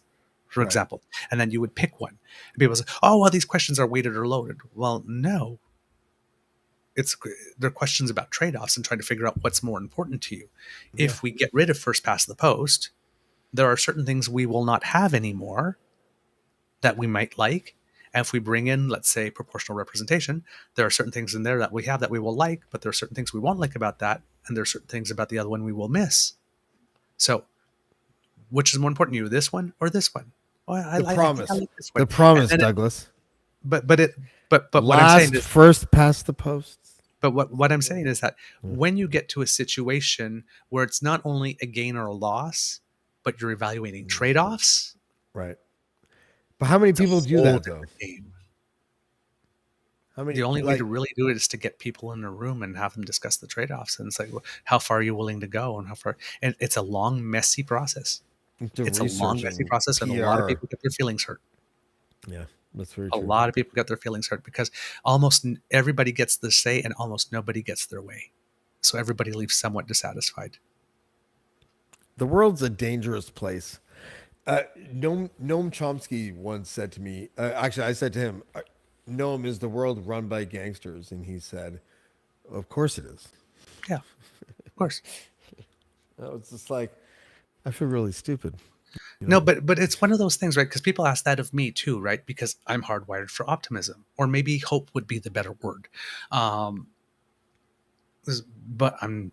for Right. example. And then you would pick one. And people say, "Oh, well, these questions are weighted or loaded." Well, no. They're questions about trade-offs and trying to figure out what's more important to you. If we get rid of first past the post, there are certain things we will not have anymore that we might like. And if we bring in, let's say, proportional representation, there are certain things in there that we have that we will like, but there are certain things we won't like about that, and there are certain things about the other one we will miss. So, which is more important to you, this one or this one? Well, I think promise. I like this one. The promise, And Douglas. but what I'm Last saying is, first past the posts. but what I'm saying is that when you get to a situation where it's not only a gain or a loss, but you're evaluating trade-offs, Right. But how many it's a people do whole that though? different game. How many? The only way like, to really do it is to get people in a room and have them discuss the trade-offs. And it's like, well, how far are you willing to go, and how far? And it's a long, messy process. to It's a long, research messy and process, and a lot of PR. people get their feelings hurt. Yeah, that's very A true. lot of people get their feelings hurt because almost everybody gets their say and almost nobody gets their way. So everybody leaves somewhat dissatisfied. The world's a dangerous place. Noam Chomsky once said to me, actually, I said to him, Noam, is the world run by gangsters? And he said, of course it is. Yeah, of course. It's just like, I feel really stupid. No, but it's one of those things, right? Because people ask that of me too, right? Because I'm hardwired for optimism, or maybe hope would be the better word. But I'm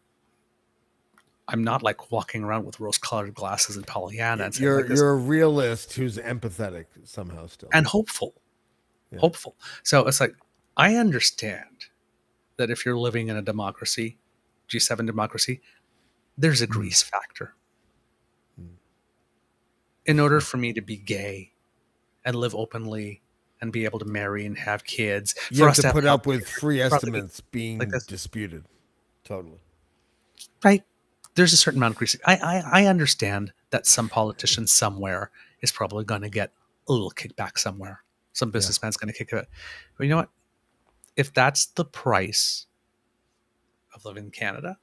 not like walking around with rose-colored glasses and Pollyanna and saying like this, You're a realist who's empathetic somehow still. and hopeful. Yeah. Hopeful. So it's like, I understand that if you're living in a democracy, G7 democracy, there's a grease factor. In order for me to be gay and live openly and be able to marry and have kids, You for have us to have put up healthcare, with free for us to be estimates being like this. disputed. Totally. Right? There's a certain amount of grease. I understand that some politician somewhere is probably going to get a little kickback somewhere. Some businessman's going to kick it. But you know what? If that's the price of living in Canada,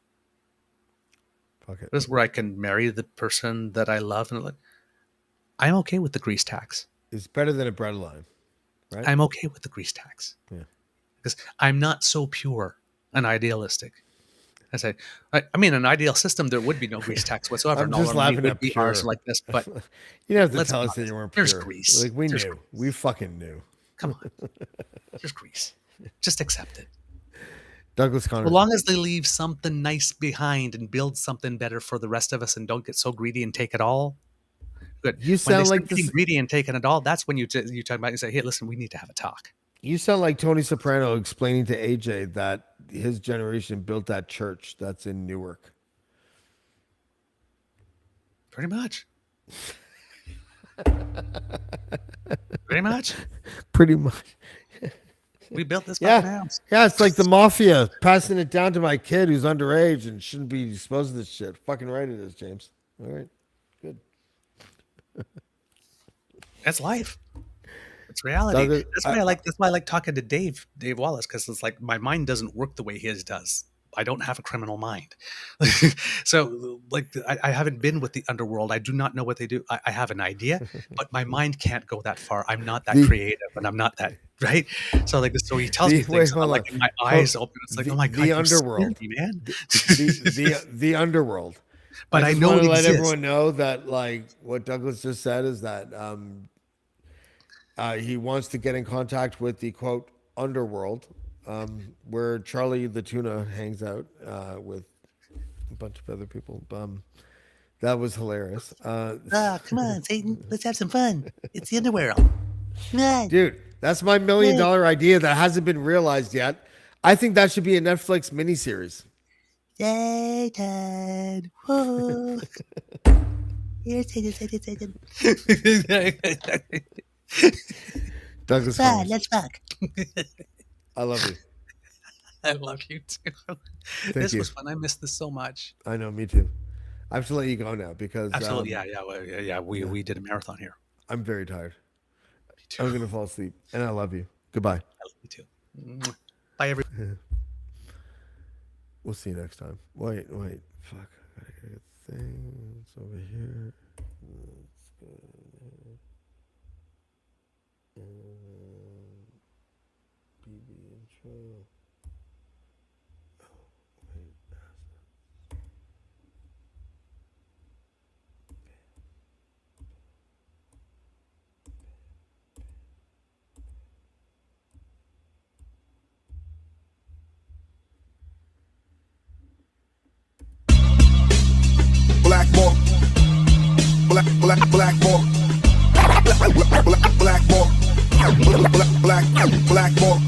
Fuck it. this is where I can marry the person that I love, and I'm okay with the grease tax. It's better than a breadline, right? I'm okay with the grease tax. Yeah. Because I'm not so pure and idealistic. I mean, an ideal system, there would be no grease tax whatsoever. I'm and all just our money laughing would at be pure. ours like this. But You don't have to let's tell be us that honest. you weren't There's pure. grease. Like we There's knew. grease. We fucking knew. Come on. There's grease. Just accept it. Douglas Connors. So long as they leave something nice behind and build something better for the rest of us and don't get so greedy and take it all. Good. You When sound they like start getting this. greedy and taking it all, that's when you talk about it and say, hey, listen, we need to have a talk. You sound like Tony Soprano explaining to AJ that his generation built that church that's in Newark. Pretty much. Pretty much. Pretty much. We built this Yeah. fucking house. Yeah, it's like the mafia passing it down to my kid who's underage and shouldn't be exposed to this shit. Fucking right it is, James. All right. Good. That's life. It's reality. Douglas, That's why I like talking to Dave Wallace, because it's like my mind doesn't work the way his does. I don't have a criminal mind. So like I haven't been with the underworld. I do not know what they do. I have an idea, but my mind can't go that far. I'm not that creative, and I'm not that right. So like so he tells me things, and I'm like my eyes open. It's like, oh my god, the underworld, me, man. the underworld. But I just know want it to let exists. everyone know that like what Douglas just said is that he wants to get in contact with the quote underworld, where Charlie the tuna hangs out with a bunch of other people. That was hilarious. Come on, Satan, let's have some fun. It's the underworld. Dude, that's my $1 million idea that hasn't been realized yet. I think that should be a Netflix miniseries. Satan, whoa. Here, Satan. Douglas Holmes. Let's fuck. I love you. I love you too. This was fun. I missed this so much. I know, me too. I have to let you go now because absolutely, we did a marathon here. I'm very tired. Me too. I'm gonna fall asleep, and I love you. Goodbye. I love you too. Bye, everyone. We'll see you next time. Wait, fuck. I gotta get a thing. It's over here. Let's go. BB intro. Blackballed. Blackballed. Blackballed. Blackballed. Blackballed.